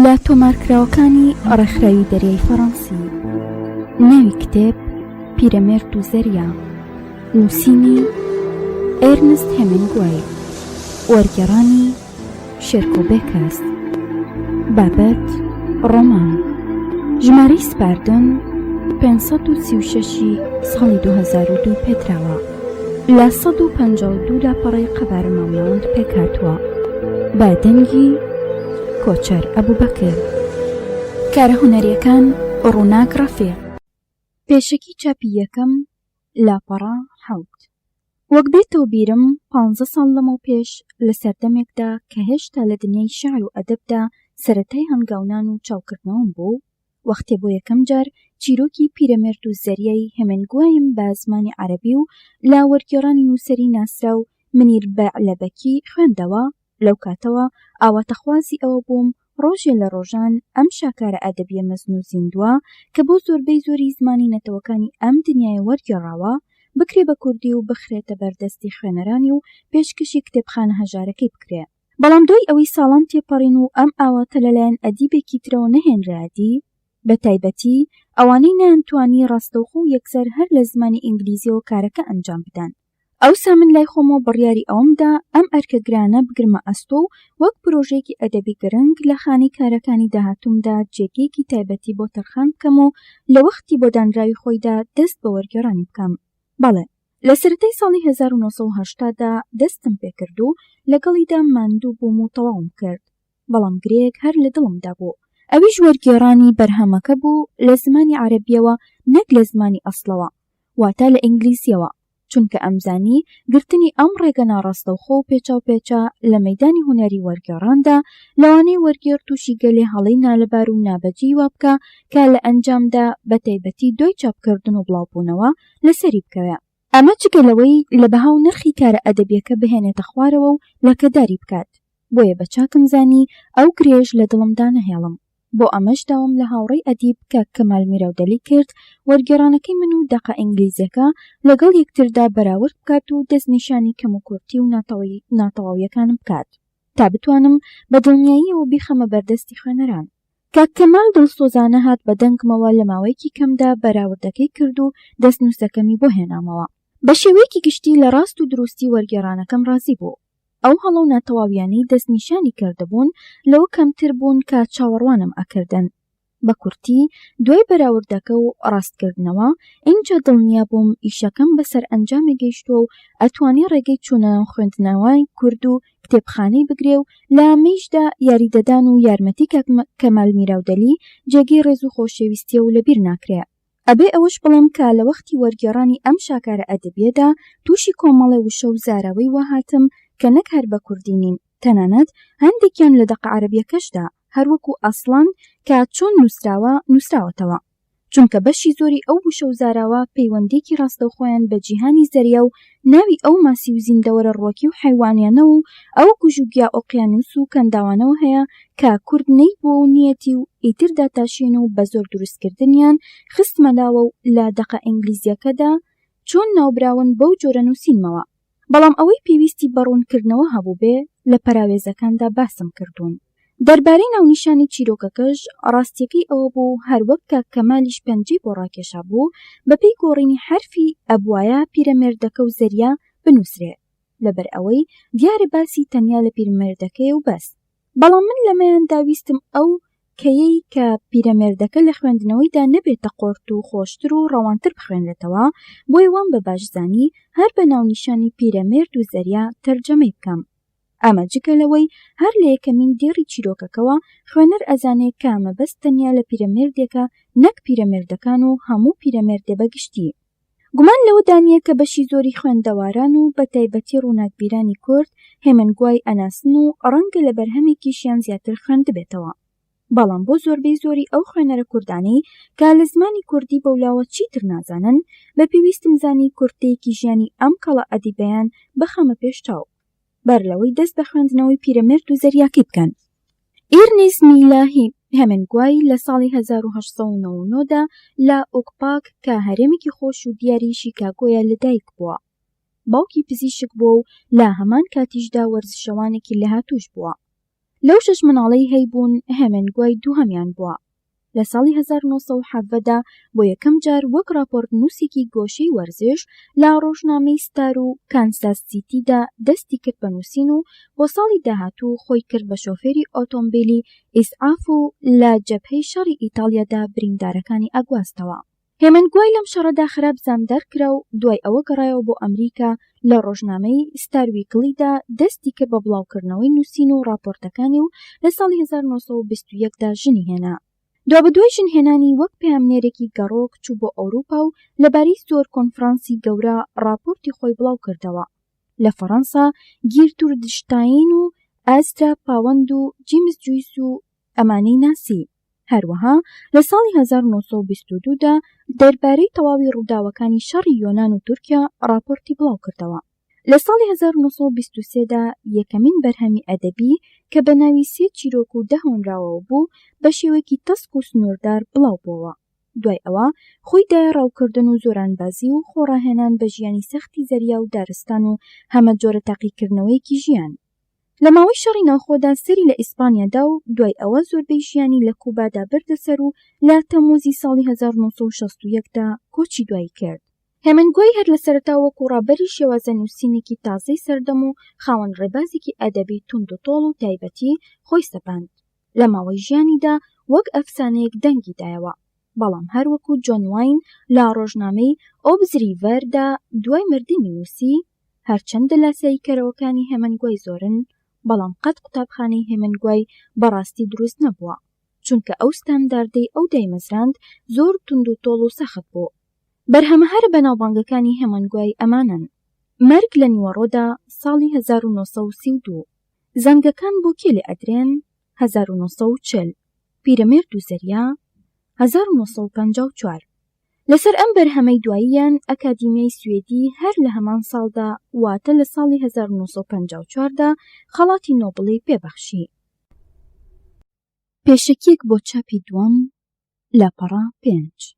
لە تۆمارکراوەکانی ڕێکخراوی دەریای فەڕەنسی. ناوی کتێب پیرەمێرد و زەریا، نووسینی ئێرنست هێمینگوای، وەرگێڕانی شێرکۆ بێکەس، بابەت ڕۆمان، ژمارەی سپاردن 536 ساڵی 2002 پێدراوە، لە 152 لاپەڕەی قەبارە مامناوەند پێکهاتووە، بە دەنگی کۆچەر ئەبوبەکر. کارە هونەریەکان ڕووناک ڕەفیق. پێشەکی چاپی یەکەم لاپەڕە 7. وەک بێتەوە بیرم 15 ساڵ لەمەو پێش لە سەردەمێکدا کە هێشتا لە دنیای شێعر و ئەدەبدا سەرەتای هەنگاونان و چاوکردنەوەم بوو، وەختێ بۆ یەکەم جار چیرۆکی پیرەمێرد و زەریای هێمینگوایم بە زمانی عەرەبی و لا وەرگێڕانی نووسەری ناسرا و منیر بەعلەبەکی خوێندەوە. لەو کاتەوە ئاواتەخوازی ئەوە بووم ڕۆژێ لە ڕۆژان ئەم شاکارە ئەدەبیە مەزن و زیندووە کە بۆ زۆربەی زۆری زمانی نەتەوەکانی ئەم دنیای وەرگێڕاوە بکرێ بە کوردی و بخرێتە بەردەستی خوێنەرانی و پێشکەشی کتێبخانە هەژارەکەی بکرێ. بەڵام دوای ئەوەی ساڵان تێپەڕین و ئەم ئاواتە لەلایەن ئەدیبێکی ترەوە نەهێنرایەتی، بە تایبەتی ئەوانەی نەیانتوانی ڕاستەوخۆ و یەکسەر هەر لە زمانی ئینگلیزیەوە کارەکە ئەنجام بدەن. ئەوسا من لای خۆمەوە بڕیاری ئەومدا ئەم ئەرکە گرانە بگرمە ئەستۆ و وەک پرۆژێکی ئەدەبی گرنگ لە خانەی کارەکانی داهاتوومدا جێگەیەکی تایبەتی بۆ تەرخان بکەم و لە وەختی بۆ دانراوی خۆیدا دەست بە وەرگێڕانی بکەم. بەڵێ، لە سەرەتای ساڵی 1970دا دەستم پێکرد و لەگەڵیدا ماندوو بووم و تەواوم کرد. بەڵام گرێک هەر لە دڵمدا بوو، ئەویش وەرگێڕانی بەرهەمەکە بوو لە زمانی عەرەبیەوە نەک لە زمانی ئەسڵەوە، واتە لە ئینگلیزیەوە، چونکە ئەمزانی گرتنی ئەم ڕێگە ناڕاستەوخۆ و پێچاو لە مەیدانی هونەری وەرگێڕاندا لەوانەی وەرگێڕ تووشی گەلێ هەڵەی نالەبار و نابەجی وا بکە کە لە ئەنجامدا بە تایبەتی دوای چاپکردن و بڵاوبوونەوە لەسەری بکەوێ. ئەمە جگەلەوەی لە بەهاو نرخی کارە ئەدەبیەکە بهێنێتە خوارەوە و لەکەداری بکات. بۆیە بە چاکم زانی ئەو گرێژ لە دڵمدا نەهێڵم. بۆ ئەمەش داوام لە هاوڕێی ئەدیب کە کەمال میراودەلی کرد وەرگێڕانەکەی من و دەقە ئینگلیزیەکە لەگەڵ یەکتردا بەراورد بکات و دەستنیشانی کەم و کورتی و ناتەواویەکانم بکات تا بتوانم بە دڵنیاییەوە بیخەمە بەردەستی خوێنەران. کاک کەمال دڵسۆزانە هات بە دەنگمەوە لە ماوەیەکی کەمدا بەراوردەکەی کرد و دەستنووسەکەمی بۆ هێنامەوە. بە شێوەیەکی گشتی لە ڕاست و دروستی وەرگێڕانەکەم ڕازی بوو. ئەو هەڵە و ناتەواویانەی دەستنیشانی کردبوون لەوە کەمتر بوون کە چاوەڕوانم ئەکردن. بە کورتی دوای بەراوردەکە و ڕاستکردنەوە ئینجا دڵنیا بووم ئیشەکەم بەسەر ئەنجامێ گەیشتووە و ئەتوانی ڕێگەی چوونە خوێندنەوەی کورد و کتێبخانەی بگرێ و لە ئەمەیشدا یاریدەدان و یارمەتی کەمال میراودەلی جێگەی ڕێز و خۆشەویستیە و لەبیر ناکرێ. ئەبێ ئەوەش بڵێم کە لە وەختی وەرگێڕانی ئەم شاکارە ئەدەبیەدا تووشی کۆمەڵێ وشە و زاراوەی وەهاتم کە نەک هەر بە کوردی نین، تەنانەت هەندێکیان لە دەقە عەرەبیەکەشدا هەروەکو ئەسڵان کە چۆن نووسراوەتەوە، چونکە بەشی زۆری ئەو وشە و زاراوە پەیوەندێکی ڕاستەوخۆیان بە جیهانی زەریا و ناوی ئەو ماسی و زیندەوەرە ڕۆکی و حیوانیانە و ئەو گوژوگیا ئۆقیانوس و کەنداوانەوە هەیە کە کورد نەی بۆ و نیەتی و ئیتردا تاشین و بە زۆر دروستکردنیان خستمەداوە و لە دەقە ئینگلیزیەکەدا چۆن ناوبراون بەو جۆرە نووسینمەوە. بەڵام ئەوەی پێویستی بەڕوونکردنەوە هەبوو بێ لە پەراوێزەکاندا باسم کردوون. دەربارەی ناونیشانی چیرۆکەکەش ڕاستیەکەی ئەوە بوو هەروەک کە کەمالیش پەنجەی بۆ ڕاکێشا بوو بەپێی گۆڕینی حرفی ئەبوایە پیرەمێردەکە و زەریا بنووسرێ، لەبەر ئەوەی دیارە باسی تەنیا لە پیرەمێردەکەی و بەس. بەڵام من لەمەیاندا ویستم ئەو کەیەی کە پیرەمێردەکە لە خوێندنەوەیدا نەبێتە قۆرت و خۆشتر و ڕەوانتر بخوێنرێتەوە، بۆی وام بە باشزانی هەر بە ناونیشانی پیرەمێرد و زەریا تەرجەمەی بکەم. ئەمە جگەلەوەی هەر لە یەکەمین دێڕی چیرۆکەکەوە خوێنەر ئەزانێت کە مەبەست تەنیا لە پیرەمێردێکە نەک پیرەمێردەکان و هەموو پیرەمێردێ بەگشتی. گومان لەوەدا نییە کە بەشی زۆری خوێندەواران و بە تایبەتی ڕووناکبیرانی کورد هێمینگوای ئەناسن و ڕەنگە لە بەرهەمێکیشیان زیاتر خوێندبێتەوە. بەڵام بۆ زۆربەی زۆری ئەو خوێنەرە کوردانەی کە لە زمانی کوردی بەولاوە چیتر نازانن بە پێویستم زانی کورتەیەکی ژیانی ئەم کەڵە ئەدیبەیان بخەمە پێشچاو بەر لەوەی دەست بە خوێندنەوەی پیرەمێرد و زەریاکەی بکەن. ئێرنست هێمینگوای لە ساڵی 1899دا لە ئۆکپاک کە هەرێمێکی خۆش و دیاری شیکاگۆیە لەدایک بووە. باوکی پزیشک بووە و لە هەمان کاتیشدا وەرزشەوانێکی لەهاتووش بووە. لەو 6 مناڵەی هەیبوون هێمنگوای دووهەمیان بووە. لە ساڵی 1970دا بۆ یەکەم جار وەک راپۆرت نووسێکی گۆشەی وەرزش لە ڕۆژنامەی ستار و کانساس سیتیدا دەستی کرد بە نووسین و بۆ ساڵی داهاتوو خۆی کرد بە شۆفێری ئۆتۆمبیلی ئیسعاف و لە جەبهەی شەڕی ئیتاڵیادا بریندارەکانی ئەگواستەوە. هێمنگوای لەم شەڕەدا خراپ زامدار کرا و دوای ئەوە گەڕایەوە بۆ ئەمریکا لە ڕۆژنامەی ستار ویکلیدا دەستی کرد بە بڵاوکردنەوەی نووسین و راپۆرتەکانی و لە ساڵی 1921دا ژنی هێنا. دوا بەدوای ژنهێنانی وەک پەیامنێرێکی گەڕۆک چوو بۆ ئەوروپا و لەبارەی زۆر کۆنفرانسی گەورە راپۆرتی خۆی بڵاو کردەوە. لە فەڕەنسا گیرتوردشتاین و ئاسترا پاوەند و جیمز جویس و ئەمانەی ناسی. هەروەها لە ساڵی 1922دا دەربارەی تەواوی ڕووداوەکانی شەڕی یۆنان و تورکیا راپۆرتی بڵاو کردەوە. لە ساڵی 1923دا یەکەمین بەرهەمی ئەدەبی کە بە ناوی 3 چیرۆک و 10 هۆنراوەوە بوو بە شێوەیەکی تەسک و سنووردار بڵاو بووەوە. دوای ئەوە خۆی دایە ڕاوکردن و زۆرانبازی و خۆڕاهێنان بە ژیانی سەختی زەریا و دارستان و هەمە جۆرە تاقیکردنەوەیەکی ژیان. لە ماوەی شەڕی ناوخۆدا سەری لە ئیسپانیادا و دوای ئەوە زۆربەی ژیانی لە کوبادا بردەسەر و لە تەموزی ساڵی 1961دا کۆچی دوایی کرد. هێمنگوای هەر لە سەرەتا وەکو ڕابەری شێوازە نووسینێکی تازەی سەردەم و خاوەن ڕێبازێکی ئەدەبی توند و تۆڵ و تایبەتی خۆی سەپاند. لە ماوەی ژیانیدا وەک ئەفسانەیەک دەنگی دایەوە، بەڵام هەروەکو جۆن واین لە ڕۆژنامەی ئۆبزریڤەردا دوای مردنی نووسی هەرچەندە لاسایی کەرەوەکانی هێمنگوای زۆرن، بەڵام قەت قوتابخانەی هێمنگوای بەڕاستی دروست نەبووە، چونکە ئەو ستانداردەی ئەو دایمەزراند زۆر تند و تۆڵ و سەخت بوو. بەرهەمە هەر بەناوبانگەکانی هێمنگوای ئەمانن: مەرگ لە نیوەڕۆدا ساڵی 1932، زەنگەکان بۆ کێ لێ ئەدرێن 1940، پیرەمێرد و زەریا 1954. لەسەر ئەم بەرهەمەی دواییان ئەکادیمیای سوێدی هەر لە هەمان ساڵدا واتە لە ساڵی 1954دا خەڵاتی نۆبڵی پێبەخشی. پێشەکیەک بۆ چاپی دووەم لاپەڕا 5.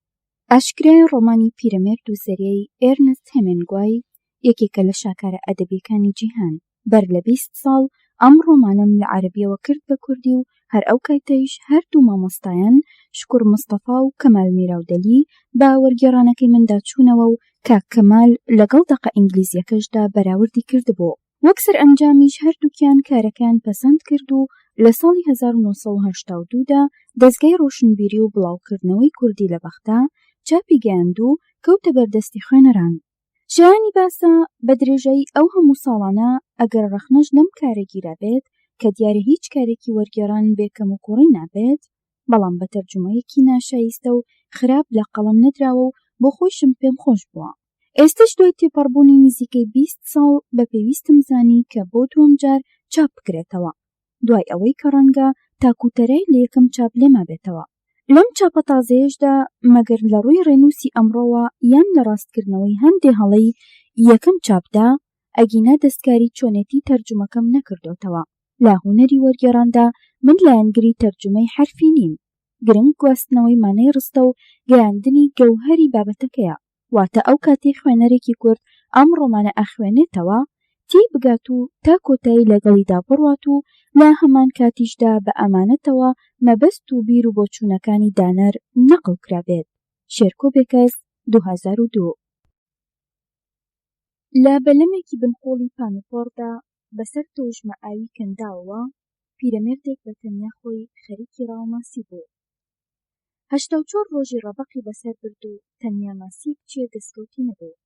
ئاشکرای ڕۆمانی پیرەمێرد و زەریای ئێرنست هێمنگوای یەکێکە لە شاکارە ئەدەبیەکانی جیهان. بەر لە 20 ساڵ ئەم ڕۆمانم لە عەرەبیەوە کرد بە کوردی و هەر ئەو کاتەیش هەردوو مامۆستایان شکوور مستەفا و کەمال میراودەلی بە وەرگێڕانەکەی مندا چوونەوە و کاک کەمال لەگەڵ دەقە ئینگلیزیەکەشدا بەراوردی کردبوو. وەک سەر ئەنجامیش هەردووکیان کارەکان پەسەند کرد و لە ساڵی 1982دا دەستگای ڕۆشنبیری و بڵاوکردنەوەی کوردی لە بەغدا چاپی گەیاند و کەوتە بەردەستی خوێنەران. ژیانی باسە بە درێژایی ئەو هەموو ساڵانە ئەگەر ڕەخنەش لەم کارە گیرا بێت کە دیارە هیچ کارێکی وەرگێڕان بێکەم و کوڕی نابێت، بەڵام بە تەرجمەیەکی ناشایستە و خراپ لە قەڵەم نەدراوە و بۆ خۆشم پێم خۆش بووە. ئێستش دوای تێپەڕبوونی نزیکەی 20 ساڵ بە پێویستم زانی کە بۆ دووەم جار چاپ بکرێتەوە، دوای ئەوەی کە ڕەنگە تاکوتەرای لە یەکەم چاپ لێما بێتەوە. لەم چاپە تازەیەشدا مەگەر لە ڕووی ڕێنووسی ئەمڕۆوە یان لە ڕاستکردنەوەی هەندێ هەڵەی یەکەم چاپدا ئەگینا دەستکاری چۆنێتی تەرجمەکەم نەکردوتەوە. لە هونەری وەرگێڕاندا من لایەنگری تەرجمەی حرفی نیم، گرنگ گواستنەوەی مانای ڕستە و گەیاندنی گەوهەری بابەتەکەیە، واتە ئەو کاتێ خوێنەرێکی کورد ئەم ڕۆمانە ئەخوێنێتەوە تی بگات و تا کۆتایی لەگەڵیدا بڕوات و لە هەمان کاتیشدا بە ئەمانەتەوە مەبەست و بیر و بۆچوونەکانی دانەر نەقڵ کرابێت. شێرکۆ بێکەس 2002. لە بەلەمێکی بنقۆڵی پانوپۆردا بەسەر تۆژمە ئاوی کەنداوەوە پیرەمێردێک بە تەنیا خۆی خەریکی ڕاوماسی بوو. 84 ڕۆژی ڕەبەقی بەسەر برد و تەنیا ماسی بچێ دەستکەوتی نەبوو.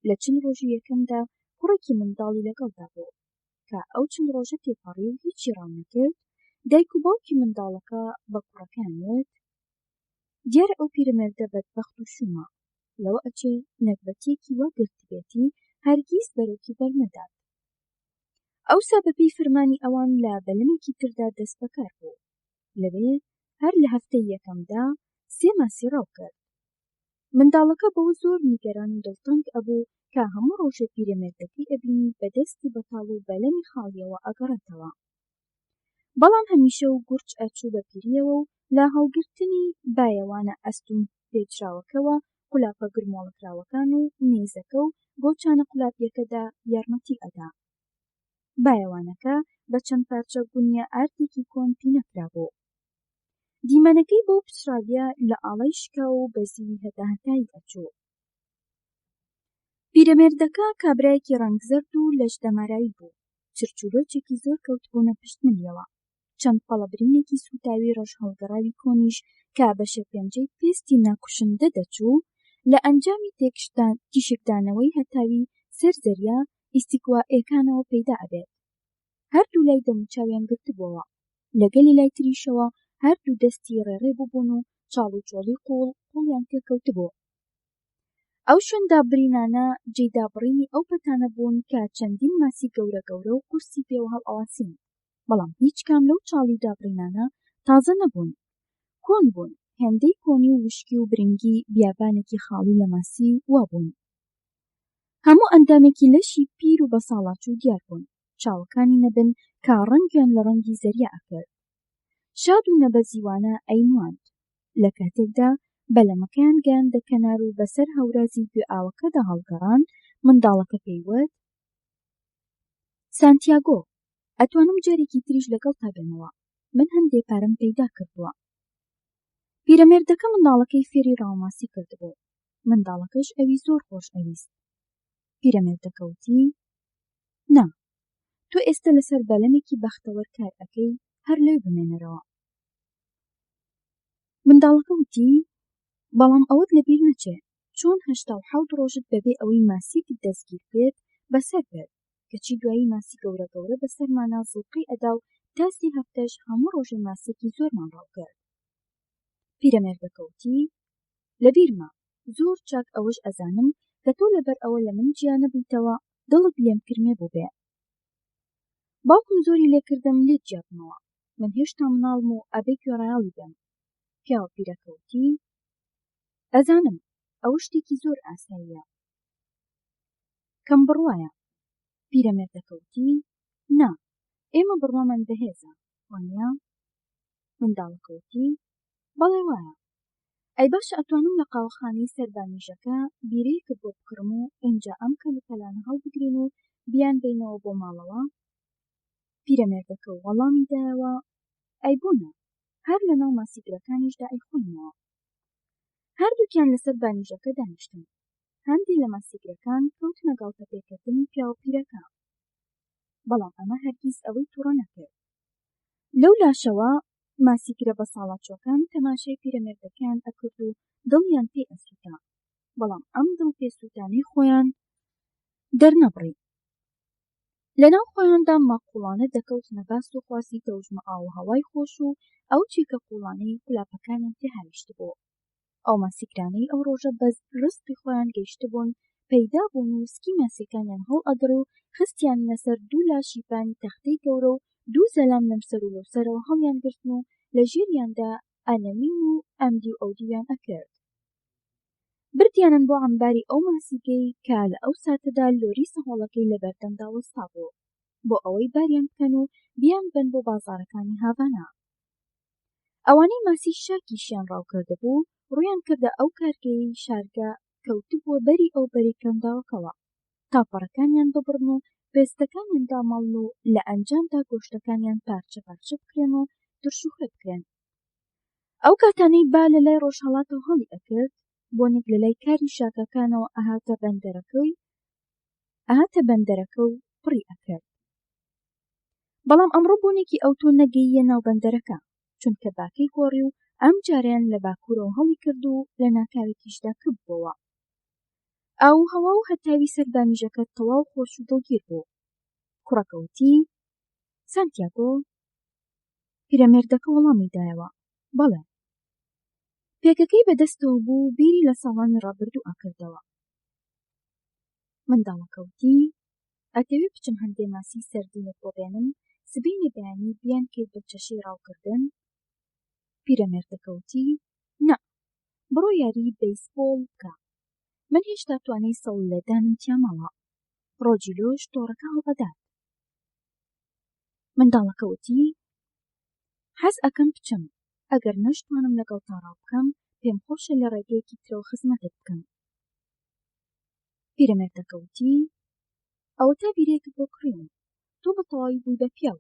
لە چند ڕۆژی یەکەمدا کوڕێکی منداڵی لەگەڵدا بوو کە ئەو چند ڕۆژە تێپەڕی و هیچی ڕاو نەکرد. دایک و باوکی منداڵەکە بە کوڕەکان وت: دیارە ئەو پیرەمێردە بەدبەخت و شومە، لەوە ئەچێ نەکبەتیەکی وا گرتبێتی هەرگیز بەرەوکی بەرنەدات. ئەوسا بەپێی فەرمانی ئەوان لە بەلەمێکی تردا دەست بەکار بوو، لەوێ هەر لە هەفتەی یەکەمدا 3 ماسی ڕاو کرد. منداڵەکە بەوە زۆر نیگەران و دڵتەنگ ئەبوو کە هەموو ڕۆژە پیرەمێردەکەی ئەبینی بەدەستی بەتاڵ و بەلەمی خاڵیەوە ئەگەڕێتەوە. بەڵام هەمیشە و گورچ ئەچوو بە پیریەوە و لە هەڵگرتنی بایەوانە ئەستوم پێچراوەکەوە قولاپە گرمۆڵکراوەکان و نێزەکە و بۆ چانە قولاپیەکەدا یارمەتی ئەدا. بایەوانەکە بە چەند پارچە گونیە ئاردێکی کۆن پینەکرابوو. دیمەنەکەی بۆ پچڕاویە لە ئاڵای شکاو و بە زیوی هەتاهەتایی ئەچوو. پیرەمێردەکە کابرایەکی ڕەنگزەرد و لەشدەماراوی بوو. چرچولۆچێکی زۆر کەوتبوونە پشت ملیەوە. چەند پەڵەبرینێکی سوتاوی ڕەش هەڵگەڕاوی کۆنیش کە بە شێپێنجەی پێستی ناکوشندە دەچوو لە ئەنجامی تیشکدانەوەی هەتاوی سەر زەریا ئیستیکوائیەکانەوە پەیدا ئەبێت. هەردوو لای دەموچاویان گرتبووەوە. لەگەلی لای تریشەوە هەردوو دەستی ڕێڕێ بووبوون و چاڵوچۆڵی قوڵیان تێکەوتبوو. ئەو شوێندابڕینانە جێی دابڕینی ئەو پەتانە بوون کە چەندین ماسی گەورە گەورە و قورسی پێوە هەڵئەواسین، بەڵام هیچ کام لەو چاڵی دابڕینانە تازە نەبوون. کۆن بوون، هێندەی کۆنی و وشکی و برنگی بیابانێکی خاڵی لە ماسی وابوون. هەموو ئەندامێکی لەشی پیر و بەساڵاچ و دیار بوون. چاوەکانی نەبن کە ڕەنگیان لە ڕەنگی زەریا ئەکرد. شاد و نەبەزیوانە ئەینواند. لە کاتێکدا بەلەمەکەیان گەیاندە کەنار و بەسەر هەورازی گوێ ئاوەکەدا هەڵگەڕان، منداڵەکە پێیوت: سانتیاگۆ، ئەتوانم جارێکی تریش لەگەڵ تا بێمەوە. من هەندێک پارەم پەیدا کردووە. پیرەمێردەکە منداڵەکەی فێری ڕاوماسی کردبوو. منداڵەکەش ئەوی زۆر خۆش ئەویست. پیرەمێردەکە وتی: نا، تۆ ئێستا لەسەر بەلەمێکی بەختەوەر کار ئەەکەی، هەر لێ بمێنەرەوە. منداڵەکە وتی: بەڵام ئەوەت لەبیر نەچێ، چۆن 87 ڕۆژت بەبێ ئەوەی ماسیەکت دەستگیر بێت بەسەر بێت، کەچی دوایی ماسی گەورە گەورە بەسەرمانە زڵقەی ئەدا و تاسی هەفتەش هەموو ڕۆژێ ماسێکی زۆرمان ڕاوکرد. پیرەمێردەکە وتی: لەبیرمە، زۆر چاک ئەوەش ئەزانم کە تۆ لەبەر ئەوە لە من جیا نەبوویتەوە دڵت لێم کرمێ بوو بێ. باوکم زۆری لێکردم لێت جیا بمەوە. من هێشتا مناڵم و ئەبێ گوێڕایاڵی بم. پیاوە پیرەکە وتی: ئەزانم، ئەوە شتێکی زۆر ئاساییە. کەم بڕوایە. پیرەمێردەکە وتی: نا، ئێمە بڕوامان بەهێزە، وانییە؟ منداڵەکە وتی: بەڵێ وایە. ئەی باشە ئەتوانم لە قاوەخانەی سەربانیژەکە بیرەیەکت بۆ بکڕم و ئینجا ئەم کەلوپەلانە هەڵبگرین و بیان بینەوە بۆ ماڵەوە؟ پیرەمێردەکە وەڵامی دایەوە: ئەی بۆنە، هەر لەناو ماسیگرەکانیشدا ئەیخۆینەوە. هەردووکیان لەسەر بانیژەکە دانیشتن. هەندێک لە ماسیگرەکان کەوتنە گاڵتە پێکردنی پیاوە پیرەکە. بەڵام ئەمە هەرگیز ئەوەی تووڕە نەکرد. لەو لاشەوە ماسیگرە بەساڵاتچۆکان تەماشای پیرەمێردەکەیان ئەکرد و دڵیان پێی ئەسووتا، بەڵام ئەم دڵپێسووتانەی خۆیان دەرنەبڕی. لەناو خۆیاندا ماقوڵانە دەکەوتنە باس و خواسی تەوژمە ئاو و هەوای خۆش و ئەو چێکە قوڵانەی قولاپەکانیان تێ هاویشت بوو. ئەو ماسیگرانەی ئەو ڕۆژە بە ڕزقی خۆیان گەیشتبوون، پەیدا بوون و سکی ماسیەکانیان هەڵ ئەدر و خستیان لەسەر دوو لاشی پانی تەختەی گەورە و دوو زەلام لەمسەر و لەوسەرەوە هەڵیان گرتن و لە ژێریاندا ئەنەمین و ئەمدی و ئەودیویان ئەکرد. بردیانن بۆ عەمباری ئەو ماسیگەی کە لە ئەو ساتەدا لۆری سەهۆڵەکەی لە بەردەمدا وەستا بوو، بۆ ئەوەی باریان بکەن و بیان بن بۆ بازاڕەکانی هاڤانا. ئەوانەی ماسی شاکیشیان ڕاوکرده بوو، ڕوویان کردە ئەو کارگەی شارگە کەوتبووە بەری ئەو بەری کەنداوەکەوە، تاپەڕەکانیان ببڕن و پێستەکانیان دامەڵن و لە ئەنجامدا گۆشتەکانیان پارچە پارچە بکرێن و ترشوخە بکرێن. ئەو کاتانەی با لە لای ڕۆژهەڵاتەوە هەڵی ئەکرد، بۆنێک لە لای کاری شاکەکانەوە ئەهاتە بەندەرەکە و پڕی ئەکرد. بەڵام ئەمڕۆ بۆنێکی ئەوتۆ نەگەییە ناو بەندەرەکە، چونکە باکەی گۆڕی و ئەم جاریان لە باکوورەوە هەڵی کرد و لە ناکاوێکیشدا کەوتبووەوە. ئاو هەوا و هەتاوی سەربانیژەکە تەواو خۆش و دڵگیر بوو. کوڕەکە وتی: سانتیاگۆ؟ پیرەمێردەکە وەڵامی دایەوە: بەڵێ. پێکەکەی بەدەستەوە بوو، بیری لە ساڵانی ڕابردوو ئەکردەوە. منداڵەکە وتی: ئەتەوێت بچم هەندێ ماسی سەردینت بۆ بێنم، سبەینێ بەیانی بیان کەیت بە چەشەی ڕاوکردن؟ پیرەمێردەکە وتی: نا، بڕۆ یاری بەیسبۆڵ بکە. من هێشتا توانای سەڵ لێدانم تیا ماوە. ڕۆژی لۆش تۆڕەکە هەڵئەدات. منداڵەکە وتی: حەز ئەکەم بچم، ئەگەر نەشتوانم لەگەڵ تا ڕاو بکەم، پێم خۆشە لە ڕێگەیەکی ترەوە خزمەتت بکەم. پیرەمێردەکە وتی: ئەوە تا بیرێکت بۆ کڕیوم، تۆ بە تەواوی بووی بە پیاو.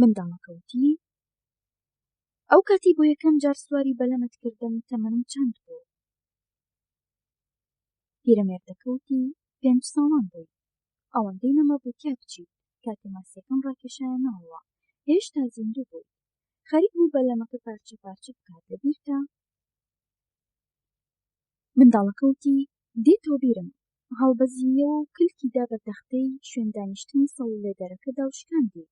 منداڵەکە وتی ئەو کاتی بۆ یەکەم جار سواری بەلەمت کردم تەمەنم چەند بوو؟ پیرەمێردەکە وتی 5 ساڵان بووی. ئەوەندەی نەمابوو تیا بچیت. کاتێ ماسیەکەم ڕاکێشایە ناوەوە. هێشتا زیندوو بووی. خەریک بوو بەلەمەکە پارچە پارچە بکات. لەبیرتە؟ منداڵەکە وتی دێتۆ بیرم. هەڵبەزییەوە و کلکیدا بە تەختەی شوێن دانیشتنی سەڵ لێدەرەکەدا و شکاندی.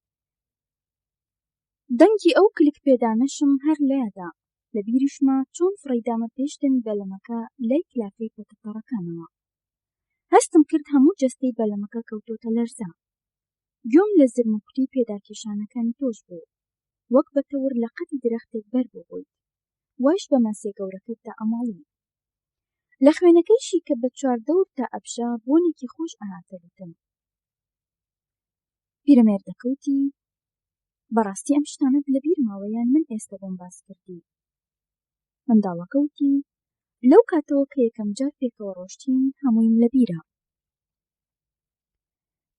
دەنگی ئەو کلک پێدانەشم هەر لەیەدا. لەبیریشمە چۆن فڕێدامە پێش دەمی بەلەمەکە لای کلافەی پەتەپەڕەکانەوە. هەستم کرد هەموو جەستەی بەلەمەکە کەوتۆتە لەرزە. گوێم لە زرمکوتی پێداکێشانەکانی تۆش بوو. وەک بە تەور لە قەتی درەختێک بەر بووبوویت. وایش بە ماسیە گەورەکەتدا ئەماڵی. لە خوێنەکەیشی کە بە 4 دەور تا ئەبژە بۆنێکی خۆش ئاهاتە لوتم. پیرەمێردەکە وتی بەڕاستی ئەم شتانت لەبیر ماوەیان من ئێستا بۆم باس کردی. منداڵەکە وتی لەو کاتەوە کە یەکەم جار پێکەوە ڕۆشتین هەموویم لەبیرە.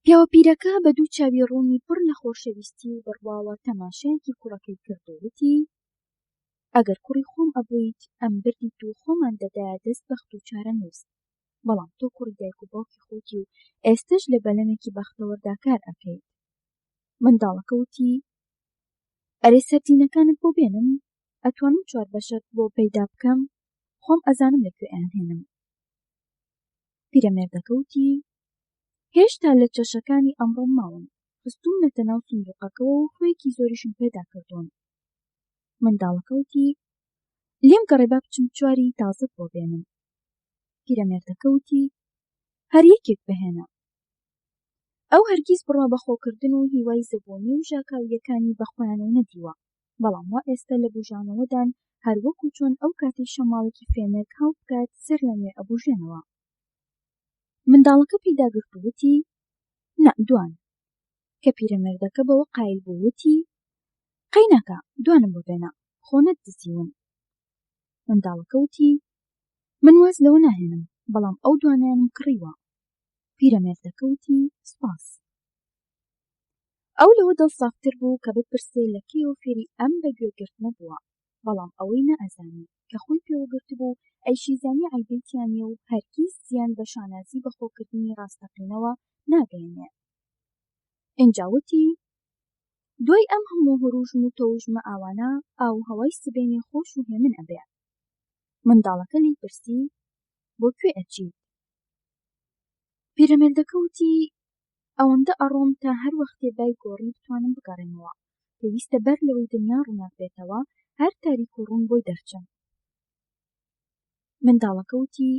پیاوە پیرەکە بە دوو چاوی ڕوونی پڕ لە خۆشەویستی و بڕواوە تەماشایەکی کوڕەکەی کرد و وتی ئەگەر کوڕی خۆم ئەبوویت ئەم بردیت و خۆمان دەدایە دەست بەخت و چارە نووس. بەڵام تۆ کوڕی دایک و باوکی خۆتی و ئێستش لە بەلەمێکی بەختەوەردا کار ئەکەیت. منداڵەکە وتی ئەرێ سەردینەکانت بۆ بێنم؟ ئەتوانم 4 بەشت بۆ پەیدا بکەم؟ خۆم ئەزانم لەکوێ ئەیانهێنم. پیرەمێردەکە وتی هێشتا لە چەشەکانی ئەمڕۆم ماون. خستومنەتە ناو سندووقەکەەوە و خوێکی زۆریشم پێدا کردوون. منداڵەکە وتی لێم گەڕێ با بچم 4 تازت بۆ بێنم. پیرەمێردەکە وتی هەر یەکێک بهێنە. ئەو هەرگیز بڕوا بەخۆکردن و هیوای زەبوونی و ژاکاویەکانی بەخۆیانەوە نەدیوە. بەڵام وا ئێستا لە بوژانەوەدان هەروەکو چۆن ئەو کاتی شەماڵێکی فێنێک هەڵ بکات سەر لە نوێ ئەبوژێنەوە. منداڵەکە پێداگرت و وتی نا دوان. کە پیرەمێردەکە بەوە قایل بوو وتی قەی ناکە دوانم بۆ بێنە خۆ نەتدزیون. منداڵەکە وتی من واز لەوە ناهێنم بەڵام ئەو دوانیانم کڕیوە. پیرەمێردەکە وتی سوپاس. ئەو لەوە دڵسافتر بوو کە بپرسێ لە کێوە فێری ئەم بەگوێگرتنە بووە. بەڵام ئەوەی نەئەزانی کە خۆی پێوەگرت بوو ئەیشیزانی عیبەیتیانیە و هەرگیز زیان بە شانازی بەخۆکردنی ڕاستەقینەوە ناگەیەنێ. ئینجا وتی دوای ئەم هەموو هەروژم و تەوژمە ئاوانە ئاو هەوای سبەینێ خۆش و هێمن ئەبێ. منداڵەکە لی پرسی بۆ کوێ ئەچیت؟ پیرەمێردەکە وتی ئەوەندە ئەڕۆم تا هەر وەختێ بای گۆڕی بتوانم بگەڕێمەوە. پێویستە بەر لەوەی دنیا ڕووناک بێتەوە هەر تاریک و ڕوون بۆی دەرچم. منداڵەکە وتی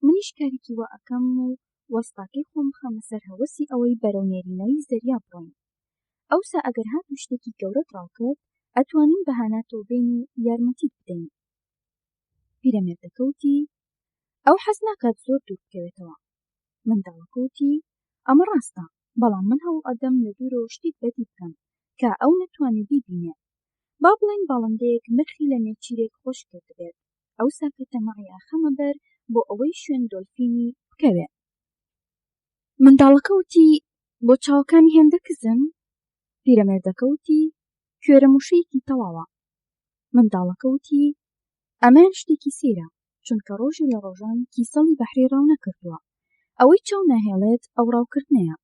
منیش کارێکی وا ئەکەم و وەستاکەی خۆم بخەمە سەر هەوەسی ئەوەی بەرەو نێرینەوەی زەریا بڕۆین. ئەوسا ئەگەر هاتوو شتێکی گەورەت ڕاوکرد ئەتوانین بەهاناتەوە بین و یارمەتیت بدەین. پیرەمێردەکە وتی ئەو حەز ناکات زۆر دوور بکەوێتەوە. منداڵەکە وتی ئەمە ڕاستە بەڵام من هەوڵ ئەدەم لە دوورەوە شتێک بەدی بکەم کە ئەو نەتوانێت بیبینێ. با بڵێن باڵندەیەک مرخی لە نێچیرێک خۆش کرد بێت. ئەوسا کە تەمەعی ئاخەمە بەر بۆ ئەوەی شوێن دۆلفینی بکەوێ. منداڵەکە وتی بۆ چاوەکانی هێندە کزم؟ پیرەمێردەکە وتی کوێرە موشەیەکی تەواوە. منداڵەکە وتی ئەمان شتێکی سەیرە چونکە ڕۆژی لە ڕۆژان کیسەڵی بەحری ڕاو نەکردووە. ئەوەی چاو ناهێڵێت ئەو ڕاوکردنەیە.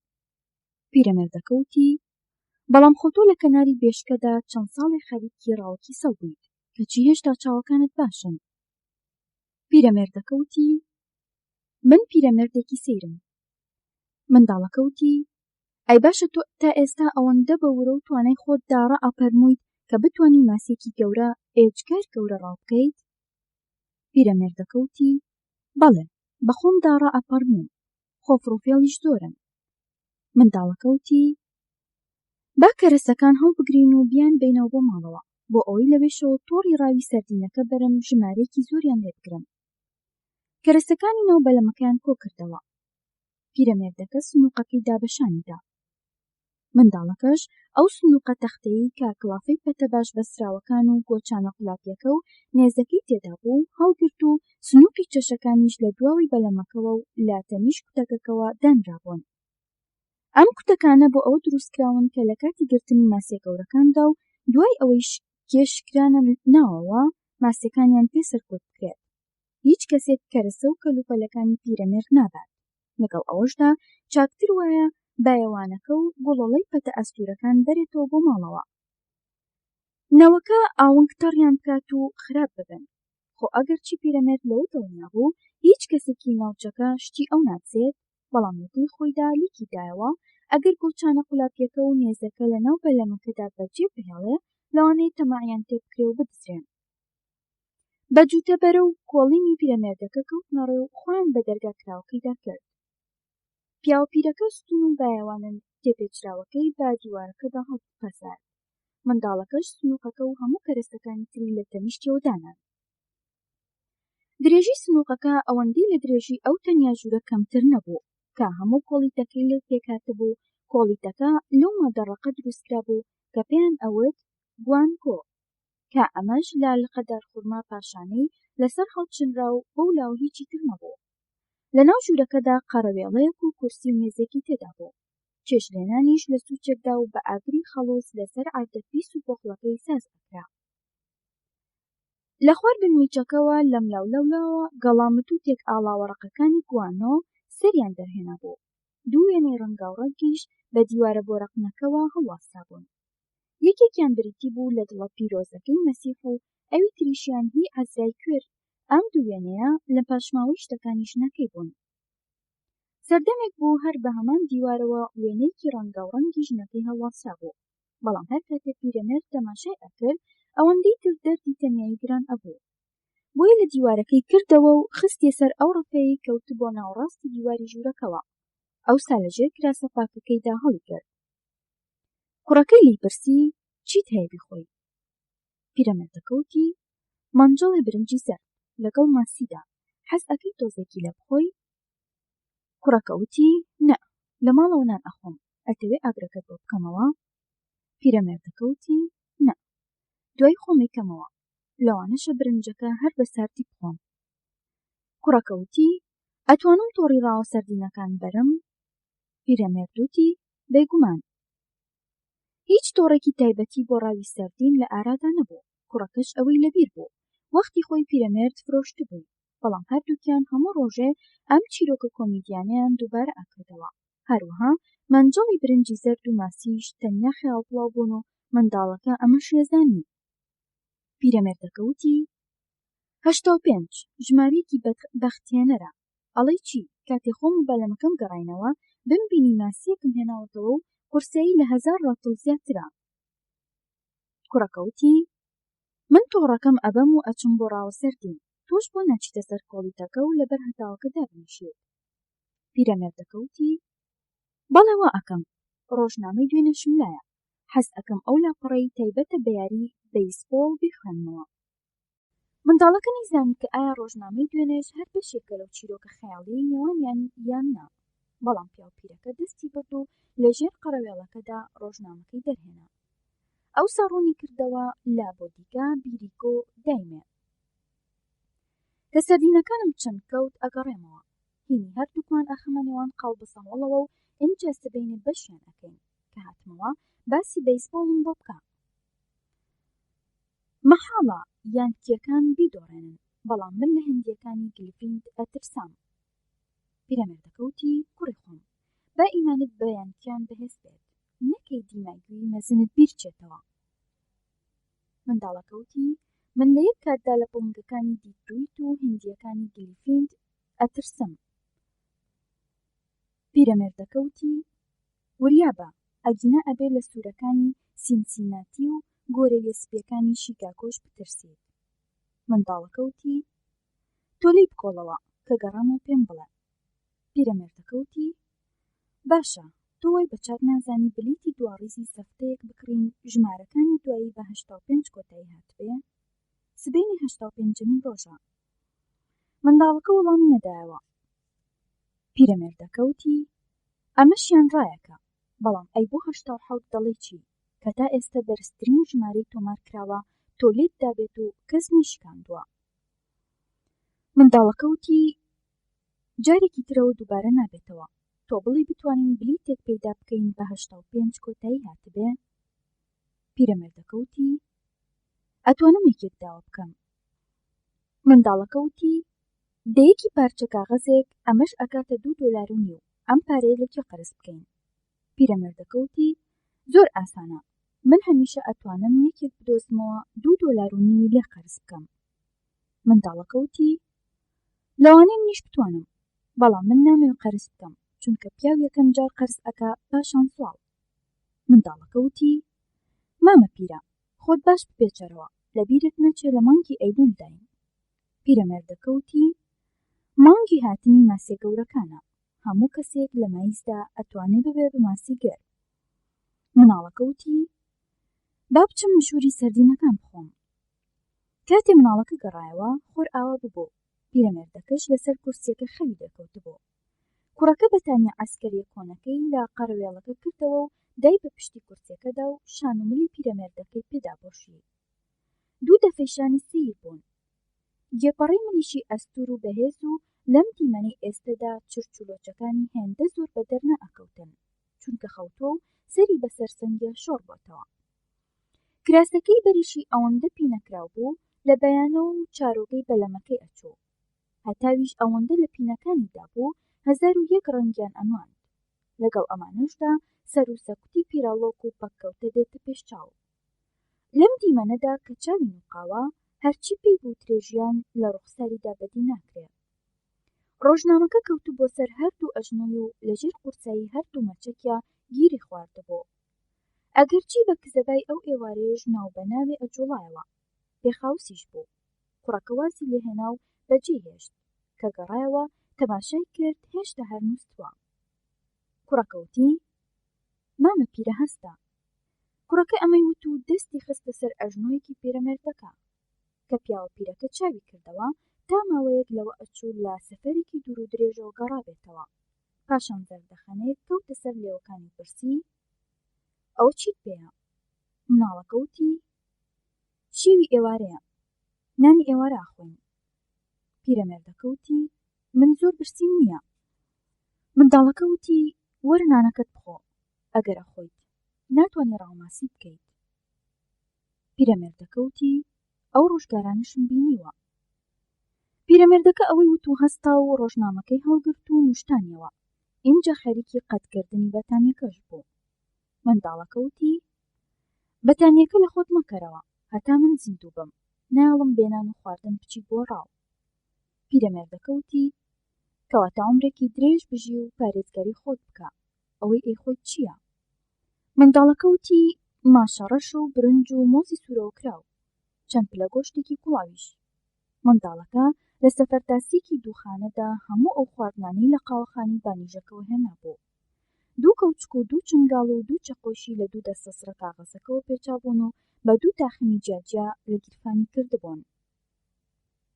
پیرەمێردەکە وتی بەڵام خۆتۆ لە کەناری بێشکەدا چەند ساڵی خەریکی ڕاوە کیسەڵ بوویت کەچی هێشتا چاوەکانت باشن. پیرەمێردەکە وتی من پیرەمێردێکی سەیرم. منداڵەکە وتی ئەی باشە تۆ تا ئێستا ئەوەندە بەورە و توانای خۆت داڕە ئەپەرموویت کە بتوانی ماسێکی گەورە ئێجگار گەورە ڕاو بکەیت؟ پیرەمێردەکە وتی بەڵێ بەخۆم داڕە ئەپەرمووم خۆ فڕوفێڵیش زۆرن. منداڵەکە وتی با کەرەسەکان هەڵبگرین و بیان بینەوە بۆ ماڵەوە بۆ ئەوەی لەوێشەوە تۆڕی ڕاوی سەردینەکە بەرم ژمارەیەکی زۆریان لێ بگرم. کەرەسەکانی ناو بەلەمەکەیان کۆ کردەوە. پیرەمێردەکە سنووقەکەی دابەشانیدا. منداڵەکەش ئەو سنووقە تەختەیی کە کڵافەی پەتە باش بەسراوەکان و گۆچانە قولاپیەکە و نێزەکەی تێدا بوو هەڵگرت و سنووقی چەشەکانیش لە دواوی بەلەمەکەوە و لە تەنیش کوتەکەکەوە دانرابوون. ئەم کوتەکانە بۆ ئەوە دروستکراون کە لە کاتی گرتنی ماسیە گەورەکاندا و دوای ئەوەی کێشکرانە ناوەوە ماسیەکانیان پێ سەرکۆت بکرێت. هیچ کەسێک کەرەسە و کەلوپەلەکانی پیرەمێرد نابات. لەگەڵ ئەوەشدا چاکتر وایە بایەوانەکە و گوڵەڵەی پەتە ئەستوورەکان بەرێتەوە بۆ ماڵەوە. نەوەکە ئاونگ تەڕیان بکات و خراپ ببن. خۆ ئەگەر چی پیرەمێرد لەوە دڵنیا بوو هیچ کەسێکی ناوچەکە شتی ئەو ناچێت، بەڵام لە دڵی خۆیدا لیکی دایەوە ئەگەر گوڵچانە قولاپیەکە و نێزەکە لە ناو بەلەمەکەدا بەجێ بهێڵێ لەوانەیە تەماعیان تێ بکرێ و بدزرێن. بە جووتە بەرە و کۆڵینی پیرەمێردەکە کەوتنەڕێ و خۆیان بە دەرگا کراوەکەیدا کرد. پیاوپیرەکە ستون و بایەوانە تێپێچراوەکەی با دیوارەکەدا هەڵپەسارد. منداڵەکەش سنووقەکە و هەموو کەرەستەکانی تری لە تەنیشتیەوە دانان. درێژی سنووقەکە ئەوەندەی لە درێژی ئەو تەنیا ژوورە کەمتر نەبوو کە هەموو کۆڵیتەکەی لێ پێکاتبوو. کۆڵیتەکە لەو مادەڕەقە دروستکرا بوو کە پێیان ئەوت گوانکۆ، کە ئەمەش لالقە دارخورما پاشانەی لەسەر هەڵچنرا و بەو لاو هیچی تر نەبوو. لەناو ژوورەکەدا قەرەوێڵەیەک و کورسی و مێزێکی تێدا بوو. چێشلێنانیش لە سوچێکدا و بە ئاگری خەڵۆز لەسەر عاردەپیس و پۆخڵەکەی ساز بکرا. لە خوار بنمیچەکەوە لەملاولەوە گەڵامتووتێک ئاڵاوەڕقەکانی گوانۆ سەریان دەرهێنا بوو. دوو وێنەی ڕەنگاوڕەنگیش بە دیوارە بۆرەقنەکەوە هەڵواستا بوون. یەکێکیان بریتی بوو لە دڵە پیرۆزەکەی مەسیح و ئەوی تریشیان هی عەزرای کوێر. ئەم دوو وێنەیە لە پاشماوەی شتەکانی ژنەکەی بوون. سەردەمێک بوو هەر بە هەمان دیوارەوە وێنەیەکی ڕەنگاوڕەنگی ژنەکەی هەڵواستا بوو. بەڵام هەر کاتێک پیرەمێرد تەماشای ئەکرد ئەوەندەی تر دەردی تەنیایی گران ئەبوو. بۆیە لە دیوارەکەی کردەوە و خستیە سەر ئەو ڕەفەیەی کەوت بۆ ناوڕاستی دیواری ژوورەکەوە. ئەوسا لەژێر کراسە پاکەکەیدا هەڵی کرد. کوڕەکەی لی پرسی چیت هەیە بیخۆی؟ پیرەمێردەکەوتی مەنجەڵی برنجی زەرد لەگەڵ ماسیدا، حەز ئەکەی تۆزێکی لە بخۆی؟ کوڕەکەوتی نە، لە ماڵەوە نان ئەخۆم، ئەتەوێ ئاگرەکەت بۆ بکەمەوە؟ پیرەمێردەکەوتی نە، دوای خۆمێکەمەوە، لەوانەشە برنجەکە هەر بە ساردی بخۆم. کوڕەکەوتی ئەتوانم تۆڕی ڕاوە سەردینەکان بەرم؟ پیرەمێردوتی بێگومان. هیچ تۆڕێکی تایبەتی بۆ ڕاوی سەردین لە ئارادا نەبوو. کوڕەکەش ئەوەی لەبیر بوو. وەختی خۆی پیرەمێرد فرۆشت بووی، بەڵام هەردووکیان هەموو ڕۆژێ ئەم چیرۆکە کۆمیدیانەیان دووبارە ئاکردەوە. هەروەها مەنجەڵی برنجی زەرد و ماسیش تەنیا خەیاڵ بڵاو بوون و منداڵەکە ئەمە شێزانی. پیرەمێردەکەوتی 85 ژمارەیەکی بەختیانەرە. ئەڵەی چی؟ کاتێ خۆم و بەلەمەکەم گەڕاینەوە بمبینی ماسیەکم هێناوەتەوە و قورسایی لە 1000 ڕەتڵ زیاترە. کوڕەکەوتی من تۆڕەکەم ئەبەم و ئەچم بۆ ڕاوە سەردین، تۆش بۆ ناچیتە سەر کۆڵیتەکە و لەبەر هەتاوەکە دابنیشێت. پیرەمێردەکەوتی بەڵێ وا ئەکەم، ڕۆژنامەی دوێنێشم لایە، حەز ئەکەم ئەو لاپەڕەی تایبەتە بە یاری بەیسبۆڵ بیخوێنمەوە. منداڵەکە نەیزانی کە ئایا ڕۆژنامەی دوێنێش هەر بەشێکە لەو چیرۆکە خەیاڵیی نێوانیان یان نا. بەڵام پیاوپیرەکە دەستی برد و لەژێر قەرەوێڵەکەدا ڕۆژنامەکەی دەرهێنا. ئەوسا ڕوونی کردەوە لابۆدیگا بیریگۆ دایمێ کە سەردینەکانم چەند کەوت ئەگەڕێمەوە. هینی هەردووکمان ئەخەمە نێوان قاڵ بەسەمەڵەوە و ئینجا سبەینێ بەشیان ئەکەین کە هاتمەوە باسی بەیسبۆڵم بۆ بکە. مەحاڵە یانکیەکان بیدۆڕێنن، بەڵام من لە هەندیەکانی گلیفیند ئەترسام. پیرەمێردەکەوتی کوڕی خۆم، با ئیمانت بە یانکیان بەهێز بێت، نەکەی دیماگوی مەزنت بیرچێتەوە. منداڵەکەوتی من لە یەک کاتدا لە پڵنگەکانی دیترویت و هەندیەکانی گلیفیند ئەترسم. پیرەمێردەکەوتی وریابە ئەگینا ئەبێ لە سوورەکانی سینسیناتی و گۆرە وێسپیەکانی شیکاگۆش بترسێت. منداڵەکەوتی تۆ لی بکۆڵەوە کە گەڕامەوە پێم بڵێ. پیرەمێردەکەوتی باشە، تۆ وای بە چاک نازانی بلیتی دواڕیزی سەفتەیەک بکڕین ژمارەکانی دوایی بە 85 کۆتایی هاتبێ؟ سبەینی 85مین ڕۆژە. منداڵەکە وەڵامی نەدایەوە. پیرەمێردەکەوتی ئەمەشیان ڕایەکە، بەڵام ئەی بۆ 87 دەڵێ چی کە تا ئێستا بەرزترین ژمارەی تۆمار کراوە تۆ لێت دابێت و کەس نەیشکاندووە. منداڵەکەوتی جارێکی ترەوە دووبارە نابێتەوە. تۆ بڵێ بتوانین بلیتێک پەیدا بکەین بە 85 کۆتایی هاتبێ؟ پیرەمێردەکە وتی ئەتوانم یەکێک داوا بکەم. منداڵەکە وتی دەیەکی پارچە کاغەزێک ئەمەش ئەکاتە $2.5 ئەم پارەیە لەکوێ قەرز بکەین؟ پیرەمێردەکە وتی زۆر ئاسانە، من هەمیشە ئەتوانم یەکێک بدۆزمەوە $2.5 لێ قەرز بکەم. منداڵەکە وتی لەوانەیە منیش بتوانم، بەڵام من نامەوێت قەرز بکەم چونکە پیاو یەکەم جار قەرز ئەکا پاشان سوڵ. منداڵەکە وتی مامە پیرە، خۆت باش بپێچەرەوە، لەبیرت نەچێ لە مانگی ئەیلول داین. پیرەمێردەکە وتی مانگی هاتنی ماسیە گەورەکانە، هەموو کەسێک لە مایزدا ئەتوانێ ببێ بە ماسی گەر. مناڵەکە وتی با بچم مشوری سەردینەکان بخۆم. کاتێ مناڵەکە گەڕایەوە خۆر ئاوا ببوو. پیرەمێردەکەش لەسەر کورسیەکە خەوی دەکەوتبوو. کوڕەکە بەتانیا عەسکەریە کۆنەکەی لە قەرەوێڵەکە کردەوە و دای بە پشتی کورسیەکەدا و شانوملی پیرەمێردەکەی پێدابۆشی. 2 دەفەیشانی سیر بوون. گێپەڕی ملیشی ئەستور و بەهێز و لەم دیمەنەی ئێستەدا چرچولۆچەکانی هێندە زۆر بەدەر نەئەکەوتن چونکە خەوتۆ و سەری بەسەر سەنگە شۆڕ بۆتەوە. کراسەکەی بەریشی ئەوەندە پینەکراو بوو لە بەیانەوە و چارۆگەی بەلەمەکەی ئەچوو. هەتاویش ئەوەندە لە پینەکانیدا بوو 1001 ڕەنگیان ئەنواند. لەگەڵ ئەمانەشدا سەر و سەکوتی پیرەڵۆک و پەککەوتە دێتە پێش چاو. لەم دیمەنەدا کە چاوی نوقاوە هەرچی پێی بوو درێژیان لە ڕوخساریدا بەدی ناکرێت. ڕۆژنامەکە کەوتو بۆ سەر هەردوو ئەژنۆی و لەژێر قورسایی هەردوو مەچەکیا گیری خواردبوو. ئەگەرچی بە کزەبای ئەو ئێوارەیەش ناوبەناوێ ئەجوڵایەوە، پێخاوسیش بوو. کوڕەکە واسی لێهێنا و بەجێ هێشت کە گەڕایەوە تەماشای کرد هێشتا هەر نووسووە. کوڕەکە وتی مامە پیرە هەستە. کوڕەکە ئەمەی وت و دەستی خستە سەر ئەژنۆیەکی پیرەمێردەکە کە پیاوە پیرەکە چاوی کردەوە تا ماوەیەک لەوە ئەچوو لە سەفەرێکی دوور و درێژەوە گەڕابێتەوە. پاشان زەردەخەنەیەک کەوتە سەر لێوەکانی پرسی ئەوە چیت پێیە؟ مناڵەکە وتی شێوی ئێوارەیە، نانی ئێوارە ئاخۆین. پیرەمێردەکە وتی من زۆر برسیم نییە. منداڵەکە وتی وەرە نانەکەت بخۆ، ئەگەر ئەخۆیت ناتوانێ ڕاوماسی بکەیت. پیرەمێردەکە وتی ئەو ڕۆژگارانشم بینیوە. پیرەمێردەکە ئەوەی وت و هەستا و ڕۆژنامەکەی هەڵگرت و نوشتانیەوە. اینجا خەریکی قەتکردنی بەتانیەکەش بوو. منداڵەکە وتی بەتانیەکە لە خۆت مەکەرەوە هەتا من زیندوو بم، ناڵم بێنان و خواردن بچی بۆ ڕاو. پیرەمێردەکە وتی کەواتە عومرێکی درێژ بژی و پارێزگاری خۆت بکە، ئەوەی ئەیخۆیت چییە؟ منداڵەکە وتی ماشە ڕەش و برنج و مۆزی سوورەوە کراو، چەند پلە گۆشتێکی کوڵاویش. منداڵەکە لە سەفەرتاسیکی دووخانەدا هەموو ئەو خواردنانەی لە قاوەخانەی بانیژەکەوە هێنابوو. 2 کەوچک و 2 چنگاڵ و 2 چەقۆشی لە 2 دەستە سرە کاغەزەکەەوە پێچابوون و بە 2 تاخمی جیاجیا لە گیرفانی کردبوون.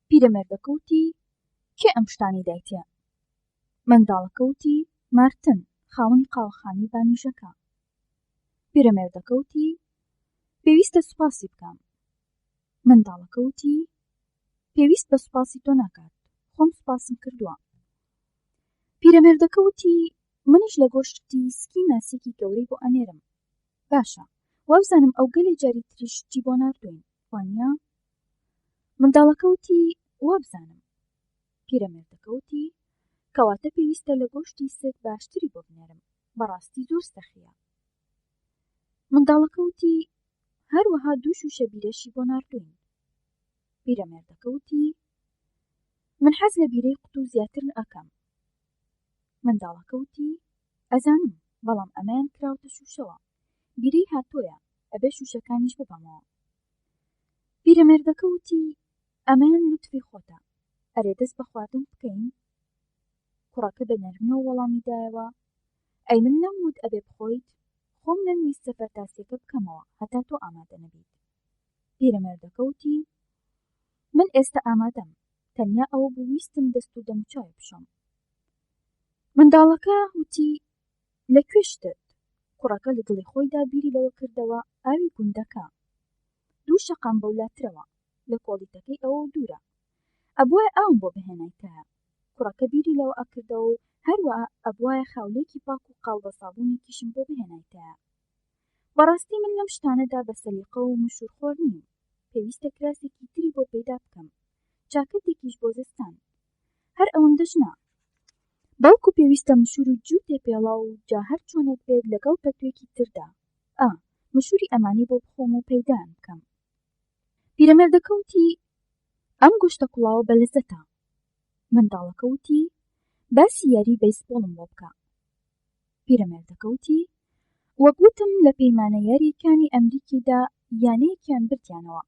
پیرەمێردەکە وتی کێ ئەم شتانی دایتێ؟ منداڵەکە وتی مارتن، خاوەنی قاوەخانەی بانیژەکە. پیرەمێردەکە وتی پێویستە سوپاسی بکەم. منداڵەکە وتی پێویست بە سوپاسی تۆ ناکات، خۆم سوپاسم کردووە. پیرەمێردەکە وتی منیش لە گۆشتی سکی ماسیێکی گەورەی بۆ ئەنێرم. باشە، وابزانم ئەو گەلێ جاری تریش چی بۆ ناردوین، وانییە؟ منداڵەکە وتی وابزانم. پیرەمێردەکە وتی کەواتە پێویستە لە گۆشتی سک باشتری بۆ بنێرم، بەڕاستی زۆر سەخیە. منداڵەکە وتی هەروەها 2 شوشە بیرەشی بۆ ناردوین. پیرەمێردەکە وتی من حەز لە بیرەی قوتو زیاتر ئەکەم. منداڵەکە وتی ئەزانم، بەڵام ئەمەیان کراوتە شوشەوە، بیرەی هاتۆیە، ئەبێ شوشەکانیش ببەمەوە. پیرەمێردەکە وتی ئەمەیان لوتفی خۆتە، ئەرێ دەست بە خواردن بکەین؟ کوڕەکە بە نەرمیەوە وەڵامی دایەوە ئەی من نەموت ئەبێ بخۆیت، خۆم نەمویست سەفەرتاسیەکە بکەمەوە هەتا تۆ ئامادە نەبیت. پیرەمێردەکە وتی من ئێستا ئامادەم، تەنیا ئەوە بوویستم دەست و دەموچاوی بشۆم. منداڵەکە وتی لەکوێ شتت؟ کوڕەکە لە دڵی خۆیدا بیری لەوە کردەوە ئاوی گوندەکە. 2 شەقام بەولاترەوە لە کۆڵیتەکەی ئەوە دوورە، ئەبوایە ئاوم بۆ بهێنایتەوە. کوڕەکە بیری لەوە ئەکردەوە و هەروە ئەبوایە خاولێکی پاک و قاڵ بە سابوونێکیشم بۆ بهێنایتەوە. بەڕاستی من لەم شتانەدا بە سەلیقە و مشورخۆر نیم. پێویستە کراسێکی تری بۆ پەیدا بکەم، جاکەتێکیش بۆ زستان، هەر ئەوەندەش نا. بەڵکو پێویستە مشور و جوو تێپێڵا و جا هەر چۆنێک بێت لەگەڵ پەتوێکی تردا. مشوری ئەمانی بۆ بخۆم و پەیدایان بکەم. پیرەمێردەکە وتی ئەم گۆشتە کوڵاوە بەلەزەتە. منداڵەکە وتی باسی یاری بەیسبۆڵم بۆ بکە. پیرەمێردەکە وتی وەک وتم لە پەیمانە یاریەکانی ئەمریکیدا یانەیەکیان بردیانەوە.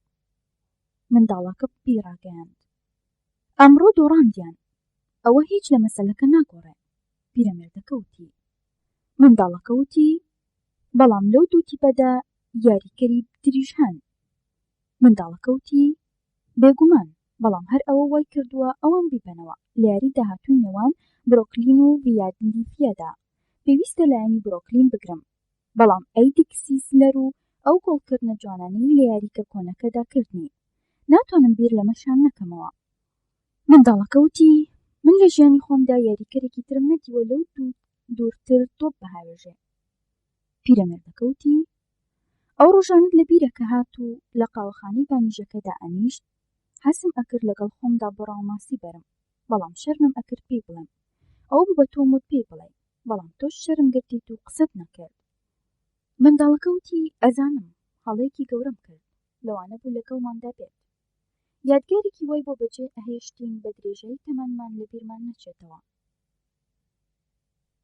منداڵەکە پیڕاگەیاند ئەمڕۆ دۆڕاندیان، ئەوە هیچ لە مەسەلەکە ناگۆڕێ. پیرەمێردەکە وتی منداڵەکە وتی بەڵام لەو دوو تیپەدا یاریکەری تریش هەن. منداڵەکە وتی بێگومان، بەڵام هەر ئەوە وای کردووە ئەوان بیبەنەوە لە یاری داهاتووی نێوان برۆکلین و ڤیادلیفیەدا. پێویستە لایەنی برۆکلین بگرم، بەڵام ئەیدیکسی سلەر و ئەو گۆڵکردنە جوانانەی لە یاریکە کۆنەکەدا کردنی، ناتوانم بیر لەمەشان نەکەمەوە. منداڵەکە وتی من لە ژیانی خۆمدا یاریکەرێکی ترم نەدیوە لەو دوورتر تۆپ بەهاوێژێ. پیرەمێردەکە وتی ئەو ڕۆژانت لە بیرەکە هات و لە قاوەخانەی بانیژەکەدا ئەنیشت، حەسم ئەکرد لەگەڵ خۆمدا بەڕاوماسی بەرم، بەڵام شەرمم ئەکرد پێی بڵێم ئەو بە تۆم وت پێی بڵێ، بەڵام تۆش شەرم گرتیت و قسەت نەکرد. منداڵەکە وتی ئەزانم هەڵەیەکی گەورەم کرد، لەوانە بوو لەگەڵماندا بێت. یادگارێکی وای بۆ بەجێ ئەهێشتین بە درێژەی تەمەنمان لە بیرمان نەچێتەوە.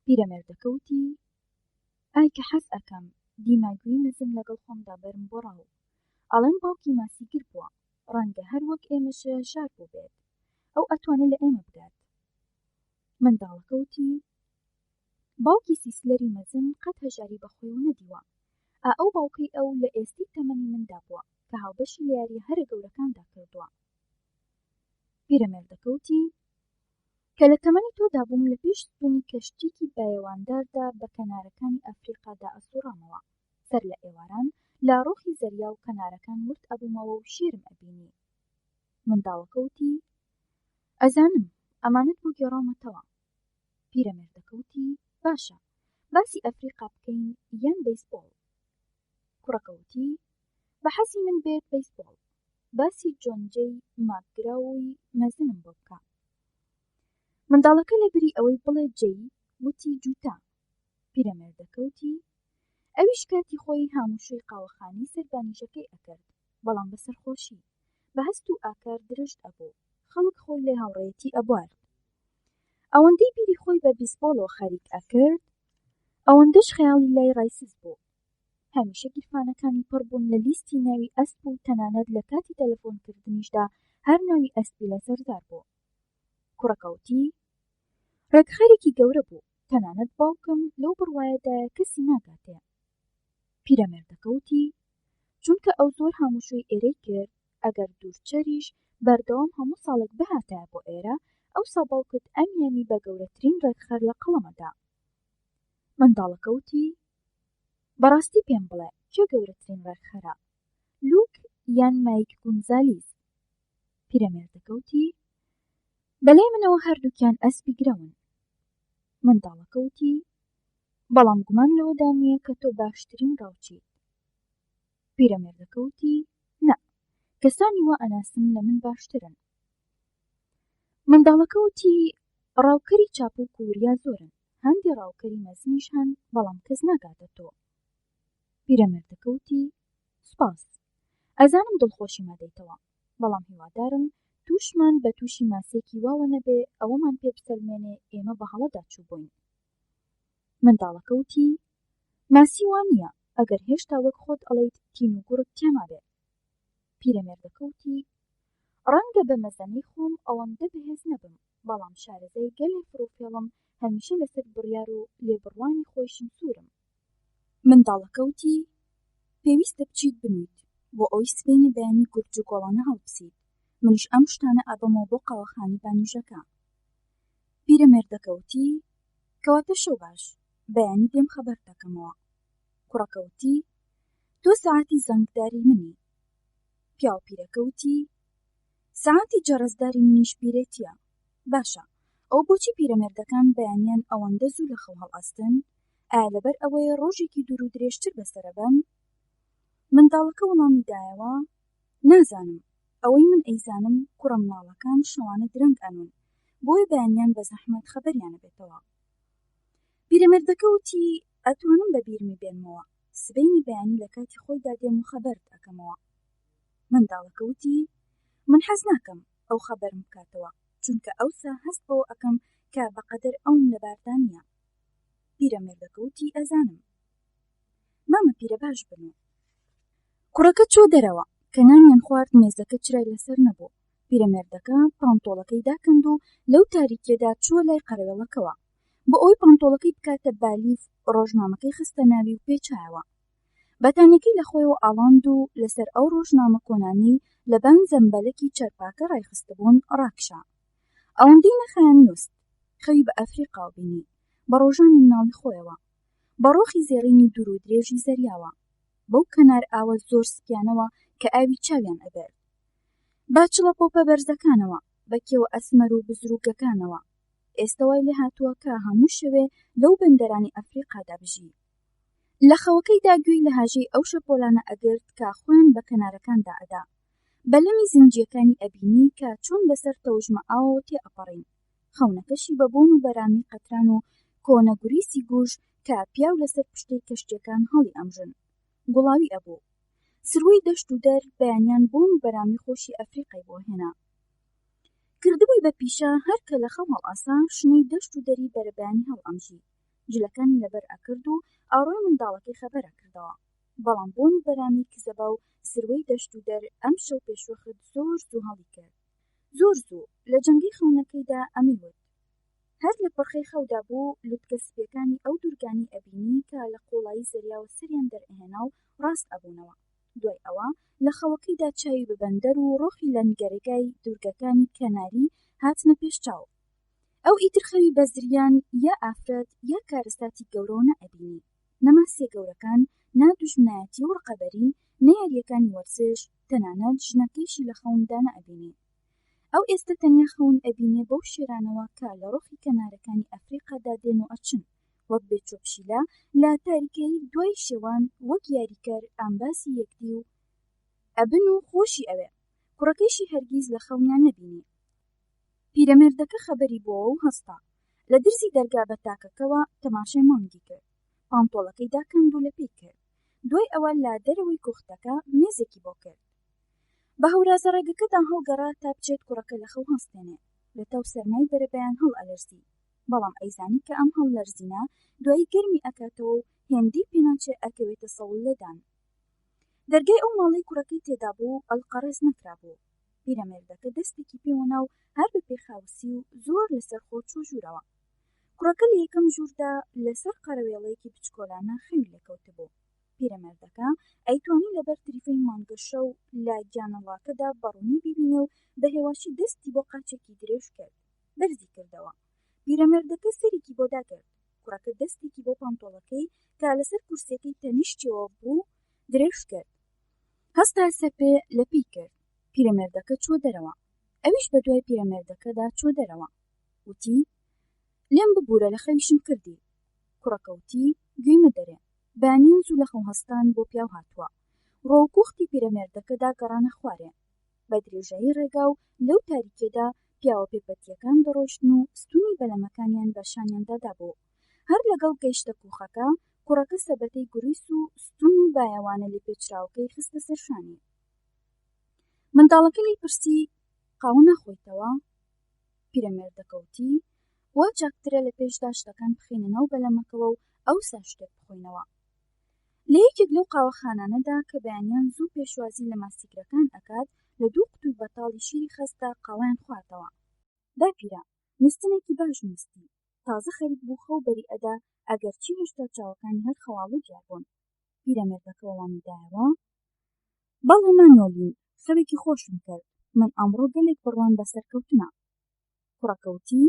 پیرەمێردەکە وتی ئای کە حەز ئەکەم دیماگوی مەزن لەگەڵ خۆمدا بەرم بۆ ڕاو. ئەڵێن باوکی ماسیگر بووە، ڕەنگە هەر وەک ئێمەشە شار بوو بێت، ئەو ئەتوانێت لە ئێمە بگات. منداڵەکە وتی باوکی سیسلەری مەزن قەت هەژاری بەخۆیەوە نەدیوە، ئەو باوکەی ئەو لە ئێستی تەمەنی مندا بووە کە هاوبەشی لە یاریە هەرە گەورەکاندا کردووە. پیرەمێردەکە وتی کە لە تەمەنی تۆدا بووم لە پێش ستونی کەشتیێکی بایەوانداردا بە کەنارەکانی ئەفریقادا ئەسوڕامەوە، سەر لە ئێواران لاڕۆخی زەریا و کەنارەکان ورد ئەبوومەوە و شێرم ئەبینی. منداڵەکە وتی ئەزانم ئەمانەت بۆ گێڕاومەتەوە. پیرەمێردەکە وتی باشە، باسی ئەفریقا بکەین یان بەیسبۆڵ. کوڕەکە وتی بە حەزی من بێت بەیسبۆڵ، باسی جۆنجەی ماکگراوی مەزنم بۆ بکە. منداڵەکە لەبری ئەوەی بڵێ جێی وتی جووتا. پیرەمێردەکە وتی ئەویش کاتی خۆی هاموشوی قاوەخانەی سەربانیژەکەی ئەکرد، بەڵام بەسەرخۆشی بە هەست و ئاکار درشت ئەبوو، خەڵک خۆی لێ هاوڕێیەتی ئەبوارد. ئەوەندەی بیری خۆی بە بیسبۆڵەوە خەریک ئەکرد، ئەوەندەش خەیاڵی لای ڕایسز بوو. هەمیشە گیرفانەکانی پڕ بوون لە لیستی ناوی ئەسپ و تەنانەت لە کاتی تەلەفۆنکردنیشدا هەر ناوی ئەسپی لەسەردار بوو. کوڕەکە وتی ڕێکخەرێکی گەورە بوو، تەنانەت باوکم لەو بڕوایەدایە کەسی ناگاتێ. پیرەمێردەکە وتی چونکە ئەو زۆر هاموشوی ئێرەی کرد، ئەگەر دوورچەریش بەردەوام هەموو ساڵێک بهاتایە بۆ ئێرە، ئەوسا باوکت ئەمیانی بە گەورەترین ڕێکخەر لە قەڵەمەدا. منداڵەکە وتی بەڕاستی پێم بڵێ کێ گەورەترین ڕێکخەرە، لوک یان مایک گونزالیز؟ پیرەمێردەکە وتی بەلای منەوە هەردووکیان ئەسپی گرەون. منداڵەکە وتی بەڵام گومان لەوەدا نییە کە تۆ باشترین ڕاوچیت. پیرەمێردەکە وتی نە، کەسانی وا ئەناسم لە من باشترن. منداڵەکە وتی ڕاوکەری چاپۆک و وریا زۆرن، هەندی ڕاوکەری مەزنیش هەن، بەڵام کەس ناگاتە تۆ. پیرەمێردەکە وتی سوپاس، ئەزانم دڵخۆشی مەدەیتەوە، بەڵام هیوادارم تووشمان بە تووشی ماسێکی واوە نەبێ ئەوەمان پێ بسەلمێنێ ئێمە بە هەڵەدا چوو بووین. منداڵەکە وتی ماسی وان نییە، ئەگەر هێشتا وەک خۆت ئەڵەیت تین و گوڕت تێما بێت. پیرەمێردەکە وتی ڕەنگە بە مەزەنەی خۆم ئەوەندە بەهێز نەبم، بەڵام شارەزای گەلێ فڕوفێڵم هەمیشە لەسەر بڕیار و لێبڕوانی خۆیشم سوورم. منداڵەکە وتی پێویستە بچیت بنوویت بۆ ئەوی سبەینە بەیانی گورج و گۆڵانە هەڵبسیت، منیش ئەم شتانە ئەبەمەوە بۆ قاوەخانەی بانیژەکە. پیرەمێردەکە وتی کەواتە شەو باش، بەیانی دێم خەبەر دەکەمەوە. کوڕەکە وتی تۆ سەعاتی زەنگداری منی. پیاوپیرەکە وتی سەعاتی جەرەزداری منیش بیرێتیە. باشە، ئەو بۆچی پیرەمێردەکان بەیانیان ئەوەندە زوو لە خەو هەڵئەستن؟ ئایا لەبەر ئەوەیە ڕۆژێکی دوور و درێژتر بەسەرە بن؟ منداڵەکە وەڵامی دایەوە، نازانم، ئەوەی من ئەیزانم کوڕە مناڵەکان شەوانە درەنگ ئەنون، بۆیە بەیانیان بە زەحمەت خەبەریانە بێتەوە. پیرەمێردەکە وتی ئەتوانم بە بیرمی بێنمەوە، سبەینی بەیانی لە کاتی خۆیدا دێم و خەبەرت ئەکەمەوە. منداڵەکە وتی من حەز ناکەم ئەو خەبەرم بکاتەوە، چونکە ئەوسا هەست بەوە ئەکەم کە بەقەدەر ئەوم لەباردا نییە. پیرەمێردەکە وتی ئەزانم، مامە پیرە باش بنوو. کوڕەکە چۆ دەرەوە کە نانیان خوارد مێزەکە چرای لەسەر نەبوو. پیرەمێردەکە پانتۆڵەکەی داکەند و لەو تاریکیەدا چووە لای قەرەوێڵەکەوە بۆ ئەوەی پانتۆڵەکەی بکاتە بالیف. ڕۆژنامەکەی خستە ناوی و پێچایەوە. بەتانەکەی لە خۆیەوە ئاڵاند و لەسەر ئەو ڕۆژنامە کۆنانەی لە بان زەمبەلەکی چەرپاکە ڕایخستبوون ڕاکشا. ئەوەندەی نەخایەن نووست، خەوی بە ئەفریقا بینی بە ڕۆژانی مناڵی خۆیەوە، بە ڕۆخی زێڕینی دوور و درێژی زەریاوە، بەو کەنار ئاوە زۆر سپیانەوە کە ئاوی چاویان ئەبێت، با چڵە پۆپە بەرزەکانەوە، بە کێوە ئەسمەر و بزروگەکانەوە. ئێستا وای لێ هاتووە کە هەموو شەوێ لەو بەندەرانی ئەفریقادا بژی. لە خەوەکەیدا گوێی لە هاژەی ئەو شەپۆلانە ئەگرت کە خۆیان بە کەنارەکاندا ئەدا، بەلەمی زنجیەکانی ئەبینی کە چۆن بەسەر تەوژمە ئاوەوە تێ ئەپەڕین. خەونەکەشی بە بۆن و بەرامی قەتران و کۆنە گوریسی گوژ کە پیاو لەسەر پشتەی کەشتیەکان هەڵی ئەمژن گوڵاوی ئەبوو. سروەی دەشت و دەر بەیانیان بۆن و بەرامی خۆشی ئەفریقای بۆ هێنا. کردبووی بە پیشە هەر کە لە خەو هەڵئاسا شنەی دەشت و دەری بەرەبیانی هەڵئەمژی، جلەکانی لەبەر ئەکرد و ئاڕۆی منداڵەکەی خەبەرە کردەوە. بەڵام بۆن و بەرامی کزەبا و سروەی دەشت و دەر ئەم شەو پێشوەخت زۆر زوو هەڵی کرد. زۆر زوو لە جەنگەی خەونەکەیدا ئەمەیوت. هەر لە پڕخەی خەودا بوو لوتکە سپیەکانی ئەو دوورگانی ئەبینی کە لە قوڵایی زەریاوە سەریان دەرئێنا و ڕاست ئەبوونەوە. دوای ئەوە لە خەوەکەیدا چاوی ببەندەر و ڕۆخی لە نگەرەگای دوورگەکانی کەناری هاتنە پێش چاو. ئەو ئیتر خەوی بە زریان یا ئافرەت یا کارەساتی گەورەوە نەئەبینی، نەماسیە گەورەکان، نادوژمنایەتی و ڕقەبەری، نەیاریەکانی وەرزش، تەنانەت ژنەکەیشی لە خەوندا نەئەبینی. ئەو ئێستا تەنیا خەون ئەبینێ بەو شێرانەوە کە لە ڕۆخی کەنارەکانی ئەفریقادا دێن و ئەچن، وەک بێچۆپشیلا لە تاریکەی دوای شێوان، وەک یاریکەر ئامباسی یەکدی و ئەبن و خۆشی ئەوێ. کوڕەکەیشی هەرگیز لە خەونیان نەبینی. پیرەمێردەکە خەبەری بۆوە و هەستا. لە درزی دەرگا بە تاکەکەوە تەماشای مانگی کرد. پانتۆڵەکەی داکەند و لە پێی کرد. دوای ئەوە لا دەرەوەی کوختەکە مێزێکی بۆ کرد. بە هەورازە ڕێگەکەدا هەڵگەڕا تا بچێت کوڕەکە لە خەو هەستێنێ. لە تاو سەرمای بەرەبەیان هەڵ ئەلەرزی، بەڵام ئەیزانی کە ئەم هەڵلەرزینە دوایی گەرمی ئەکاتەوە و هێندەی پێناچێ ئەکەوێتە سەوڵ لێدان. دەرگای ئەو ماڵەی کوڕەکەی تێدا بوو ئەڵقەڕێز نەکرابوو. پیرەمێردەکە دەستێکی پێوەنا و هەر بە پێخاوسی و زۆر لەسەر خۆ چوو ژوورەوە. کوڕەکە لە یەکەم ژووردا لەسەر قەرەوێڵەیەکی بچکۆلانە خەوی لەکەوتە بوو. پیرەمێردەکە ئەیتوانی لەبەر تریفەی مانگەشە و لە گیانەڵاکەدا بەڕوونی ببینێ و بە هێواشی دەستی بۆ قاچێکی درێژ کرد، بەرزی کردەوە. پیرەمێردەکە سەرێکی بۆ داگرت. کوڕەکە دەستێکی بۆ پانتۆڵەکەی کە لەسەر کورسەکەی تەنیشتیەوە بوو درێژ کرد. هەستا سەر پێ لە پێی کرد. پیرەمێردەکە چوە دەرەوە. ئەویش بە دوای پیرەمێردەکەدا چوە دەرەوە. وتی لێم ببوورە لە خەویشم کردی. کوڕەکە وتی گوێمە دەرێ. بانیان زوو لە خەو هەستان بۆ پیاو هاتووە. ڕۆوکوختی پیرەمێردەکەدا گەڕانە خوارێ. بە درێژایی ڕێگا و لەو تاریکێدا پیاوە پێپەتیەکان دەڕۆشتن و ستونی بەلەمەکانیان بەشانیاندادا بوو. هەر لەگەڵ گەیشتە کوخەکە کوڕەکە سەبەتەی گوریس و ستون و بایەوانە لێ پێچراوەکەی خستە سەرشانی. منداڵەکە لی پرسی قاوە ناخۆیتەوە؟ پیرەمێردەکە وتی وا چاکترە لە پێشدا شتەکان بخینە ناو بەلەمەکەوە و ئەوسا شتێک بخۆینەوە. لە یەکێک لەو قاوەخانانەدا کە بەیانیان زوو پێشوازی لە ماسیگرەکان ئەکات لە دوو قوتوی بەتاڵی شیری خەستا قاوەیان خواردەوە. داپیرە نووستنێکی باش نووستی، تازە خەریک بوو خەو بەری ئەدا ئەگەرچی هێشتا چاوەکانی هەر خەواڵ و دیار بوون. پیرەمێردەکە وەڵامی دایەوە بەڵێ مانۆلین، خەوێکی خۆشم کرد، من ئەمڕۆ گەلێک بڕوان بەسەر کەوتمە. کوڕەکە وتی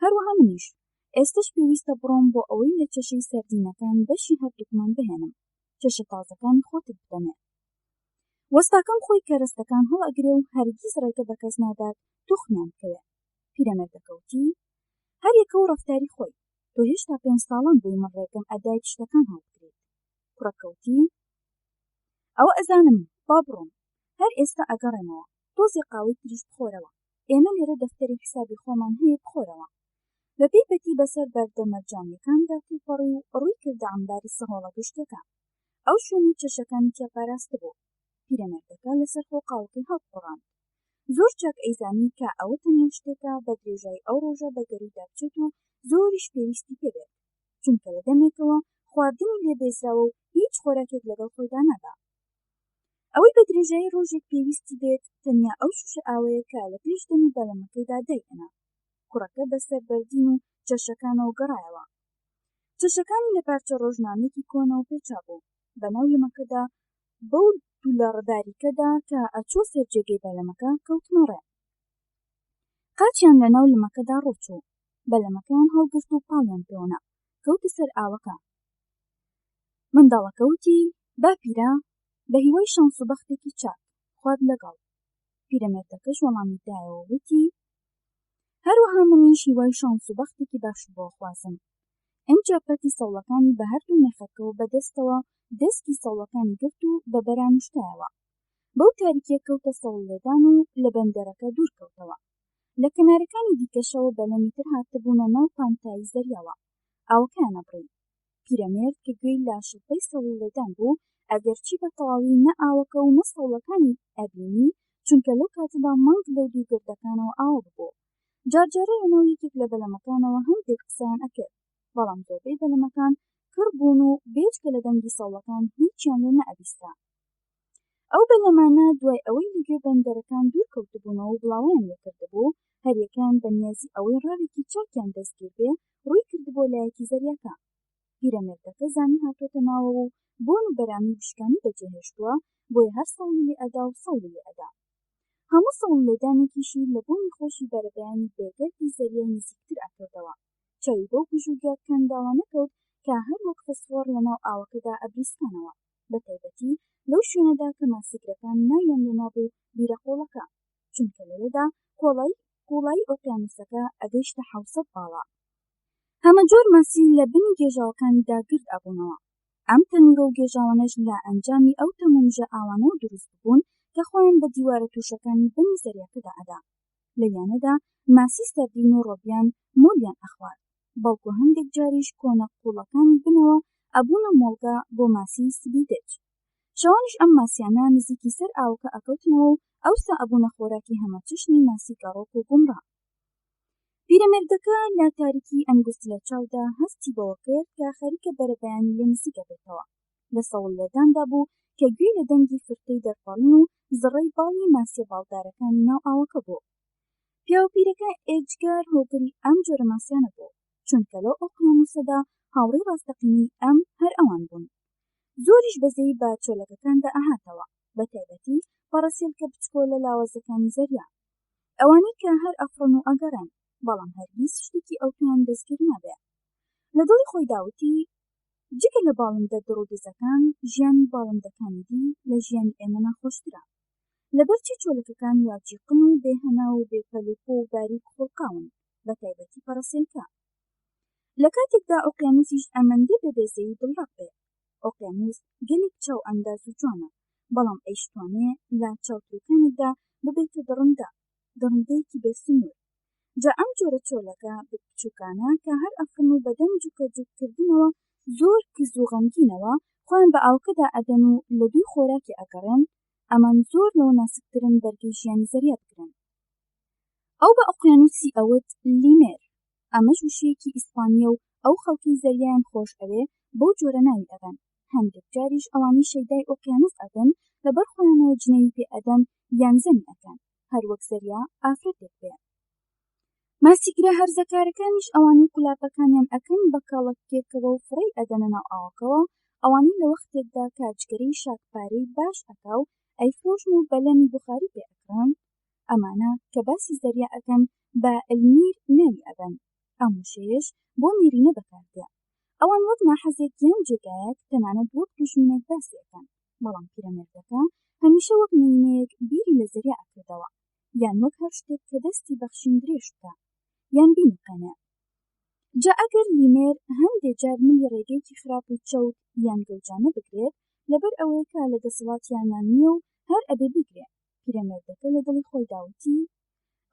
هەروەها منیش، ئێستش پێویستە بڕۆم بۆ ئەوەی لە چەشەی سەردینەکان بەشی هەردووکمان بهێنم، چەشە تازەکانی خۆتت بدەمێ. وەستاکەم خۆی کەرەستەکان هەڵ ئەگرێ و هەرگیز ڕێگە بە کەس نادات توخمیان بکەوێ. پیرەمێردەکە وتی هەر یەکە و ڕەفتاری خۆی. تۆ هێشتا 5 ساڵان بووی من ڕێگەم ئەدای شتەکان هەڵبگریت. کوڕەکەوتی ئەوە ئەزانم، با بڕۆم، هەر ئێستا ئەگەڕێمەوە، تۆزی قاوەی تریش بخۆرەوە، ئێمە لێرە دەفتەری حسابی خۆمان هەیە بخۆرەوە. بە پێیبەتی بەسەر بەردە مەرجانیەکاندا تێپەڕی و ڕووی کردە عەمباری سەهۆڵە گشتەکە. ئەو شوێنی چەشەکانی تێپاراستە بوو. پیرەمێردەکە لەسەر خۆ قاوەکەی هەڵقوڕاند. زۆر چاک ئەیزانی کە ئەوە تەنیا شتێکە بە درێژایی ئەو ڕۆژە بە گەرویدا بچێت و زۆریش پێویستی پێبێت، چونکە لە دەمێکەوە خواردنی لێبێزراوە و هیچ خۆراکێک لەگەڵ خۆیدا نەبا. ئەوەی بە درێژایی ڕۆژێک پێویستی بێت تەنیا ئەو شوشە ئاوەیە کە لە پێش دەمی بەلەمەکەیدا دەیئەنا. کوڕەکە بەسەر بەردین و چەشەکانەوە گەڕایەوە. چەشەکانی لە پارچە ڕۆژنامەیەکی کۆنە و پێچا بوو. بەناو لەمەکەدا بەو دوولە باریکەدا کە ئەچۆ سەر جێگەی بەلەمەکە کەوتنە ڕێ. قاچیان لەناو لەمەکەدا ڕۆچوو. بەلەمەکەیان هەڵگرت و پاڵیان پێوەنا کەوتە سەر ئاوەکە. منداڵەکە وتی با پیرە، بە هیوای شانس و بەختێکی چاک، خوات لەگەڵ. پیرەمێردەکەش وەڵامی دایەوە وتی هەروەها منیش هیوای شانس و بەختێکی باش بۆ خوازم. ئەمجا پەتی سەوڵەکانی بە هەردوو مێخەکەەوە بەدەستەوە دەسکی سەوڵەکانی گرت و بە بەرامشتایەوە. بەو تاریکیە کەوتە سەوڵ لێدان و لە بەندەرەکە دوور کەوتەوە. لە کەنارەکانی دیکەشەوە بەلەمیتر هاتەبوونە ناو پانتایی زەریاوە. ئاوەکەیان ئەبڕی. پیرەمێرد کە گوێی لا شڵپەی سەوڵ لێدان بوو، ئەگەرچی بە تەواوی نە ئاوەکە و نە سەوڵەکانی ئەبینی، چونکە لەو کاتەدا مانگ لەو دوو گردەکانەوە ئاوە ببوو. جارجارە لەناو یەکێک لە بەلەمەکانەوە هەندێک قسەیان ئەکرد، بەڵام زۆربەی بەلەمەکان کڕ بوون و بێجگە لە دەنگی سەوڵەکان هیچیان لێ نەئەبیسترا. ئەو بەلەمانە دوای ئەوەی لەگوێ بەندەرەکان دوور کەوتبوونەوە و بڵاویان لێکردبوو، هەریەکان بەنیازی ئەوەی ڕاوێکی چاکیان دەستگیر بێ ڕووی کردبۆ لایەکی زەریاکە. پیرەمێردەکە زانی هاتۆتە ناوەوە و بۆن و بەرامی بشکانی بەجێهێشتووە، بۆیە هەر سەوڵی لێ ئەدا و سەوڵی لێ ئەدا. هەموو سەوڵ لێدانێکیشی لە بۆنی خۆشی بەرەبەیانی بێگەردی زەریای نزیکتر ئەکردەوە. چاوی بەو گژوگیا کەنداوە نەکەوت کە هەر وەک فسفۆر لەناو ئاوەکەدا ئەبریسکانەوە، بەتایبەتی لەو شوێنەدا کە ماسیگرەکان ناویان لێنابوو بیرەقۆڵەکە، چونکە لەوێدا قوڵایی ئۆقیانوسەکە ئەگەیشتە 700 باڵا. هەمە جۆر ماسی لە بنی گێژاوەکانیدا گرد ئەبوونەوە. ئەم تەنورە و گێژاوانەش لە ئەنجامی ئەو تەمومژە ئاوانەوە دروست بوون کە خۆیان بە دیوارە تووشەکانی بنی زەریاکەدا ئەدا. لەویانەدا ماسی سەردین و ڕۆبیان مۆلیان ئەخوارد، بەڵکو هەندێک جاریش کۆنە قوڵەکانی بنەوە ئەبوونە مۆڵگا بۆ ماسی سبیدج. شەوانیش ئەم ماسیانە نزیکی سەر ئاوەکە ئەکەوتنەوە و ئەوسا ئەبوونە خۆراکی هەمە چشنی ماسی گەڕۆک و گومڕا. پیرەمێردەکە لە تاریکی ئەنگوست لە چاودا هەستی بەوە کرد کە خەریکە بەرەبەیانی لێ نزیکە بێتەوە. لە سەوڵ لێداندا بوو کە گوێ لە دەنگی فرتەی دەرپەڕین و زڕەی باڵی ماسیە باڵدارەکانی ناو ئاوەکە بوو. پیاوپیرەکە ئێجگار هۆگری ئەم جۆرە ماسیانە بوو، چونکە لەو ئۆقیانوسەدا هاوڕێی ڕاستەقینەی ئەم هەر ئەوان بوون. زۆریش بەزەی بە چۆلەکەکاندا ئەهاتەوە، بەتایبەتی پەڕەسێلکە بچکۆ لە لاوازەکانی زەریا، ئەوانەی کە هەر ئەفڕن و ئەگەڕێن، بەڵام هەرگیز شتێکی ئەوتویان دەستگیر نابێ. لە دڵی خۆی داوتی جگە لە باڵندە دڕودزەکان ژیانی باڵندەکانی دی لە ژیانی ئێمە ناخۆشترە، لەبەرچی چۆلەکەکان واجیقن و بێهەنا و بێپەلوپۆ و باریک خۆڵقاون، بەتایبەتی پەڕەسێلکە. لە کاتێکدا ئۆقیانوسیش ئەمەندێ بەبێزەی و دڵڕەق بێ. ئۆقیانوس گەلێک چاو ئەنداز و جوانە، بەڵام ئەیشتوانێ لە چاوتروکانێکدا ببێتە دڕندەیەکی بێسنوور. جا ئەم جۆرە چۆلەکە بچووکانە کە هەر ئەفرن و بەدەم جوکردنەوە زۆر کز و غەمگینەوە خۆیان بە ئاوکەدا ئەدەن و لە دووی خۆراکی ئەگەڕێن، ئەمان زۆر لەوە ناسکترن بەرگەی ژیانی زەریا بگرن. ئەو بە ئۆقیانوسی ئەوت لیمێر، ئەمەش وشەیەکی ئیسپانیە و ئەو خەڵکی زەریایان خۆش ئەوێ بەو جۆرە ناوی ئەبەن. هەندێک جاریش ئەوانی شەیدای ئۆقیانوس ئەبن لەبەر خۆیانەوە جنێوی پێ ئەدەن یان زەمی ئەکەن، هەر وەک زەریا ئافرەتێک بێ. ماسیگرە هەرزەکارەکانیش ئەوانەی قولاپەکانیان ئەکەن بە کاڵەکێکەوە و فڕی ئەدەنە ناو ئاوەکەوە، ئەوانەی لە وەختێکدا کاتژگەرەی شاکپارەی باش ئەکا و ئەیفرۆژن و بەلەمی بوخاری پێ ئەکڕن، ئەمانە کە باسی زەریا ئەکەن بە ئەلمیر ناوی ئەبەن. ئەم وشەیەش بۆ میرینە بەکاردێ. ئەوان وەک ناحەزێک یان جێگایەک تەنانەت وەک دوژمنێک باسی ئەکەن، بەڵام پیرەمێردەکە هەمیشە وەک نمونەیەک بیری لە زەریا ئەکردەوە، یان وەک هەر شتێک کە دەستی بەخشین درێژ بکە یان بینقێنێ. جا ئەگەر لیمێر هەندێک جار ملی ڕێگەیەکی خراپ و چەوت یان گەوجانە بگرێت لەبەر ئەوەیە لە دەسەڵاتیانان نییە و هەر ئەبێ بیگرێت. پیرەمێردەکە لە دڵی خۆی داوتی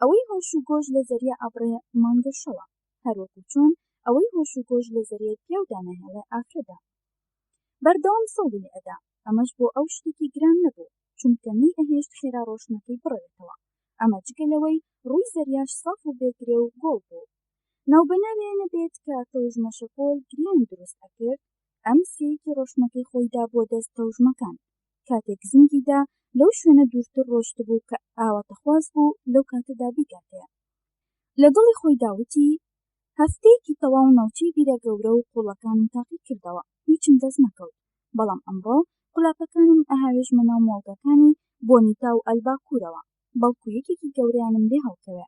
ئەوەی هۆش و گۆژ لە زەریە ئەبڕێ مانگە شەوە، هەروەکو چۆن ئەوەی هۆش و گۆژ لە زەریە پیاو دانەهێڵێ ئافرەدا. بەردەوام سەوڵی لێ ئەدا، ئەمەش بۆ ئەو شتێکی گران نەبوو چونکە نەی ئەهێشت خێرا ڕۆشنەکەی بڕێتەوە، ئەمە جگە لەوەی ڕووی زەریاش ساف و بێگرێ و گۆڵ بوو. ناوبەناوێ نەبێت کە تەوژمەشەپۆل گریان دروست ئەکرد، ئەم سێیەکی ڕۆشنەکەی خۆیدا بۆ دەست تەوژمەکان. کاتێک زنگیدا لەو شوێنە دوورتر ڕۆشت بوو کە ئاواتەخواز بوو لەو کاتەدا بیکاتەیە. لە دڵی خۆی داوتی هەفتەیەکی تەواو ناوچەی بیرە گەورە و قوڵەکانم تاقی کردەوە، هیچم دەست نەکەوت، بەڵام ئەمڕۆ قولاپەکانم ئەهاوێژمە ناو مۆڵگەکانی بۆنیتا و ئەلباکوورەوە، بەڵکو یەکێکی گەورەیانم لێ هەڵکەوێ.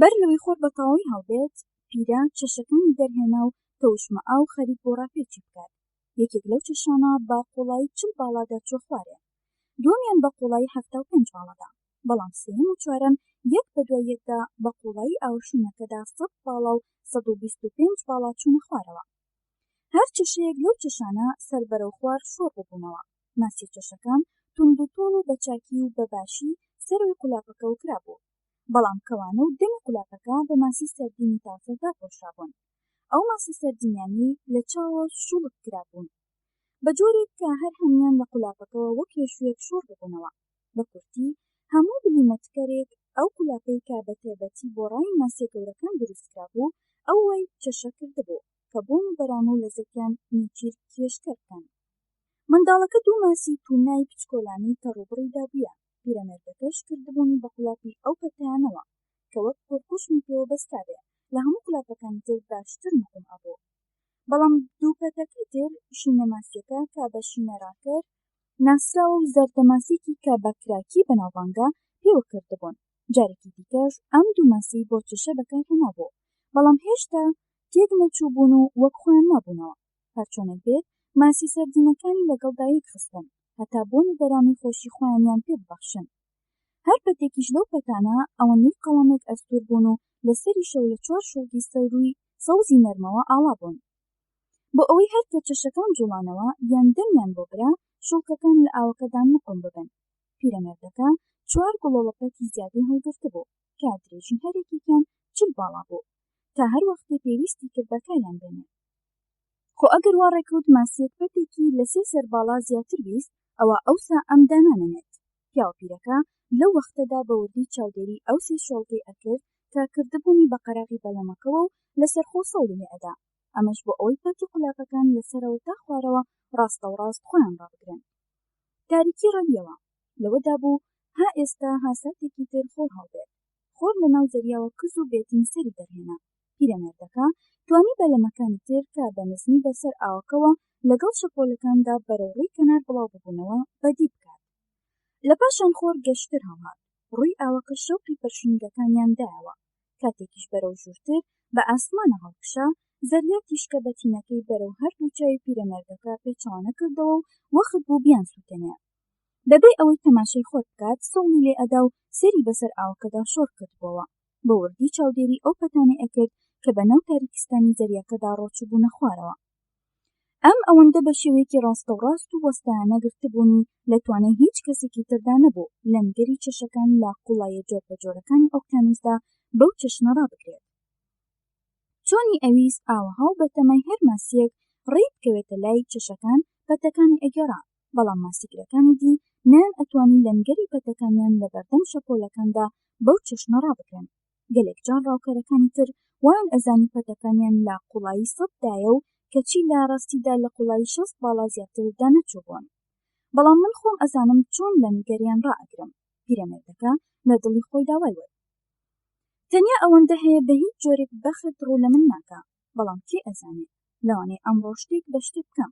بەر لەوەی خۆر بە تەواوی هەڵبێت پیرە چەشەکانی دەرهێنا و تەوشمە ئاو خەریک بۆ ڕاپێچی بکات. یەکێک لەو چەشانە بە قوڵایی 40 باڵادا چۆ خوارێ، دووەمیان بە قوڵایی 75 باڵادا، بەڵام سێم و چوارەم یەک بە دوای یەکدا بە قوڵایی ئاوشینەکەدا 100 باڵا و 125 باڵا چوونە خوارەوە. هەر چەشەیەک لەو چەشانە سەر بەرەو خوار شۆڕ ببوونەوە. ماسی چەشەکان توند و تۆڵ و بەچاکی و بەباشی سەروی قولاپەکە و کرابوو، بەڵام کەوانە و دەمی قولاپەکە بە ماسی سەردینی تازەدا پۆشرابوون. ئەو ماسە سەردینیانی لە چاوە شوڵک کرابوون بە جۆرێک کە هەر هەمویان لە قولاپەکەەوە وەک کێشوێک شۆڕ ببوونەوە. بە کورتی هەموو بلیمەتکەرێک ئەو قولاپەی کا بە تایبەتی بۆ ڕای ماسیە گەورەکان دروستکرا بوو ئەو وای چەشە کردبوو کە بۆن و بەرامە و لەزەکیان نێچیر کێشکە بکەن. منداڵەکە دوو ماسی توونای پچکۆلانی تەڕوبڕی دابووە. پیرەمێردەکەش کردبوونی بە قولاپی ئەو پەتیانەوە کە وەک پۆرپوشمی پێوە بەستا بێ، لە هەموو قولاپەکانی تر باشتر نقم ئەبوو. بەڵام دوو پەتەکەی تر شینە ماسیەکە کە بە شینە ڕاکەر ناسراوە و زەردەماسیەکی کە بە کراکی بەناوبانگە پێوە کردبوون. جارێکی دیکەش ئەم دوو ماسی بۆ چەشە بەکارهێنابوو، بەڵام هێشتا تێک نەچوو بوون و وەک خۆیان نابوونەوە. هەرچۆنێک بێت ماسی سەردینەکانی لەگەڵدا یەک خستن هەتا بۆن و بەرامی خۆشی خۆیانیان پێ ببەخشن. هەر پەتێکیش لەو پەتانە ئەوەندەی قەڵەمێک ئەستور بوون و لەسەری شەو لە 4 شۆڵگی سەوروی سەوزی نەرمەوە ئاوا بوون. بۆ ئەوەی هەر کە چەشەکان جوڵانەوە یان دەمیان بۆ برا شۆڵکەکان لە ئاوەکەدا نقم ببن. پیرەمێردەکە 4 گوڵۆڵەپەتی زیادەی هەڵگرتبوو کە درێژی هەرێکیان 40 باڵا بوو تا هەر وەختێ پێویستی کرد بەکاریان بێنێ. خۆ ئەگەر وا ڕێکەوت ماسیەک پەتێکی لە 3 سەرباڵا زیاتر بیست ئەوە ئەوسا ئەمدا نامێنێت. پیاوە پیرەکە لەو وەختەدا بە وردی چاودێری ئەو 3 شۆڵگەی ئەکرد کە کردبوونی بە قەراغی بەلەمەکەوە و لەسەر خۆ سەوڵی لێ ئەدا، ئەمەش بۆ ئەوەی پەتی قولاپەکان لەسەرەوە تا خوارەوە ڕاستە و ڕاست خۆیان ڕابگرن. تاریکی ڕەبیەوە لەوەدا بوو ها ئێستا هاساتێکی تر خۆر هەڵبێت. خۆر لە ناو زەریاوە کز و بێتین سەری دەرهێنا. پیرەمێردەکە توانی بەلەمەکانی تر کە بە نزمی بەسەر ئاوەکەوە لەگەڵ شەپۆلەکاندا بەرەو ڕووی کەنار بڵاو ببوونەوە بەدی بکات. لە پاشان خۆر گەشتر هەڵهات، ڕووی ئاوەکە شەوقی پەرشنگەکانیان دایەوە. کاتێکیش بەرەو ژوورتر بە ئاسمانە هەڵکشا، زەریا تیشکە بەتینەکەی بەرەو هەردوو چاوی پیرەمێردەکە پێچەوانە کردەوە و وەخت بوو بیان سووتێنێ. بەبێ ئەوەی تەماشای خۆر بکات سەوڵی لێ ئەدا و سێری بەسەر ئاوەکەدا شۆڕ کردبووەوە. بە وردی چاودێری ئەو پەتانەی ئەکرد کە بە ناو تاریکستانی زەریاکەدا ڕۆچبوونە خوارەوە. ئەم ئەوەندە بە شێوەیەکی ڕاستە و ڕاست و وەستایانە گرتبوونی لە توانای هیچ کەسێکی تردا نەبوو لەنگەری چەشەکان لە قوڵایە جۆر بە جۆرەکانی ئۆکیانوسدا بەو چەشنە ڕابگرێت. چۆنی ئەویست ئاوەها و بەتەمای هەر ماسیەک ڕێی بکەوێتە لای چەشەکان پەتەکانی ئەگەڕا، بەڵام ماسیگرەکانی دی نان ئەتوانی لەنگەری پەتەکانیان لە بەردەم شەپۆلەکاندا بەو چەشنە ڕابگرن. گەلێک جار ڕاوکەرەکانی تر وان ئەزانی پەتەکانیان لە قوڵایی 100 دایە و کەچی لە ڕاستیدا لە قوڵایی 60 باڵا زیاتردا نەچووبوون. بەڵام من خۆم ئەزانم چۆن لەنگەریان ڕائەگرم. پیرەمێردەکە لە دڵی خۆی داوای وت. تەنیا ئەوەندە هەیە بە هیچ جۆرێک بەخت ڕوو لە من ناکە، بەڵام کێ ئەزانێت لەوانەیە ئەمڕۆ شتێک بە شتێ بکەم.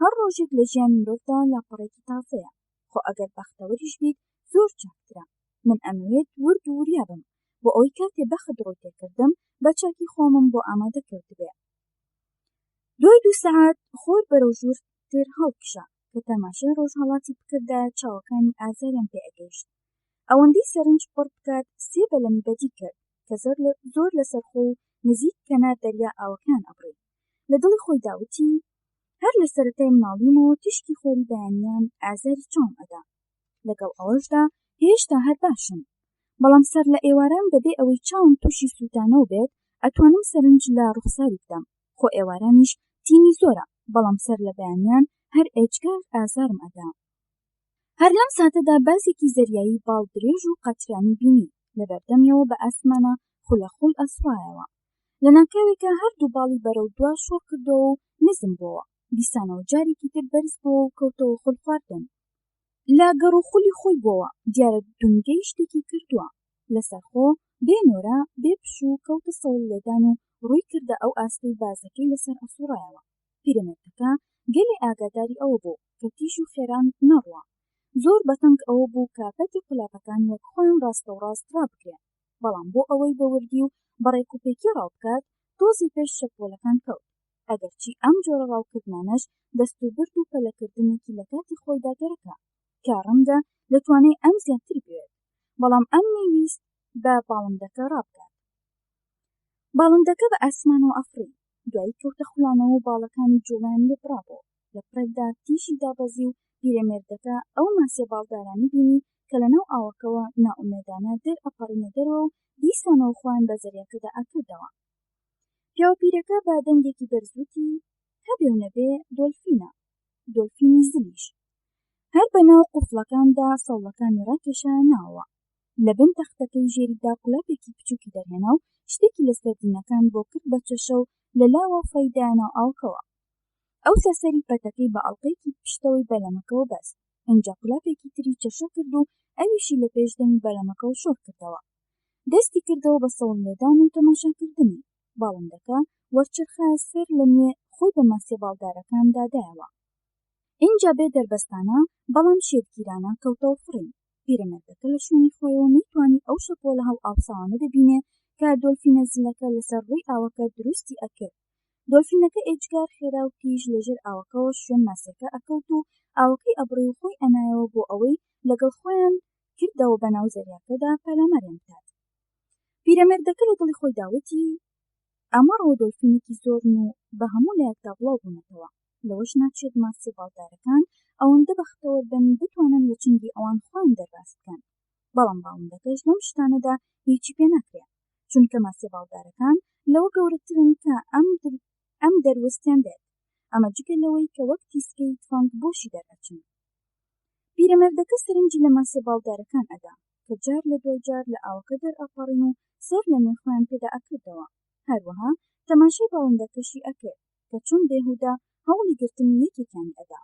هەر ڕۆژێک لە ژیانی مرۆڤدا لاپەڕێکی تازەیە، خۆ ئەگەر بەختەوەریش بیت زۆر چاکترە. من ئەمەوێت ورد و وریا بم بۆ ئەوەی کاتێ بەخت ڕوو تێکردم بە چاکی خۆمم بۆ ئامادە کردبێ. دوای 2 سەعات خۆر بەرەو ژوورتر هەڵکشا کە تەماشای ڕۆژهەڵاتی بکردا چاوەکانی ئازاریان پێ ئەگەیشت. ئەوەندەی سەرنج پڕ بکات 3 بەلەمی بەدی کرد کە کە زۆر لەسەرخۆ و نزیک کەنار دەریا ئاوەکان ئەبڕێ. لە دڵی خۆی داوتی هەر لە سەرەتای مناڵیمەوە تشکی خۆری بەیانیان ئازاری چۆم ئەدا، لەگەڵ ئەوەشدا هێشتا هەر باشن، بەڵام سەر لە ئێواران بەبێ ئەوەی چاوم تووشی سووتانەوە بێت ئەتوانم سەرنج لە ڕوخساری بدەم، خۆ ئێوارانیش تینی زۆرە، بەڵام سەر لە بەیانیان هەر ئێجگار ئازارم ئەدا. هەر لەم ساتەدا بازێکی زەریایی باڵ درێژ و قەترانی بینی لە بەردەمیەوە بە ئاسمانە خولەخول ئەسوایەوە. لە ناکاوێکە هەردوو باڵی بەرەو دوا شۆڕ کردەوە و نزم بووە، دیسانەوە جارێکی تر بەرز بووە و کەوتەوە خول خواردن. لا گەڕوخولی خۆی بووە، دیارە دونگەی شتێکی کردووە، لەسەرخۆ بێنۆرە بێ پش و کەوتە سەوڵ لێدان و ڕووی کردە ئەو ئاستەی بازەکەی لەسەر ئەسوڕایەوە. پیرەمێردەکە گەلێ ئاگاداری ئەوە بوو کە تیژ و خێران نەڕوە، زۆر بەتەنگ ئەوە بوو کاپەتی قولەپەکان وەک خۆیان ڕاستەوڕاست ڕابکرێن، بەڵام بۆ ئەوەی بەوردی و بەڕێک و پێکی ڕاوبکات تۆزی پێش شەپۆلەکان کەوت، ئەگەرچی ئەم جۆرە ڕاوکردنانەش دەست و برد و پەلەکردنێکی لە کاتی خۆیدا دەرەکە کە ڕەنگە لەتوانێ ئەم زیاتر بوێت، بەڵام ئەم نەیویست بە باڵندەکە ڕابکات. باڵندەکە بە ئاسمانەوە ئەفڕی، دوایی کەوتە خولانەوە و باڵەکانی جوڵیان لێ بڕابۆ. لە پڕێکدا تیژی دابەزی و پیرەمێردەکە ئەو ماسیە باڵدارانی بینی کە لەناو ئاوەکەوە نائومێدانە دەرئەپەڕینە دەرەوە و دیسانەوە خۆیان بە زەریاکەدا ئەکردەوە. پیاوپیرەکە بە دەنگێکی بەرزوتی هەبێ و نەبێ دۆلفینە، دۆلفینی زلیش. هەر بەناو قوفڵەکاندا سەوڵەکانی ڕاکێشە ناوە، لە بن تەختەکەی ژێریدا قولاپێکی بچووکی دەرهێنا و شتێکی لە سەردینەکان بۆ کرد بە چەشە و لە لاوە فەیدانە ئاوکەوە. ئەو سەسەری پەتەکەی بە ئەڵقەیەکی پشتەوەی بەلەمەکەوە بەست، ئەنجا قولاپێکی تری چەشە کرد و ئەویشی لە پێشدەمی بەلەمەکەەوە شۆر کردەوە. دەستی کردەوە بە سەوڵ لێدان و تەماشاکردنی. باڵندەکە وەرچرخایە سەر لە نوێ خۆی بە ماسیە باڵدارەکاندا دایەوە. اینجا بێ دەربەستانە بەڵام شێتگیرانە کەوتەوە فڕین. پیرەمێردەکە لە شوێنی خۆیەوە نەیتوانی ئەو شەپۆلە هەڵ ئاوساوانە ببینێ کە دۆلفینە زلەکە لەسەر ڕووی ئاوەکە دروستی ئەکرد. دۆلفینەکە ئێجگار خێرا و تیژ لەژێر ئاوەکەەوە شوێن ماسیەکە ئەکەوت و ئاوەکەی ئەبڕێ و خۆی ئەنایەوە بۆ ئەوەی لەگەڵ خۆیان کردەوە بەناو زەریاکەدا پەلامەریان بکات. پیرەمێردەکە لە دڵی خۆی داوتی ئەمەڕەوە دۆلفینێکی زۆرن و بە هەموو لایەکدا بڵاو بوونەتەوە، لەوەش ناچێت ماسیە باڵدارەکان ئەوەندە بەختەوەر بن بتوانن لە چنگی ئەوان خۆیان دەرباس بکەن. بەڵام باڵندەکەش لەم شتانەدا هیچی پێ ناکرێت، چونکە ماسیە باڵدارەکان لەوە گەورەترن کە ئەم دەروەستیان دێت، ئەمە جگە لەوەی کە وەک تیسکەی تفەنگ بۆشی دەرئەچن. پیرەمێردەکە سەرنجی لە ماسیە باڵدارەکان ئەدا کە جار لە دوای جار لە ئاوەکە دەرئەپەڕین و سەر لە نوێ خۆیان پێدا ئەکردەوە. هەروەها تەماشای باڵندەکەشی ئەکرد کە چۆن بێهودا هەوڵی گرتنی یەکێکیانی ئەدا.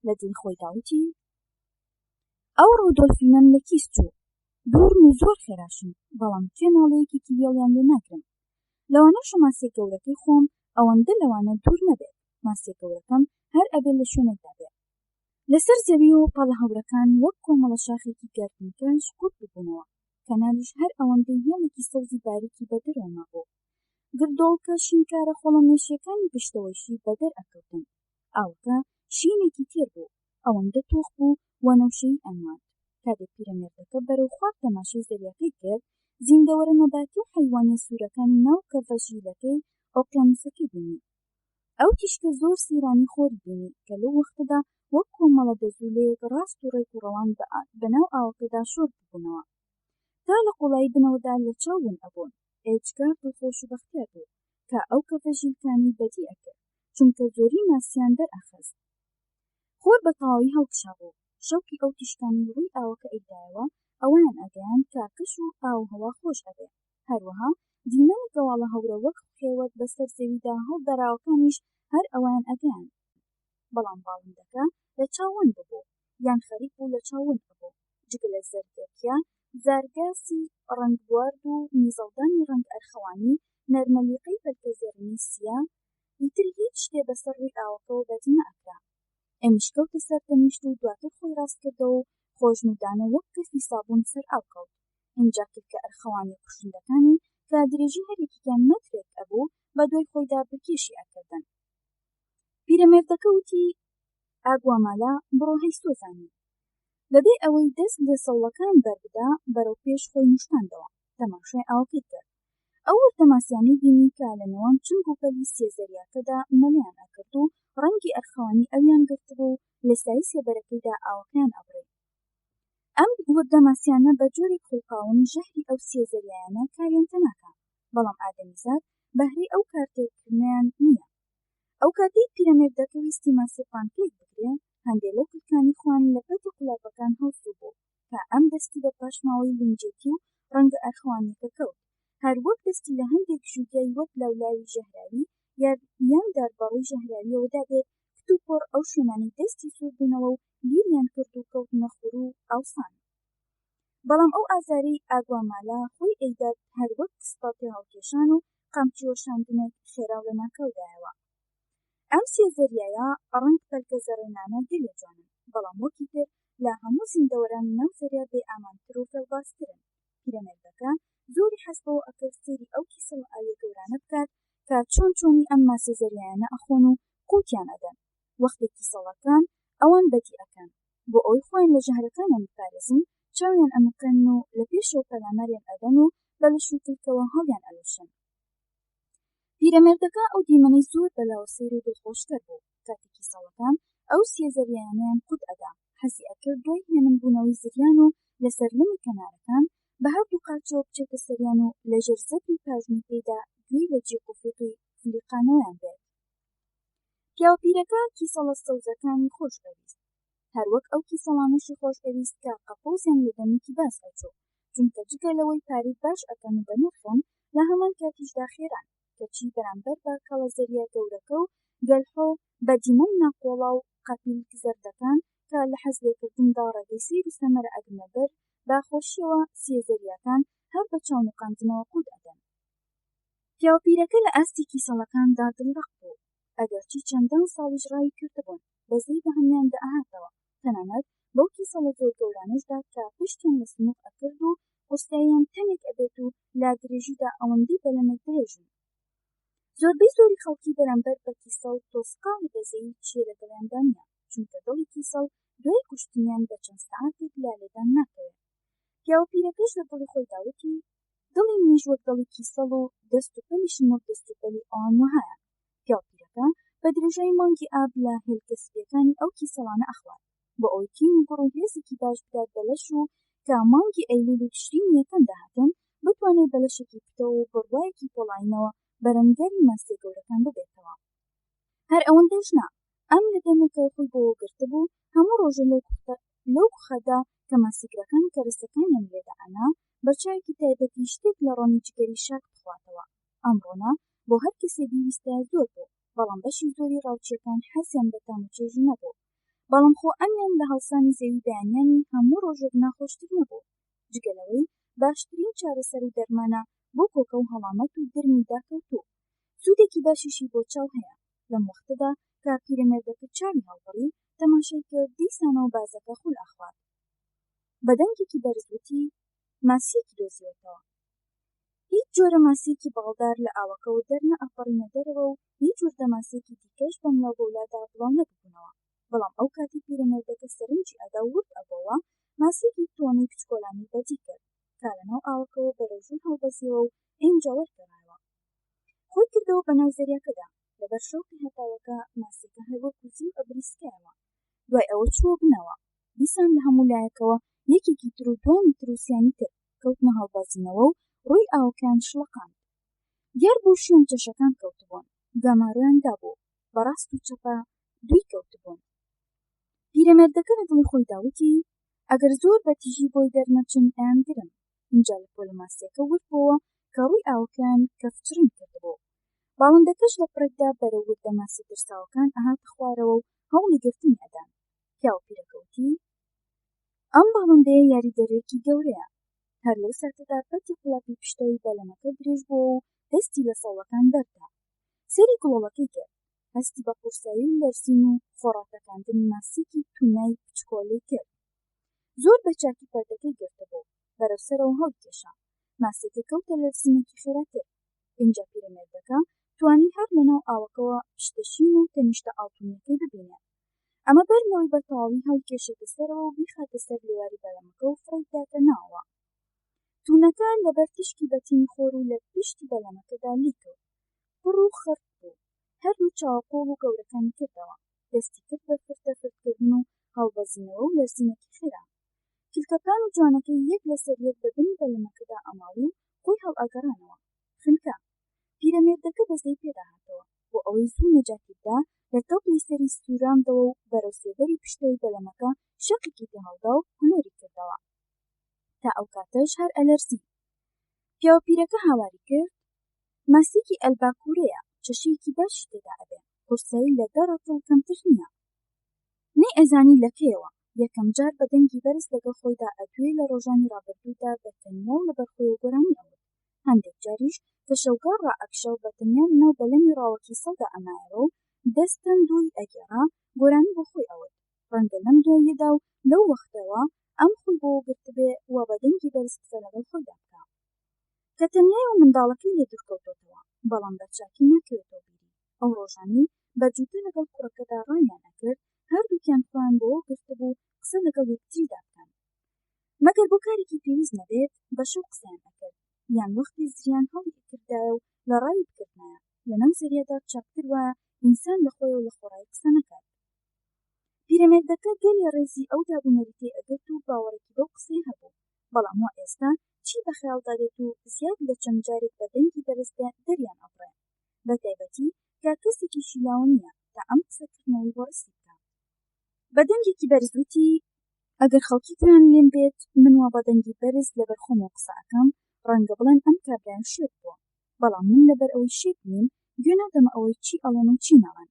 لە دڵی خۆی داوتی ئەوڕۆ دۆلفینەم لە کیس چوو، دوورن و زۆر خێراشن، بەڵام کێناڵەیەکێکی وێڵیان لێ ناگرم. لەوانەشە ماسیە گەورەکەی خۆم ئەوەندە لەوانە دوور نەبێت، ماسیە گەورەکەم هەر ئەبێت لە شوێنێکدا بێت. لەسەر زەوی و پەڵە هەورەکان وەک کۆمەڵە شاخێکی گەردنکەش قوت ببوونەوە، کەناریش هەر ئەوەندەی هێڵێکی سەوزی باریکی بەدەرەوە مابوو. گردۆڵکە شینکارە خۆڵەمێشیەکانی پشتەوەیشی بەدەر ئەکەوتن. ئاوەکە شینێکی تێر بوو، ئەوەندە تۆخ بوو وەنەوشەی ئەنوات. کاتێک پیرەمێردەکە بەرەو خوار تەماشای زەریاکەی کرد، زیندەوەرە نەباتی و حەیوانە سوورەکانی ناو کەڤەژیلەکەی ئۆقیانوسەکەی بینی. ئەو تیشکە زۆر سەیرانی خۆری بینی کە لەو وەختەدا وەک کۆمەڵە دەزوولەیەک ڕاست و ڕێک و ڕەوان بەناو ئاوەکەدا شۆر ببوونەوە، تا لە قوڵایی بنەوەدا لە چاوون ئەبوون. ئێجگار دڵخۆش و بەختیار بوو کە ئەو کەڤەژیلکانی بەدی ئەکرد، چونکە زۆری ماسییان دەرئەخست. خۆر بە تەواوی هەڵکشا بوو، شەوقی ئەو تیشکانی ڕووی ئاوەکە ئەیدایەوە ئەوەیان ئەگەیاند کە کەش و ئاو هەوا خۆش ئەبێ. هەروەها دیمەنی گەواڵە هەورە وەک خێوەت بەسەر زەویدا هەڵدەراوەکانیش هەر ئەویان ئەگەیاند. بەڵام باڵندەکە لە چاوەن ببوو یان خەریک بوو لە چاوەن ببوو، جگە لە زەردەکیە زارگاسی ڕەنگ بوارد و میزەڵدانی ڕەنگ ئەرخەوانی نەرمەلیقەی پەلکەزێڕنی سیا ئیتر هیچ شتێ بەسەر ڕووی ئاوەکەەوە بەدی نەئەکرا. ئەمیش کەوتە سەر تەنیشت و دواتر خۆی ڕاست کردەوە و خۆشنودانە وەک کەفی سابوون سەر ئاو کەوت. اینجا کرد کە ئەرخەوانی کوشندەکانی کە درێژی هەرێکیان مەترێک ئەبوو بە دوای خۆیدا بەکێشی ئەکردن. پیرەمێردەکە وتی ئاگوامالا بڕۆ هەی سۆزانی. بەبێ ئەوەی دەست لە سەوڵەکان بەربدا بەرەو پێش خۆی نیشتاندەوە، تەماشای ئاوەکەی کرد. ئەو وردەماسیانەی بینی کە لە نێوان چنگ و پەلی سێزەریاکەدا مەلەیان ئەکرد و ڕەنگی ئەرخەوانی ئەویان گرتبوو و لە سای سێبەرەکەیدا ئاوەکەیان ئەبڕێ. ئەم وردەماسیانە بە جۆرێک خوڵقاون ژەهری ئەو سێزەریایانە کاریان تەناکات، بەڵام ئادەمیزاد بەهرەی ئەو کارتێکردنیان نییە. ئەو کاتەی پیرەمێردەکە ویستی ماسی پانکێک بکرێ، هەندێک لەو کلکانی خوان لە پەتی قولاپەکان هەڵسوو بوو کە ئەم دەستی بە پاشماوەی لنجێتی و ڕەنگە ئەرخەوانیەکە کەوت، هەروەک دەستی لە هەندێک ژوورگای وەک لاولاوی ژەهراوی یان داربەڕووی ژەهراویەوەدا بێت کتوپۆڕ ئەو شوێنانەی دەستی سوور بوونەوە و لیریان کرد و کەوتنە خوڕ و ئاوسان. بەڵام ئەو ئازارەی ئاگوامالا خۆی ئەیدات هەروەک سپاڵتی هەڵکێشان و قامچی وەشاندنێک خێراو لە ناکەودایەوە. ئەم سێزەریایە ڕەنگ پەلکە زەڕێنانە گەلێ جوانن، بەڵام وەکی تر لە هەموو زیندەوەرانی ناو زەریا بێ ئامانتر و فێڵبازترن. پیرەمێردەکە زۆری حەز بەوە ئەکرد سەیری ئەو کیسەڵ ئاویە گەورانە بکات کە چۆنی ئەم ماسە زەریایانە ئەخۆن و قوتیان ئەدەن. وەختێک کیسەڵەکان ئەوان بەدی ئەکەن بۆ ئەوەی خۆیان لە ژەهرەکانیان بپارێزن، چاویان ئەمەکەن و لە پێشەوە پەلاماریان ئەدەن و بە لەش و کلکەوە هەڵیان ئەلووشن. پیرەمێردەکە ئەو دیمەنەی زۆر بەلاوەسەیر و دڵخۆشکەر بوو. کاتی کیسەڵەکان ئەو سێزەریایانیان قوت ئەدا، حەزی ئەکرد دوای هێمن بوونەوەی زریان و لە سەرلەمی کەنارەکان بە هەردوو قاچەوە بچێتە سەریان و لە ژێرزەبری پاژنی پێدا گوێی لە جێق و فیقی فلیقانەوەیان بێت. پیاوەپیرەکە کیسەڵە سەوزەکانی خۆش ئەویست، هەروەک ئەو کیسەڵانەشی خۆش ئەویست کە قەپۆزیان لە دەمێکی باس ئەچوو، چونکە جگە لەوەی پارەی باش ئەکەن و بەنرخن لە هەمان کاتیشدا خێران، کەچی بەرامبەر بە کەڵە زەریە گەورەکە و گەلحۆ بە دیمەن ناقۆڵا و قەپیلک زەردەکان کە لە حەزلێکردندا ڕێگەی سەیر و سەمەرە ئەگرنە بەر باخۆشیەوە سێزەریاکان هەر بە چاونوقاندنەوە قوت ئەدەن. پیاوەپیرەکە لە ئاستی کیسەڵەکاندا دڵڕەق بوو، ئەگەرچی چەندان ساڵیش ڕاوی کردبوون بەزەی بە هەمویاندا ئاهاتەوە، تەنانەت بەو کیسەڵە زۆر گەورانەشدا کە پشتیان لە سنووق ئەکرد و قورساییان تەنێک ئەبێت و لا درێژیدا ئەوەندەی بەلەمێک درێژن. زۆری خەڵکی بەرامبەر بە کیسەڵ تۆسقاڵی بەزەی چیە لە دڵیاندا نییە، چونکە دڵی کیسەڵ دوای کوشتنیان بە چەند سەعاتێک لا لێدان ناکەوێت. پیاوەپیرەکەش لە دڵی خۆی داوتی دڵی منیش وەک دڵی کیسەڵ و دەست و پەلیشم وەک دەست و پەلی ئەوان وهایە. پیاوەپیرەکە بە درێژایی مانگی ئاب لە هێلکەسبیەکانی ئەو کیسەڵانە ئەخوات بۆ ئەوەی کین و گوڕ و هێزێکی باش بدات بەلەش و کە مانگی ئەیلول و تشرینی یەکەم داهاتن بتوانێت بەلەشێکی بتەوە و بڕوایەکی پۆڵاینەوە بەرەمگاری ماسیە گەورەکان ببێتەوە. هەر ئەوەندەش نا، ئەم لە دەمێکەوە خۆی بۆ گرتبوو هەموو ڕۆژە لەو کوخەدا کە ماسیگرەکان کەرەستەکانیان لێدەئانا بەرچاوێکی تایبەتی شتێک لە ڕۆنی جگەری شاک بخواتەوە. ئەم ڕۆنە بۆ هەر کەسێ بیویستە زۆر بوو، بەڵام بەشی زۆری ڕاوچیەکان حەزیان بە تاموچێژی نەبوو، بەڵام خۆ ئەمیان لە هەڵسانی زەوی بەیانیانی هەموو ڕۆژێک ناخۆشتر نەبوو، جگەلەوەی باشترین چارەسەر و دەرمانە بۆ کۆکە و هەڵامەت و درمی داکەوتوو. سوودێکی باشیشی بۆ چاو هەیە. لەم وەختەدا کە پیرەمێردەکە چاوی هەڵبڕی تەماشای کرد دیسانەوە بازەکە خول ئەخوات. بەدەنگێکی بەرزوتی ماسیەکی دۆزیوەتەوە. هیچ جۆرە ماسیەکی باڵدار لە ئاوەکەوە دەرنە ئەپەڕینە دەرەوە و هیچ وردە ماسیەکی دیکەش بەم لاو بەولادا بڵاو نەبوونەوە، بەڵام ئەو کاتی پیرەمێردەکە سەرنجی ئەدا ورد ئەبەوە ماسیەکی تۆنەی پچکۆلانی بەدی کرد کا لەناو ئاوەکەوە بەرەوژوون هەڵبەزیەوە و ئێنجا وەرگەڕایەوە. خۆی کردەوە بەناو زەریاکەدا، لەبەر شەوقی هەتاوەکە ماسیەکە هەروەک کوزی و ئەبریسکایەوە. دوای ئەوە چووە بنەوە، دیسان لە هەموو لایەکەوە یەکێکی تر و دوانی تروسیانی تر کەوتنە هەڵبەزینەوە و ڕووی ئاوەکەیان شڵەقاند. دیار بوو شوێن چەشەکان کەوتبوون، گاماڕۆیان دابوو، بەڕاست و چەپە دووی کەوتبوون. پیرەمێردەکە لە دڵی خۆی داوتی ئەگەر زۆر بەتیژی بۆی دەرنەچن ئەیان گرن. اینجا لە پۆلە ماسیەکە وردبووە کە ڕووی ئاوەکەیان کەفچڕین کردبوو. باڵندەکەش لە پڕێکدا بەرەو وردە ماسی ترساوەکان ئەهاتە خوارەوە و هەوڵی گرتنی ئەدان. پیاوەپیرەکەوتی ئەم باڵندەیە یاریدەرێکی گەورەیە. هەر لەو ساتەدا پەتی قوڵاپی پشتەوەی بەلەمەکە درێژ بووە و دەستی لە سەڵەکان دەردا. سەری گوڵەڵەکەی کرد، هەستی بە قورسایی و لەرزین و خۆڕاتەکاندنی ماسیەکی تونای پچکۆڵەی کرد. زۆر بە چاکی پەردەکەی گرتبوو، بەرەوسەرەوە هەڵکێشا. ماسیەکە کەوتە لەرزینێکی خێراتر. اینجا پیرەمێردەکە توانی هەر لەناو ئاوەکەوە پشتەشین و تەنیشتە ئاڵتوونیەکەی ببینێت. ئەمە بەر لەوەی بە تەواوی هەڵکێشێتە سەرەوە و بیخاتە سەر لێواری بەلەمەکە و فڕی بداتە ناوەوە. تونەکە لەبەر تیشکی بەتینی خۆر و لە پشتی بەلەمەکەدا لیکەوت پڕ و خڕت بوو هەردوو چاوەپۆڵ و گەورەکانی کردەوە دەستی کرد بە فرتە فرتکردن و هەڵبەزینەوە و لەرزینێکی خێرا کلکەکان و جوانەکەی یەک لەسەر یەک بە بنی بەلەمەکەدا ئەماڵی و خۆی هەڵئەگەڕانەوە خنکە پیرەمێردەکە بەزەی پێداهاتەوە بۆ ئەوەی زوو نەجاتی بدا لە تەپڵی سەری سووراندەوە و بەرەو سێبەری پشتەوەی بەلەمەکە شەقێکی پێ هەڵدا و گلۆری کردەوە تا ئەو کاتەش هەر ئەلەرزی پیاوە پیرەکە هاواری کرد ماسیکی ئەلباکورەیە چەشەیەکی باشی تێدا ئەبێ قورسایی لە 10 ڕەتڵ کەمتر نییە نەی ئەزانی لەکەیەوە یەکەم جار بە دەنگی بەرز لەگەڵ خۆیدا ئەدوێ لە ڕۆژانی ڕابردوودا بەتەنیا و لەبەر خۆی و گۆرانی ئەوت هەندێک جاریش کە شەوگار ڕائەکشە و بەتەنیا لەناو بەلەمی ڕاوەکی سەڵدا ئەمایەوە و دەستەن دووی ئەگێڕا گۆرانی بۆ خۆی ئەوت ڕەنگە لەم دواییەدا و لەو وەختەوە ئەم خۆی بۆ گرتبێ و بە دەنگی بەرز قسە لەگەڵ خۆیدا بکە کە تەنیای و منداڵەکەی لێ دوورکەوتۆتەوە بەڵام بەچاکی ناکەوێتەوە بیری ئەو ڕۆژانەی بە جووتە لەگەڵ کوڕەکەدا ڕایان ئەکرد هەردووکیان خۆیان بۆ گرتبوو قسە لەگەڵ یەکتریدا بکەن مەگەر بۆ کارێکی پێویست نەبێت بە شەو قسەیان ئەکرد یان وەختی زریان هەڵی کردایە و لە ڕاوی بکردنایە لەناو زەریادا چاکتر وایە ئینسان لە خۆی و لە خۆڕایی قسە نەکات پیرەمێردەکە گەلی ڕێزی ئەو دابوونەری تێ ئەگرت و باوەڕێکی بەو قسەی هەبوو بەڵام وا ئێستا چی بە خەیاڵدا دێت و زیاد لە چەند جارێک بە دەنگی بەرزدا دەریان ئەبڕێ بە تایبەتی کە کەسێکی شیلاوە نییە تا ئەم قسەکردنەوەی بۆ ڕستی بکە بە دەنگێکی بەرزوتی ئەگەر خەڵکی گویان لێم بێت من وا بە دەنگی بەرز لەبەر خۆمەوە قسە ئەکەم ڕەنگە بڵێن ئەم کابرایان شێت بووە بەڵام من لەبەر ئەوەی شێت نیم گوێ نادەمە ئەوەی چی ئەڵێن و چی ناڵێن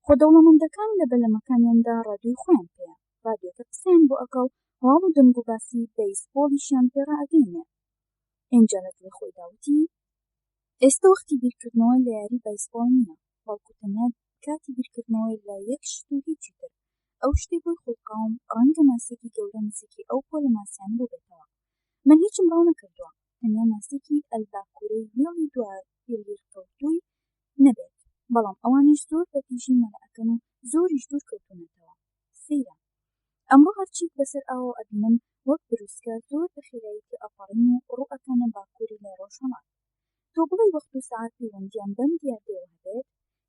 خۆ دەوڵەمەندەکان لە بەلەمەکانیاندا ڕادیۆی خۆیان پێیە ڕادیۆکە قسەیان بۆ ئەکەو هەواڵ و دەنگ و باسی بەیسبۆڵیشیان پێ ڕائەگەیەنێ ئینجا لە دڵی خۆی داوتی ئێستا وەختی بیرکردنەوە لە یاری بەیسبۆڵ نییە بەڵکو تەنیا کاتی بیرکردنەوەی لە یەک شت و هیچی تر ئەو شتێ بۆی خۆڵقاوم ڕەنگە ماسێکی گەورە نزیکی ئەو پۆلە ماسیان بۆ بێتەوە من هیچم ڕاو نەکردووە تەنیا ماسێکی ئەلباکورەی وێڵی دوایرکەوتووی نەبێت بەڵام ئەوانیش زۆر بەتیژی مەلەئەکەن و زۆریش دوور کەوتونەتەوە سەیرە ئەمڕۆ هەرچیت بەسەر ئاوە ئەبینم وەک بروسکە زۆر بە خێراییتی ئەپەڕین و ڕوئەکەنە باکووری لە ڕۆژهەڵات تۆ بڵێ وەخت و سەعات پەیوەندیان بەم دیاردەیەوە هەبێت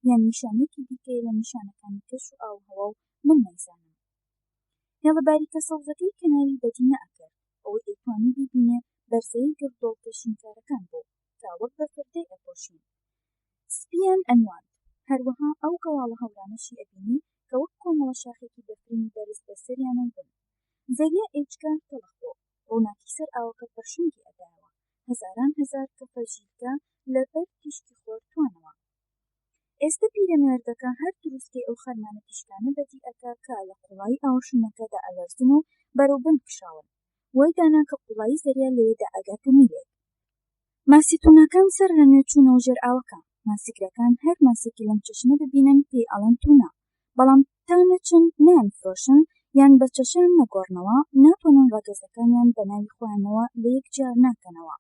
یان نیشانێکی دیکەیە لە نیشانەکانی کەش و ئاوهەوا و من نەیزانم هێڵەباریکە سەوزەکەی کەناری بەدی نەئەکرد ئەوەی ئەیتوانی بیبینێ بەرزەی گردۆڵ پێشینکارەکان بوو تا وەک بە فردەی ئەپۆشین سپیان ئەنواند هەروەها ئەو گەواڵە هەورانەشی ئەبینی کە وەک کۆمەڵە شاخێکی بەفرینی بەرز بەسەریانە بوون زەریا ئێجگار تەڵخ بوو ڕووناکی سەر ئاوەکە پەرشنگی ئەدایەوە هەزاران هەزار کەفە ژیرکە لەبەر تیشکی خۆر توانەوە ئێستا پیرەمێردەکە هەر دروستکەی ئەو خەرمانە تیشکانە بەدی ئەکا کە لە قوڵای ئاوشنەکەدا ئەلەرزن و بەرەو بن کشاون وای دانا کە قوڵایی زەریا لەوێدا ئەگاتە میلێک ماسی تونەکان سەر لە نوێ چوونەوە ژێر ئاوەکە ماسیگرەکان هەر ماسێکی لەم چەشنە ببینن پێی ئەڵەن توونە بەڵام تا نەچن نانفرۆشن یان بە چەشیان نەگۆڕنەوە ناتوانن ڕەگەزەکانیان بە ناوی خۆیانەوە لە یەک جار ناکەنەوە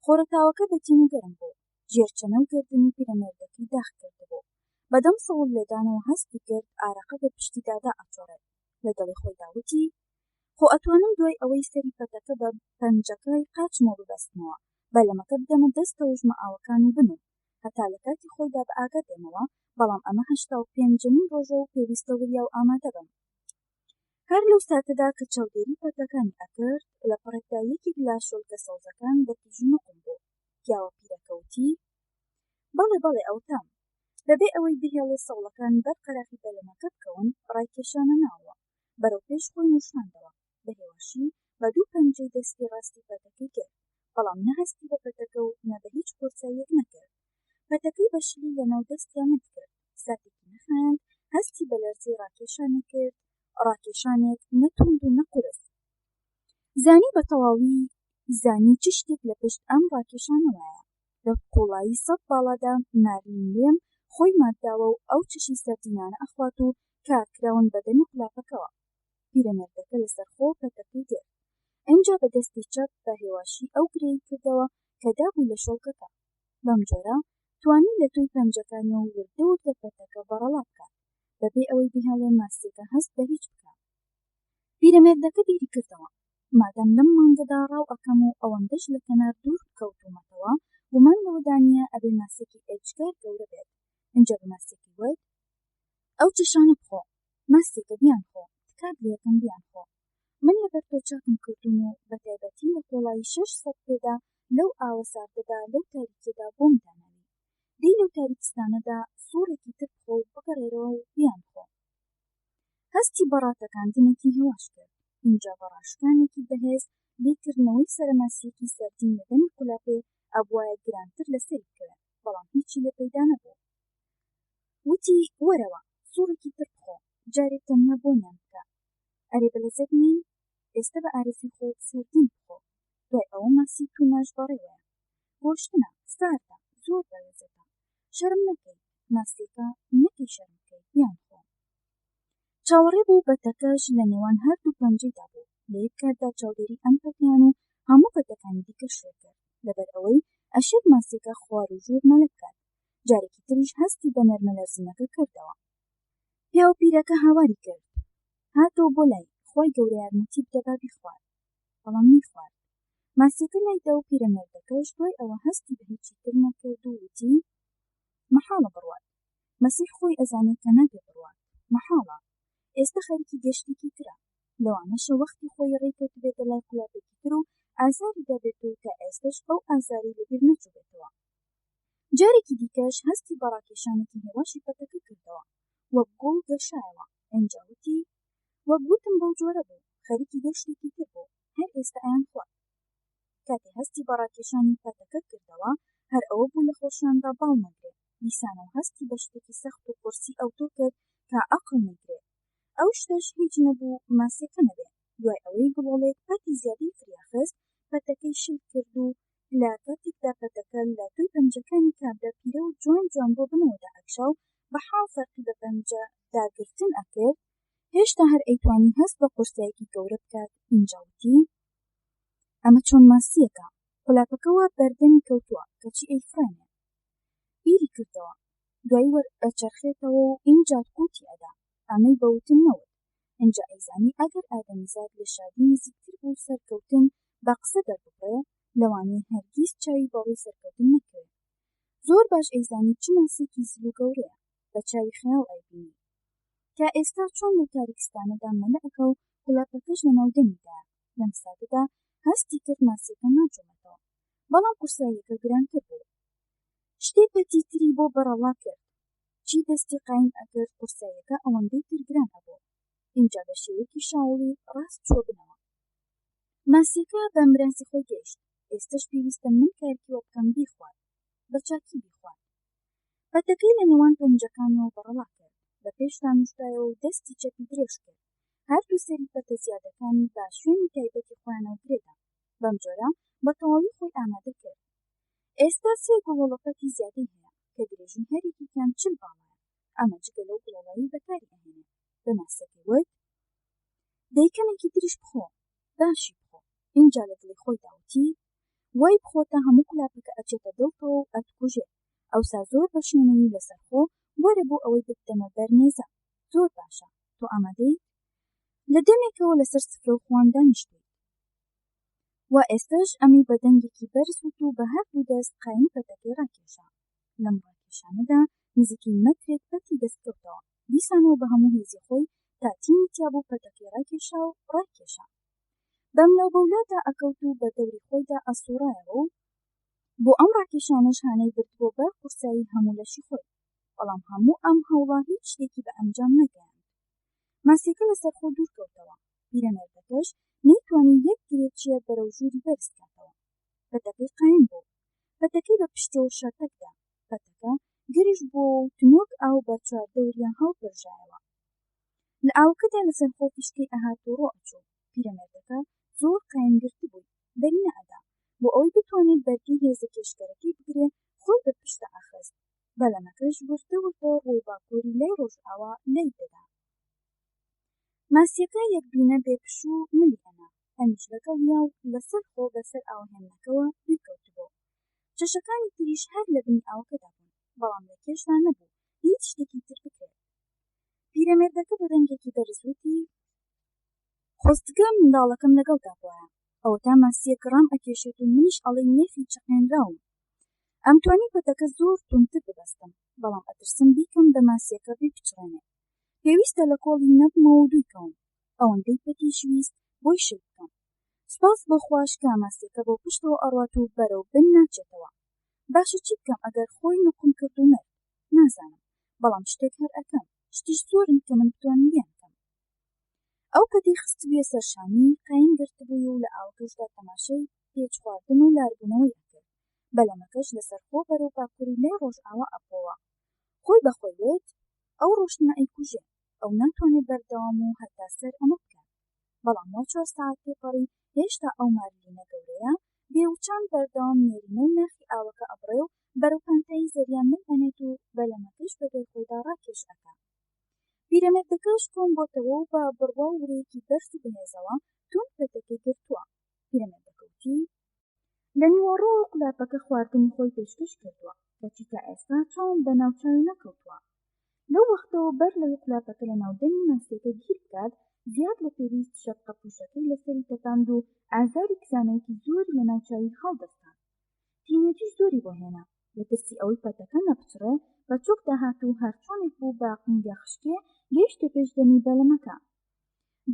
خۆرەتاوەکە بەتین و گەرم بوو ژێرچەنە و گردنی پیرەمێردەکەی داخ کردبوو بەدەم سەوڵ لێدانەوە هەستی کرد ئارەقە بە پشتیدادا ئەچۆڕێت لە دڵی خۆی داوتی خۆ ئەتوانم دوای ئەوەی سەری پەتەکە بە پەنجەکەی قاچمەوە ببەستمەوە بەلەمەکە بدەمە دەستەوە ژمە ئاوەکان و بنوم هەتا لە کاتی خۆیدا بە ئاگا دێمەوە بەڵام ئەمە 85 ڕۆژە و پێویستە وریا و ئامادە بم هەر لەو ساتەدا کە چاودێری پەتەکانی ئەکرد لە پڕێکدا یەکێک لە شۆلکە سەوزەکان بە تیژی نوقم بوو پیاوە پیرەکەوتی بەڵێ ئەو تام بەبێ ئەوەی بهێڵێ سەوڵەکان بەرقەراقی بەلەمەکە بکەون ڕایکێشانە ناوە بەرەو پێش خۆی نوشاندەوە بە هێواشی بە دوو پەنجەی دەستی ڕاستی پەتەکەی کرد بەڵام نەهەستی بە پەتەکە و نە بە هیچ کۆرچاییەک نەکرد پەتەکەی بەشلی لەناو دەستیان مت کرد ساتێکی نەخاند هەستی بە لەرزەی ڕاکێشانە کرد ڕاکێشانێک نەتوند و نەقورس زانی بە تەواوی زانی چ شتێک لە پشت ئەم ڕاکێشانەوەیە لە قوڵایی 100 باڵادا مارلین لێم خۆی مادداوە و ئەو چشی سەردینانە ئەخوات و کارکراون بەدەمی قولاپەکەوە پیرەمێردەکە لەسەر خۆ پەتەکەی گرت ئەنجا بە دەستی چەپ بە هێواشی ئەو گرەی کردەوە کە دابوو لە شۆڵکەکە بەم جۆرە توانی لە توی پەنجەکانیەوە وردە وردە پەتەکە بەڕەڵا بکات بەبێ ئەوەی بهێڵێ ماسیەکە هەست بە هیچ بکات پیرەمێردەکە بیری کردەوە مادەم لەم مانگەدا ڕاو ئەکەم و ئەوەندەش لە کەنار دوور کەوتومەتەوە گومان لەوەدانە ئەبێ ماسێکی ئێجگار گەورە بێت ئەنجا بە ماسێکی وت ئەو چەشانە بخۆ ماسێکە بیان خۆ تکات لە یەکەم بیان خۆ من لەبەر تۆ چاکم کردوون و بە تایبەتی لە کۆڵایی 600 پێدا لەو ئاوە ساردەدا لەو تاریکیەدا بۆم داناوی دەی لەو تاریکستانەدا سوورێکی تر بخۆ و بگەڕێرەوە و بیان خۆ هەستی بەڕاتەکاندنێکی هێواش کرد اینجا بەڕاشکانێکی بەهێز لێکردنەوەی سەرماسیەکی سەردین لە دەمی قولاپێ ئەبوایە گرانتر لەسەری بکەوێت بەڵام هیچی لێ پەیدا نەبوو وتی وەرەوە سوورێکی تر بخۆ جارێک تەنیا بۆنیان بکە ئەرێ بەلەزەت نین ئێستا بە ئارەزوی خۆت سەردین بخۆ دوای ئەوە ماسی توناش بەڕێوەیە گۆشتنە ساردە زۆر بەلەزەتە شەرم نەکەی ماسێکە نەکەی شەرمکەی بیان خۆ چاوەڕێ بوو بەتەکەش لە نێوان هەردوو پەنجەیدا بوو لە یەک کاتدا چاودێری ئەم پەتیان و هەموو پەتەکانی دیکە شێ کرد لەبەر ئەوەی ئەشێت ماسێکە خوار و ژوور مەلە بکات جارێکی تریش هەستی بە نەرمە لەرزینەکە کردەوە پیا و پیرەکە هاواری کرد هاتەوە بۆ لای خۆی گەورە یارمەتی بدەبا بیخوات بەڵام نیخوارد ماسیەکە لایدا و پیرەمێردەکەش دوای ئەوە هەستی بە هیچی تر نەکرد و وتی مەحاڵە بڕوات مەسیح خۆی ئەزانێ کە نابێ بڕوات مەحاڵە ئێستا خەریکی گەشتێکی ترە لەوانەشە وەختی خۆی ڕێکەوت بێتە لای قولاپێکی تر و ئازاری دەبێت و تا ئێستش ئەو ئازاری لەبیر نەچوو بێتەوە جارێکی دیکەش هەستی بە ڕاکێشانێکی هێواشی پەتەکە کردەوە وەک گوڵ گەشایەوە ئەنجا وتی وەک گوتم بەو جۆرە بوو خەریکی گەشتێکی تر بوو هەر ئێستا ئەیان خوارد کاتێ هەستی بە ڕاکێشانی پەتەکە کردەوە هەر ئەوە بوو لە خۆشیاندا باڵ نەگرێت دیسانەوە هەستی بە شتێکی سەخت و قورسی ئەوتۆ کرد کە عەقڵ نەگرێت ئەو شتەش هیچ نەبوو ماسیەکە نەبێت دوای ئەوەی گڵۆڵێک پەتی زیادەی فریاخست پەتەکەی شل کرد و لە کاتێکدا پەتەکە لە توی پەنجەکانی کابرا پیرە و جوان جوان بۆ بنەوەدا ئەکشا و بە حاڵ فەرقی بە پەنجە داگرتن ئەکرد هێشتا هەر ئەیتوانی هەست بە قورسایەکی گەورە بکات ئینجا وتی ئەمە چۆن ماسیەکە قولاپەکەوە بەردەمی کەوتووە کەچی ئەیفرانێ بیری کردەوە دوایی وەر ئەچەرخێتەوە و ئینجا قوتی ئەدا ئەمەی بەوتن نەوت ئەنجا ئەیزانی ئەگەر ئادەمیزاد لە شادی نزیکتر بوو سەرکەوتن بە قسە دەربڕێ لەوانەیە هەرگیز چاوی بەڕووی سەرکەوتن نەکەوێت زۆر باش ئەیزانی چ ماسێکی زل و گەورەیە بە چاوی خەیاڵ ئەیبینی تا ئێستا چۆن لە تاریکستانەدا مەلە ئەکە و قولاپەکەش لە ناودەمیدایە لەم ساتەدا هەستی کرد ماسیەکە ناچوومەتەوە بەڵام قورساییەکە گرانتر بوو شتێ پەتی تری بۆ بەرەڵا کرد چی دەستی قایم ئەکرد قورساییەکە ئەوەندەی تر گران هەبوو اینجا بە شێوەیەکی شاوڵی ڕاست چۆ بنەوە ماسیەکە بە ئەمراسی خۆی گەیشت ئێستش پێویستە من کارکیوە بکەم بیخوات بە چاکی بیخوات پەتەکەی لە نێوان پەنجەکانەوە بەرەڵا کرد بە پێش دانوشتایەوە و دەستی چەپی درێژ کرد هەردوو سەری پەتە زیادەکانی با شوێنی تایبەتی خۆیانەوە گرێدا بەم جۆرە بە تەواوی خۆی ئامادە کرد ئێستا سێ گوڵۆڵە پەتی زیادەی هەیە کە درێژی هەرێکیان 40 باڵایە ئەمە جگە لەو گوڵۆڵایی بەکاری ئەهێنێت بە ماسەکەی وت دەیکەمێکی تریش بخۆ باشی بخۆ اینجا لە دڵی خۆی داوتی وای بخۆتە هەموو قولاپەکە ئەچێتە دڵتەوە و ئەتکوژێت ئەوسا زۆر بە شوێنەی لەسەر خۆ وەرە بۆ ئەوەی بدەمە بەر نێزە زۆر باشە تۆ ئامادەی لە دەمێکەوە لەسەر سفرە و خوان دانیشتووی وا ئێستاش ئەمی بە دەنگێکی بەرز وت و بە هەردوو دەست قایم پەتەکەی ڕاکێشا لەم ڕاکێشانەدا نزیکی مەترێک پەتی دەستکەوتەوە دیسانەوە بە هەموو هێزی خۆی تاتینی تیابوو پەتەکەی ڕاکێشا و ڕاکێشا بەم لەو بەولادا ئەکەوت و بە دەوری خۆیدا ئەسوڕایەوە و بۆ ئەم ڕاکێشانەش هانەی بردبووە بەر قورسایی هەموو لەشی خۆی بەڵام هەموو ئەم هەوڵە هیچ شتێکی بە ئەنجام نەگەیاند ماسیەکە لەسەر خۆ دوور کەوتەوە پیرەمێردەکەش نەیتوانی یەک گرێچیە بەرەو ژووری بەرز بکاتەوە پەتەکەی قایم بوو پەتەکەی بە پشتەوە شەرتەکدا پەتەکە گرژ بووە و تنۆک ئاو بە چواردەوریان هەڵبڕژایەوە لە ئاوکەدا لەسەر خۆ پیشکەی ئەهات و ڕۆ ئەچوو پیرەمێردەکە زۆر قایمگرتی بووی بەری نەئەدا بۆ ئەوەی بتوانێت بەرگی هێزە کێشگەرەکەی بگرێ خۆی بە پشتە ئەخست بەلەمەکەش وردە ڕوو باکووری لای ڕۆژئاوا لای دەدا ماسیەکە یەکبینە بێپشوو ملی هەنا ئەمیش لەگەڵ یا و لەسەر خۆ بەسەر ئاوهێمنەکەوە دوورکەوتبوو چەشەکانی تریش هەر لە بنی ئاوەکەدا بوون بەڵام لە کێشدا نەبوو هیچ شتێکی تر بکرێت پیرەمێردەکە بە دەنگێکی بەرز وتی خۆستگە منداڵەکەم لەگەڵدا بووە ئەوە تا ماسیەک ڕام ئەکێشێت و منیش ئەڵێ نێفی چقێنراوم. ئەمتوانی پەتەکە زۆر توندتر ببەستم، بەڵام ئەترسم بیکەم بە ماسیەکە بپچڕێنێ. پێویستە لە کۆڵی نەبمەوە و دوویکەوم. ئەوەندەی پەتیش ویست بۆی شت بکەم. سپاس بۆ خوش کە ماسیەکە بۆ پشتەوە ئەڕوات و بەرەو بن ناچێتەوە. باشە چی بکەم ئەگەر خۆی نقم کرد و مرد؟ نازانم، بەڵام شتێک هەر ئەکەم، شتیش زۆرن کە من بتوانم بیان بکەم. ئەو پەتی خست بێ سەرشانی قایم گرتبووی و لە ئاوکەشدا تەماشای پێچ خواردن و لاربوونەوەی ئەکرد. بەلەمەکەش لەسەر خۆ بەرەو باکووری لای ڕۆژئاوا ئەپۆوە. خۆی بەخۆی وت ئەو ڕۆشنە ئەیکوژێ، ئەو ناتوانێت بەردەوام و هەتا سەر ئەمە بکات. بەڵام وە 4 ساعت تێپەڕی هێشتا ئەو مارلینە گەورەیە بێوچان بەردەوام نێرینە و ناخی ئاوەکە ئەبڕێ و بەرەو پانتایی زەریان من ئەنێت و بەلەمەکەش بە دوای خۆیدا ڕاکێش ئەکا. پیرەمێردەکەش کۆم بۆتەوە و بە بڕوا و ورەیەکی بەرز و بەهێزەوە تۆن پەتەکەی گرتووە. پیرەمێردەکەوتی لە نیوەڕۆ قولاپەکە خواردنی خۆی پێشکەش کردووە، کەچی تا ئێستا چاوم بە ناوچاوی نەکەوتووە. لەو وەختەوە بەر لەوەی قولاپەکە لە ناودەمی ماسیەکە گیر بکات، زیاد لە پێویست شەپقە پوشەکەی لەسەری تەپاند و ئازاری کزانەوەکی زۆری لە ناوچاوی هەڵدەستان. تینوێتیش زۆری بۆ هێنا، لە ترسی ئەوەی پەتەکە نەپچڕێ بە چۆک داهات و هەرچۆنێک بوو بە قنگە خشکێ گەیشتە پێشدەمی بەلەمەکە.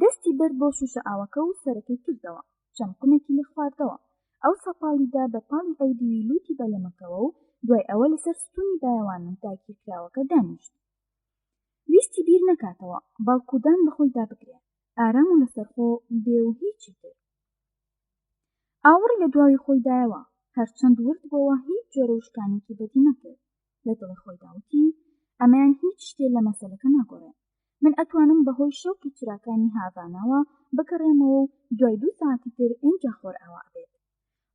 دەستی برد بۆ شوشە ئاوەکە و سەرەکەی کردەوە، چەمقمێکی لێ خواردەوە. ئەو سەپاڵیدا بە پاڵی ئەو دیوی لوتی بەلەمەکەوە و دوای ئەوە لەسەر ستونی بایەوانن تاگیرکراوەکە دانیشت. ویستی بیر نەکاتەوە باڵکودان بەخۆی دابگرێ، ئارام و لەسەرخۆ بێ و هیچی تر. ئاوەڕی لە دواوی خۆی دایەوە، هەرچەند ورد بۆەوە هیچ جۆرە وشکانێکی بەدی نەکرد. لە دڵی خۆی داوتی ئەمەیان هیچ شتێ لە مەسەلەکە ناگۆڕێ. من ئەتوانم بەهۆی شەوقی چراکانی هاڤاناوە بگەڕێمەوە و دوای 2 ساعتی تر ئینجا خۆر ئاوا بێت.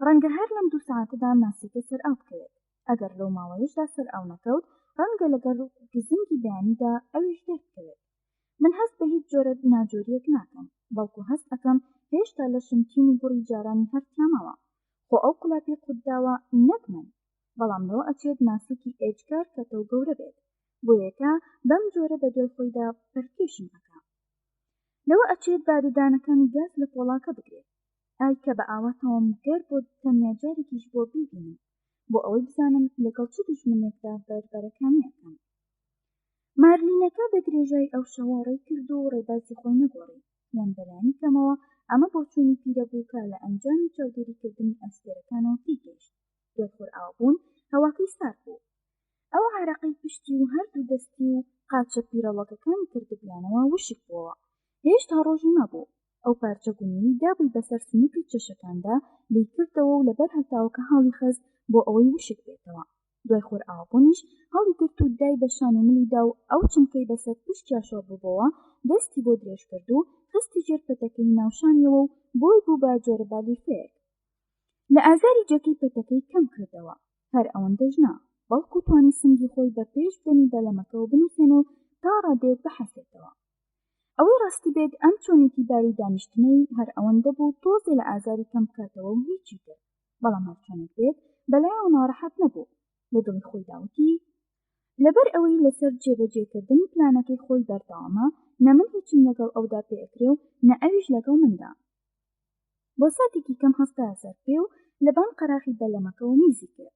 ڕەنگە هەر لەم 2 ساعتدا ماسیەکە سەر ئاو بکەوێت. ئەگەر لەو ماوەیەشدا سەر ئاو نەکەوت، ڕەنگە لەگەڵ گزنگی بەیانیدا ئەویش دێر بکەوێت. من هەست بە هیچ جۆرە ناجۆریەک ناکەم، بەڵکو هەست ئەەکەم هێشتا لە شمتین و بڕی جارانی هەرتیامەوە. خۆ ئەو قولاپی قودداوە نەک من، بەڵام لەوە ئەچێت ماسیکی ئێجگار کەتەو گەورە بێت، بۆ یەکە بەم جۆرە بە دوای خۆیدا پەرکێشم ئەکا. لەوە ئەچێت بادەدانەکانی گاز لە پۆڵاکە بگرێت، ئای کە بە ئاواتەوەم گەر بۆ تەنیا جارێکیش بۆ بیبینم، بۆ ئەوەی بزانم لەگەڵ چ دوژمنێکدا بەربەرەکانی ئەکەم. مارلینەکە بە درێژای ئەو شەوە ڕێی کرد و ڕێبازی خۆی نەگۆڕی، یان بەلایانی کەمەوە ئەمە بۆ چوونی پیرە بوو کە لە ئەنجامی چاودێریکردنی ئەستێرەکانەوە تێگەیشت. دوای خۆر ئاوبوون هەواکەی سارد بوو. ئەو عارەقەی پشتی و هەردوو دەستی و قاچە پیرەڵەکەکانی کردبیانەوە وشک بووەوە. هێشتا ڕۆژی مەبوو. ئەو پارچە گونیی دابووی بەسەر سنووری چەشەکاندا لی کردەوە و لەبەر هەتاوەکە هەڵی خست بۆ ئەوەی وشک بێتەوە. دوای خۆر ئاوبوونیش هەڵی گرت و دای بە شان و ملیدا و ئەو چمکەی بەسەر پشتیا شۆڕ بووبەوە دەستی بۆ درێژ کرد و خستی ژێرپەتەکەی ناوشانیەوە و بۆی بوو بە جۆرە بالیفەیەک. لە ئازاری جەکەی پەتەکەی کەم کردەوە، هەر ئەوەندەش نا، بەڵکو توانی سنگی خۆی بە پێش دەمی بەلەمەکەەوە بنووسێنە و تا ڕادێک بەحەسێتەوە. ئەوەی ڕاستی بێت ئەم چۆنێتی باری دانیشتنەی هەر ئەوەندە بوو تۆزێ لە ئازاری کەم بکاتەوە و هیچی تر، بەڵام هەر چۆنێک بێت بەلایەوە ناڕەحەت نەبوو. لە دڵی خۆی داوتی لەبەر ئەوەی لەسەر جێبەجێکردنی پلانەکەی خۆی بەردەوامە، نە من هیچم لەگەڵ ئەودا پێ ئەکرێ و نە ئەویش لەگەڵ مندا. بۆ ساتێکی کەم هەستایە سەر پێ و لەبان قەراغی بەلەمەکەەوە میزی کرد.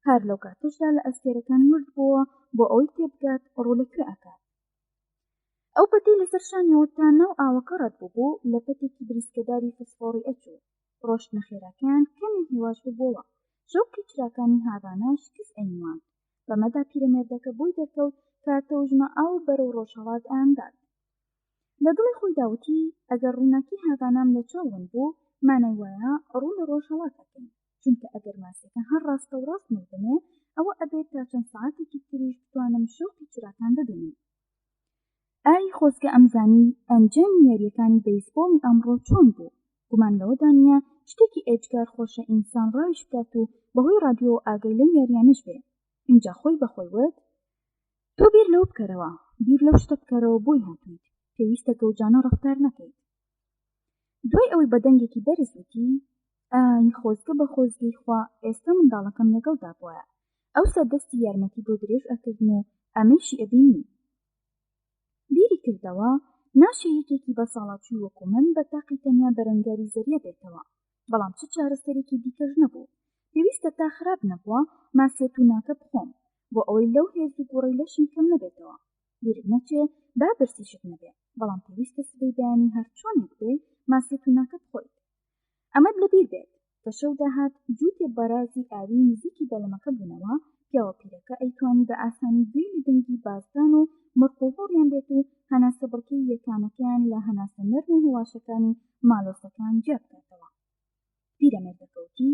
هەر لەو کاتەشدا لە ئەستێرەکان ورد بووە بۆ ئەوەی تێبگات ڕوو لەکوێ ئەکات. ئەو پەتی لەسەر شانیەوە تا ناو ئاوەکە ڕەت بوو لە پەتێکی بریسکەداری فسفۆڕی ئەچوو. ڕۆشتنە خێراکان کەمی هێواش بووبەوە. شەوقی چراکانی هاڤاناش کەس ئەینوان. بەمەدا پیرەمێردەکە بۆی دەکەوت کە تەوژمە ئاو بەرەو ڕۆژهەڵات ئاندات. لە دڵی خۆی داوتی ئەگەر ڕووناکی هاڤانام لە چاوم بوو مانای وایە ڕوو لە ڕۆژهەڵات ئەکەین، چونکە ئەگەر ماسیەکە هەر ڕاستە و ڕاست مردنێ ئەوە ئەبێت تا چەند سەعاتێکی تریش بتوانم شەوقی چراکان ببینم. ئای خۆزگە ئەمزانی ئەنجامی یاریەکانی بەیسبۆڵی ئەمڕۆ چۆن بوو؟ گومان لەوەدانە شتێکی ئێجگار خۆشە ئینسان ڕاویش بکات و بەهۆی ڕادیۆ ئاگەی لەو یاریانش بێ. اینجا خۆی بەخۆی وت تۆ بیر لەو بکەرەوە، بیر لەو شتە بکەرەوە بۆی هاتوویت، پێویستە گەوجانە ڕەفتار نەکەیت. دوای ئەوەی بەدەنگێکی بەرز وتی ئای خۆزگە بە خۆزگەی خوا ئێستا منداڵەکەم لەگەڵدا بووە، ئەوسا دەستی یارمەتی بۆ درێژ ئەکردن و ئەمەیشی ئەبینی. بیری کردەوە ناشە یەکێکی بە ساڵاتی وەکو من بە تاقی تەنیا بەرەنگاری زەریە بێتەوە. بەڵام چ چارەسەرێکی دیکەش نەبوو. پێویستە تا خراپ نەبووە ماسێتوناکە بخۆم بۆ ئەوەی لەو هێز و گوڕی لەشم کەم نەبێتەوە. بیرت نەچێ با برسیشت نەبێ، بەڵام پێویستە سبەی بەیانی هەر چۆنێک بێ ماسێتوناکە بخۆیت. ئەمەد لەبیر بێت کە شەو داهات جووتێ بەرازی ئاوی نزیکی بەلەمەکە بوونەوە پیاوە پیرەکە ئەیتوانی بە ئاسانی گوێی لە دەنگی بازدان و مڕقوهۆڕیان بێت و هەناسە بڕکەی یەکانەکەیان لە هەناسە نەرم و هێواشەکانی مالۆسەکان جێ بکاتەوە. پیرەمێردەکەوتی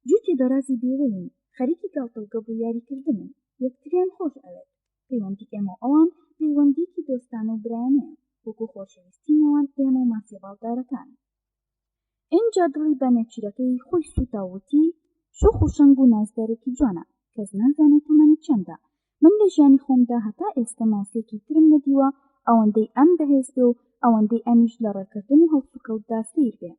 جووتێ بەرازی بێوەین، خەریکی گاڵتەوگە بوو یاریکردنن، یەکتریان خۆش ئەوێت. پەیوەندی ئێمە ئەوان پەیوەندیکی دۆستانە و برایانەیە وەکو خۆشەویستی نێوان ئێمە و ماسی باڵدارەکان. ئینجا دڵی بە نێچیرەکەی خۆی سوتاوتی شۆخ و شەنگ و نازدارێکی جوانە، کەس نازانێت تەمەنی چەندە. من لە ژیانی خۆمدا هەتا ئێستا ماسێکی ترم نەدیوە ئەوەندەی ئەم بەهێز بێ و ئەوەندەی ئەمیش لە ڕێکردن و هەڵسوکەوتدا سیر بێ.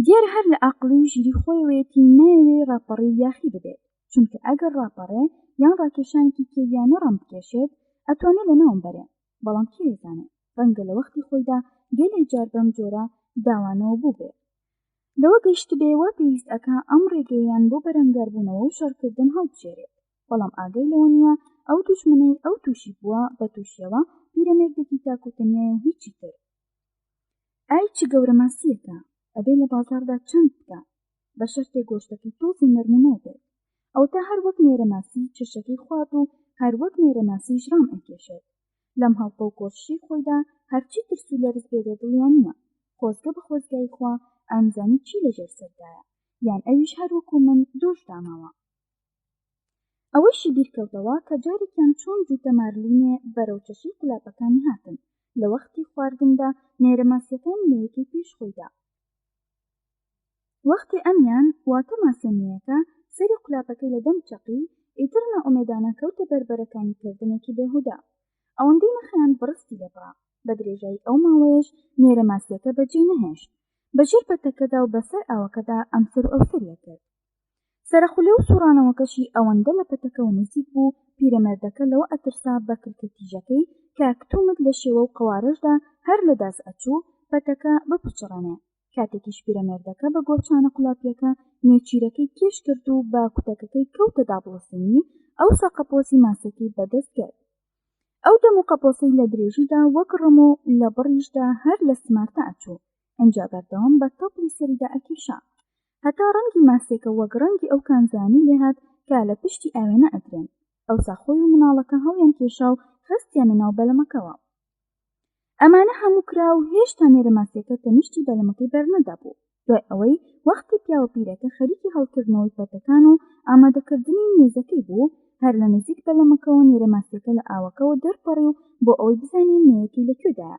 دیارە هەر لە عەقڵی و ژیری خۆیەوەیەتی نایەوێ ڕاپەڕی و یاخی ببێت، چونکە ئەگەر ڕاپەڕێ یان ڕاکێشانێکی کێویانە ڕام بکێشێت ئەتوانێت لە ناوم بەرێ، بەڵام کێ دەزانێت ڕەنگە لە وەختی خۆیدا گەلێک جار بەم جۆرە داوانەوە بوو بێت. لەوە گەیشت بێوە پێویست ئەکا ئەم ڕێگەیان بۆ بەرەنگاربوونەوە و شەڕکردن هەڵبژێرێت، بەڵام ئاگەی لەوە نییە ئەو دوژمنەی ئەو تووشی بووە بە تووشیەوە پیرەمێردێکی تاکوتەنیایە و هیچی تر. ئای چ گەورە ماسیەکە، ئەبێ لە بازاردا چەند بکە بە شەرتێک گۆشتەکەی تۆزی نەرمونەوە بێت. ئەو تا هەر وەک نێرەماسی چشەکەی خوارد و هەر وەک نێرەماسی ژرام ئەکێشێت. لەم هەڵپە و کۆششی خۆیدا هەرچی ترس و لەرز بێدە دڵیان نییە. خۆزگە بە خۆزگای خوا ئامزانی چی لەژێر سەردایە، یان ئەویش هەر وەکو من دۆش داماوە. ئەوەیشی بیرکەوتەوە کە جارێکیان چۆن جووتە مارلینێ بەرەو چەشی قولاپەکانی هاتن لە وەختی خواردندا نێرەماسیەکانی مەیەکەی پێش خۆیدا. وەختی ئەمیان واتە ماسێمەیەکە سەری قولاپەکەی لە دەم چەقی ئیتر نائومێدانە کەوتە بەربەرەکانی کردنێکی بێهودا. ئەوەندەی نەخەیان بڕستی لێبڕا، بە درێژایی ئەو ماوەیەش نێرەماسیەکە بەجێ نەهێشت. بەژێر پەتەکەدا و بەسەر ئاوەکەدا ئەمسەر و ئەوسەریە کرد. سەرەخولێ و سوڕانەوەکەشی ئەوەندە لە پەتەکەەوە نزیک بوو پیرەمێردەکە لەوە ئەترسا بە کلکەتیژەکەی کە کتومت لە شێوە و قەوارشدا هەر لە داس ئەچوو پەتەکە بپچڕەنێ. کاتێکیش پیرەمێردەکە بە گۆچانە قولاپیەکە نێچیرەکەی کێش کرد و بە کوتەکەکەی کەوتە دابڵسینی ئەو سەقەپۆسی ماسەکەی بەدەست کرد. ئەو دەم و قەپۆسەی لە درێژیدا وەک ڕم و لە بڕیشدا هەر لە سمارتە ئەچوو. ئەنجا بەردەوام بە تەپڵی سەریدا ئەکێشا هەتا ڕەنگی ماسێکە وەک ڕەنگی ئەو کانزانی لێهات کە لە پشتی ئاوێنە ئەدرێن. ئەو ساخۆی و مناڵەکە هەڵیان کێشا و خستیانە ناو بەلەمەکەوە. ئەمانە هەموو کرا و هێشتا نێرەماسیەکە تەنیشتی بەلەمەکەی بەرنەدا بوو. دوای ئەوەی وەختی پیاوە پیرەکە خەریکی هەڵکردنەوەی پەتەکان و ئامادەکردنی نێزەکەی بوو، هەر لە نزیک بەلەمەکەوە نێرەماسیەکە لە ئاوەکەوە دەرپەڕی و بۆ ئەوەی بزانێ مەیەکی لەکوێدایە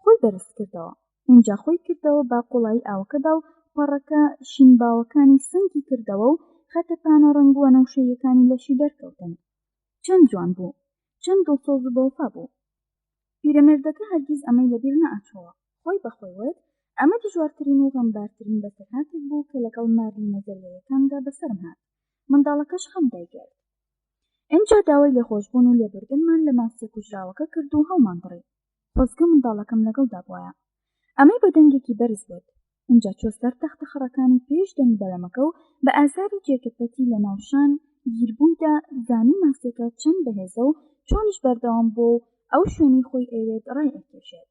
خۆی بەرز کردەوە. اینجا خۆی کردەوە با قوڵایی ئاوەکەدا و پەڕەکە شینباوەکانی سنگی کردەوە و خەتەپانە ڕەنگ و نەوشەیەکانی لەشی دەرکەوتن. چەند جوان بوو، چەند دڵسۆز و بەوفا بوو. پیرەمێردەکە هەرگیز ئەمەی لەبیر نەئاچۆوە. خۆی بەخۆی وت ئەمە دژوارترین و غەمبارترین بەسەرهاتێک بوو کە لەگەڵ مارلی نەزەریەکاندا بەسەرم هات. منداڵەکەش خەم دایگرت. ئینجا داوای لێخۆشبوون و لێبوردنمان لە ماسیە کوژراوەکە کرد و هەڵمان بڕی. خۆزگە منداڵەکەم لەگەڵدا بووایە. ئەمەی بە دەنگێکی بەرز بوت. اینجا چۆ سەر تەختە خڕەکانی پێش دەمی بەلەمەکە و بە ئازاری جێکەپەتی لە ناوشان گیربوویدا زانی ماسیەکە چەند بەهێزە و چۆنیش بەردەوام بۆ ئەو شوێنی خۆی ئەوێت ڕای ئەکێشێت.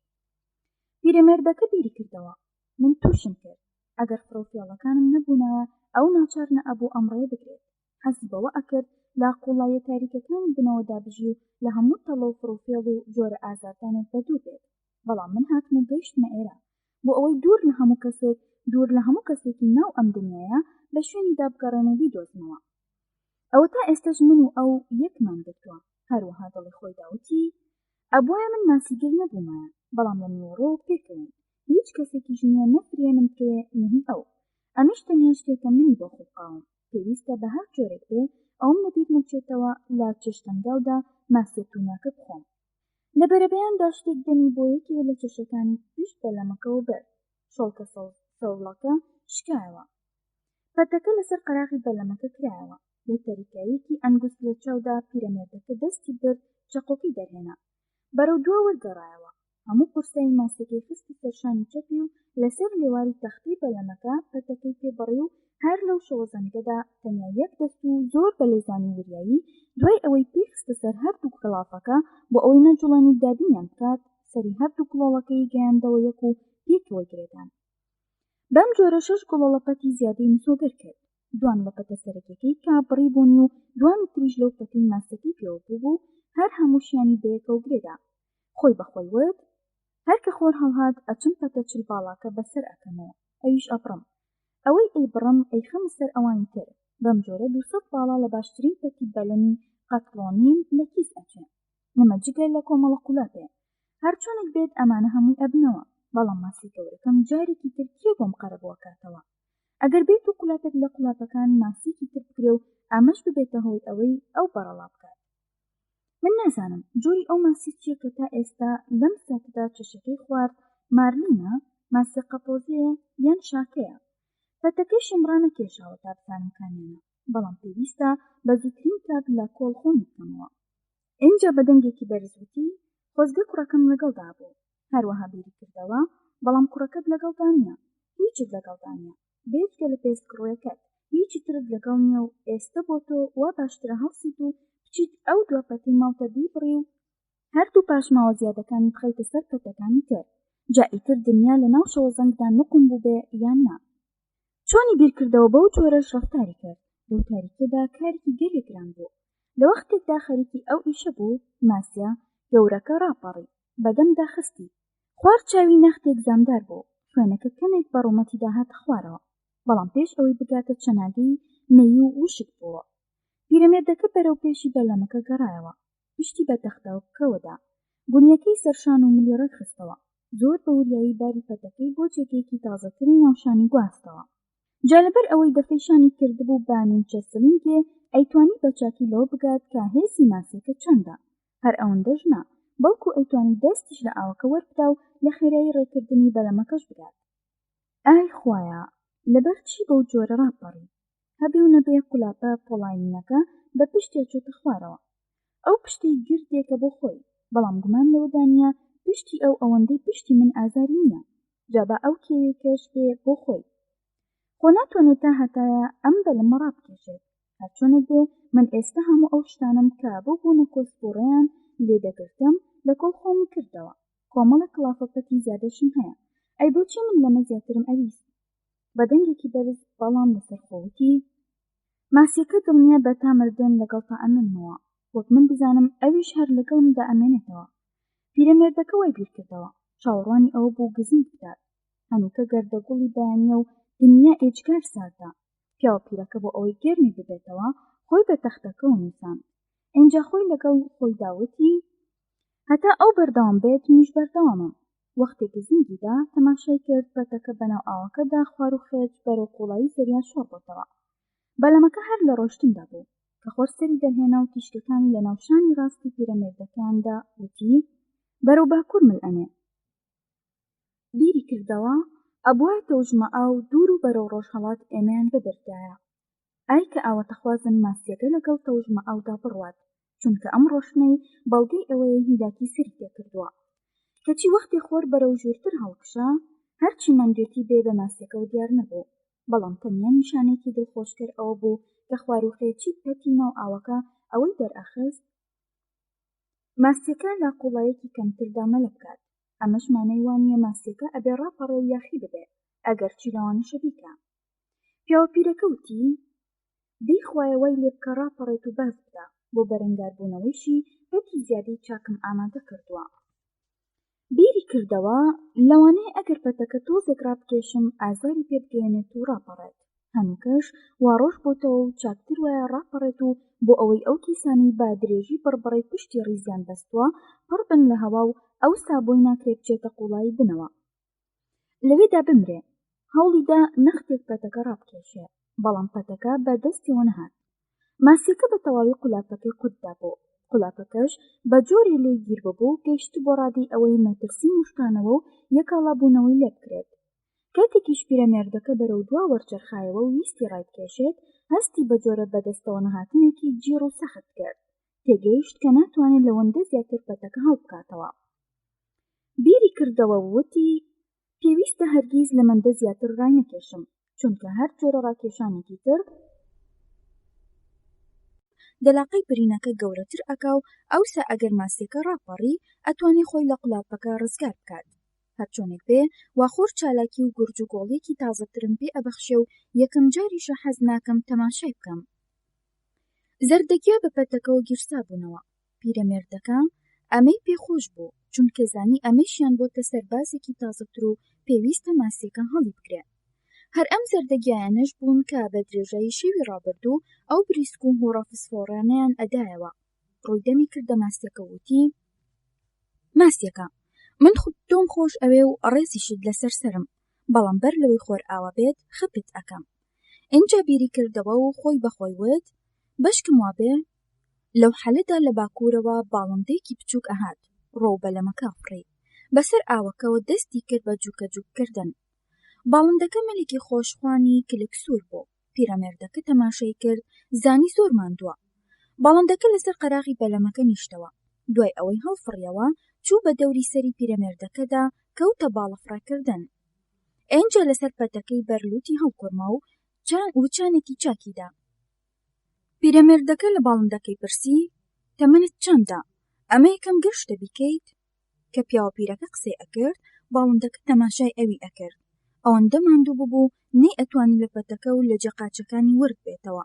پیرەمێردەکە بیری کردەوە من تووشم کرد. ئەگەر فڕۆفێڵەکانم نەبوونایە ئەو ناچار نەئەبوو ئەمڕێ بگرێت. حەزی بەوە ئەکرد لە قوڵایە تاریکەکانی بنەوەدا بژی و لە هەموو تەڵە و فڕۆفێڵ و جۆرە ئازاردانێک بەدوور بێت. بەڵام من هاتم و گەیشتمە ئێرە بۆ ئەوەی دوور لە هەموو کەسێکی ناو ئەم دنیایە بە شوێنیدا بگەڕێم و بیدۆزمەوە. ئەوە تا ئێستەش من و ئەو یەکمان گرتووە. هەروەها دڵی خۆی داوتی ئەبوایە من ماسیگر نەبوومایە، بەڵام لە میوەڕۆ پێکەوەین هیچ کەسێکی ژنیە نەفرێ من بکەوێ نەهی ئەو. ئەمیش تەنیا شتێکە منی بۆ خوڵقاوم. پێویستە بە هەر جۆرێک بێ ئەوم لەبیر نەچێتەوە لە چێشتەنگاودا ماسێتوناکە بخۆم. لە بەرەبەیاندا شتێک دەمی بۆ یەکێ لە چێشەکانی پشت بەلەمەکەوە بەر شۆڵکە سەوڵەکە شکایەوە. پەتەکە لەسەر قەراغی بەلەمەکە کرایەوە. لە تەریکایەکی ئەنگوست لە چاودا پیرەمێردەکە دەستی برد چەقۆکەی دەرهێنا. بەرەو دووە وەرگەڕایەوە. هەموو قورسایی ماسیەکەی خستە سەر شانی چەپی و لەسەر لێواری تەختەی بەلەمەکە پەتەکەی پێبڕی و هەر لەو شەوەزەنگەدا تەنیا یەک دەست و زۆر بە لێزانی وریایی دوای ئەوەی پێخستە سەر هەردوو خڵافەکە بۆ ئەوەی نەجوڵێن و دابینیان بکات سەری هەردوو گڵۆڵەکەی گەیاندەوە یەک و پێکەوەی گرێدان. بەم جۆرە 6 گڵۆڵە پەتی زیادەی مسۆگەر کرد. دوان لە پەتە سەرەکیەکەی کابڕی بوونی و دوانی تریش لەو پەتەی ماسەکەی پێوە بوو هەر هەمووشیانی بەیەکەوە گرێدا. خۆی بەخۆی وت هەر کە خۆر هەڵهات ئەچم پەتە چل باڵاکە بەسەر ئەکەمەوە ئەویش ئەبڕم ئەوەی ئەیبڕم ئەیخەمە سەر ئەوانی تر. بەم جۆرە 200 باڵا لە باشترین پەتی بەلەمی قەتڵۆنیم لە کیس ئەچێ. نەمە جگەر لە کۆمەڵە قولاپێ هەر چۆنێک بێت ئەمانە هەمووی ئەبنەوە. بەڵام ماسی گەورەکەم جارێکی تر کێ بۆم قەرەبەوە کاتەوە. ئەگەر بێت و قولاپێک لە قولاپەکان ماسیکی تر بگرێ و ئامەش ببێتە هۆی ئەوەی ئەو بەڕەڵا بکات. من نازانم جۆری ئەو ماسی چیە کە تا ئێستا لەم ساتەدا چەشەکەی خوارد مارلینە، ماسی قەپۆزەیە یان شاکەیە. پەتەکەی شمڕانە کێشاوە تا بزانم کامیانە، بەڵام پێویستە بە زووترین کات لە کۆڵ خۆم بکەمەوە. ئینجا بە دەنگێکی بەرزوتی خۆزگە کوڕەکەم لەگەڵدا بوو. هەروەها بیری کردەوە بەڵام کوڕەکەت لەگەڵدا نییە، هیچت لەگەڵدا نییە، بێجگە لە پێستکڕۆیەکەت هیچی ترت لەگەڵ نییە و ئێستا بۆ تۆ وا باشترە هەڵسیت و بچیت ئەو دو پەتەی ماوتە بیبڕی و هەردوو پاشماوە زیادەکانی بخەیتە سەر پەتەکانی تر. جا ئیتر دنیا لە ناو شەوە زەنگدا نقم بوو بێ یان نا. چۆنی بیرکردەوە بەو جۆرەش ڕەفتاری کرد. لەو تاریکەدا کارێکی گەلێک گران بوو. لە وەختێکدا خەریکی ئەو ئیشە بوو ماسیە گەورەکە ڕاپەڕی بەدەمدا خستی. خوار چاوی نەختێک زامدار بوو. خوێنەکە کەمێک بە ڕوومەتی داهاتە خوارەوە، بەڵام پێش ئەوەی بگاتە چەناگەی مەی و وشک بووە. پیرەمێردەکە بەرەو پێشی بەلەمەکە گەڕایەوە، پشتی بە تەختەکەوەدا گونیەکەی سەرشان و ملیڕێک خستەوە. زۆر بە وریایی باری پەتەکەی بۆ جێگەیەکی تازەتری ناوشانی گواستەوە. جا لەبەر ئەوەی دەفەی شانی کردبوو بە نیمچە سلینگێ ئەیتوانی بە چاکی لەوە بگات کە هێزی ماسیەکە چەندە. هەر ئەوەندەش نا، بەڵکو ئەیتوانی دەستیش لە ئاوەکە وەربدا و لە خێرایی ڕێکردنی بەلەمەکەش بگات. ئای خوایە لەبەر چی بەو جۆرە ڕاپەڕی؟ هەبێ و نەبێ قولاپە پۆڵاینەکە بە پشتێ چۆتە خوارەوە. ئەو پشتی گردێکە بۆ خۆی، بەڵام گومان لەوەدا نییە پشتی ئەو ئەوەندەی پشتی من ئازاری نییە. جابە ئەو کێوێکەش بێ بۆ خۆی. خۆ ناتوانێت تا هەتایە ئەم بەلەمە ڕابکێشێت. هەر چۆنێک بێ من ئێستا هەموو ئەو شتانم کە بۆ بوونە کۆسپۆڕەیان لێدەگرتم لە کۆڵ خۆم کردەوە. کۆمەڵە کڵافەپەتی زیادەشم هەیە. ئەی بۆچی من لەمە زیاترم ئەویست؟ بە دەنگێکی بەرز بەڵام لەسەر خۆوتی ماسیەکە دڵنیە بە تا مردن لەگەڵ تا ئەمێنمەوە، وەک من بزانم ئەویش هەر لەگەڵمدا ئەمێنێتەوە. پیرەمێردەکە وای بیر کردەوە، چاوەڕوانی ئەوە بوو گزنگ بدات. هەنووکە گەردەگوڵی بەیانیە و دنیا ئێجگار ساردا. پیاوە پیرەکە بۆ ئەوەی گەرمی ببێتەوە خۆی بە تەختەکەەوە نووسان. ئینجا خۆی لەگەڵ خۆی داوتی هەتا ئەو بەردەوام بێت منیش بەردەوامم. وەختێک گزنگیدا تەماشای کرد پەتەکە بەناو ئاوەکەدا خوار و خێج بەرەو قوڵایی زەریان شۆڕ بۆتەوە. بەلەمەکە هەر لە ڕۆشتندا بوو کە خۆر سەری دەرهێنا و تیشکەکانی لە ناوشانی ڕاستی پیرەمێردەکاندا وتی بەرەو باکوور ملئەنێ. بیری کردەوە ئەبووە تەوژمە ئاو دوور و بەرەو ڕۆژهەڵات ئێمەیان ببردایە. ئای کە ئاوەتەخوازن ماسیەکە لەگەڵ تەوژمە ئاودا بڕوات، چونکە ئەم ڕۆشنەی بەڵگەی ئەوەیە هیلاکی سەری تێکردووە. کەچی وەختی خۆر بەرەو ژوورتر هەڵکشا هەرچی مەندێتی بێ بە ماسیەکەەوە دیار نەبوو، بەڵام تەنیا نیشانێکی دڵخۆشکرد ئەوە بوو کە خواروخێکی پەتی ناو ئاوەکە ئەوەی دەرئەخست ماسیەکە لە قوڵایەکی کەمتردا مەلە بکات. ئەمەش مانای وانییە ماسیەکە ئەبێ ڕاپەڕێ و یاخی ببێت ئەگەر چی لەوانەشە بیکە. پیاوە پیرەکە وتی دەی خوایە وای لێ بکە ڕاپەڕێت و باز بدە، بۆ بەرەنگاربوونەوەیشی پەتی زیادەی چاکم ئامادە کردووە. بیری کردەوە لەوانەیە ئەگەر پەتەکە تۆزێک ڕابکێشم ئازاری پێ بگەێنێت و ڕاپەڕێت. هەنووکەش وا ڕۆژ بۆتەوە و چاکتر وایە ڕاپەڕێت و بۆ ئەوەی ئەو کیسانی با درێژی بڕبڕی پشتی ڕیزیان بەستووە پڕ بن لە هەوا و ئەو سابۆی ناکرێت بچێتە قوڵایی بنەوە. لەوێدا بمرێ. هەوڵیدا نەختێک پەتەکە ڕابکێشێ، بەڵام پەتەکە بە دەستیەوە نەهات. ماسیەکە بە تەواوی قولاپەکەی قوتدا بوو. قولاپەکەش بە جۆرێ لێ گیر ببوو گەیشت بۆ ڕادی ئەوەی مەترسی نوشتانەوە و یەکاڵابوونەوەی لێ بکرێت. کاتێکیش پیرەمێردەکە بەرەو دوا وەرچەرخایەوە و ویستی ڕایبکێشێت هەستی بە جۆرە بەدەستەوە نەهاتنێکی گیر و سەخت کرد. تێگەیشت کە ناتوانێت لەوەندە زیاتر پەتەکە هەڵبکاتەوە. بیری کردەوە وتی پێویستە هەرگیز لە مەندە زیاتر ڕای نەکێشم، چونکە هەر جۆرە ڕاکێشانێکی تر دەلاقەی برینەکە گەورەتر ئەکا و ئەوسا ئەگەر ماسیەکە ڕاپەڕی ئەتوانێ خۆی لە قولاپەکە ڕزگار بکات. هەرچۆنێک بێ واخۆر چالاکی و گورج و گۆڵێکی تازەترم پێ ئەبەخشێ و یەکەم جاریشە حەز ناکەم تەماشای بکەم. زەردەگیا بە پەتەکەەوە گیرسا بوونەوە. پیرەمێردەکە ئەمەی پێخۆش بوو، چونکە زانی ئەمەشیان بۆتە سەربازێکی تازەتر و پێویستە ماسیەکە هەڵی بکرێ. هەر ئەم زەردەگیانش بوون کە بە درێژایی شێوی ڕابردوو ئەو بریسک و هۆڕە فسفۆرانیان ئەدایەوە. ڕوویدەمی کردە ماسیەکە وتی: ماسیەکە، من تۆم خۆش ئەوێ و ڕێزیشت لەسەر سرم، بەڵام بەر لەوەی خۆر ئاوا بێت خپت ئەەکەم. ئینجا بیری کردەوە و خۆی بەخۆی وت: بەشکم وابێ لەو حەلەدا لە باکوورەوە باڵندەیەکی بچووک ئەهات، ڕۆو بەلەمەکە فڕی، بەسەر ئاوەکەوە دەستی کرد بە جووکە جووککردن. باڵندەکە مەلێکی خۆشخوانی کلکسوور بوو. پیرەمێردەکە تەماشای کرد، زانی زۆر ماندووە. باڵندەکە لەسەر قەراغی بەلەمەکە نیشتەوە. دوای ئەوەی هەڵفڕیەوە چوو بە دەوری سەری پیرەمێردەکەدا کەوتە باڵەفڕاکردن. ئەینجا لەسەر پەتەکەی بەرلوتی هەڵکورما و وچانێکی چاکیدا. پیرەمێردەکە لە باڵندەکەی پرسی: تەمەنت چەندە؟ ئەمە یەکەم گەشتە بیکەیت؟ کە پیاوە پیرەکە قسەی ئەکرد، باڵندەکە تەماشای ئەوی ئەکرد. ئەوەندە ماندوو ببوو نەی ئەتوانی لە پەتەکە و لە جەقاچەکانی ورد بێتەوە.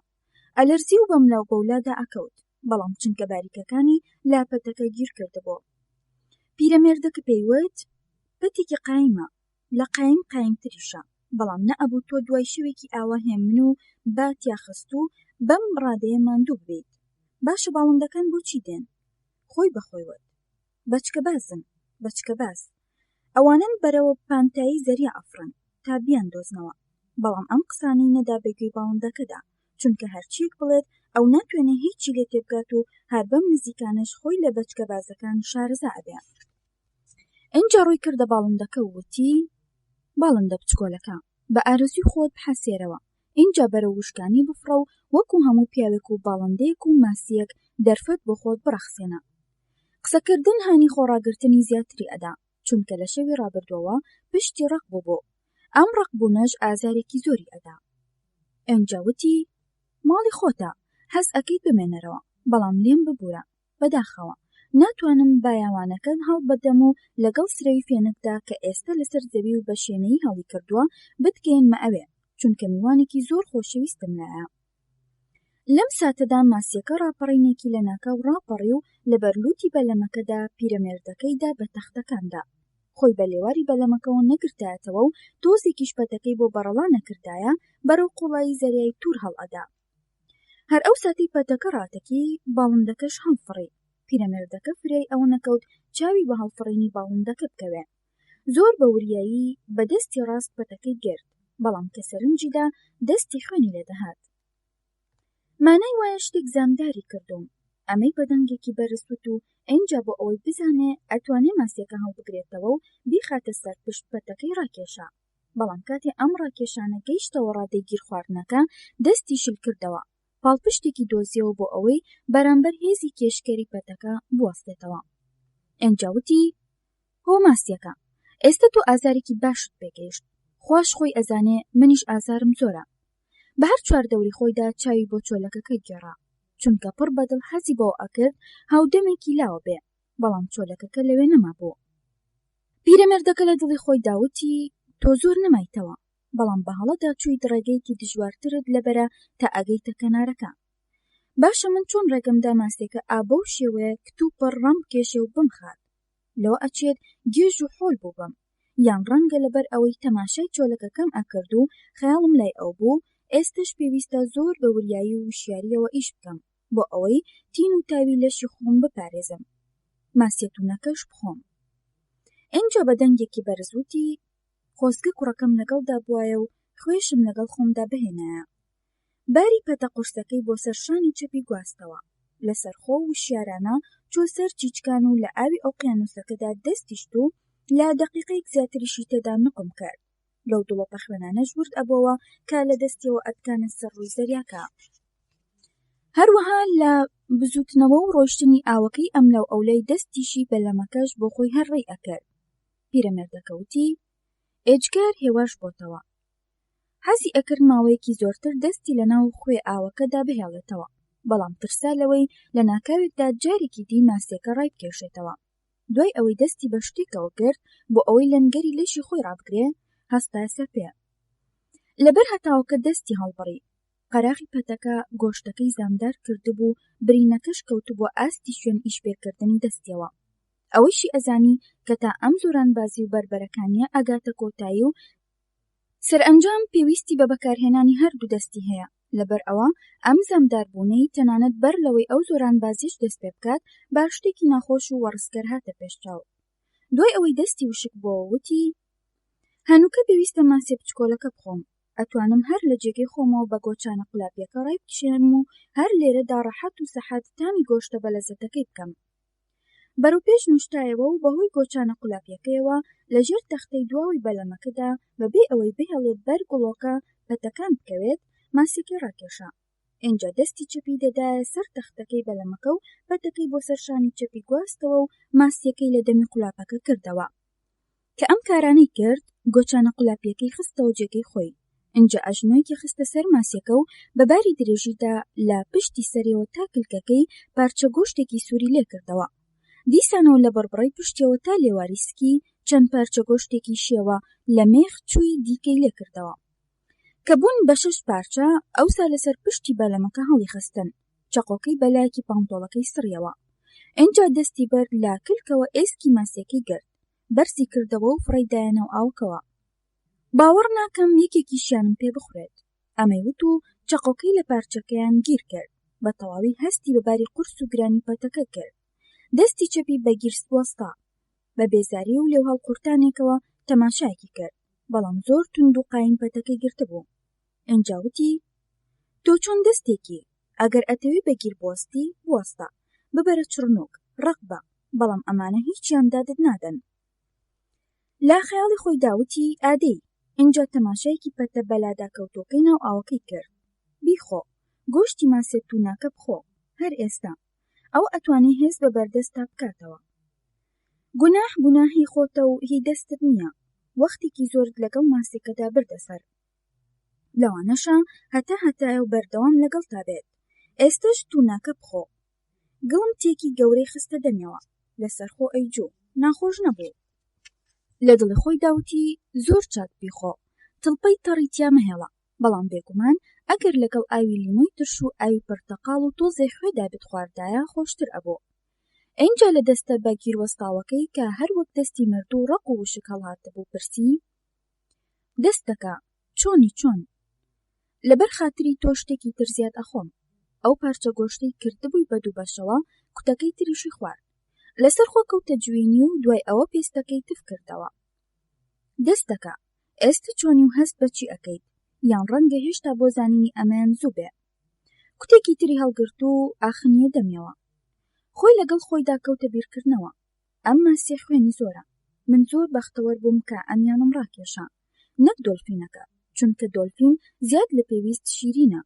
ئەلەرزی و بەملاو بەولادا ئەکەوت، بەڵام چونکە باریکەکانی لا پەتەکە گیر کردبوو. پیرەمێردەکە پێیوت: پەتێکی قایمە، لە قایم قایمتریشە، بەڵام نەئەبوو تۆ دوای شوێکی ئاوا هێمن و باتیا خست و بەم ڕادەیە ماندوو بێت. باشە باڵندەکان بۆچی دێن؟ خۆی بەخۆی وت: بەچکە بازن، بەچکە باز. ئەوانن بەرەوە پانتایی زەریا ئەفرن تا بیان دۆزنەوە. بەڵام ئەم قسانەی نەدا بەگوێی باڵندەکەدا، چونکە هەرچیەک بڵێت ئەو ناتوێنێ هیچی لێ تێبگات و هەر بەم نزیکانش خۆی لە بەچکە بازەکان شارەزا ئەبێ. ئەینجا ڕووی کردە باڵندەکە وتی: باڵندە بچکۆلەکە، بە ئارەزوی خۆت بحەسێرەوە، ئینجا بەرەو وشکانی بفڕە و وەکو هەموو پیاوێک و باڵندەیەک و ماسیەک دەرفەت بۆ خۆت بڕەخسێنە. قسەکردن هانی خۆڕاگرتنی زیاتری ئەدا، چونکە لە شەوی ڕابردووەوە پشتی ڕق بوو. ئەم ڕقبوونەش ئازارێکی زۆری ئەدا. ئەینجا وتی: ماڵی خۆتە، هەز ئەەکەیت بمێنەرەوە، بەڵام لێم ببوورە، بەداخەوە ناتوانم بایاوانەکە هەڵ بەدەم و لەگەڵ سرەوی فێنکدا کە ئێستا لەسەر زەوی و بە شوێنەی هەڵی کردووە بتگەینمە ئەوێ، چونکە میوانێکی زۆر خۆشەویستم لایە. لەم ساتەدا ماسیەکە ڕاپەڕینێکی لە ناکاو ڕاپەڕی و لە بەرلوتی بەلەمەکەدا پیرەمێردەکەیدا بە تەختەکاندا. خۆی بە لێواری بەلەمەکەەوە نەگرتایەتەوە و تۆزێکی شپەتەکەی بۆ بەڕەڵا نەکردایە بەرەو قوڵایی زەریای توور هەڵئەدا. هەر ئەو ساتی پەتەکە ڕاتەکی باڵندەکەش هەڵفڕی. پیرەمێردەکە فرای ئەوە نەکەوت چاوی بە هەڵفڕینی باڵندەکە بکەوێ. زۆر بە وریایی بە دەستی ڕاست پەتەکەی گرت، بەڵام کە سەرنجیدا دەستی خوێنی لێدەهات. مانای وایە شتێک زامداری کردوم. ئەمەی بەدەنگێکی بەرزوت و ئەینجا بۆ ئەوەی بزانێ ئەتوانێ ماسیەکە هەڵبگرێتەوە و بیخاتە سەر پشت پەتەکەی ڕاکێشا. بەڵام کاتێ ئەم ڕاکێشانە گەیشتەوە ڕادەی گیرخواردنەکە دەستی شل کردەوە، پاڵپشتێکی دۆزیەوە بۆ ئەوەی بەرامبەر هێزی کێشکەری پەتەکە بوەستێتەوە. ئەینجا وتی: هۆ ماسیەکە، ئێستا تۆ ئازارێکی باشت پێگەیشت، خوش خۆی ئەزانێ منیش ئازارم زۆرە. بە هەر چواردەوری خۆیدا چاوی بۆ چۆلەکەکە گێڕا، چونکە پڕ بەدڵ حەزی بۆ ئەکرد هاودەمێکی لاوە بێ، بەڵام چۆلەکەکە لەوێ نەما بوو. پیرەمێردەکە لە دڵی خۆی داوتی: تۆ زۆر نەمایتەوە، بەڵام بە هەڵەدا چووی ڕێگەیەکی دژوارترت لەبەرە تا ئەگەیتە کەنارەکە. باشە من چۆن ڕێگەمدا ماسیەکە ئابە و شێوەیە کتوپڕ ڕەم بکێشێ و بمخات، لەوە ئەچێت گێژ و حۆل بوو بم، یان ڕەنگە لەبەر ئەوەی تەماشای چۆلەکەکەم ئەکرد و خەیاڵم لای ئەو بوو ئێستش پێویستە زۆر بە وریایی و وشیاریەوە ئیش بکەم بۆ ئەوەی تین و تاوی لەشی خۆم بپارێزم، ماسیەتونەکەش بخۆم. ئەینجا بە دەنگێکی بەرزوتی: خۆزگە کوڕەکەم لەگەڵدا بوایە و خوێشم لەگەڵ خۆمدا بهێنایە. باری پەتە قورسەکەی بۆ سەرشانی چەپی گواستەوە، لەسەر خۆ و شیارانە چۆ سەر چیچکان و لە ئاوی ئۆقیانوسەکەدا دەستیشت و لا دەقیقەیەک زیاتریشی تێدا نقم کرد. لەو دڵۆپە خوێنانەش ورد ئەبەوە کە لە دەستیەوە ئەتکانە سەر ڕووی زەریاکە. هەروەها لە بزوتنەوە و ڕۆیشتنی ئاوەکەی ئەملاو ئەولەی دەستیشی بەلەمەکەش بۆ خۆی هەر ڕێی ئەکرد. پیرەمێردەکەوتی ئێجگار هێواش بۆتەوە. حەزی ئەکرد ماوەیەکی زۆرتر دەستی لەناو خوێ ئاوەکەدا بهێڵێتەوە، بەڵام ترسا لەوەی لە ناکاوێکدا جارێکی دی ماسیەکە ڕای بکێشێتەوە. دوای ئەوەی دەستی بە شتێکەوە کرد بۆ ئەوەی لەنگەری لەشی خۆی ڕابگرێ، هەستایە سەرپێ. لەبەر هەتاوەکە دەستی هەڵبڕی. قەراغی پەتەکە گۆشتەکەی زامدار کردبوو، برینەکەش کەوتبووە ئاستی شوێن ئیشبێرکردنی دەستیەوە. ئەوەیشی ئەزانی کە تا ئەم زۆرانبازی و بربەرەکانیە ئەگاتە کۆتایی و سەرئەنجام پێویستی بە بەکارهێنانی هەردوو دەستی هەیە. لەبەر ئەوە ئەم زەمداربوونەی تەنانەت بەر لەوەی ئەو زۆرانبازیش دەست پێ بکات با شتێکی ناخۆش و وەڕسکەر هاتە پێشچاو. دوای ئەوەی دەستی وشک بۆەوە وتی هەنووکە پێویستە ماسیە بچکۆلەکە بخۆم، ئەتوانم هەر لە جێگەی خۆمەوە بە گۆچانە قولاپیەکە ڕای بکشێنم و هەر لێرەدا ڕەحەت و سەحات تامی گۆشتە بە لەزەتەکەی بکەم. بەروپێش نوشتایەوە و بەهۆی گۆچانە قولاپیەکەیەوە لەژێر تەختەی دواوی بەلەمەکەدا بەبێ ئەوەی بهێڵێ بەر گوڵۆکە پەتەکان بکەوێت ماسیەکەی ڕاکێشا. ئینجا دەستی چەپی دەدایە سەر تەختەکەی بەلەمەکە و پەتەکەی بۆ سەرشانی چەپی گواستەوە و ماسیەکەی لە دەمی قولاپەکە کردەوە. کە ئەم کارانەی کرد گۆچانە قولاپیەکەی خستەوە جێگەی خۆی. اینجا ئەژنۆیەکی خستە سەر ماسیەکە و بەباری درێژیدا لە پشتی سەریەوە تا کلکەکەی پارچە گۆشتێکی سووری لێ کردەوە. دیسانەوە لە بەربڕی پشتیەوە تا لێواریسکی چەند پارچە گۆشتێکی شێوە لە مێخ چووی دیکەی لێ کردەوە. کە بوون بە 6 پارچە ئەوسا لەسەر پشتی بەلەمەکە هەڵی خستن، چەقۆکەی بەلایەکی پانتۆڵەکەی سڕیەوە. ئینجا دەستی بەرد لا کلکەوە ئێسکی ماسیەکەی گرت، بەرزی کردەوە و فڕیدایەنەو ئاوکەوە. باوەڕ ناکەم یەکێکیشیانم پێ بخورێت. ئەمەی وت و چەقۆکەی لە پارچەکەیان گیر کرد، بە تەواوی هەستی بەباری قورس و گرانی پەتەکە کرد. دەستی چەپی بە گیرس وەستا، بە بێزاری و لێو هەڵقورتانێکەوە تەماشایەکی کرد، بەڵام زۆر توند و قایم پەتەکەی گرتبوو. ئینجا وتی تۆ چۆن دەستێکی، ئەگەر ئەتەوی بەگیر بوەستی بوەستە، ببەرە چڕنوک ڕق بە، بەڵام ئەمانە هیچیان دادت نادەن. لا خەیاڵی خۆی داوتی ئادەی. ئینجا تەماشایەکی پەتە بەلادا کەوتۆکەی ناو ئاوەکەی کرد. بیخۆ، گۆشتی ماسێت و ناکە بخۆ، هەر ئێستا. ئەو ئەتوانی هێز بە بەردەستا بکاتەوە. گوناح گوناهی خۆتە و هی دەستت نییە. وەختێکی زۆرت لەگەڵ ماسێکەدا بردەسەر. لەوانەشە هەتا هەتایە و بەردەوام لەگەڵ تا بێت. ئێستش تو ناکە بخۆ. گڵم تێکی گەورەی خستە دەمیەوە. لەسەر خۆ ئەیجوو، ناخۆش نەبوو. لە دڵی خۆی داوتی زۆر چاک بیخۆ، تڵپەی تەڕیتیا مەهێڵە، بەڵام بێگومان ئەگەر لەگەڵ ئاوی لیمۆی ترش و ئاوی پەرتەقاڵ و تۆزێ خوێدا بتخواردایە خۆشتر ئەبوو. ئینجا لە دەستە بە گیروەستاوەکەی کە هەر وەک دەستی مرد و ڕق و وشک هەڵهاتەبوو پرسی دەستەکە چۆنی چۆن؟ لەبەر خاتری تۆ شتێکی تر زیاد ئەخۆم. ئەو پارچە گۆشتەی کردبووی بە دوو بەشەوە، کوتەکەی تریشی خوارد. لەسەر خۆ کەوتە جوێنی و دوای ئەوە پێستەکەی تف کردەوە. دەستەکە ئێستا چۆنی و هەست بەچی ئەکەیت؟ یان ڕەنگە هێشتا بۆ زانینی ئەمەیان زوو بێ. کوتێکی تری هەڵگرت و ئاخنیە دەمیەوە. خۆی لەگەڵ خۆیدا کەوتە بیرکردنەوە. ئەم ماسیە خوێنی زۆرە. من زۆر بەختەوەر بووم کە ئەمیانم ڕاکێشا، نەک دۆلفینەکە، چونکە دۆلفین زیاد لە پێویست شیرینە.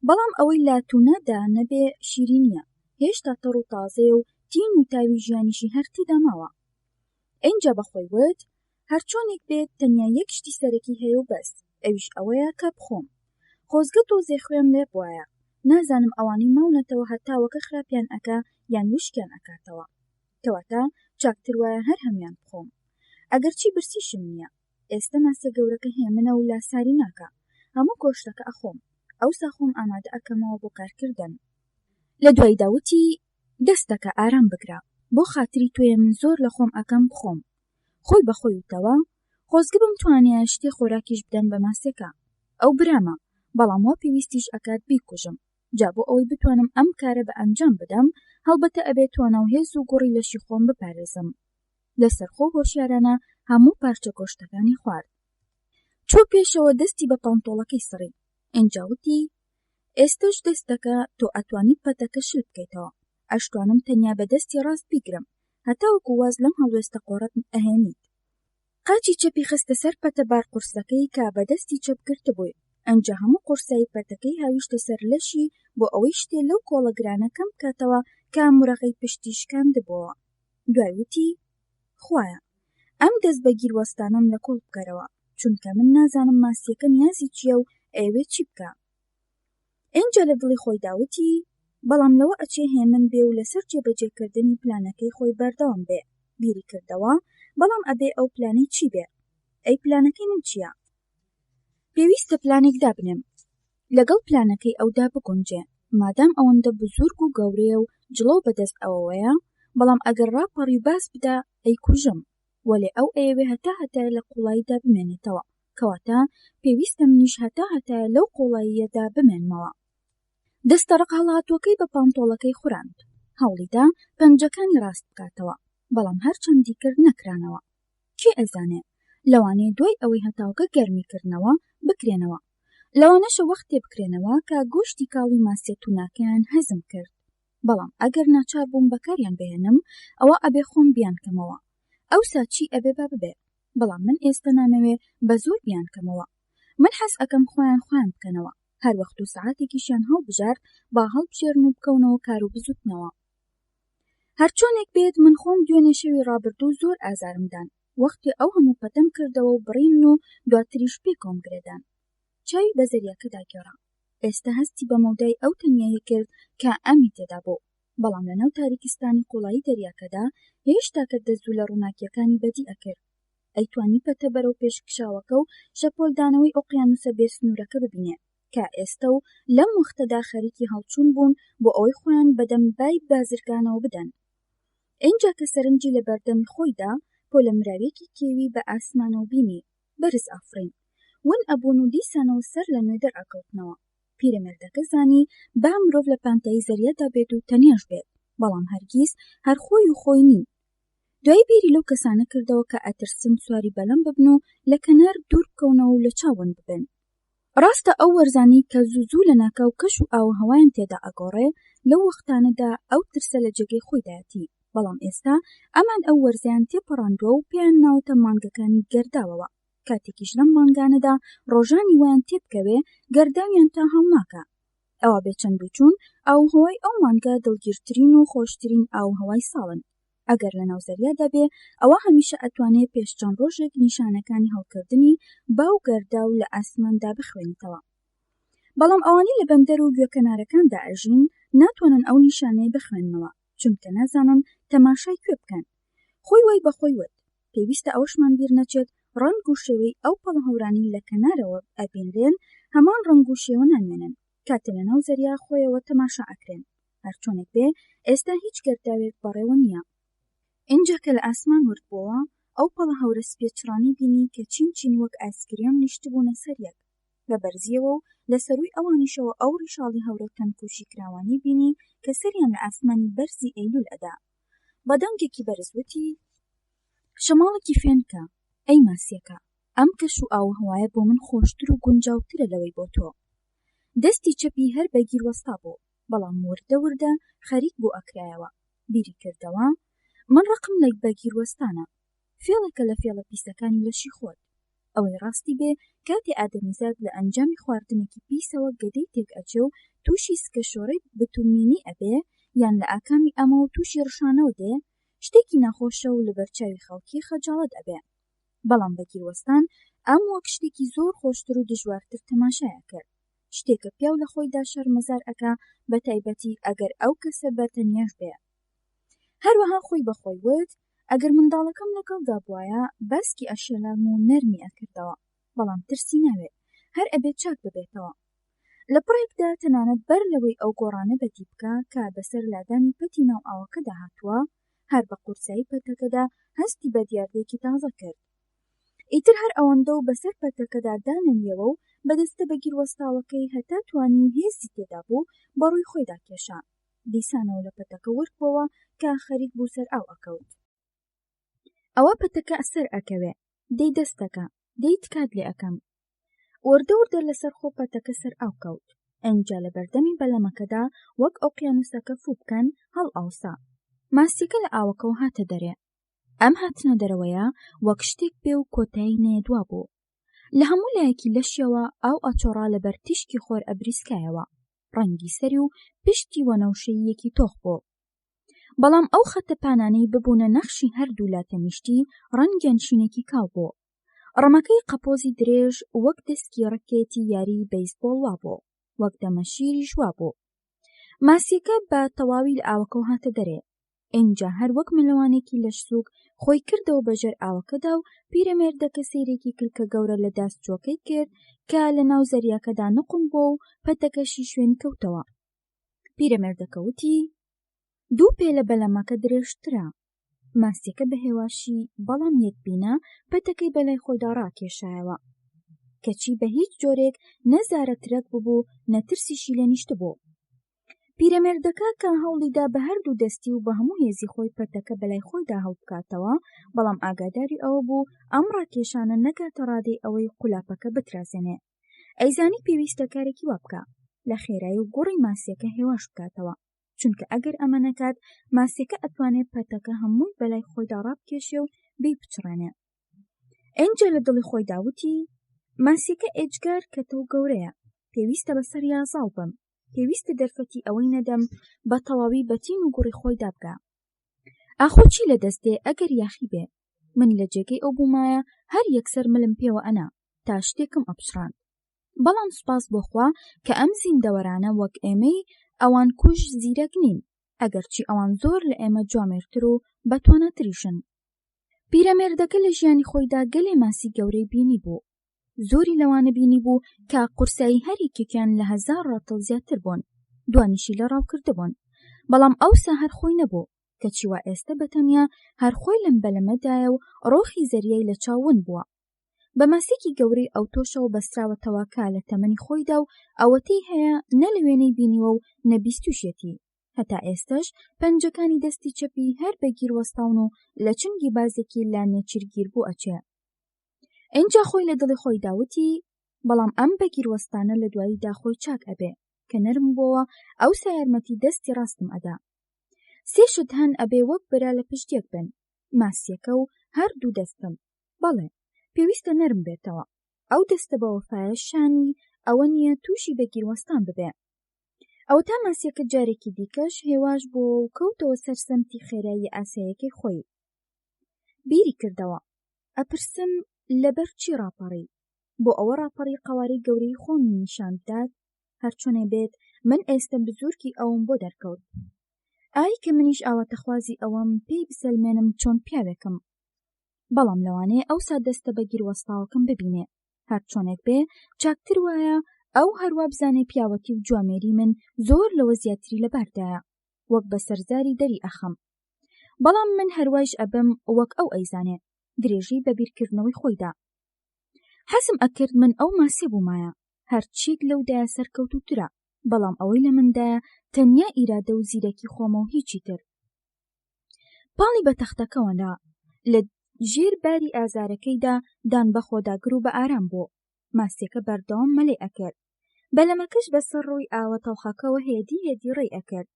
بەڵام ئەوەی لاتوونەدا نەبێ شیرینیە، هێشتا تەڕ و تازەیە و تین و تاوی ژیانیشی هەر تێدا ماوە. ئینجا بەخۆی وت هەر چۆنێک بێت تەنیا یەک شتی سەرەکی هەیە و بەس، ئەویش ئەوەیە کە بخۆم. خۆزگە تۆزێ خوێم لێ بوایە، نازانم ئەوانەی ماونەتەوە هەتاوەکە خراپیان ئەکا یان وشکیان ئەکاتەوە. کەواتە چاکتر وایە هەر هەمیان بخۆم. ئەگەر چی برسیشم نییە. ئێستا ماسە گەورەکە هێمنە و لاساری ناکە، هەموو گۆشتەکە ئەخۆم، ئەوسا خۆم ئامادە ئەکەمەوە بۆ کارکردن. لە دوای داوتی دەستەکە ئارام بگرە، بۆ خاتری توێ من زۆر لە خۆم ئەکەم بخۆم. خۆی بەخۆی وتەوە خۆزگە بم توانایە شتێ خۆراکیش بدەم بە ماسێکە. ئەو برامە، بەڵام وا پێویستیش ئەکات بیکوژم. جا بۆ ئەوەی بتوانم ئەم کارە بە ئەنجام بدەم، هەڵبەتە ئەبێت توانە و هێز و گوڕی لەشی خۆم بپارێزم. لەسەر خۆ هۆشیارانە هەموو پارچە گۆشتەکانی خوارد. چوو پێشەوە دەستی بە پانتۆڵەکەی سڕی. ئینجا وتی ئێستش دەستەکە تۆ ئەتوانیت پەتەکە شل بکەیتەوە. ئەشتوانم تەنیا بە دەستی ڕاست بیگرم، هەتا وەکو واز لەم هەڵوێستە قۆڕەت ئەهێنیت. قاچی چەپی خستە سەر پەتە بار قورسەکەی کە بە دەستی چەپ گرتبووی. ئەنجا هەموو قورسایی پەتەکەی هاویشتە سەر لەشی بۆ ئەوەی شتێ لەو کۆڵە گرانە کەم بکاتەوە کە مورەغەی پشتی شکاندبووە. دوای وتی خوایە ئەم دەست بە گیروەستانم لە کۆڵ بکەرەوە چونکە من نازانم ماسیەکە نیازی چییە و ئەوێ چی بکە. ئینجا لە دڵی خۆی داوتی بەڵام لەوە ئەچێ هێمن بێ و لەسەر جێبەجێکردنی پلانەکەی خۆی بەردەوام بێ. بیری کردەوە بەڵام ئەبێ ئەو پلانەی چی بێ؟ ئەی پلانەکەی من چییە؟ پێویستە پلانێک دابنێم لەگەڵ پلانەکەی ئەودا بگونجێ مادام ئەوەندە بزورگ و گەورەیە و جڵۆ بەدەست ئەوەیە، بەڵام ئەگەر ڕاپەڕی باس بدا ئەی کوژم وەلێ ئەو ئەیەوێ هەتا لە قوڵاییدا بمێنێتەوە، کەواتە پێویستە منیش هەتا لەو قوڵاییەدا بمێنمەوە. دەستەڕق هەڵهاتووەکەی بە پانتۆڵەکەی خوراند، هەوڵیدا پەنجەکانی ڕاست بکاتەوە، بەڵام هەرچەندی کرد نەکرانەوە. کێ ئەزانێ لەوانەیە دوای ئەوەی هەتاوکە گەرمیکردنەوە بکرێنەوە، لەوانەشە وەختێ بکرێنەوە کە گۆشتی کاڵی ماسیە توناکەیان هەزم کرد، بەڵام ئەگەر ناچار بووم بەکاریان بهێنم ئەوە ئەبێ خۆم بیانکەمەوە. ئەوسا چی ئەبێ ببێ، بەڵام من ئێستا نامەوێ بە زۆر بیانکەمەوە. من حەز ئەەکەم خۆیان بکەنەوە، هەر وەخت و سەعاتێکیشیان هەڵبژار با هەڵبژێرن و بکەونەوە کار و بزوتنەوە. هەرچۆنێک بێت من خۆم دوێنێ شەوی ڕابردوو زۆر ئازارمدان، وەختی ئەو هەموو پەتەم کردەوە و بڕیمن و دواتریش پێ کۆم گرێدان. چاوی بە زەریاکە داگێڕا. ئێستا هەستی بە مەودای ئەو تەنیایە کرد کە ئەمی تێدا بوو، بەڵام لەناو تاریکستانی قوڵایی دەریاکەدا هێشتا کە دەزوو لە ڕووناکیەکانی بەدی ئەکرد. ئەیتوانی پەتە بەرەو پێشکشاوەکە و شەپۆلدانەوەی ئۆقیانوسە بێسنوورەکە ببینێ کە ئێستا و لەم وەختەدا خەریکی هەڵچوون بوون بۆ ئەوەی خۆیان بەدەم بای بازرگانەوە بدەن. ئینجا کە سەرنجی لە بەردەمی خۆیدا پۆلەمراوێکی کێوی بە ئاسمانەوە بینی بەرز ئافرین ون ئەبوون و دیسانەوە سەر لە نوێ دەرئەکەوتنەوە. پیرەمێردەکە زانی با مرۆڤ لە پانتایی زەریادا بێت و تەنیاش بێت، بەڵام هەرگیز هەر خۆی و خۆی نین. دوای بیری لەو کەسانە کردەوە کە ئەترسن سواری بەلەم ببن و لە کەنار دوور بکەونەوە و لە چاوەن ببن. ڕاستە ئەو وەرزانی کە زوو لە ناکاو کەش و ئاوهەوایان تێدا ئەگۆڕێ لەو وەختانەدا ئەو ترسە لە جێگەی خۆیدایەتی، بەڵام ئێستا ئەمان ئەو وەرزیان تێپەڕاندووە و پێیان ناوتە مانگەکانی گەرداوەوە. کاتێکیش لەم مانگانەدا ڕۆژانی ویان تێبکەوێ گەرداویان تا هەڵناکە. ئەوە بێچەند بچوون ئاوهەوای ئەو مانگە دڵگیرترین و خۆشترین ئاوهەوای ساڵن. ئەگەر لە ناو زەریادا بێ ئەوە هەمیشە ئەتوانێت پێش چەند ڕۆژێک نیشانەکانی هەڵکردنی باو گەرداو لە ئاسماندا بخوێنیتەوە، بەڵام ئەوانی لە بەندەر و گوێکەنارەکاندا ئەژین ناتوانن ئەو نیشانەیە بخوێننەوە چونکە نازانن تەماشای کوێ بکەن. خۆی وای بەخۆی وت پێویستە ئەوەشمان بیر نەچێت ڕەنگ و شێوەی ئەو پەڵهەورانی لە کەنارەوە ئەبینرێن هەمان ڕەنگ و شێوە نامێنن کاتە لە ناو زەریا خۆیەوە تەماشا ئەکرێن. هەرچۆنێک بێ ئێستا هیچ گەرداوێک بەڕێوە نییە. اینجا کە لە ئاسمان وردبووە ئەو پەڵهەورە سپێچڕانی بینی کە چین وەک ئایسکرێم نیشتبوونە سەر یەک بە بەرزیەوە و لە سەروی ئەوانیشەوە ئەو ڕیشاڵی هەورە تەنکوشی کراوانی بینی کە سەریان لە ئاسمانی بەرزی ئەیلول ئەدا. بەدەنگێکی بەرزوتی شەماڵێکی فێنکە ئەی ماسیەکە، ئەم کەش و ئاوهەوایە بۆ من خۆشتر و گونجاوترە لەوەی بۆ تۆ. دەستی چەپی هەر بە گیروەستا بوو، بەڵام وردە خەریک بۆ ئەکرایەوە. بیری کردەوە من ڕقم لە بە گیروەستانە، فێڵێکە لە فێڵە پیسەکانی لەشی خۆت. ئەوەی ڕاستی بێ کاتی ئادەمیزاد لە ئەنجامی خواردنێکی پیسەوە گەدەی تێک ئەچێ و تووشی سکەشۆڕەی بتومینی ئەبێ یان لە ئاکامی ئەمە و تووشی ڕشانەوە دێ شتێکی ناخۆشە و لە بەرچاوی خەڵکی خەجاڵەت ئەبێ، بەڵام بە گیروەستان ئەم وەک شتێکی زۆر خۆشتر و دژوارتر تەماشایە کرد، شتێکە پیاو لە خۆیدا شەرمەزار ئەکا بە تایبەتی ئەگەر ئەو کەسە بەتەنیاش بێ. هەروەها خۆی بەخۆی وت ئەگەر منداڵەکەم لەگەڵدا بوایە باسکی ئەشێلام و نەرمی ئەکردەوە، بەڵام ترسی ناوێت هەر ئەبێت چاک ببێتەوە. لە پڕێکدا تەنانەت بەر لەوەی ئەو گۆڕانە بەدی بکە کە بەسەر لادانی پەتی ناو ئاوەکەدا هاتووە هەر بە قورسایی پەتەکەدا هەستی بە دیاردێکی تازە کرد. ئیتر هەر ئەوەندە و بەسەر پەتەکەدا دانەمیەوە و بەدەستە بە گیروەستاوەکەی هەتا توانی و هێزی تێدا بوو بەڕووی خۆیدا کێشا. دیسانەوە لە پەتەکە وردبەوە کە خەریک بوو سەر ئاو ئەکەوت. ئەوە پەتەکە سەر ئەکەوێ، دەی دەستەکە، دەی تکات لێ ئەەکەم. وردە لەسەر خۆ پەتەکە سەر ئاو کەوت. ئەنجا لە بەردەمی بەلەمەکەدا وەک ئۆقیانوسەکە فوو بکەن هەڵ ئاوسا. ماسیەکە لە ئاوەکەەوە هاتە دەرێ. ئەم هاتنە دەرەوەیە وەک شتێک بێ و کۆتایی نەیەدوا بوو. لە هەموو لایەکی لەشیەوە ئاو ئەچۆڕا لەبەر تیشکی خۆر ئەبریسکایەوە، ڕەنگی سەری و پشتی وەنەوشەیەکی تۆخ بوو. بەڵام ئەو خەتە پانانەی ببوونە نەخشی هەردوو لە تەنیشتی ڕەنگیان شینێکی کاو بوو. ڕەمەکەی قەپۆزی درێژ وەک دەستکی ڕکێتی یاری بەیسبۆڵ وابوو، وەک دەمەشیریش وابوو. ماسیەکە بە تەواوی لە ئاوەکە هاتە دەرێ. ئینجا هەر وەک ملەوانێکی لەشسوک خۆی کردەوە بەژێر ئاوەکەدا و پیرەمێردەکە سەیرێکی کلکە گەورە لە داستچۆکەی کرد کە لە ناو زەریاکەدا نقم بۆ و پەتەکەشی شوێنی کەوتەوە. پیرەمێردەکە وتی: دوو پێ لە بەلەمەکە درێژترە. ماسیەکە بە هێواشی بەڵام یەکبینە پەتەکەی بەلای خۆیدا ڕاکێشایەوە، کەچی بە هیچ جۆرێک نەزارە ترەک ببوو نەترسیشی لە نیشت بوو. پیرەمێردەکە کە هەوڵیدا بە هەردوو دەستی و بە هەموو هێزی خۆی پەتەکە بەلای خۆیدا هەڵ بکاتەوە، بەڵام ئاگاداری ئەوە بوو ئەم ڕاکێشانە نەکاتە ڕادەی ئەوەی قولاپەکە بترازێنێ. ئەیزانی پێویستە کارێکی وا بکە، لە خێرایی و گوڕی ماسیەکە هێواش بکاتەوە، چونکە ئەگەر ئەمە نەکات ماسیەکە ئەتوانێت پەتەکە هەمووی بەلای خۆیدا ڕابکێشێ و بچڕێنێ. ئەنجا لە دڵی خۆی داوتی: ماسیەکە ئێجگار کەتە و گەورەیە، پێویستە بەسەر یازاڵ بم، پێویستە دەرفەتی ئەوەی نەدەم بە تەواوی بەتین و گوڕی خۆی دابگا. ئاخۆ چی لە دەستێ ئەگەر یاخی بێ؟ من لە جێگەی ئەو بوومایە هەر یەکسەر ملم پێوە ئەنا تا شتێکم ئەپشڕان. بەڵام سوپاس بۆخوا کە ئەم زیندەوەرانە وەک ئێمەی ئەوان کوژ زیرەک نین، ئەگەرچی ئەوان زۆر لە ئێمە جوامێرتر و بەتوانەتریشن. پیرەمێردەکە لە ژیانی خۆیدا گەلێ ماسی گەورەی بینی بوو. زۆری لەوانە بینی بوو کە قورسایی هەریکێکیان لە 1000 ڕاتڵ زیاتر بوون، دوانیشی لە ڕاو کردبوون. بەڵام ئەوسا هەر خۆی نەبوو، کەچی وا ئێستا بەتەنیا هەر خۆی لەم بەلەمەدایە و ڕۆخی زەریای لە چاون بووە. بە ماسێکی گەورەی ئەو تۆشەوە بەستراوەتەوە کا لە تەمەنی خۆیدا و ئەوەتەی هەیە نە لە وێنەی بینیوە و نەبیستوشێتی. هەتا ئێستاش پەنجەکانی دەستی چەپی هەر بەگیر وەستاون و لە چنگی بازێکی لا نێچیرگیر بوو ئەچێ. ئینجا خۆی لە دڵی خۆی داوتی: بەڵام ئەم بەگیر وەستانە لە دواییدا خۆی چاک ئەبێ کە نەرم بۆەوە ئەو سایارمەتی دەستی ڕاستم ئەدا. سێشت هەن ئەبێ وەک برا لە پشتێک بن، ماسیەکە و هەردوو دەستم. بەڵێ پێویستە نەرم بێتەوە، ئەو دەستە بە وەفایە شانی ئەوە نییە تووشی بەگیروەستان ببێ. ئەو تا ماسیەکە جارێکی دیکەش هێواش بۆ و کەوتەوە سەر سەمتی خێرایی ئاسایەکەی خۆی. بیری کردەوە ئەپرسم لەبەر چی ڕاپەڕی؟ بۆ ئەوە ڕاپەڕی قەوارەی گەورەی خۆم نیشان بدات، هەرچۆنێ بێت من ئێستا بزورکی ئەوم بۆ دەرکەوت. ئای کە منیش ئاواتەخوازی ئەوەم پێی بسەلمێنم چۆن پیاوێکم. بەڵام لەوانەیە ئەوسا دەستە بەگیر وەستاوەکەم ببینێ، هەرچۆنێک بێ چاکتر وایە ئەو هەروە بزانێ پیاوەتی و جوامێری من زۆر لەوە زیاتری لەباردایە، وەک بە سەرزاری دەری ئەخەم. بەڵام من هەروایش ئەبم وەک ئەو ئەیزانێ، درێژی بە بیرکردنەوەی خۆیدا. حەزم ئەکرد من ئەو ماسێ بوومایە، هەرچیک لەودایە سەرکەوتوترە، بەڵام ئەوەی لە مندایە تەنیا ئیرادە و زیرەکی خۆمە و هیچی تر. پاڵی بە تەختەکەوەدا لە ژێر باری ئازارەکەیدا دان بەخۆداگر و بە ئارام بوو. ماسیەکە بەردەوام مەلێ ئەکرد، بەلەمەکەش بەسەر ڕووی ئاوە تەڵخەکەوە هێدی ڕێی ئەکرد.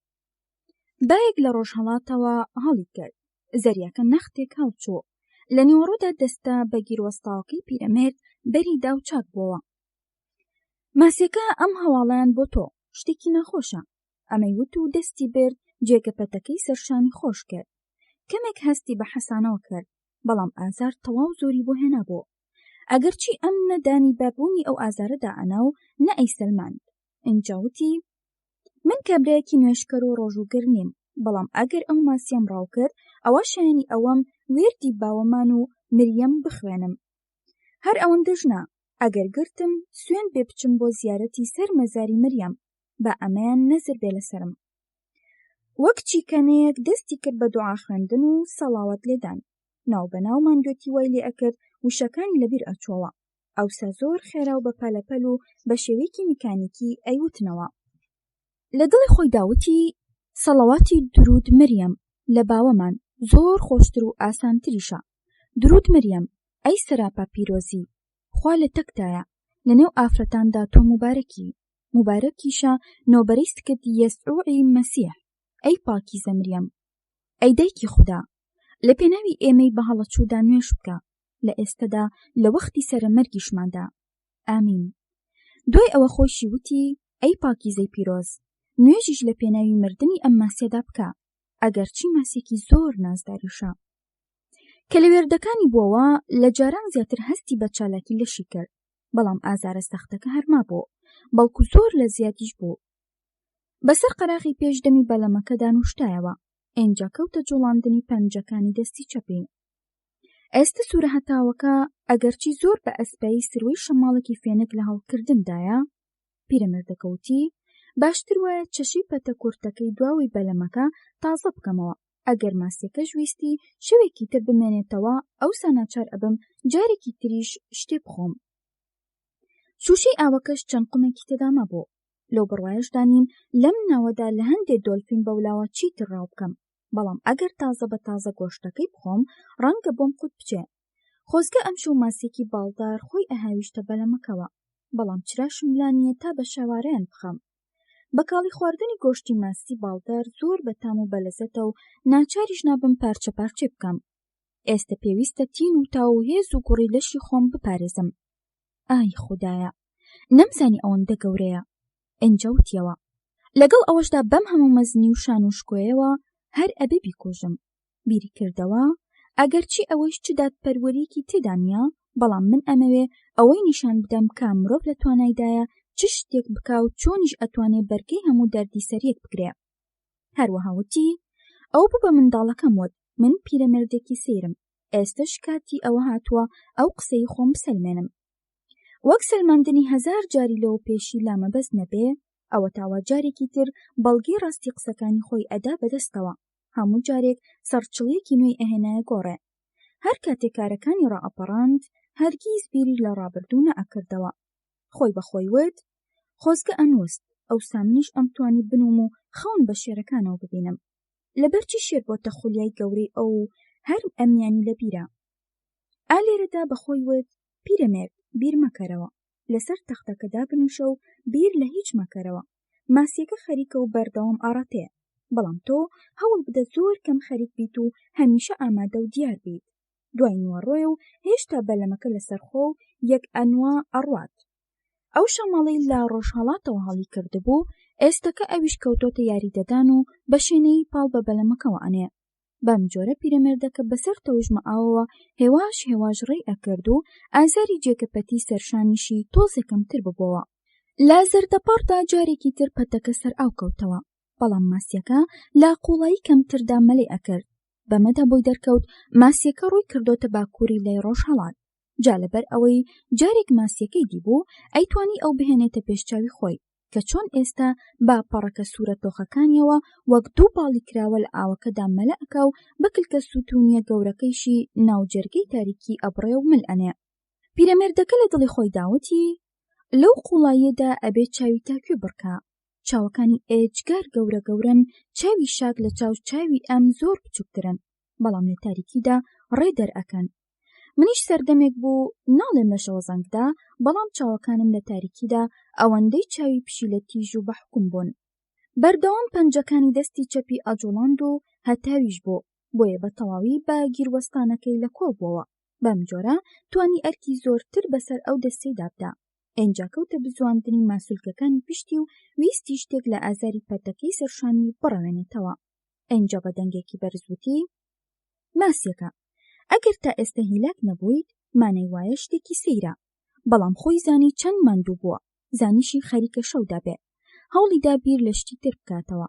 دایەک لە ڕۆژهەڵاتەوە هەڵی کرد، زەریاکە نەختێک هەڵچوو. لە نیوەڕۆدا دەستە بەگیروەستاوەکەی پیرەمێرد بەری دا و چاک بووە. ماسیەکە ئەم هەواڵەیان بۆ تۆ شتێکی ناخۆشە، ئەمەی وت و دەستی برد جێگە پەتەکەی سەرشانی خۆش کرد. کەمێک هەستی بە حەسانەوە کرد، بەڵام ئازار تەواو زۆری بۆ هێنا بوو. ئەگەرچی ئەم نەدانی بەبوونی ئەو ئازارەدا ئەنا و نە ئەی سەلماند. ئینجا وتی: من کابرایەکی نوێشکەر و ڕۆژوگر نیم، بەڵام ئەگەر ئەو ماسیەم ڕاو کرد ئەوە شایانی ئەوەم وێردی باوەمان و مریەم بخوێنم. هەر ئەوەندەش نا، ئەگەر گرتم سوێن بێ بچم بۆ زیارەتی سەر مەزاری مریەم، با ئەمەیان نەزر بێ لەسرم. وەک چیکەنەیەک دەستی کرد بە دوعا خوێندن و سەڵاوەت لێدان. ناو بەناو ماندوێتی وای لێ ئەکرد وشەکانی لەبیر ئەچۆوە. ئەوسا زۆر خێرا و بە پەلەپەل و بە شێوەیەکی میکانیکی ئەیوتنەوە. لە دڵی خۆی داوتی: سەڵاواتی درود مریەم لە باوەمان زۆر خۆشتر و ئاسانتریشە. درود مریەم، ئەی سەراپا پیرۆزی، خوا لە تەکتایە، لە نێو ئافرەتاندا تۆ مبارەکی، مبارەکیشە نۆبەرەی سکردی یەسوعی مەسیح. ئەی پاکیزە مریەم، ئەی دایکی خودا، لە پێناوی ئێمەی بە هەڵەچوودا نوێش بکە لە ئێستەدا لە وەختی سەرمەرگیشماندا. ئامین. دوای ئەوە خۆشی وتی: ئەی پاکیزەی پیرۆز، نوێژیش لە پێناوی مردنی ئەم ماسیەدا بکە ئەگەرچی ماسێکی زۆر نازداریشە. کە لە وێردەکانی بووەوە لە جاران زیاتر هەستی بە چالاکی لەشی کرد، بەڵام ئازارە سەختەکە هەرما بوو، بەڵکو زۆر لە زیاتیش بوو. بەسەر قەراغی پێشدەمی بەلەمەکەدا نوشتایەوە، ئێنجا کەوتە جوڵاندنی پەنجەکانی دەستی چەپی. ئێستا سوورە هەتاوەکە ئەگەرچی زۆر بە ئەسپایی سروەی شەماڵێکی فێنک لە هەڵکردندایە، پیرەمێردەکەوتی باشتر وایە چەشی پەتە کورتەکەی دواوی بەلەمەکە تازە بکەمەوە، ئەگەر ماسیەکەش ویستی شەوێکی تر بمێنێتەوە ئەوسا ناچار ئەبم جارێکی تریش شتێ بخۆم. شوشەی ئاوەکەش چەند قومێکی تێدا مەبوو. لەو بڕوایشدا نیم لەم ناوەدا لە هەندێک دۆلفین بەولاوە چیتر ڕاو بکەم، بەڵام ئەگەر تازە بە تازە گۆشتەکەی بخۆم ڕەنگە بۆم قوت بچێ. خۆزگە ئەم شەو ماسێکی باڵدار خۆی ئەهاویشتە بەلەمەکەوە، بەڵام چراشم لانیە تا بە شەوارەیان بخەم. بەکاڵی خواردنی گۆشتی ماسی باڵدار زۆر بەتام و بەلەزەتە و ناچاریش نابم پارچە پارچێ بکەم. ئێستا پێویستە تین و تاو و هێز و گوڕی لەشی خۆم بپارێزم. ئای خودایە، نەمزانی ئەوەندە گەورەیە. ئەنجا وتیەوە لەگەڵ ئەوەشدا بەم هەموو مەزنی و شان و شکۆیەوە هەر ئەبێ بیکۆژم. بیری کردەوە ئەگەرچی ئەوەش چ دادپەروەریەکی تێدا نییە، بەڵام من ئەمەوێ ئەوەی نیشان بدەم کە مرۆڤ لە توانایدایە چ شتێک بکا و چۆنیش ئەتوانێ بەرگەی هەموو دەردی سەریەک بگرێ. هەروەها وتی ئەو بوو بە منداڵەکەم وت من پیرەمێردێکی سەیرم، ئێستش کاتی ئەوە هاتووە ئەو قسەی خۆم بسەلمێنم. وەک سەلماندنی هەزار جاری لەوە پێشی لامەبەست نەبێ، ئەوە تاوا جارێکی تر بەڵگەی ڕاستی قسەکانی خۆی ئەدا بەدەستەوە، هەموو جارێک سەرچڵیەکی نوێی ئەهێنایە گۆڕێ. هەر کاتێک کارەکانی ڕائەپەڕاند هەرگیز بیری لە ڕابردوو نەئەکردەوە. خۆی بەخۆی وت خۆزگە ئەنووست ئەوسا منیش ئەمتوانی بنوم و خەون بە شێرەکانەوە ببینم. لەبەرچی شێر بۆتە خولیای گەورەی ئەو هەر ئەمیانی لە بیرە. ئالێرەدا بەخۆی وت پیرەمێرد بیر مەکەرەوە، لەسەر تەختەکەدا بنووشە و بیر لە هیچ مەکەرەوە. ماسیەکە خەریکە و بەردەوام ئاڕاتەیە، بەڵام تۆ هەوڵ بدە زۆر کەم خەریک بیت و هەمیشە ئامادە و دیار بیت. دوای نوەڕۆی و هێشتا بەلەمەکە لەسەرخۆ و یەک ئەنوا ئەڕوات. ئەو شەماڵەی لە ڕۆژهەڵاتەوە هەڵی کردبوو، ئێستەکە ئەویش کەوتۆتە یاریدەدان و بە شوێنەی پاڵ بە بەلەمەکەوە ئەنێ. بەم جۆرە پیرەمێردەکە بەسەر تەوژمە ئاوەوە هێواش ڕێی ئەکرد و ئازاری جێگەپەتی سەرشانیشی تۆزێکەمتر ببووە. لە زەردەپەڕدا جارێکی تر پەتەکە سەر ئاو کەوتەوە، بەڵام ماسیەکە لا قوڵایی کەمتردا مەلێ ئەکرد. بەمەدا بۆی دەرکەوت ماسیەکە ڕووی کردۆتە باکووری لای ڕۆژهەڵات. جا لەبەر ئەوەی جارێک ماسیەکەی دیبوو ئەیتوانی ئەو بهێنێتە پێشچاوی خۆی کە چۆن ئێستا با پەڕەکە سوورە تۆخەکانیەوە وەک دوو باڵی کراوە لە ئاوەکەدا مەلە ئەکا و بەکلکە سوتونیە گەورەکەیشی ناوجەرگەی تاریکی ئەبڕێ و مل ئەنێ. پیرەمێردەکە لە دڵی خۆی داوتی لەو قوڵاییەدا ئەبێت چاوی تاکوێ بڕکا. چاوەکانی ئێجگار گەورە گەورن، چاوی شاک لە چاو چاوی ئەم زۆر بچووکترن، بەڵام لە تاریکیدا ڕێ دەرئەکەن. منیش سەردەمێک بوو ناڵێم لە شەوە زەنگدا، بەڵام چاوەکانم لە تاریکیدا ئەوەندەی چاوی پشی لە تیژ و بەحکوم بوون. بەردەوام پەنجەکانی دەستی چەپی ئەجوڵاند و هەتاویش بوو، بۆیە بە تەواوی بە گیروەستانەکەی لە کۆڵ بووەوە. بەم جۆرە توانی ئەرکی زۆرتر بەسەر ئەو دەستەی دابدا. ئەنجا کەوتە بزواندنی ماسوولکەکانی پشتی و ویستی شتێک لە ئازاری پەتەکەی سەرشانی بڕەوێنێتەوە. ئەنجا بە دەنگێکی بەرزوتی ماسیەکە ئەگەر تا ئێستا هیلاک نەبوویت مانەی وایە شتێکی سەیرە، بەڵام خۆی زانی چەند ماندوو بووە، زانیشی خەریکە شەودا بێ، هەوڵیدا بیر لە شتی تر بکاتەوە.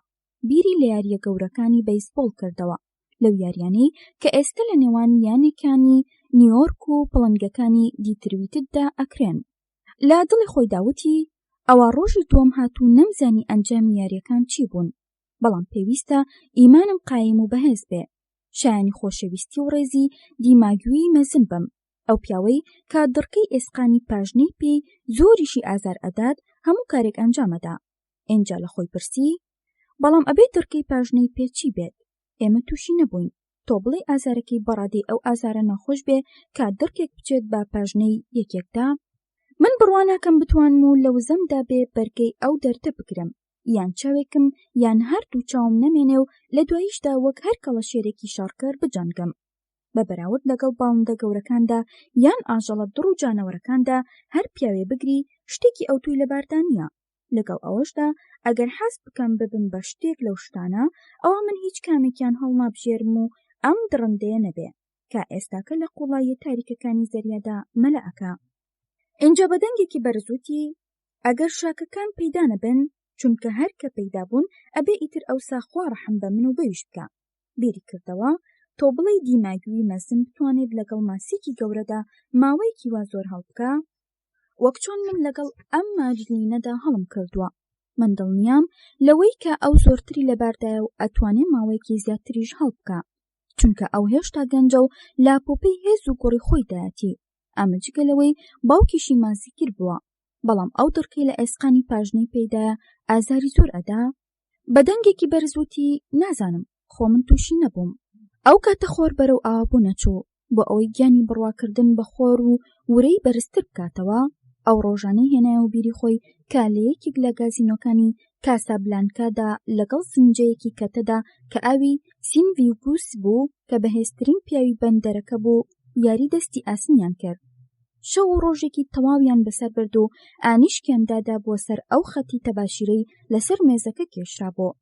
بیری لە یاریە گەورەکانی بەیسبۆڵ کردەوە، لەو یاریانەی کە ئێستا لە نێوان یانێکانی نیویۆرک و پڵنگەکانی دیترویتدا ئەکرێن. لە دڵی خۆی داوتی ئەوە ڕۆژی دووەم هاتوو نەمزانی ئەنجامی یاریەکان چی بوون، بەڵام پێویستە ئیمانم قایم و بەهێز بێ، شایانی خۆشەویستی و ڕێزی دیماگویی مەزن بم. ئەو پیاوەی کە دڕکەی ئێسقانی پاژنەی پێی زۆریشی ئازار ئەدات هەموو کارێک ئەنجامەدا. ئێنجا لە خۆی پرسی بەڵام ئەبێت دڕکەی پاژنەی پێ چی بێت؟ ئێمە تووشی نەبووین، تۆ بڵێ ئازارەکەی بەڕادەی ئەو ئازارە ناخۆش بێ کە دڕکێک بچێت بە پاژنەی یەکێکدا؟ من بڕواناکەم بتوانم و لە وزەمدا بێ بەرگەی ئەو دەردە بگرم، یان چاوێکم یان هەردوو چاوم نەمێنێ و لە دواییشدا وەک هەر کەڵەشێرێکی شارکەر بجەنگم. بە بەراورد لەگەڵ باڵندە گەورەکاندا یان ئاژەڵە دڕ و جانەوەرەکاندا هەر پیاوێ بگری شتێکی ئەوتوی لە باردان نییە، لەگەڵ ئەوەشدا ئەگەر حەز بکەم ببم بە شتێک لەو شتانە ئەوە من هیچ کامێکیان هەڵنابژێرم و ئەم درڕندەیە نەبێ کە ئێستاکە لە قوڵایە تاریکەکانی زەریادا مەلەئەکە. اینجا بەدەنگێکی بەرزوتی ئەگەر شاکەکان پەیدا نەبن چونکە هەر کە پەیدا بوون ئەبێ ئیتر ئەوسا خوا ڕەحم بە من و بەویش بکە. بیری کردەوە تۆ بڵێ دیماگوی مەزن بتوانێت لەگەڵ ماسیکی گەورەدا ماوەیەکی وا زۆر هەڵبکە وەک چۆن من لەگەڵ ئەم ماجلینەدا هەڵم کردووە. من دڵنیام لەوەی کە ئەو زۆرتری لەباردایە و ئەتوانێ ماوەیەکی زیاتریش هەڵبکە چونکە ئەو هێشتا گەنجە و لاپۆپەی هێز و گۆڕی خۆی دایەتی. ئەمە جگە لەوەی باوکیشی مازیگر بووە بەڵام ئەو دڕکەی لە ئێسقانی پاژنەی پێدایە ئازاری زۆر ئەدا. بەدەنگێکی بەرزوتی نازانم خۆ من تووشی نەبووم. ئەو کاتە خۆر بەرەو ئاوابوو نەچوو بۆ ئەوەی گیانی بڕواکردن بە خۆر و ورەی بەرزتر بکاتەوە. ئەو ڕۆژانەی هێنایە و بیری خۆی کە لە یەکێک لە گازینۆکانی کاسابلانکادا لەگەڵ زنجەیەکی کەتەدا کە ئاوی سینڤیوگوس بوو کە بەهێزترین پیاوی بەندەرەکە بوو یاری دەستی ئاسنیان کرد. شەو و ڕۆژێکی تەواویان بەسەر برد و ئانیشکیاندادا بۆ سەر ئەو خەتی تەباشیرەی لەسەر مێزەکە کێشرا بوو.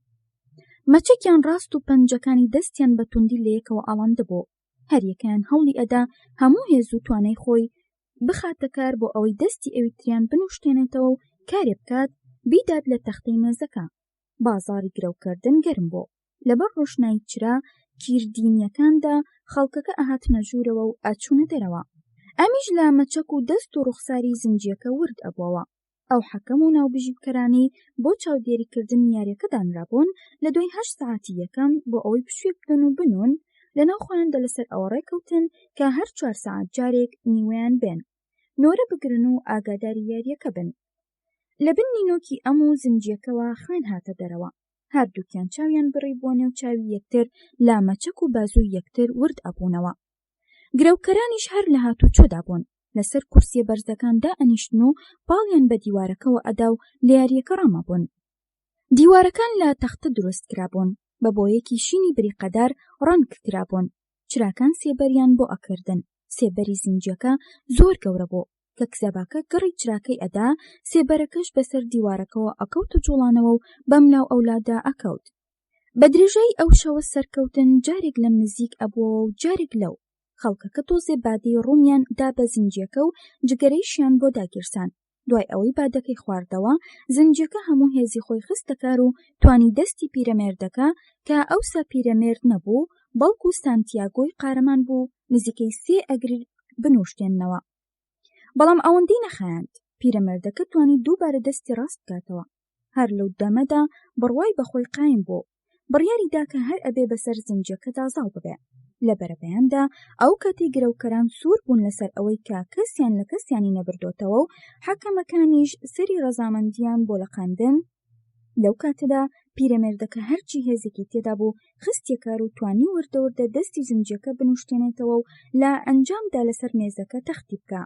مەچەکیان ڕاست و پەنجەکانی دەستیان بە توندی لە یەکەوە ئاڵاندە بوو. هەریەکەیان هەوڵی ئەدا هەموو هێز و توانای خۆی بخاتە کار بۆ ئەوەی دەستی ئەویتریان بنوشتێنێتەوە و کارێ بکات بیدات لە تەختەی مێزەکە. بازاڕی گرەوکردن گەرم بوو. لەبەر ڕۆشنایی چرا کیردینیەکاندا خەڵکەکە ئەهاتنە ژوورەوە و ئەچوونە دەرەوە. ئەمیش لە مەچەک و دەست و ڕوخساری زنجیەکە ورد ئەبووەوە. ئەو حەکەم و ناوبژیبکەرانی بۆ چاودێریکردنی یاریەکە دانرابوون لە دوای 8 ساعتی یەکەم بۆ ئەوەی پشوێ بدەن و بنون لەناو خۆیاندا لەسەر ئەوە ڕێکەوتن کە هەر 4 ساعت جارێک نیوەیان بێن نۆرە بگرن و ئاگاداری یاریەکە بن. لە بن نینۆکی ئەم و زنجیەکەوە خوێن هاتە دەرەوە. هەردووکیان چاویان بڕی بۆ نێو چاوی یەکتر لا مەچەک و بازووی یەکتر ورد ئەبوونەوە. گرەوکەرانیش هەر لە هاتوو چۆدا بوون لەسەر کورسیە بەرزەکاندا ئەنیشتن و پاڵیان بە دیوارەکەەوە ئەدا و لە یاریەکە ڕامەبوون. دیوارەکان لە تەختە دروست کرابوون بە بۆیەکی شینی بریقەدار ڕەنگ کرابوون. چراکان سێبەریان بۆ ئەکردن. سێبەری زنجیەکە زۆر گەورە بوو کە کزەباکە گەڕی چراکەی ئەدا سێبەرەکەش بەسەر دیوارەکەەوە ئەکەوت و جوڵانەوە و بەملاو ئەولادا ئەکەوت. بە درێژەی ئەو شەوە سەرکەوتن جارێک لەم نزیک ئەبووە و جارێک لەو. خەڵکەکە تۆزێ بادەی ڕوومیان دا بە زنجیەکە و جگەرەیشیان بۆ داگیرسان. دوای ئەوەی بادەکەی خواردەوە زنجیەکە هەموو هێزی خۆی خستەکار و توانی دەستی پیرەمێردەکە کە ئەوسا پیرەمێرد نەبوو بەڵکو سانتیاگۆی قارەمان بوو نزیکەی 3 ئەگر بنوشتێننەوە. بەڵام ئەوەندەی نەخایاند. پیرەمێردەکە توانی دووبارە دەستی ڕاست بکاتەوە. هەر لەو دەمەدا بڕوای بەخۆی قایم بوو. بڕیاریدا کە هەر ئەبێ بەسەر زنجیەکەدا زاڵ ببێ. لە بەرەبەیاندا ئەو کاتی گرەوکەران سوور بوون لەسەر ئەوەی کا کەسیان لە کەسیانی نەبردۆتەوە و حەکەمەکانیش سەری ڕەزامەندیان بۆ لەقاندن. لەو کاتەدا پیرەمێردەکە هەرچی هێزێکی تێدا بوو خستیە کار و توانی وردەوردە دەستی زنجیەکە بنوشتێنێتەوە و لە ئەنجامدا لەسەر مێزەکە تەختی بکە.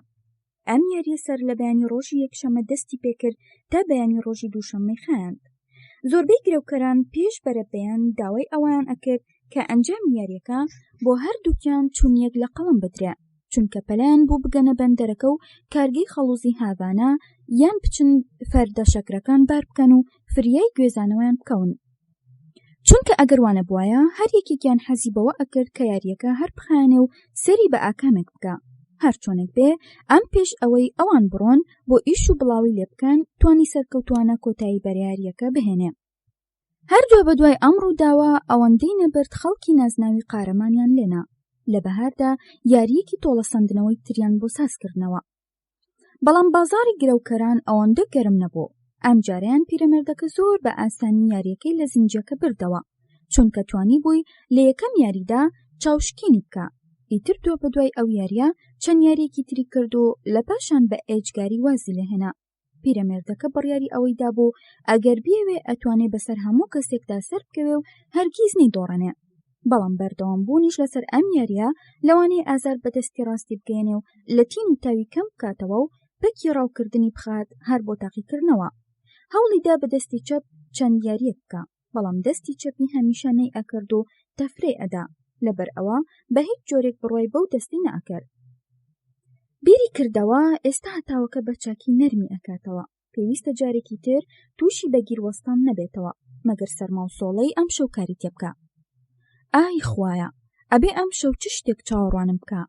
ئەم یاریە سەر لە بەیانی ڕۆژی یەکشەمە دەستی پێکرد تا بەیانی ڕۆژی دووشەممەی خایاند. زۆربەی گرەوکەران پێش بەرەبەیان داوای ئەویان ئەکرد کە ئەنجامی یاریەکە بۆ هەردووکیان چوونیەک لە قەڵم بدرێ چونکە پەلایان بوو بگەنە بەندەرەکە و کارگەی خەڵوزی هاوانە یان بچن فەردە شەکرەکان بار بکەن و فریای گوێزانەوەیان بکەون. چونکە ئەگەر وانە بواە هەر یەکێکیان حەزی بەوە ئەکرد کە یاریەکە هەر بخانێ و سەری بە ئاکامێک بکە. هەر چۆنێک بێ ئەم پێش ئەوەی ئەوان بڕۆن بۆ ئیش و بڵاوی لێ بکەن توانی سەرکەوتوانە کۆتایی بەریاریەکە بهێنێ. هەردووە بە دوای ئەم ڕووداوە ئەوەندەی نەبرد خەڵکی نازناوی قارەمانیان لێنا. لە بەهاردا یاریەکی تۆڵە سندنەوەی تریان بۆ سازکردنەوە. بەڵام بازاری گرەوکەران ئەوەندە گەرم نەبوو. ئەم جاریان پیرەمێردەکە زۆر بە ئاسانی یاریەکەی لە زنجیەکە بردەوە چونکە توانی بووی لە یەکەم یاریدا چاوشکێنی بکە. ئیتر دۆ بە دوای ئەو یاریە چەند یاریەکی تری کرد و لە پاشان بە ئێجگاری وازی لەهێنا. پیرەمێردەکە بڕیاری ئەوەی دابوو ئەگەر بیەوێ ئەتوانێ بەسەر هەموو کەسێکدا سەر بکەوێ و هەرگیز نەیدۆڕەنێ. بەڵام بەردەوام بوونیش لەسەر ئەم یاریە لەوانەیە ئازار بەدەستی ڕاستی بگەێنێ و لە تین و تاوی کەم بکاتەوە و پەکی ڕاوکردنی بخات هەر بۆ تاقیکردنەوە. هەوڵیدا بە دەستی چەپ چەند یاریە بکە بەڵام دەستی چەپی هەمیشە نەی ئەکرد و تەفرێ ئەدا لەبەر ئەوە بە هیچ جۆرێک بڕۆی بەو دەستی نەئەکرد. بیری کردەوە ئێستا هەتاوەکە بە چاکی نەرمی ئەکاتەوە. پێویستە جارێکی تر تووشی بەگیروەستان نەبێتەوە مەگەر سەرماوسۆڵەی ئەم شەو کاری تێ بکە. ئای خوایە، ئەبێ ئەم شەو چ شتێک چاوەڕوانم بکە.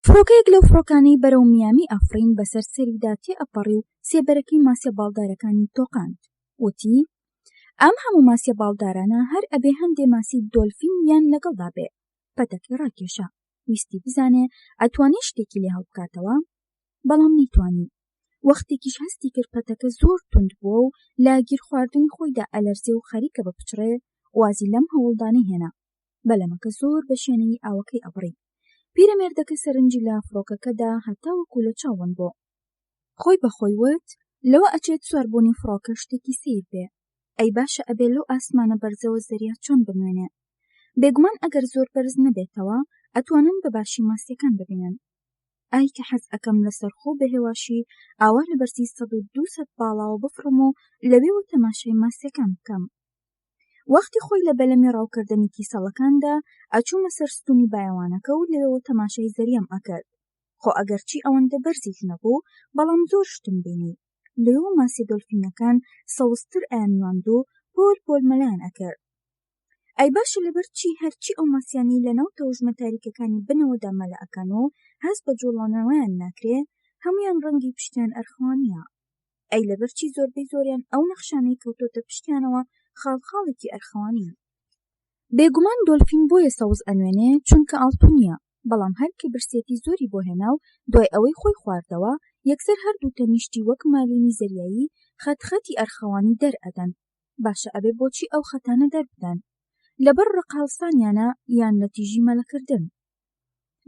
فڕۆکەیەک لەو فڕۆکانەی بەرەو میامی ئەفرین بەسەر سەریدا تێ ئەپەڕی و سێبەرەکەی ماسیە باڵدارەکانی تۆقاند. وتی ئەم هەموو ماسیە باڵدارانە هەر ئەبێ هەندێ ماسی دۆلفین یان لەگەڵدا بێ. پەتەکەی ڕاکێشا، ویستی بزانێ ئەتوانێ شتێکی لێ هەڵبکاتەوە، بەڵام نەیتوانی. وەختێکیش هەستی کرد پەتەکە زۆر توند بووە و لا گیر خواردنی خۆیدا ئەلەرزێ و خەریکە بە پچڕێ، وازی لەم هەوڵدانەی هێنا. بەلەمەکە زۆر بە شوێنەی ئاوەکەی ئەبڕی. پیرەمێردەکە سەرنجی لە فڕۆکەکەدا هەتا وەکو لە چاوەن بۆ. خۆی بەخۆی وت لەوە ئەچێت سواربوونی فڕۆکە شتێکی سیر بێ. ئەی باشە ئەبێ لەو ئاسمانە بەرزەوە زەریا چۆن بنوێنێ. بێگومان ئەگەر زۆر بەرز نەبێتەوە ئەتوانن بەباشی ماسیەکان ببینن. ئای کە حەز ئەکەم لەسەر خۆ بەهێواشی ئاوا لە بەرزی 100-200 باڵاوە بفڕم و لەوێوە تەماشای ماسیەکان بکەم. وەختی خۆی لە بەلەمی ڕاوکردنی کیسەڵەکاندا ئەچوومە سەر ستونی بایەوانەکە و لەوێوە تەماشای زەریام ئەکرد. خۆ ئەگەرچی ئەوەندە بەرزیش نەبوو، بەڵام زۆر شتم بینی. لەوێوە ماسی دۆلفینەکان سەوزتر ئایانواند و پۆل مەلایان ئەکرد. ئەی باشە لەبەر چی هەرچی ئەو ماسیانی لەناو تەوژمە تاریکەکانی بنەوەدا مەلە ئەکەن و هەست بە جوڵانەوەیان ناکرێ، هەمویان ڕەنگی پشتیان ئەرخەوانیە. ئەی لەبەر چی زۆربەی زۆریان ئەو نەخشانەی کەوتۆتە پشتیانەوە خاڵخاڵێکی ئەرخەوانی. بێگومان دۆلفین بۆیە سەوز ئەنوێنێ چونکە ئاڵتو نییە، بەڵام هەر کە برسێتی زۆری بۆ هێنا و دوای ئەوەی خۆی خواردەوە یەکسەر هەردوو تەنیشتی وەک مالینی زەریایی خەتخەتی ئەرخەوانی دەرئەدەن. باشە ئەبێ بۆچی ئەو خەتانە دەربدەن؟ لەبەر ڕقاڵسانیانە یان لە تیژی مەلەکردن.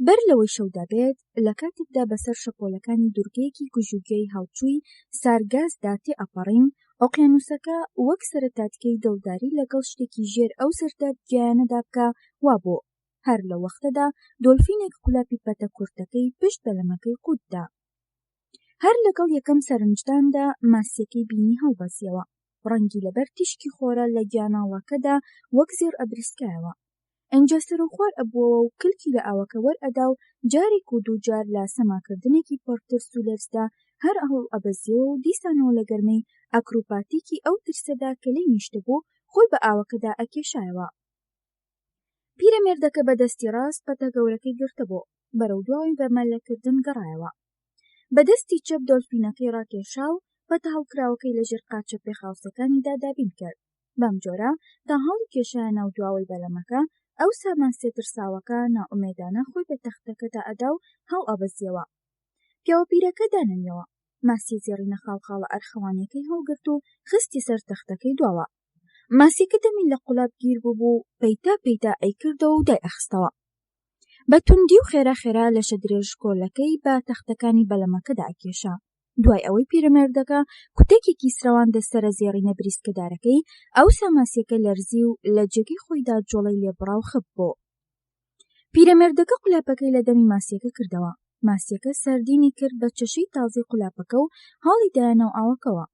بەر لەوەی شەودا بێت لە کاتێکدا بەسەر شەپۆلەکانی دوورگەیەکی گوژوگەی هاوچووی سارگازدا تێ ئەپەڕین، ئۆقیانوسەکە وەک سەرەتاتکەی دڵداری لەگەڵ شتێکی ژێر ئەو سەردا گیانەدا بکە وابوو. هەر لە وەختەدا دۆلفینێک قولاپی پەتە کورتەکەی پشت بەلەمەکەی قوتدا. هەر لەگەڵ یەکەم سەرنجداندا ماسیەکەی بینی هەڵبەسیەوە. ڕەنگی لەبەر تیشکی خۆرە لە گیاناڵەکەدا وەک زێر ئەبریسکایەوە. ئەنجا سەرۆخوار ئەبووەوە و کلکی لە ئاوەکە وەرئەدا و جارێک و دووجار لە سەماکردنێکی پڕترس و لەرزدا هەر هەڵ ئەبەزیەوە و دیسانەوە لە گەرمەی ئەکروپاتیکی ئەو ترسەدا کە لێی نیشتە بوو خۆی بە ئاوەکەدا ئەکێشایەوە. پیرەمێردەکە بەدەستی ڕاست پەتە گەورەکەی گرتە بۆ، بەرەو دوای بە مەلەکردن گەڕایەوە. بەدەستی چەپ دۆلفینەکەی ڕاکێشا و پەتە هەڵکراوەکەی لەژێر قاچە پێخاوسەکانیدا دابین کرد. بەم جۆرە تا هەڵی کێشایە ناو دواوەی بەلەمەکە، ئەو سامانسێ ترساوەکە نائومێدانە خۆی بە تەختەکەدا ئەدا و هەڵ ئەبەزیەوە. پیاوە پیرەکە دانەویەوە، ماسی زێڕینە خاڵخاڵە ئەرخەوانیەکەی هەڵگرت و خستی سەر تەختەکەی دواوە. ماسیەکە دەمی لە قوڵاب گیر بوو پەیتا ئەیکردەوە و دای ئەخستەوە. بە توندی و خێرا لە شەدرێژ کۆلەکەی بە تەختەکانی بەلەمەکەدا ئەکێشا. دوای ئەوەی پیرەمێردەکە کوتێکێکی سرەوان دەسەرە زێڕینە بریسکەدارەکەی، ئەو ساماسیەکە لەرزی و لە جێگەی خۆیدا جۆڵەی لێبڕا و خەب بۆ. پیرەمێردەکە قولاپەکەی لە دەمی ماسیەکە کردەوە. ماسیەکە سەردینی کرد بە چەشەی تازەی قولاپەکە و هەڵی دایانەو ئاوەکەوە.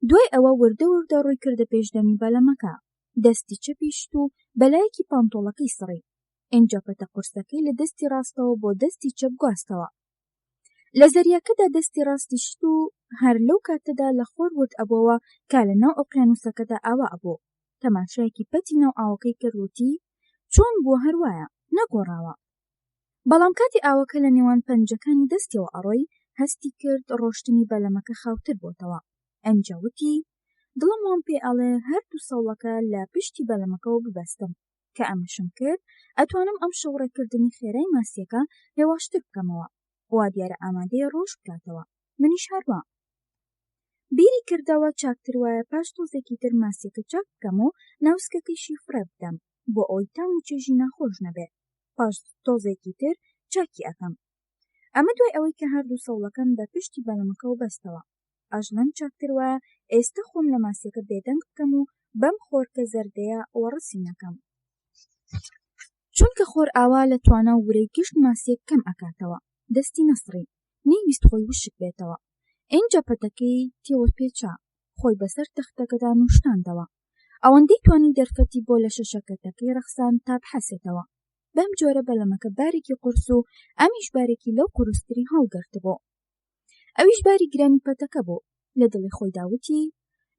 دوای ئەوە وردە ڕووی کردە پێشدەمی بەلەمەکە، دەستی چەپیشت و بەلایەکی پانتۆڵەکەی سڕی. ئینجا پەتە قورسەکەی لە دەستی ڕاستەوە بۆ دەستی چەپ گواستەوە. لە زەریاکەدا دەستی ڕاستی شت و هەر لەو کاتەدا لە خۆر ورد ئەبەوە کا لە ناو ئۆقیانوسەکەدا ئاوا ئەبوو. تەماشایەکی پەتی ناو ئاوەکەی کردوتی چۆن بووە هەروایە نەگۆڕاوە. بەڵام کاتی ئاوەکە لە نێوان پەنجەکانی دەستیەوە ئەڕۆی، هەستی کرد ڕۆشتنی بەلەمەکە خاوتر بۆتەوە. ئەنجا وتی دڵم وام پێ ئەڵێ هەردوو سەوڵەکە لە پشتی بەلەمەکەەوە ببەستم، کە ئەمەشم کرد ئەتوانم ئەم شەوڕێکردنی خێرای ماسیەکە هێواشتر بکەمەوە، وا دیارە ئامادەیە ڕۆژ بکاتەوە. منیش هەروە. بیری کردەوە چاکتر وایە پاش تۆزێکی تر ماسیەکە چاک بکەم و ناوسکەکەیشی فرە بدەم بۆ ئەوەی تام و چێژی ناخۆش نەبێت. پاش تۆزێکی تر چاکی ئەەکەم. ئەمە دوای ئەوەی کە هەردوو سەوڵەکەم بە پشتی بەلەمەکەەوە بەستەوە. ئەژڵەن چاکتر وایە ئێستا خۆم لە ماسیەکە بێدەنگ بکەم و بەم خۆرکە زەردەیە وەڕسی نەکەم. چونکە خۆر ئاوا لە توانە ورەی گشت ماسیەک کەم ئەکاتەوە. دەستی نەسڕی، نەیویست خۆی وشک بێتەوە. ئینجا پەتەکەی تێوە پێچا، خۆی بەسەر تەختەکەدا نوشتاندەوە. ئەوەندەی توانی دەرفەتی بۆ لە شەشەکەتەکەی ڕەخسان تا بحەسێتەوە. بەم جۆرە بەلەمەکە بارێکی قورس و ئەمیش بارێکی لەو قورستری هەڵگرتبوو. ئەویش باری گرانی پەتەکە بوو لە دڵی خۆی داوتی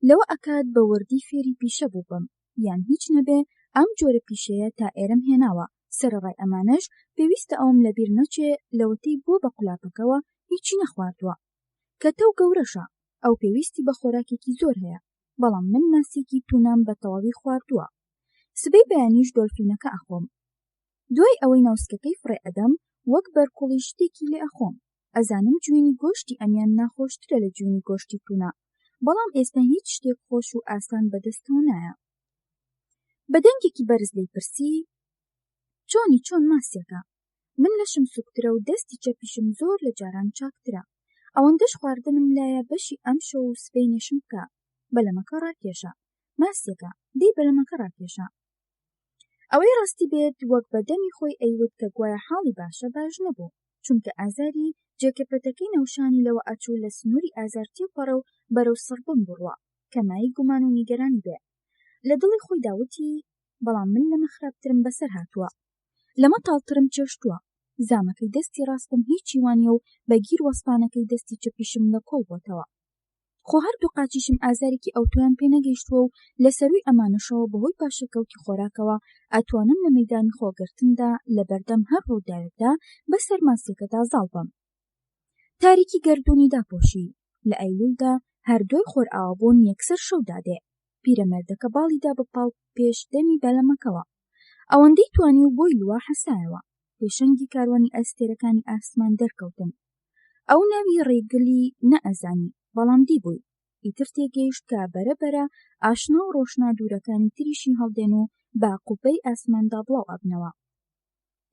لەوە ئەکات بە وردی فێری پیشە بوو بم یان هیچ نەبێ ئەم جۆرە پیشەیە تا ئێرەم هێناوە سەرڕای ئەمانەش پێویستە ئەوم لەبیر نەچێ لەوەتەی بۆ بە قولاپەکەوە هیچی نەخواردووە کە تەو گەورەشە ئەو پێویستی بە خۆراکێکی زۆر هەیە بەڵام من ماسێکی تونام بە تەواوی خواردووە سبەی بەیانیش دۆلفینەکە ئەخۆم دوای ئەوەی ناوسکەکەی فڕێ ئەدەم وەک بەرکوڵی شتێکی لێ ئەخۆم ئەزانم جوێنی گۆشتی ئەمیان ناخۆشترە لە جوێنی گۆشتی تونە بەڵام ئێستا هیچ شتێک خۆش و ئاسان بەدەستەوە نایە بە دەنگێکی بەرز لێی پرسی چۆن ماسیەکە من لەشم سوکترە و دەستی چەپیشم زۆر لە جاران چاکترە ئەوەندەش خواردنم لایە بەشی ئەم شەو و سبەی نێشم بکە بەلەمەکە ڕاکێشە ماسیەکە دەی بەلەمەکە ڕاکێشە ئەوەی ڕاستی بێت وەک بەدەمی خۆی ئەیوت کە گوایە حاڵی باشە باش نەبوو چونکە ئازاری جێکەپەتەکەی نەوشانی لەوە ئەچوو لە سنووری ئازار تێپەڕە و بەرەو سڕبم بڕوە کە مای گومان و نیگەرانی بێ لە دڵی خۆی داوتی بەڵام من لەمە خراپترم بەسەر هاتووە لەمە تاڵترم چێشتووە زامەکەی دەستی ڕاستم هیچی وانیە و بەگیر وەسپانەکەی دەستی چەپیشم لە کۆڵ بۆتەوە خۆ هەردوو قاچیشم ئازارێکی ئەوتۆیان پێ نەگەیشتووە و لە سەروی ئەمانەشەوە بەهۆی پاشەکەوتی خۆراکەوە ئەتوانم لە مەیدانی خۆگرتندا لە بەردەم هەر ڕووداوێکدا بەسەر ماسیەکەدا زاڵ بم تاریکی گەردوونی داپۆشی لە ئەیلولدا هەردووی خۆر ئاوابوون یەکسەر شەودادێ پیرەمێردەکە باڵیدا بە پاڵ پێش دەمی بەلەمەکەوە ئەوەندەی توانی و بۆی لوا حەسایەوە پێشەنگی کاروانی ئەستێرەکانی ئاسمان دەرکەوتن ئەو ناوی ڕێگلی نەئەزانی بەڵام دیبووی ئیتر تێگەیشت کە بەرەبەرە ئاشنا و ڕۆشنا دوورەکانی تریشی هەڵدێن و با قوبەی ئاسماندا بڵاو ئەبنەوە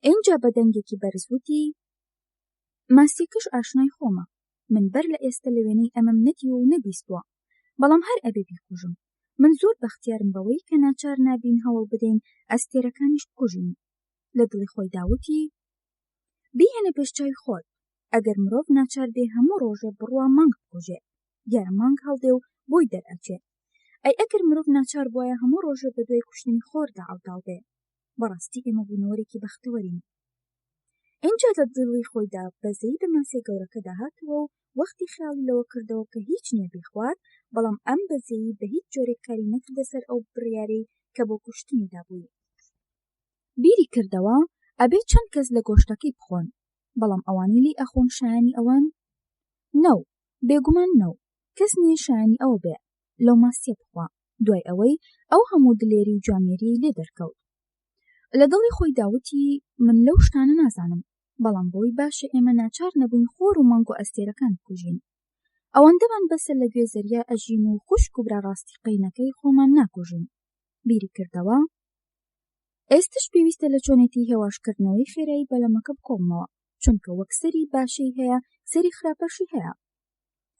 ئینجا بە دەنگێکی بەرزوتی ماسیەکەش ئاشنای خۆمە من بەر لە ئێستا لە وێنەی ئەمەم نەدیوە و نەبیستووە بەڵام هەر ئەبێ بیکوژم من زۆر بەختیارم بەوەی کە ناچار نابین هەوڵ بدەین ئەستێرەکانیش بکوژین لە دڵی خۆی داوتی بیهێنە پێش چاوی خۆت ئەگەر مرۆڤ ناچار بێ هەموو ڕۆژێ بڕوا مانگ بکوژێ دیارە مانگ هەڵدێ و بۆی دەرئەچێ ئەی ئەگەر مرۆڤ ناچار بووایە هەموو ڕۆژێ بە دوای کوشتنی خۆردا ئەوتاڵ بێ بەڕاستی ئێمە بوونەوەرێکی بەختەوەرین ئینجا لە دڵی خۆیدا بەزەی بە ماسێ گەورەکە داهاتەوە و وەختی خیاڵی لەوە کردەوە کە هیچ نییە بیخوات بەڵام ئەم بەزەیی بە هیچ جۆرێک کاری نەکردە سەر ئەو بڕیارەی کە بۆ کوشتنی دابووی بیری کردەوە ئەبێ چەند کەس لە گۆشتەکەی بخۆن بەڵام ئەوانی لی ئەخۆن شایانی ئەوان نەو بێگومان نەو کەس نییە شایانی ئەوە بێ لەو ماسیە بخوا دوای ئەوەی ئەو هەموو دلێری و جوامێری لێ دەرکەوت لە دڵی خۆی داوتی من لەو شتانە نازانم بەڵام بۆی باشە ئێمە ناچار نەبووین خۆر و مانگ و ئەستێرەکان بکوژین ئەوەندەمان بەسە لە گوێزەریا ئەژین و خوشک و براڕاستی قەینەکەی خۆمان ناکوژین بیری کردەوە ئێستش پێویستە لە چۆنێتی هێواشکردنەوەی خێرایی بەلەمەکە بکۆمەوە چونکە وەک سەری باشەی هەیە سەری خراپەشی هەیە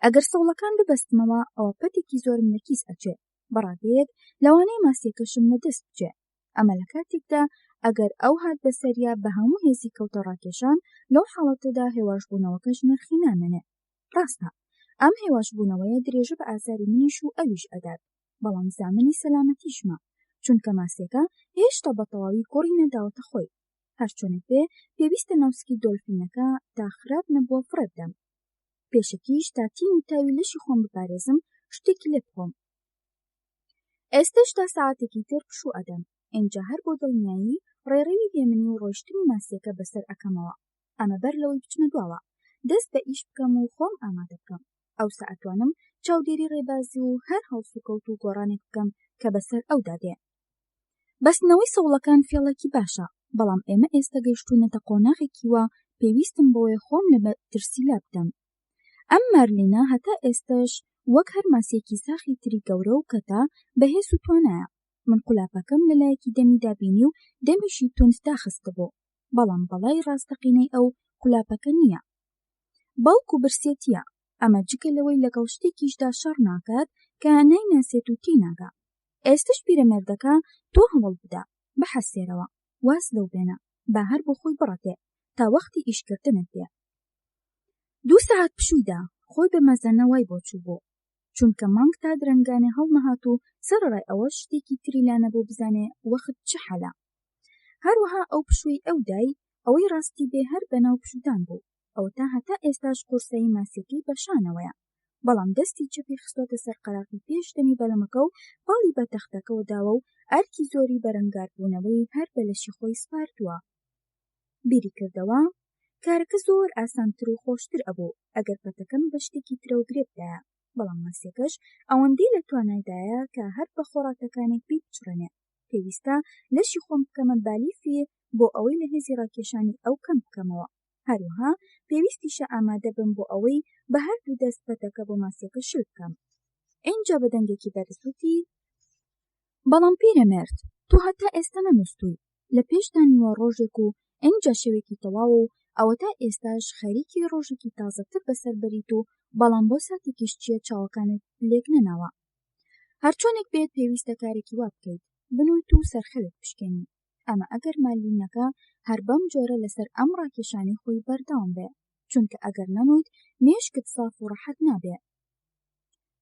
ئەگەر سەوڵەکان ببەستمەوە ئەوە پەتێکی زۆرم لە کیس ئەچێ بەڕادەیەک لەوانەیە ماسیەکەشم لە دەست بچێ ئەمە لە کاتێکدا ئەگەر ئەو هات بەسەریا بە هەموو هێزی کەوتە ڕاکێشان لەو حاڵەتەدا هێواشبوونەوەکەش نرخی نامێنێ ڕاستە ئەم هێواشبوونەوەیە درێژە بە ئازاری منیش و ئەویش ئەدات بەڵام زامنی سەلامەتیشمە چونکە ماسیەکە هێشتا بە تەواوی کوڕی نەداوەتە خۆی هەرچۆنێک بێ پێویستە ناوسکی دۆلفینەکە تا خراپ نەبووە فڕێ بدەم پێشەکیش تا تین و تاوی لەشی خۆم بپارێزم شتێکی لێ بخۆم ئێستش تا ساعاتێکی تر پشوو ئەدەم ئینجا هەر بۆ دڵنیایی ڕێڕەوی هێمنی و ڕۆیشتنی ماسیەکە بەسەر ئەکەمەوە ئەمە بەر لەوەی بچمە دواوە دەست بە ئیش بکەم و خۆم ئامادە بکەم ئەوسا ئەتوانم چاودێری ڕێبازی و هەر هەڵسوکەوت و گۆڕانێک بکەم کە بەسەر ئەودا دێ بەستنەوەی سەوڵەکان فێڵێکی باشە بەڵام ئێمە ئێستا گەیشتوونەتە قۆناغێکی وە پێویستم بۆیە خۆم لە مەترسی لا بدەم ئەم مارلینە هەتا ئێستش وەک هەر ماسیەکی ساخی تری گەورە و کەتا بەهێز و توانایە من قولاپەکەم لەلایەکی دەمی دابینی و دەمیشی تونس داخستە بۆ بەڵام بەڵای ڕاستەقینەی ئەو قولاپەکە نییە بەڵکو برسێتیە ئەمە جگە لەوەی لەگەڵ شتێکیشدا شەڕ ناکات کە نایناسێت و تێناگا ئێستش پیرەمێردەکە تۆ هەوڵ بدە بەحەسێرەوە واز لەو بێنە با هەر بۆ خۆی بڕەتێ تا وەختی ئیشکردنت دێ 2 سەعات پشوویدا خۆی بە مەزەنە وای بۆ چوو بۆ چونکە مانگ تا درەنگانێ هەڵنەهات و سەرڕای ئەوە شتێکی تری لانە بۆ بزانێ وەخت چ حەلا هەروەها ئەو پشووی ئەو دای ئەوەی ڕاستی بێ هەر بەناو پشودان بوو ئەو تا هەتا ئێستاش قورسەی ماسیەکەی بەشانەوەیە، بەڵام دەستی چەپی خستۆتە سەر قەراقی پێش دەمی بەلەمەکە و پاڵی بە تەختەکەەوە داوە و ئەرکی زۆری بەرەنگاربوونەوەی هەر بە لەشی خۆی سپاردووە. بیری کردەوە کارەکە زۆر ئاسانتر و خۆشتر ئەبوو ئەگەر پەتەکەم بە شتێکی ترەوە گرێبدایە، بەڵام ماسیەکەش ئەوەندەی لە توانایدایە کە هەر بە خۆڕاتەکانێک پێی بچڕێنێ. پێویستە لەشی خۆم بکەمە بالیفێ بۆ ئەوەی لە هێزی ڕاکێشانی ئەو کەم بکەمەوە. هەروەها پێویستیشە ئامادە بم بۆ ئەوەی بە هەردوو دەست پەتەکە بۆ ماسیەکە شل بکەم. ئینجا بە دەنگێکی بەرزوتی: بەڵام پیرەمێرد، تۆ هەتا ئێستا نەنووستووی، لە پێش دانیوە ڕۆژێک و ئینجا شەوێکی تەواو و ئەوە تا ئێستاش خەریکی ڕۆژێکی تازەتر بەسەر بەریت و بەڵام بۆ ساتێکیش چییە چاوەکانت لێک نەناوە. هەرچۆنێک بێت پێویستە کارێکی وا بکەیت، بنوویت و سەرخەوێت بشکێنی. ئەمە ئەگەر مالینەکە هەر بەم جۆرە لەسەر ئەم ڕاکێشانی خۆی بەردەوام بێ، چونکە ئەگەر نەنوویت مێشکت ساف و ڕەحەت نابێ.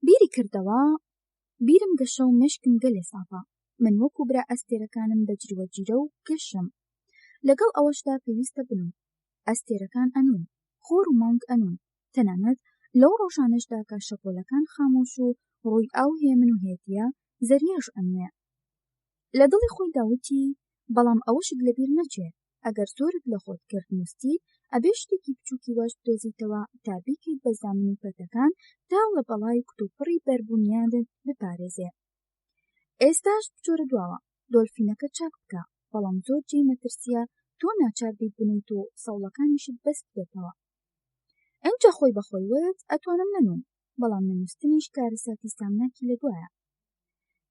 بیری کردەوە بیرم گەشە و مێشکم گەلێ سافە. من وەکو برا ئەستێرەکانم بەجروە جیرە و گەشم. لەگەڵ ئەوەشدا پێویستە بنوم. ئەستێرەکان ئەنون، خۆر و مانگ ئەنون، تەنانەت لەو ڕۆژانەشدا کە شەپۆلەکان خامۆش و ڕووی ئاو هێمن و هێتیە زەریاش ئەنوێ. لە دڵی خۆی داوتی: بەڵام ئەوەشت لەبیر نەچێ، ئەگەر زۆرت لە خۆت کرد نووسیت ئەبێ شتێکی بچووکی وەش بدۆزیتەوە تا بیکەیت بە زامنی پەتەکان تا لە بەڵای کتوپڕی بەربوونیانت بپارێزێ. ئێستاش بچۆرە دواوە، دۆلفینەکە چاک بکە، بەڵام زۆر جێی مەترسیە تۆ ناچار بیت بنوویت و سەوڵەکانیشت بەست بێتەوە. ئەنجا خۆی بەخۆی وت: ئەتوانم نەنووم، بەڵام نەنووستنیش کارە ساتی سامناکی لە دوایە.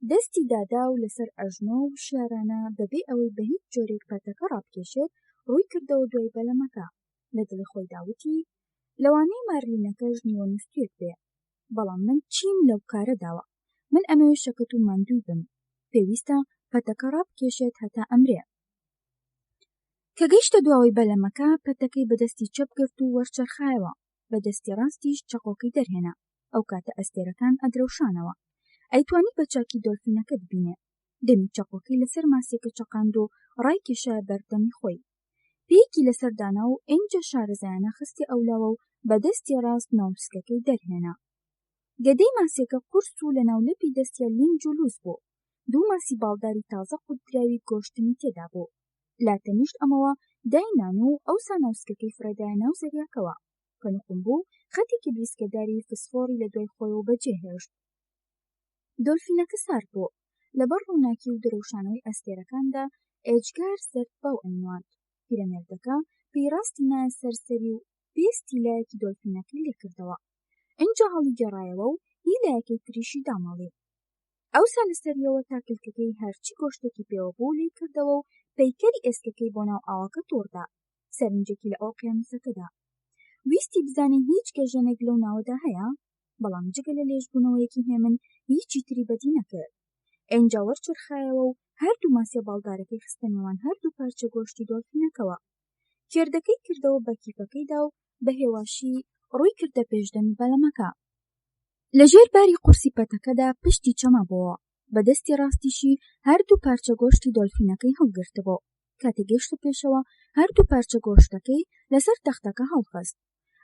دەستی دادا و لەسەر ئەژنۆ و شارانە بەبێ ئەوەی بە هیچ جۆرێک پەتەکە ڕابکێشێت ڕووی کردەوە دوای بەلەمەکە. لە دڵی خۆی داوتی: لەوانەی مارلینەکەش نیوە نووسێت بێ، بەڵام من چیم لەو کارە داوە، من ئەمەوێ شەکەت و ماندووی بم، پێویستە پەتەکە ڕابکێشێت هەتا ئەمرێ. کە گەیشتە دواوەی بەلەمەکە پەتەکەی بەدەستی چەپ گرت و وەرچەرخایەوە، بەدەستی ڕاستیش چەقۆکەی دەرهێنا. ئەو کاتە ئەستێرەکان ئەدرەوشانەوە. ئەیتوانی بە چاکی دۆلفینەکەت بینێ. دەمی چەقۆکەی لەسەر ماسیەکە چەقاند و ڕای کێشایە بەردەمی خۆی. پێیەکی لەسەردانا و ئینجا شارەزایانە خستی ئەولاوە و بەدەستی ڕاست ناوسکەکەی دەرهێنا. گەدەی ماسیەکە قورس و لە ناولەپی دەستیە لینج و لووس بوو. دوو ماسی باڵداری تازە قوتراوی گۆشتنی تێدا بوو. لا تەنیشت ئەمەوە داینان و ئەوسا ناوسکەکەی فرەدایە ناو زەریاکەوە کە نوقم بوو خەتێکی بریسکەداری فسفۆری لە دوای خۆیەوە بەجێهێشت. دۆلفینەکە سارد بوو. لەبەر ڕووناکی و درەوشانەوەی ئەستێرەکاندا ئێجگار سەرد باو ئەنوان. پیرەمێردەکە پێیڕاستی نایە سەرسەری و پێستی لایەکی دۆلفینەکەی لێکردەوە. ئینجا هەڵی گێڕایەوە و هی لایەکەی تریشی دامەڵی. ئەوسا لەسەریەوە تاکلکەکەی هەرچی گۆشتێکی پێوە بوو لێ کردەوە و پەیکەری ئێسکەکەی بۆ ناو ئاوەکە تۆڕدا، سەرنجێکی لە ئۆقیانوسەکەدا. ویستی بزانێ هیچ گەژەنێک لەو ناوەدا هەیە، بەڵام جگە لە لێژبوونەوەیەکی هێمن هیچی تری بەدی نەکرد. ئینجا وەرچرخایەوە و هەردوو ماسیە باڵدارەکەی خستە نێوان هەردوو پارچە گۆشتی دۆلفینەکەوە. کێردەکەی کردەوە بە کیفەکەیدا و بە هێواشی ڕووی کردە پێشدەمی بەلەمەکە. لەژێر باری قورسی پەتەکەدا پشتی چەمە بووە، بە دەستی ڕاستیشی هەردوو پارچە گۆشتی دۆلفینەکەی هەڵگرتبوو. کاتێک گەیشتە پێشەوە هەردوو پارچە گۆشتەکەی لەسەر تەختەکە هەڵخست.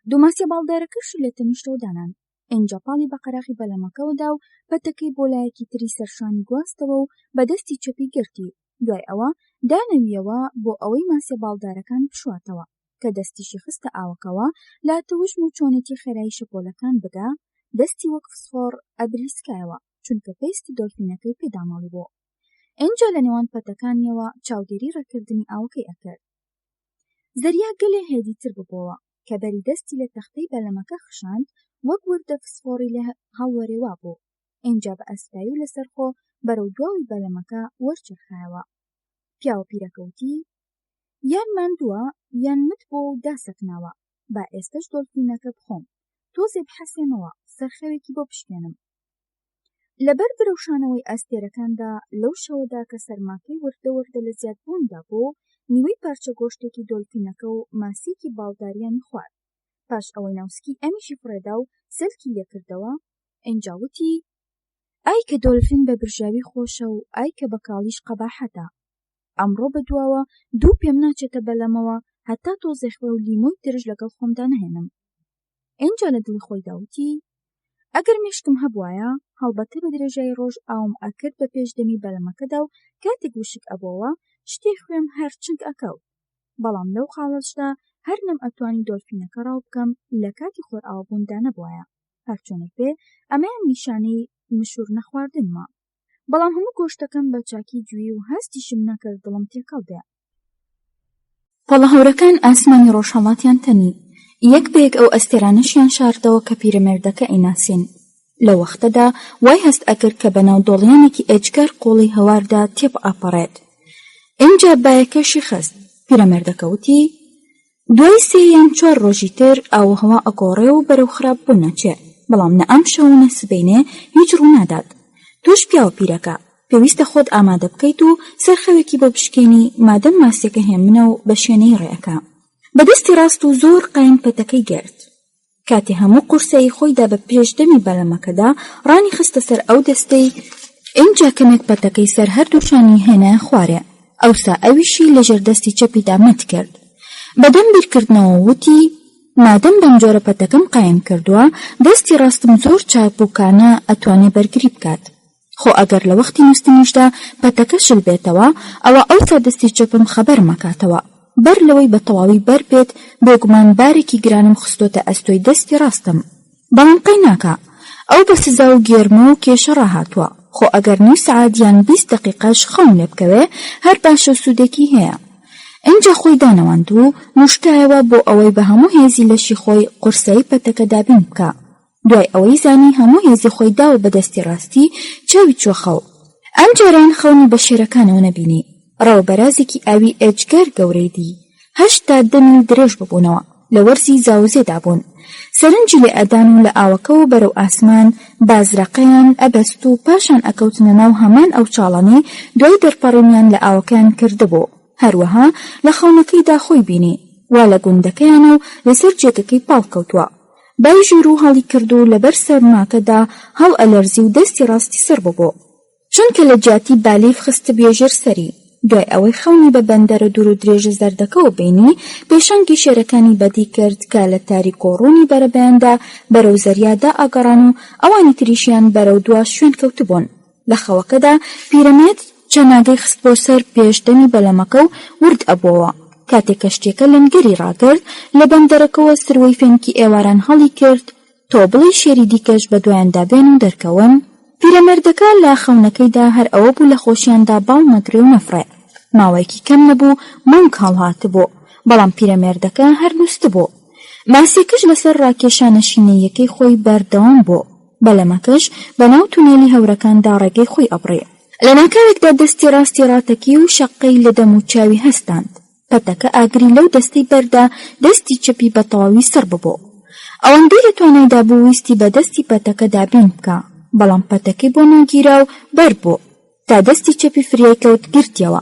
دوو ماسیە باڵدارەکەشی لە تەنیشتەوە دانان. ئینجا پاڵی بە قەراغی بەلەمەکەوەدا و پەتەکەی بۆ لایەکی تری سەرشانی گواستەوە و بە دەستی چەپی گرتی. دوای ئەوە دانەویەوە بۆ ئەوەی ماسیە باڵدارەکان بشواتەوە کە دەستیشی خستە ئاوەکەوە لاتەوژم و چۆنێتی خێرایی شەپۆلەکان بگا، دەستی وەک فسفۆر ئەبریسکایەوە چونکە پێستی دۆلفینەکەی پێدامەڵی بوو. ئینجا لە نێوان پەتەکانیەوە چاودێری ڕێکردنی ئاوەکەی ئەکرد. زەریا گەلێ هێدیتر ببووە کە بەری دەستی لە تەختەی بەلەمەکە خشاند وەک وردە فسفۆری لە هەڵوەرێوا بوو. ئینجا بە ئەسپایی و لەسەرخۆ بەرەو دواوی بەلەمەکە وەرچرخایەوە. پیاوە پیرەکەوتی: یان ماندووە یان مت بۆ و داسەکناوە، با ئێستش دۆلفینەکە بخۆم، تۆزێ بحەسێنەوە سەرخەوێکی بۆ بشکێنم. لەبەر برەوشانەوەی ئەستێرەکاندا لەو شەوەدا کە سەرماکەی وردە لە زیادبووندا بوو، نیوەی پارچە گۆشتێکی دۆلفینەکە و ماسیکی باڵداریانی خوارد. پاش ئەوەی ناوسکی ئەمیشی فڕێدا و سەلکی لێکردەوە، ئینجا وتی: ئای کە دۆلفین بە برژاوی خۆشە و ئای کە بە کاڵیش قەباحەتە. ئەمڕۆ بەدواوە دوو پێم ناچێتە بەلەمەوە هەتا تۆزێخوە و لیمۆی ترش لەگەڵ خۆمدا نەهێنم. ئینجا لە دڵی خۆی داوتی ئەگەر مێشکم هەبوایە هەڵبەتە بە درێژای ڕۆژ ئاوم ئەکرد بە پێشدەمی بەلەمەکەدا و کاتێک وشک ئەبەوە شتێ خوێم هەر چنگ ئەکەوت. بەڵام لەو خاڵەشدا هەر نەم ئەتوانی دۆلفینەکە ڕاو بکەم لە کاتی خۆر ئاوبووندا نەبووایە. هەرچۆنێک بێ ئەمەیان نیشانەی مشور نەخواردنمە. بەڵام هەموو گۆشتەکەم بە چاکی جووی و هەستیشم نەکرد دڵم تێکەڵدێ. پەڵە هەورەکان ئاسمانی ڕۆژهەڵاتیان تەنی یەک بەیەک ئەو ئەستێرانەشیان شاردەوە کە پیرەمێردەکە ئەیناسین. لە وەختەدا وای هەست ئەکرد کە بەناو دۆڵیانێکی ئێجگار قۆڵی هەواردا تێپ ئاپەڕێت. ئینجا بایەکەشی خست. پیرەمێردەکە وتی دوای 3 یان 4 ڕۆژی تر ئاوهەوا ئەگۆڕێ و بەرەو خراپ بوو نەچێ. بەڵام نە ئەم شەو نە سبەینێ هیچ ڕوو نادات. توش پیاوە پیرەکە پێویستە خۆت ئامادە بکەیت و سەرخەوێکی بۆ بشکێنی مادەم ماسیەکە هێمنە و بە شوێنەی ڕێەکە. بەدەستی ڕاست و زۆر قایم پەتەکەی گرت. کاتی هەموو قورسەی خۆیدا بە پێشدەمی بەلەمەکەدا ڕانی خستە سەر ئەو دەستەی. ئینجا کەمێک پەتەکەی سەر هەردووشانی هێنایە خوارێ. ئەوسا ئەویشی لەژێر دەستی چەپیدا مەت کرد. بەدەم بیرکردنەوە وتی مادەم بەم جۆرە پەتەکەم قایم کردووە دەستی ڕاستم زۆر چاپووکانە ئەتوانێ بەرگری بکات. خۆ ئەگەر لە وەختی نووستنیشدا پەتەکە شل بێتەوە ئەوە ئەوسا دەستی چەپم خەبەر مەکاتەوە. بەر لەوەی بە تەواوی بەر بێت بۆ گومانبارێکی گرانم خستۆتە ئەستۆی دەستی ڕاستم. بەڵام قەی ناکە ئەو بە سزا و گێرمە و کێشە ڕاهاتووە. خۆ ئەگەر 20 سەعات یان 20 دقیقەش خەون لێ بکەوێ هەر باشە سوودێکی هەیە. ئینجا خۆی دانەوەند و موشتایەوە بۆ ئەوەی بە هەموو هێزی لەشی خۆی قورسایی پەتەکە دابین بکە. دوای ئەوەی زانی هەموو هێزی خۆی داوە بە دەستی ڕاستی چاوی چۆخەو. ئەم جاران خەونی بە شێرەکانەوە نەبینی. ڕەوبەرازێکی ئاوی ئێجگار گەورەی دی. 8 تا 10 میل درێژ ببوونەوە. لە وەرزی زاوزێدا بوون. سەرنجی لێ ئەدان و لە ئاوەکەەوە بەرەو ئاسمان بازرەقەیان ئەبەست و پاشان ئەکەوتنە ناو هەمان ئەو چاڵانەی دوای دەرپەڕینیان لە ئاوەکان کردبوو. هەروەها لە خەونەکەیدا خۆی بینی وا لە گوندەکەیانە و لەسەر جێگەکەی پاڵکەوتووە. بای ژوور و هەڵی کرد و لەبەر سەرماکەدا هەڵ ئەلەرزی و دەستی ڕاستی سەر ببوو. چونکە لە جاتی بالیف خستە بێژێر سەری. دوای ئەوەی خەونی بە بەندەرە دوور و درێژە زەردەکەەوە بینی پێشەنگی شێرەکانی بەدی کرد کە لە تاریک و ڕوونی بەرەبەیاندا بەرەو زەریادا ئاگەڕان و ئەوانی تریشیان بەرەو دوا شوێن کەوتبوون. لە خەوەکەدا پیرەمێرد چەناگەی خست بۆ سەر پێشدەمی بەلەمەکە و ورد ئەبووەوە. کاتێک کەشتێکە لەنگەری ڕاگرت لە بەندەرەکەوە سروەی فێنکی ئێواران هەڵی کرد تۆ بڵی شێری دیکەش بە دوایاندا بێن و دەرکەون. پیرەمێردەکە لە خەونەکەیدا هەر ئەوە بوو لە خۆشیاندا باڵ نەگرێ و نەفرێ. ماوەیەکی کەم نەبوو مانگ هەڵهاتبوو. بەڵام پیرەمێردەکە هەر نووستبوو. ماسیەکەش لەسەر ڕاکێشانەشینەیەکەی خۆی بەردەوام بوو. بەلەمەکەش بەناو تونێلی هەورەکاندا ڕێگەی خۆی ئەبڕێ. لە ناکاوێکدا دەستی ڕاستی ڕاتەکی و شەقەی لە دەم و چاوی هەستاند. پەتەکە ئاگری لەو دەستەی بەردا دەستی چەپی بە تەواوی سەر ببوو. ئەوەندەی لە توانایدا بوو ویستی بە دەستی پەتەکە دابین بکە. بەڵام پەتەکەی بۆ ناگیرا و بەر بوو تا دەستی چەپی فریای کەوت گرتیەوە.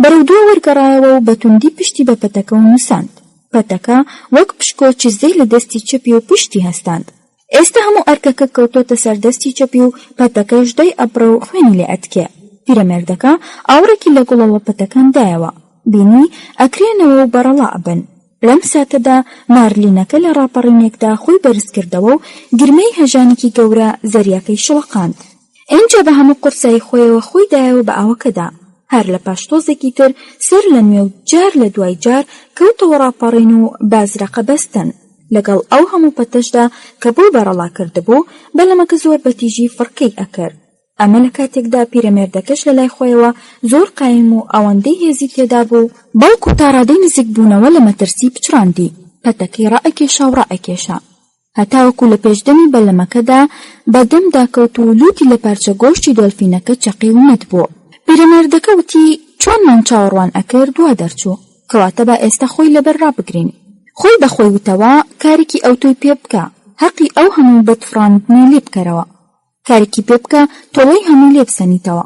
بەرەو دووە وەرگەڕایەوە و بەتوندی پشتی بە پەتەکە و نووساند. پەتەکە وەک پشکۆ چزەی لە دەستی چەپی و پشتی هەستاند. ئێستا هەموو ئەرکەکە کەوتۆتە سەر دەستی چەپی و پەتەکەش دای ئەبڕە و خوێنی لێ ئەتکێ. پیرەمێردەکە ئاورێکی لە گوڵەوە پەتەکان دایەوە. بینی ئەکرێنەوە و بەرەڵا ئەبن. لەم ساتەدا مارلینەکە لە ڕاپەڕینێکدا خۆی بەرز کردەوە و گرمەی هەژانێکی گەورە زەریاکەی شڵقاند. ئینجا بە هەموو قورسایی خۆیەوە خۆی دایەوە بە ئاوەکەدا. هەر لە پاشتۆزێکی تر سەر لە نوێ و جار لە دوای جار کەوتەوە ڕاپەڕین و بازرەقە بەستن. لەگەڵ ئەو هەموو پەتەشدا کە بۆ بەرەڵا کردبوو بەلەمەکە زۆر بەتیژی فڕکەی ئەکرد. ئەمە لە کاتێکدا پیرەمێردەکەش لە لای خۆیەوە زۆر قایم و ئەوەندەی هێزی تێدا بوو بەڵکو تا ڕادەی نزیک بوونەوە لە مەترسی پچڕاندی. پەتەکەی ڕائەکێشا و ڕائەکێشا هەتاوەکو لە پێشدەمی بەلەمەکەدا بەدەمدا کەوت و لوتی لە پارچە گۆشتی دۆلفینەکە چەقی و نەت بوو. پیرەمێردەکە وتی چۆنمان چاوەڕوان ئەکرد وا دەرچوو کەواتە با ئێستا خۆی لەبەر ڕابگرین. خۆی بەخۆی وتەوە کارێکی ئەو تۆی پێ بکە حەقی ئەو هەموو بەدفڕاندنی لێ بکەرەوە. کارێکی پێ بکە تۆڵەی هەموو لێ بسەنیتەوە.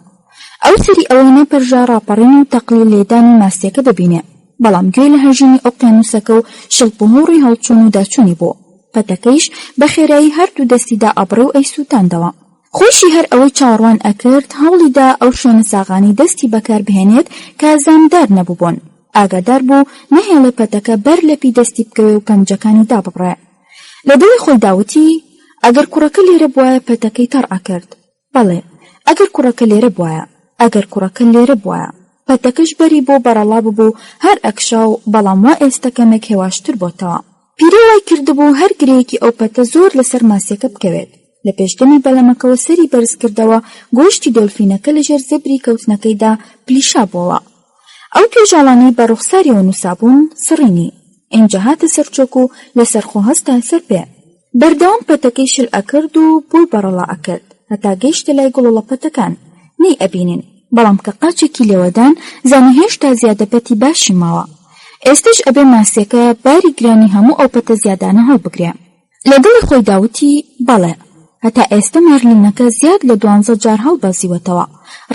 ئەو سەری ئەوەی نەپەرژا ڕاپەڕین و تەقلیل لێدانی ماسیەکە ببینێ. بەڵام گوێی لە هەژینی ئۆقیانوسەکە و شڵپمۆڕی هەڵچوون و داچوونی بوو. پەتەکەیش بە خێرایی هەردوو دەستیدا ئەبڕێ و ئەیسووتاندەوە. خۆشی هەر ئەوەی چاوەڕوان ئەکرد هەوڵیدا ئەو شوێنە ساغانی دەستی بەکار بهێنێت کە ئازاندار نەبووبوون. ئاگادار بوو نەهێڵێ پەتەکە بەر لەپی دەستی بکەوێ و پەنجەکانی دابڕێ. لە دڵی خۆی داوتی ئەگەر کوڕەکە لێرە بوایە پەتەکەی تەڕ ئەکرد. بەڵێ ئەگەر کوڕەکە لێرە بوایە، ئەگەر کوڕەکە لێرە بوایە، پەتەکەش بەری بۆ بەرەڵا ببوو هەر ئەکشا و بەڵام وا ئێستا کەمێک هێواشتر بۆتەوە. پیرە وای کردبوو هەر گرەیەکی ئەو پەتە زۆر لەسەر ماسیەکە بکەوێت. لە پێشدەمی بەلەمەکەوە سەری بەرز کردەوە، گۆشتی دۆلفینەکە لەژێر زەبری کەوتنەکەیدا پلیشا بووەوە. ئەو پێژاڵانەی بە ڕوخساریەوە نووسابوون سڕینی. ئینجا هاتە سەرچۆک و لەسەر خۆ هەستا سەر پێ. بەردەوام پەتەکەی شل ئەکرد و بۆ بەرەڵا ئەکرد هەتا گەیشتە لای گوڵڵە پەتەکان. نەی ئەبینین، بەڵام کە قاچێکی لێوەدان زانی هێشتا زیادەپەتی باشی ماوە. ئێستش ئەبێ ماسیەکە باری گرانی هەموو ئەو پەتە زیادانە هەڵبگرێ. لە دڵی خۆی داوتی بەڵێ هەتا ئێستا مارلینەکە زیاد لە 12 جار هەڵبەزیوەتەوە.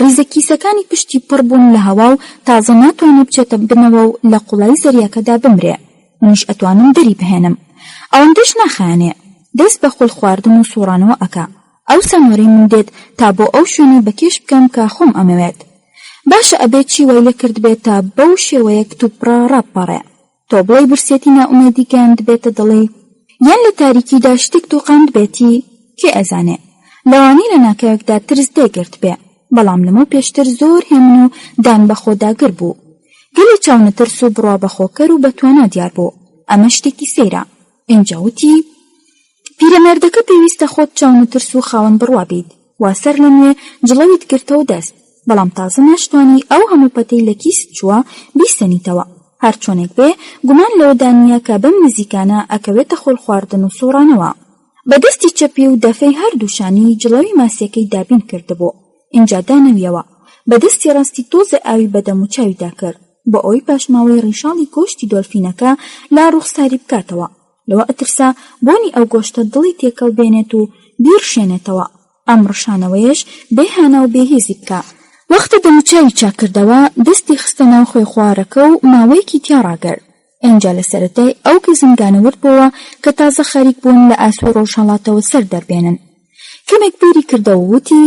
ڕیزە کیسەکانی پشتی پڕ بوون لە هەوا و تازە ناتوانێت بچێتە بنەوە و لە قوڵای زەریاکەدا بمرێ. منیش ئەتوانم دەری بهێنم. ئەوەندەش ناخانێ، دەست بە خۆل خواردن و سوڕانەوە ئەکا. ئەو سەنوەری من دێت تا بۆ ئەو شوێنە بەکێش بکەم کە خۆم ئەمەوێت. باشە ئەبێت چی وای لە کرد بێت تا بەو شێوەیە کتوپڕە ڕابپەڕێ. تۆ بڵێ برسێتی نائومێدی گەاند بێتە دڵی، یان لە تاریکیدا شتێک دووقاند بێتی کێ ئەزانێ. لەوانی لە ناکەوێکدا ترس دێگرت بێ، بەڵام لەمە پێشتر زۆر هێمن و دان بە خۆداگر بوو. گەلی چاونەترس و بڕوا بەخۆکەر و بەتوانە دیار بوو. ئەمە شتێکی سەیرە. ئینجا وتی پیرەمێردەکە پێویستە خۆت چاونەترس و خاوەن بڕوا بیت. وا سەر لە نوێ جڵەویت گرتەوە دەست، بەڵام تازە ناشتوانی ئەو هەموو پەتەی لە کیست چووە بیسەنیتەوە. هەر چۆنێک بێ گومان لەوەدا نییە کە بەم نزیکانە ئەکەوێتە خۆڵ خواردن و سوڕانەوە. بەدەستی چەپی و دەفەی هەردووشانی جڵەوی ماسیەکەی دابین کردبوو. ئینجا دانەویەوە، بەدەستی ڕاستی تۆزە ئاوی بەدەم و چاویدا کرد بۆ ئەوەی پاشماوەی ڕیشاڵی گۆشتی دۆلفینەکە لا ڕوخساری بکاتەوە. لەوە ئەترسا بۆنی ئەو گۆشتە دڵی تێکەڵ بێنێت و بیرشێنێتەوە. ئەم ڕشانەوەیەش بێهانە و بێهێزی بکە. وەختە دەموچاوی چاکردەوە دەستی خستە ناو خۆی خوارەکە و ماوەیەکی تیا ڕاگەر. ئینجا لە سەرەتای ئەو گزنگانە ورد بووە کە تازە خەریک بوون لە ئاسوی ڕۆژهەڵاتەوە سەر دەربێنن. کەمێک بیری کردەوە وتی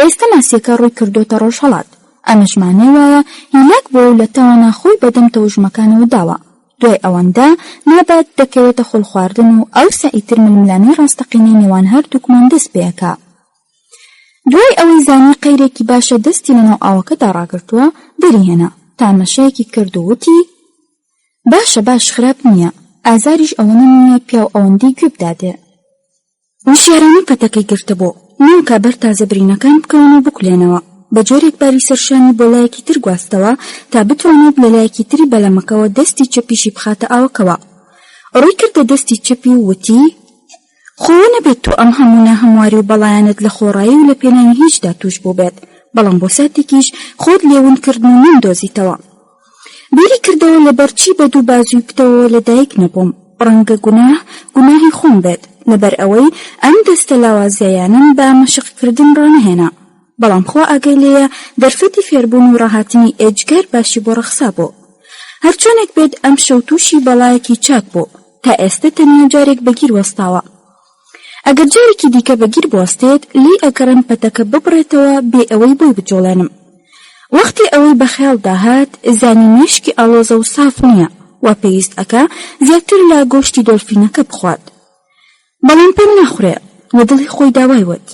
ئێستا ماسیەکە ڕووی کردوتە ڕۆژهەڵات. ئەمەشمانەی وایە هیلاک بۆ و لە تەوانا خۆی بەدەم تەوژمەکانەوە داوە. دوای ئەوەندە نابات دەکەوێتە خۆڵ خواردن و ئەو سەئیتر ململانەی ڕاستەقینەی نێوان هەردووکمان دەست پێەکە. دوای ئەوەی زانی قەیرێکی باشە دەستی لەناو ئاوەکەدا ڕاگرتووە دەریهێنا، تامەشەیەکی کرد و وتی باشە باش خراپ نییە، ئازاریش ئەوەنە نییە پیاو ئەوەندەی گوێ بدادێ. وشیارانی پەتەکەی گرتبوو، نیم کابەر تازە برینەکان بکەون و بکولێنەوە. بە جۆرێک باری سەرشانی بۆ لایەکی تر گواستەوە تا بتوانێت لە لایەکی تری بەلەمەکەوە دەستی چەپیشی بخاتە ئاوەکەوە. ڕووی کردە دەستی چەپی و وتی خۆ نەبێت تۆ ئەم هەموو ناهەمواری و بەڵایەنت لە خۆڕایی و لە پێناوی هیچدا توش بوو بێت، بەڵام بۆ ساتێکیش خۆت لێونکردن و نەمدۆزیتەوە. بیری کردەوە لەبەر چی بە دوو بازووی کتەوە لەدایک نەبووم، ڕەنگە گوناهی خۆم بێت لەبەر ئەوەی ئەم دەستە لاوازیایانم بە مەشقکردن ڕانەهێنا، بەڵام خۆ ئاگەی لێیە دەرفەتی فێربوون و ڕاهاتنی ئێجگەر باشی بۆ ڕەخسا بوو. هەرچۆنێک بێت ئەم شەو تووشی بەڵایەکی چاک بوو تا ئێستا تەنیا جارێک بەگیر وەستاوە. ئەگەر جارێکی دیکە بەگیر بوەستێت لی ئەگەڕم پەتەکە ببڕێتەوە بێ ئەوەی بۆی بجۆڵێنم. وەختی ئەوەی بەخیاڵ داهات زانی مێشکی ئاڵۆزە و ساف نییە و پێویست ئەکا زیاتر لە گۆشتی دۆلفینەکە بخوات، بەڵام پێم ناخورێ و دڵی خۆی داوایوت.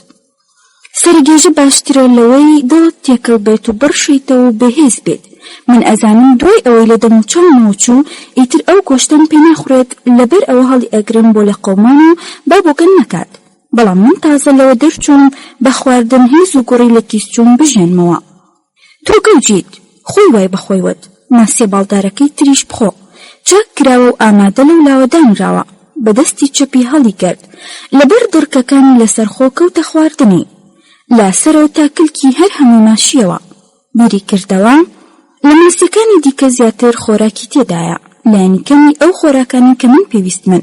سەرگێژە باشترە لەوەی دڵت تێکەڵ بێت و بڕشیتەوە و بەهێز بێت. من ئەزانم دوای ئەوەی لە دەموچاومەوە چوو ئیتر ئەو گۆشتم پێ ناخورێت لەبەر ئەوە هەڵی ئەگرم بۆ لە قەومان و با بۆگەن نەکات، بەڵام من تازە لەوە دەرچووم بە خواردن هیز و گوڕی لە کیسچوم بژێنمەوە. تۆ گەوجیت، خۆی وای بەخۆیوت، ماسیە باڵدارەکەی تریش بخۆ. چاک کراوە و ئامادە لەو لاوەدانراوە. بەدەستی چەپی هەڵی کرد، لەبەر دڕکەکانی لەسەر خۆ کەوتە خواردنی. لاسەرەوە تاکلکی هەر هەموو ماشیەوە. بیری کردەوە لە ماسیەکانی دیکە زیاتر خۆراکی تێدایە، لایەنیکەمی ئەو خۆراکانی کە من پێویستمن.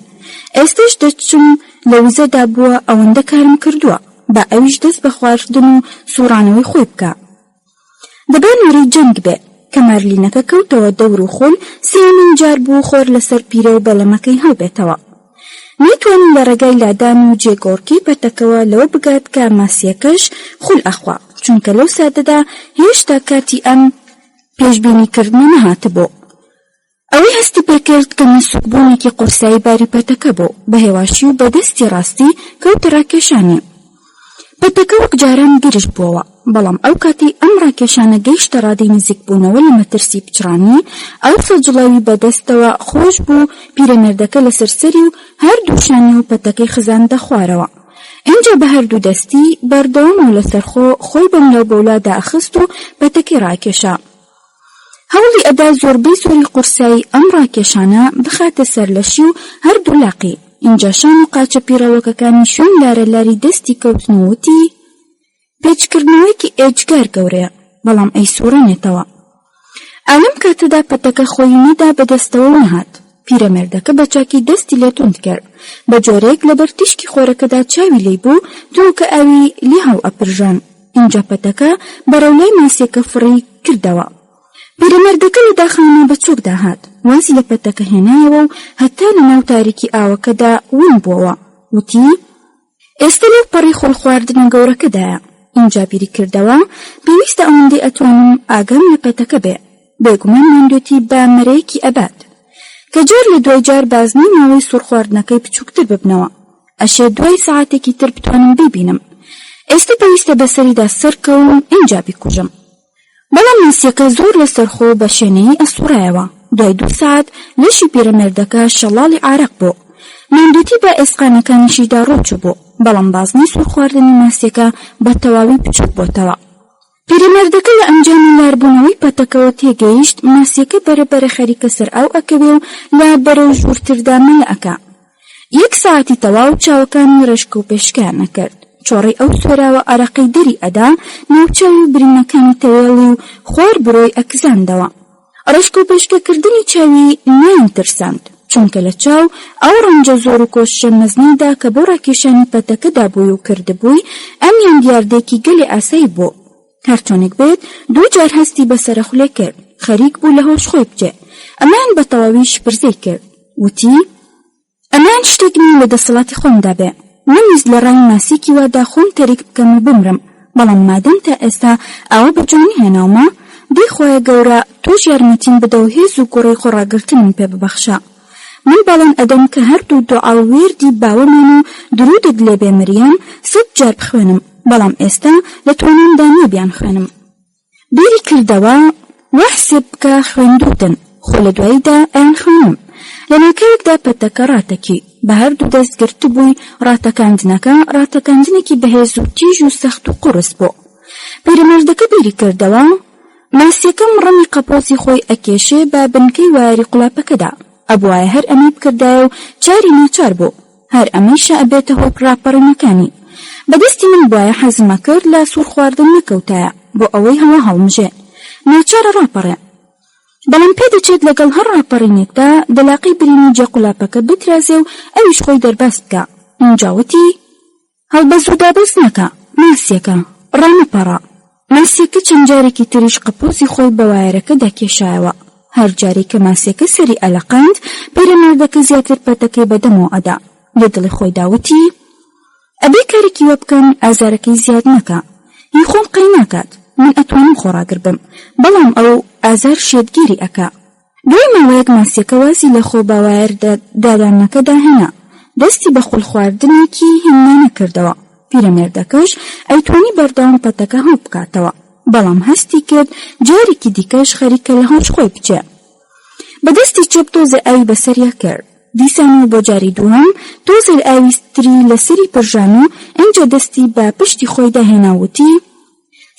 ئێستش دەچم لە وزەدا بووە ئەوەندە کارم کردووە، با ئەویش دەست بە خواردن و سوڕانەوەی خۆی بکە. دەبێت نوێی جەنگ بێ کە مارلینەکە کەوتەوە دەور و خۆل سێمین جار بوو خۆر لەسەر پیرە و بەلەمەکەی هەڵبێتەوە. نەیتوانین لە ڕێگای لادان و جێگۆڕکەی پەتەکەوە لەوە بگات کە ماسیەکەش خول ئەخوا، چونکە لەو سادەدا هێشتا کاتی ئەم پێشبینیکردنە نەهاتبوو. ئەوەی هەستی پێکرد کە نەسوکبوونێکی قورسایی باری پەتەکە بوو، بە هێواشی و بەدەستی ڕاستی کەوتە ڕاکێشانی. پەتەکە وەک جاران گرش بووەوە، بەڵام ئەو کاتی ئەم ڕاکێشانە گەیشتە ڕادەی نزیک بوونەوە لە مەترسی پچڕانی، ئەو سەجڵەوی بەدەستەوە خۆش بوو پیرەمێردەکە لە سەرسەری و هەردوو و پەتەکەی خزاندە خوارەوە. اینجا بە هەردوو دەستی بەردەوام و لەسەرخۆ خۆی بەملەو بەولادا ئەخست و پەتەکەی ڕاکێشا. هەوڵی ئەدا زۆربەی زۆری قورسایی ئەم ڕاکێشانە بخاتە سەرلەشی و هەردوو لاقی. اینجا شان و قاچە پیرەوەکەکانی شوێن لارەلاری دەستی کەوتنەوەتی پێچکردنەوەیکی ئێجگار گەورەیە، بەڵام ئەی سوورەنێتەوە. ئالەم کاتەدا پەتەکە خۆی نەدا بەدەستەوە نەهات. پیرەمێردەکە بە چاکی دەستی لێ توند کرد، بە جۆرێک لەبەر تیشکی خۆرەکەدا چاوی لێی بوو دووکە ئاوی لێ هەڵ ئەپرژان. اینجا پەتەکە بەرەولای ماسیەکە فڕی کردەوە. پیرەمێردەکە لە داخانە بە چۆک داهات، وازی لە پەتەکە هێنایەوە و هەتا لە ناو تاریکی ئاوەکەدا ون بووەوە. وتی ئێستا لەو پەڕی خۆڵ خواردنە گەورەکەدایە. اینجا بیری کردەوە پێویستە ئەوەندەی ئەتوانم ئاگام لە پەتەکە بێ، بێگومان ماندوێتی بە مەرەیەکی ئەبات کە جار لە دوای جار بازنی ماوەی سوور خواردنەکەی بچووکتر ببنەوە. ئەشێ دوای سەعاتێکی تر بتوانم ببینم. ئێستا پێویستە بەسەریدا سەرکەوم ئینجا بیکوژم. بەڵام ماسیەکە زۆر لەسەرخۆ بە شوێنەیە ئەسوڕایەوە. دوای 2 ساعت لەشی پیرەمێردەکە شەڵاڵی عارەق بوو. ماندووتی بە ئێسقانەکانیشیدا ڕۆچوو بوو، بەڵام بازنی سوور خواردنی ماسیەکە بە تەواوی بچووک بۆتەوە. پیرەمێردەکە لە ئەنجامی لاربوونەوەی پەتەکەوە تێگەیشت ماسیەکە بەرەبەرە خەریکە سەر ئاو ئەکەوێ و لا بەرەو ژوورتردا مەلە ئەکا. 1 ساعتی تەواو چاوەکانی ڕێشکە و پێشکار نەکرد. چۆڕی ئەو سۆراوە ئەرەقەی دەری ئەدا، ناوچاوی و برینەکانی تەوێڵی و خوار بڕۆی ئەکزاندەوە. ڕێشکە و پێشکەکردنی چاوی ناینترساند، چونکە لە چاو ئەو ڕەنجە زۆر و کۆششە مەزنیدا کە بۆ ڕاکێشانی پەتەکەدا بووی و کردبووی ئەمیان دیاردێکی گەلێ ئاسایی بوو. هەرچۆنێک بێت 2 جار هەستی بەسەرە خولێ کرد، خەریک بوو لە هۆش خۆی بچێ. ئەمان بە تەواوی شپرزەی کرد، وتی ئەمان شتێک نین لە دەسەڵاتی خۆمدا بێ. نەویست لە ڕای ماسیکی وادا خۆم تەریک بکەم و بمرم، بەڵام مادەم تا ئێستا ئەوە بەجوانی هێناومە، دەیخوایە گەورە تۆش یارمەتیم بدە و هێز و گوڕی خۆڕاگرتنم پێ ببەخشە. من باڵان ئەدەم کە هەردوو دوعا و وێردی باوەمان و درودت لێ بێ مەریەم 100 جار بخوێنم، بەڵام ئێستا لە توانامدا نییە بیان خوێنم. بیری کردەوە وەحسێ بکە خوێندوتن، خۆ لە دواییدا ئەیان خوێنم. لە ناکەوێکدا پەتەکە ڕاتەکی بە هەردوو دەست گرت بووی. ڕاتەکاندنەکە ڕاتەکاندنێکی بەهێز و تیژ و سەخت و قورس بوو. پیرەمێردەکە بیری کردەوە ماسیەکەم ڕەمی قەپۆزی خۆی ئەکێشێ بە بنکەی وایەری قولاپەکەدا. ئەبوایە هەر ئەمەی بکردایە و چاری ناچار بوو، هەر ئەمەیشە ئەبێتە هۆک ڕاپەڕینەکانی. بەدەستی من بوایە حەزمە کرد لە سوور خواردن نەکەوتایە بۆ ئەوەی هەوا هەڵمژێ، ناچارە ڕاپەڕێ. بەڵام پێدەچێت لەگەڵ هەر ڕاپەڕینێکدا دەلاقی برینی جێ قولاپەکە بترازێ و ئەویش خۆی دەرباس بکە. ئینجاوتی هەڵبەز و دابەز نەکە، ماسیەکە ڕامەپەڕە. ماسیەکە چەند جارێکی تریش قەپۆزی خۆی بە وایەرەکە دەکێشایەوە. هەر جارێک کە ماسیەکە سەری ئەلەقاند، پیرەمێردەکە زیاتر پەتەکەی بەدەمەوە ئەدا. لە دڵی خۆی داوتی ئەبێ کارێکی وە بکەن ئازارەکەی زیاد نەکە. هی خۆم قەی ناکات، من ئەتوانم خۆڕاگر بم، بەڵام ئەو ئازار شێتگیری ئەکا. دوای ماوەیەک ماسیەکە وازی لە خۆ باوایەر دادانەکەدا هێنا، دەستی بە خۆڵ خواردنێکی هێنانە کردەوە. پیرەمێردەکەش ئەیتوانی بەردەوام پەتەکە هەڵ بکاتەوە، بەڵام هەستی کرد جارێکی دیکەش خەریکە لە هۆش خۆی بچێ. بەدەستی چۆپ تۆزە ئاوی بەسەریا کرد. دیسانی بۆ جاری دووەم تۆزە ئاویستری لەسەری پڕژان و ئەنجا دەستی بە پشتی خۆی داهێناوتی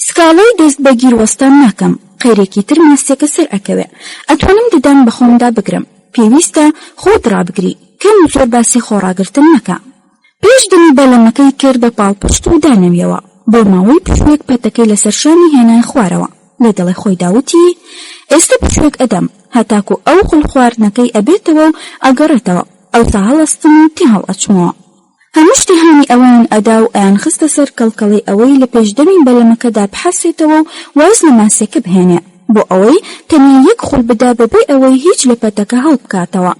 سکاڵای دەست بە گیروەستان ناکەم، قەیرێکی تر ماسیەکە سەر ئەکەوێ، ئەتوانم ددان بە خۆمدا بگرم. پێویستە خۆت ڕابگری، کەم و زۆر باسی خۆڕاگرتن نەکە. پێش دمی بەلەمەکەی کرد بە پاڵپشت و دانەویەوە. بۆ ماوەی پشوێک پەتەکەی لەسەر شانی هێنای خوارەوە. لە دڵی خۆی داوتی ئێستا پشوێک ئەدەم، هەتاکو ئەو خۆڵ خواردنەکەی ئەبێتەوە و ئەگەڕێتەوە، ئەوسا هەڵەستم و تێ هەڵ ئەچمەوە. هەموو شتی هانی ئەوان ئەدا و ئەیان خستە سەر کەڵکەڵی ئەوەی لە پێشدەمی بەلەمەکەدا بحەسێتەوە و واز لە ماسیەکە بهێنێ، بۆ ئەوەی تەنیا 1 خۆڵ بدا بەبێ ئەوەی هیچ لە پەتەکە هەڵ بکاتەوە.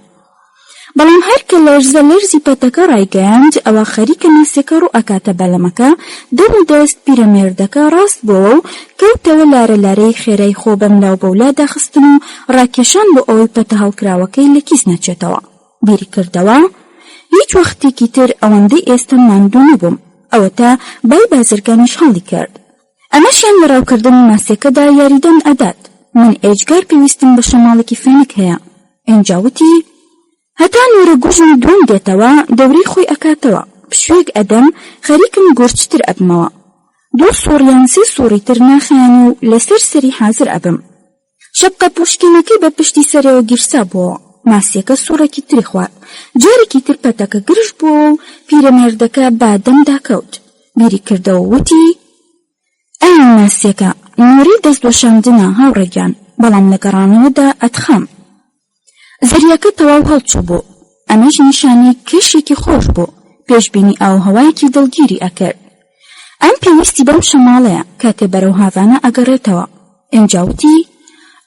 بەڵام هەر کە لەرزە لەرزی پەتەکە ڕایگەیاند ئەوە خەریکە ماسیەکە ڕوو ئەکاتە بەلەمەکە دەم و دەست پیرەمێردەکە ڕاست بووە و کەوتەوە لارە لارەی خێرای خۆ بەملاو بەولا داخستن و ڕاکێشان بۆ ئەوەی پەتە هەڵکراوەکەی لە کیس نەچێتەوە. بیری کردەوە هیچ وەختێکی تر ئەوەندەی ئێستا ماندوو نەبووم، ئەوە تا بای بازرگانیش هەڵی کرد. ئەمەشیان لە ڕاوکردنی ماسیەکەدا یاریدەم ئەدات. من ئێجگار پێویستم بە شەماڵێکی فێنک هەیە. ئەنجاوتی هەتا نورە گوژم دوم دێتەوە دەورەی خۆی ئەکاتەوە، پشوێک ئەدەم خەریکم گورجتر ئەبمەوە. 2 سوڕیان 3 سوڕی تر ناخیان و لەسەر سەری حازر ئەبم. شەپقە پوشکینەکەی بە پشتی سەرەوە گیرسا بووە. ماسیەکە سوڕێکی تری خوارد. جارێکی تر پەتەکە گرژ بووە و پیرەمێردەکە بادەم داکەوت. بیری کردەوە وتی ئەی ماسیەکە نووری دەست دۆشاندنە هاوڕێگیان، بەڵام لە گەڕانەوەدا ئەتخەم. زەریاکە تەواو هەڵچوو بوو. ئەمەش نیشانەی کەشێکی خۆش بوو، پێشبینی ئاوهەوایەکی دڵگیری ئەکرد. ئەم پێویستی بەم شەماڵەیە کاتێ بەرەو هاوانە ئەگەڕێتەوە. ئەنجاوتی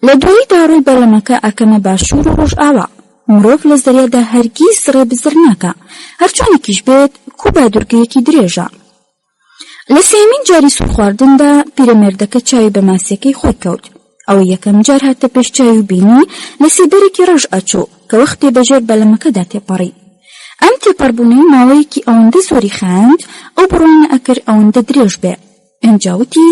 لە دواییدا ڕووی بەلەمەکە ئەکەمە باشوور و ڕۆژ ئاوا. مرۆڤ لە زەریادا هەرگیز ڕێبزر ناکە، هەرچۆنێکیش بێت کوو بادورگەیەکی درێژە. لە سێمین جاری سوور خواردندا پیرەمێردەکە چاوی بە ماسیەکەی خۆی کەوت. ئەوە یەکەم جار هاتە پێش چاوی و بینی لە سێبەرێکی ڕەش ئەچوو کە وەختێ بەژێر بەلەمەکەدا تێپەڕی. ئەم تێپەڕبوونەی ماوەیەکی ئەوەندە زۆری خاند ئەو بڕوانە ئەکرد ئەوەندە درێژ بێ. ئەنجاوتی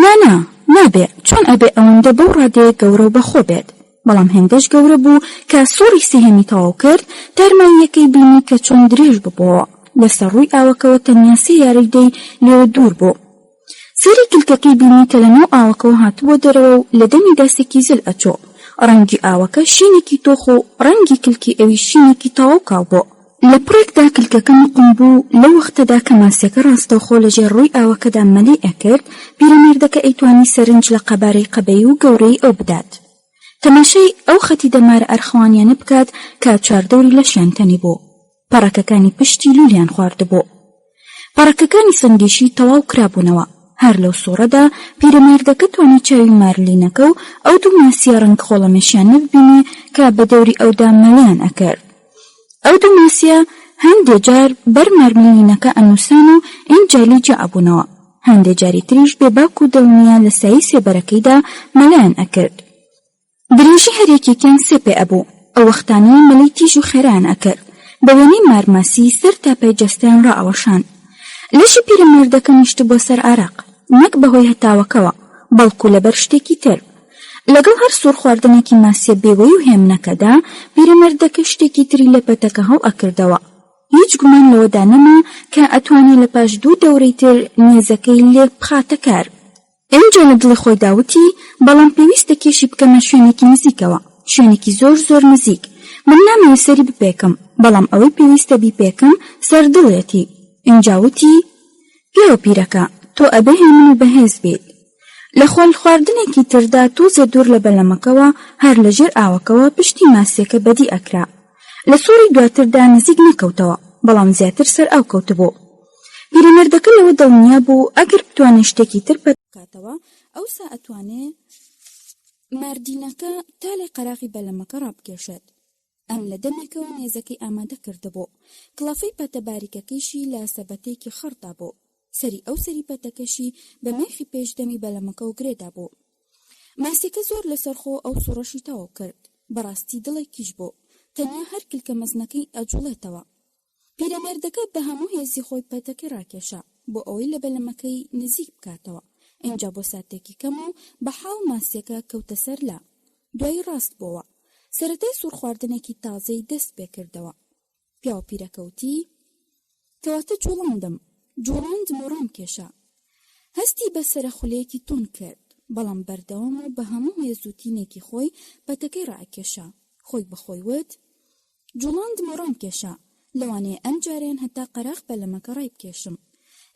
نانا نابێ، چۆن ئەبێ ئەوەندە بەو ڕادەیە گەورە و بەخۆ بێت. بەڵام هێندەش گەورە بوو کە سوڕی سێهەمی تەواو کرد تارماییەکەی بینی کە چۆن درێژ ببووە. لەسەر ڕووی ئاوەکەوە تەنیا 3 یاریدەی لێوە دوور بوو. سەری کلکەکەی بینی کە لەناو ئاوەکەەوە هاتووە دەرەوە و لە دەمی دەستێکی زل ئەچۆ. ڕەنگی ئاوەکە شینێکی تۆخ و ڕەنگی کلکی ئەوی شینێکی تەواو کاو بوو. لە پڕێکدا کلکەکە نقم بوو. لەو وەختەدا کە ماسیەکە ڕاستەوخۆ لەژێر ڕووی ئاوەکەدا مەلەی ئەکرد، پیرەمێردەکە ئەیتوانی سەرنج لە قەبارەی قەبەی و گەورەی ئەو بدات. تەماشای ئەو خەتی دەمارە ئەرخەوانیانە بکات کە چاردەوری لەشیان تەنی بوو. پەڕەکەکانی پشتی لولیان خواردبوو. پەڕەکەکانی سنگیشی تەواو کرابوونەوە. هەر لەو سوورەدا پیرەمێردەکە توانی چاوی مارلینەکە و ئەو دوو ماسیە ڕنگ خۆڵەمێشیانە ببینێ کە بە دەوری ئەودا مەلەیان ئەکرد. ئەو دوو ماسیە هەندێک جار بەر مارلینەکە ئەنووسان و ئینجالی جا ئەبوونەوە. هەندێک جاری تریش بێباک و دڵنیا لە سایی سێبەرەکەیدا مەلەیان ئەکرد. درێژی هەرێکێکیان 3 پێ ئەبوو. ئەو وەختانەی مەلەی تیژ و خێران ئەکرد. بە وێنەی مارماسی سەر تاپەی جەستیان ڕائەوەشان. لەشی پیرەمێردەکە نیشت بۆ سەر عەرەق، نەک بەهۆی هەتاوەکەوە، بەڵکو لەبەر شتێکی تر. لەگەڵ هەر سوور خواردنێکی ماسیە بێوەی و هێمنەکەدا پیرەمێردەکە شتێکی تری لە پەتەکە هەڵ ئەکردەوە. هیچ گومان لەوەدا نەما کە ئەتوانێت لە پاش 2 دەورەی تر نێزەکەی لێ بخاتە کار. ئەنجا لە دڵی خۆی داوتی بەڵام پێویستە کێشی بکەمە شوێنێکی نزیکەوە، شوێنێکی زۆر نزیک. من نامەوێت سەری بپێکم، بەڵام ئەوەی پێویستە بیپێکم سەردڵێتی. ئەنجاوتی پیاوە پیرەکە تۆ ئەبێ هێمن و بەهێز بیت. لە خواردنێکی تردا تۆزە دوور لە بەلەمەکەوە هەر لەژێر ئاوەکەوە پشتی ماسیەکە بەدی ئەکرا. لە سووری دواتردا نزیک نەکەوتەوە، بەڵام زیاتر سەر ئاو کەوتبوو. پیرەمێردەکە لەوە دڵنیا بوو ئەگەر بتوانێت شتێکی تر بکاتەوە ئەوسا ئەتوانێت ماردینەکە تا لە قەراغی بەلەمەکە ڕابکێشێت. ئەم لە دەمێکەوە نێزەکەی ئامادە کردبوو. کڵافەی پەتە باریکەکەیشی لە سەبەتێکی خڕدا بوو. سەری ئەو سەری پەتەکەشی بە مێخی پێشدەمی بەلەمەکە و گرێدا بوو. ماسیەکە زۆر لەسەرخۆ ئەو سوڕەشی تەواو کرد. بەڕاستی دڵێکیش بوو. تەنیا هەر کلکە مەزنەکەی ئەجوڵێتەوە. پیرەمێردەکە بە هەموو هێزی خۆی پەتەکەی ڕاکێشا بۆ ئەوەی لە بەلەمەکەی نزیک بکاتەوە. ئینجا بۆ ساتێکی کەم و بە حاڵ ماسیەکە کەوتە سەر لا. دوای ڕاست بووە. سەرەتای سوور خواردنێکی تازەی دەست پێکردەوە. پیاوە پیرەکەوتی کەواتە جوڵاندم. جوڵاندم و ڕام کێشا. هەستی بە سەرە خولەیەکی تون کرد، بەڵام بەردەوام و بە هەموو هێزوتینێکی خۆی پەتەکەی ڕاکێشا. خۆی بەخۆی وت جوڵاندم و ڕام کێشا. لەوانەیە ئەم جاریان هەتا قەراغ بەلەمەکە ڕای بکێشم.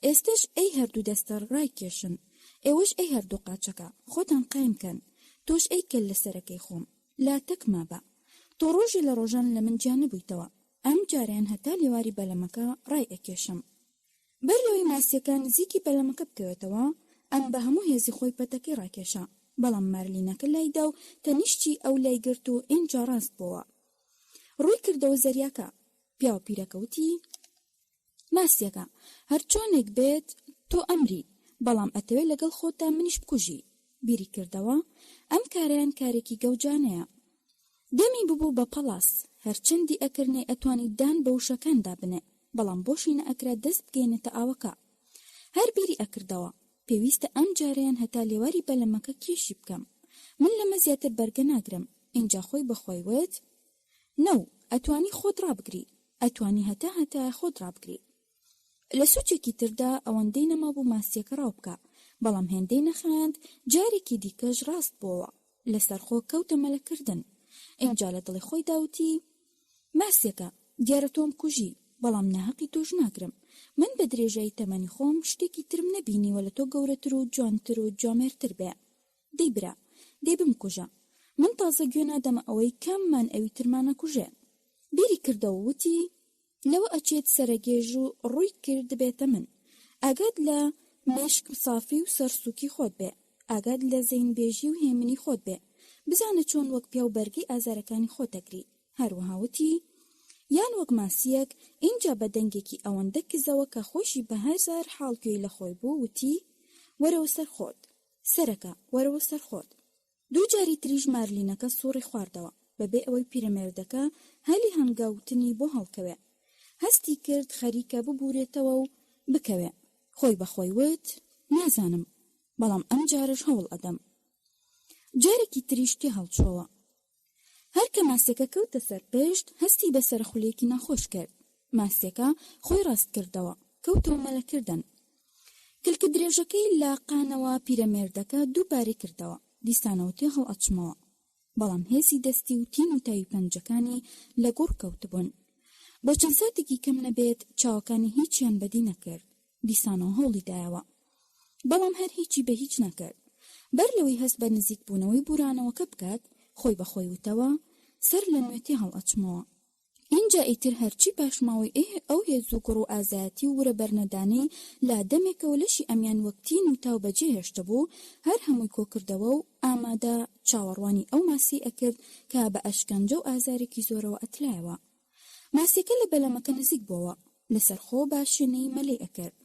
ئێستش ئەی هەردوو دەستە ڕای کێشن. ئێوەش ئەی هەردوو قاچەکە خۆتان قایمکەن. تۆش ئەی کەل لە سەرەکەی خۆم. لاتەک مابە. تۆ ڕۆژی لە ڕۆژان لە من جا نەبوویتەوە. ئەم جاریان هەتا لێواری بەلەمەکە ڕای ئەکێشم. بەر لەوەی ماسیەکە نزیکی بەلەمەکە بکەوێتەوە، ئەم بە هەموو هێزی خۆی پەتەکەی ڕاکێشا. بەڵام مارلینەکە لایدا و تەنیشتی ئەو لای گرت و ئینجا ڕاست بووە. ڕووی کردەوە زەریاکە. پیاوە پیرەکە وتی: ماسیەکە، هەر چۆنێک بێت تۆ ئەمری، بەڵام ئەتەوێت لەگەڵ خۆتا منیش بکوژی. بیری کردەوە ئەم کارەیان کارێکی گەوجانەیە. دەمی ببوو بە پەڵاس، هەرچەندی ئەکردنەی ئەتوانی دان بە وشەکاندا بنێ، بەڵام بۆشی نەئەکرا دەست بگەینێتە ئاوەکە. هەر بیری ئەکردەوە پێویستە ئەم جارەیان هەتا لێواری بەلەمەکە کێشی بکەم، من لەمە زیاتر بەرگە ناگرم. اینجا خۆی بەخۆی وت: نەو، ئەتوانی خۆت ڕابگری، ئەتوانی هەتا خۆت ڕابگری. لە سوچێکی تردا ئەوەندەی نەما بوو ماسیەکە ڕاو بکە، بەڵام هێندەی نەخاند، جارێکی دیکەش ڕاست بووەوە، لەسەر خۆ کەوتە مەلەکردن. اینجا لە دڵی خۆی داوتی: ماسیەکە، دیارە تۆم کوژی، بەڵام ناحەقی تۆش ناگرم. من بە درێژایی تەمەنی خۆم شتێکی ترم نەبینیوە لە تۆ گەورەتر و جوانتر و جوامێرتر بێ. دەی برا، دەی بمکوژە، من تازە گوێ نادەمە ئەوەی کاممان ئەوی ترمانە کوژێ. بیری کردەوە وتی: لەوە ئەچێت سەرەگێژ و ڕووی کرد بێتە من. ئاگاد لە مێشک سافی و سەرسووکی خۆت بێ، ئاگاد لە زەینبێژی و هێمنی خۆت بێ، بزانە چۆن وەک پیا و بەرگی ئازارەکانی خۆتەگری. هەروەها وتی: یان وەک ماسیەک اینجا بە دەنگێکی ئەوەندە کزەوە کە خۆشی بە هەزار حاڵگوێی لە خۆی بوو، وتی: وەرەوە سەر خۆت، سەرەکە وەرەوە سەر خۆت. دوو جاری تریژ مارلینەکە سوڕی خواردەوە، بەبێ ئەوەی پیرەمێردەکە هەلی هەنگاوتنی بۆ هەڵکەوێ. هەستی کرد خەریکە ببورێتەوە و بکەوێ. خۆی بەخۆی وت: نازانم، بەڵام ئەم جارش هەوڵ ئەدەم. جارێکی تریشتی هەڵچۆوە. هەر کە ماسیەکە کەوتە سەر پشت، هەستی بەسەر خولێکی ناخۆش کرد. ماسیەکە خۆی ڕاست کردەوە، کەوتەوە مەلەکردن. کلکە درێژەکەی لاقانەوە پیرەمێردەکە دووبارەی کردەوە، دیسانەوە تێ هەڵ ئەچمەوە، بەڵام هێزی دەستی و تین و تاوی پەنجەکانی لە گوڕ کەوتبوون. بۆ چەند ساتێکی کەم نەبێت چاوەکانی هیچیان بەدی نەکرد. دیسانەوە هەوڵی دایەوە، بەڵام هەر هیچی بە هیچ نەکرد. بەر لەوەی هەست بە نزیک بوونەوەی بورانەوەکە بکات، خۆی بەخۆی وتەوە: سەر لە نوێتی هەڵ ئەچمەوە. اینجا ئیتر هەرچی پاشماوەی ئەو هێز و گوڕ و ئازایەتی و ورە بەرنەدانەی لا دەمێکەوە لەشی ئەمیان وەکتین و تاو بەجێ هێشتە بوو، هەر هەمووی کۆکردەوە و ئامادە چاوەڕوانی ئەو ماسی ئەکرد کە بە ئەشکەنجە و ئازارێکی زۆرەوە ئەتلایەوە. ماسیەکە لە بەلەمەکە نزیک بووەوە، لەسەر خۆ باشێنەی مەلەی ئەکرد.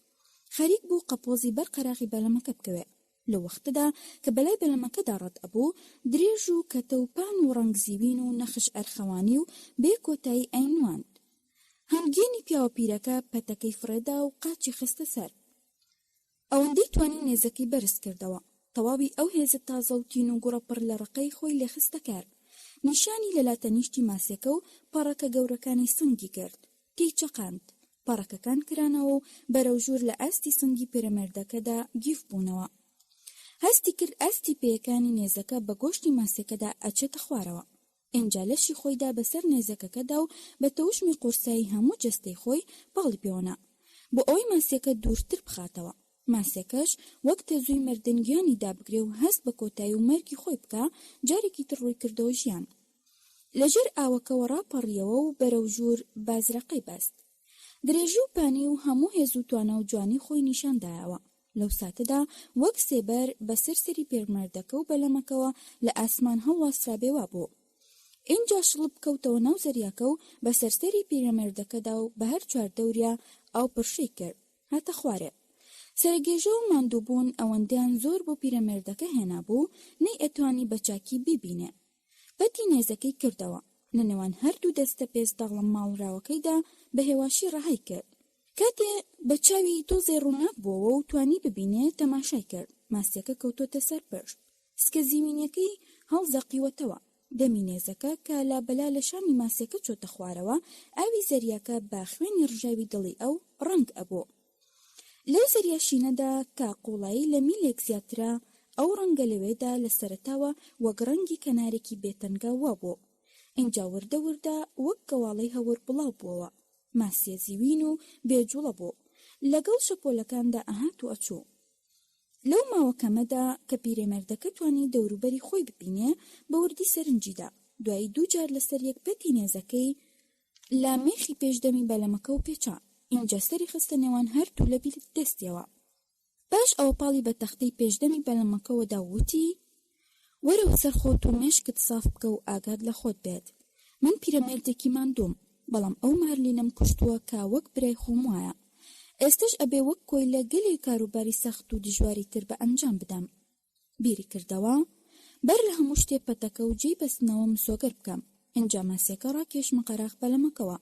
خەریک بوو قەپۆزی بەر قەراغی بەلەمەکە بکەوێ. لە وەختەدا کە بەلای بەلەمەکەدا ڕەت ئەبوو، درێژ و کەتەوپان و ڕەنگزیوین و نەخش ئەرخەوانی و بێ کۆتایی ئەینواند. هەنگێنی پیاوە پیرەکە پەتەکەی فرێدا و قاچی خستە سەر. ئەوەندەی توانی نێزەکەی بەرز کردەوە، تەواوی ئەو هێزە تازە و تین و گوڕە پڕ لە ڕقەی خۆی لێ خستە کار. نیشانی لە لاتەنیشتی ماسیەکە و پەڕەکە گەورەکانی سنگی کرد، تی چەقاند. پەڕەکەکان کرانەوە و بەرەو ژوور لە ئاستی سنگی پیرەمێردەکەدا گیف بوونەوە. هەستی کرد ئاستی پێیەکانی نێزەکە بە گۆشتی ماسیەکەدا ئەچێتە خوارەوە. ئینجا لەشی خۆیدا بەسەر نێزەکەکەدا و بە تەوشمی قورسایی هەموو جەستەی خۆی پاڵی پێوەنا بۆ ئەوەی ماسیەکە دوورتر بخاتەوە. ماسیەکەش وەک تەزووی مردنگیانی دابگرێ و هەست بە کۆتایی و مەرگی خۆی بکە، جارێکی تر ڕووی کردەوە ژیان. لەژێر ئاوەکەوە ڕاپەڕیەوە و بەرەو ژوور بازرەقەی بەست. درێژی و پانی و هەموو هێز و توانە و جوانی خۆی نیشاندایەوە. لەو ساتەدا وەک سێبەر بەسەر سەری پێرمەردەکە و بەلەمەکەوە لە ئاسمان هەڵواسرابێوا بوو. اینجا شڵب کەوتەوە ناو زەریاکە و بەسەر سەری پیرەمێردەکەدا و بە هەر چواردەوریا ئاو پڕشەی کرد، هاتە خوارێ. سەرگێژە و ماندووبوون ئەوەندەیان زۆر بۆ پیرەمێردەکە هێنابوو، نەی ئەتوانی بەچاکی ببینێ. بەتی نێزەکەی کردەوە، لە نێوان هەردوو دەستە پێز دەغڵم ماڵراوەکەیدا بە هێواشی ڕەهای کرد. کاتێ بە چاوی تۆزێ ڕووناک بووەوە و توانی ببینێ، تەماشای کرد. ماسیەکە کەوتۆتە سەر پشت، سکە زیوینەکەی هەڵزەقیوەتەوە. دەمی نێزەکە کە لابەلا لە شانی ماسیەکە چۆتە خوارەوە، ئاوی زەریاکە با خوێنی ڕژاوی دڵی ئەو ڕەنگ ئەبوو. لەو زەریاشینەدا کە قوڵایی لە میلێک زیاترە، ئەو ڕەنگە لەوێدا لە سەرەتاوە وەک ڕەنگی کەنارێکی بێتەنگا وا بوو. اینجا وردە وردە وەک گەواڵەی هەور بڵاو بووەوە. ماسیە زیوین و بێجوڵە بوو، لەگەڵ شەپۆلەکاندا ئەهات و ئەچوو. لەو ماوەکەمەدا کە پیرەمێردەکە توانی دەوروبەری خۆی ببینێ، بە وردی سەرنجیدا. دوایی دوو جار لەسەر یەک پەتی نێزەکەی لە مێخی پێشدەمی بەلەمەکە و پێچا. اینجا سەری خستە نێوان هەردوو لە بیرت دەستیەوە. باش ئەوە پاڵی بە تەختەی پێشدەمی بەلەمەکەوە داوتی: وەرە سەر خۆت و مێشکت ساف بکە و ئاگاد لە خۆت بێت. من پیرەمێردێکی ماندووم، بەڵام ئەو مارلینەم کوشتووە کە وەک برای خۆم وایە. ئێستش ئەبێ وەک کۆی لە گەلێ کاروباری سەخت و دژواری تر بە ئەنجام بدەم. بیری کردەوە بەر لە هەموو شتێ پەتەکە و جێی بەستنەوە مسۆگەر بکەم. ئینجا ماسیەکە ڕاکێشمە قەراغ بەلەمەکەوە.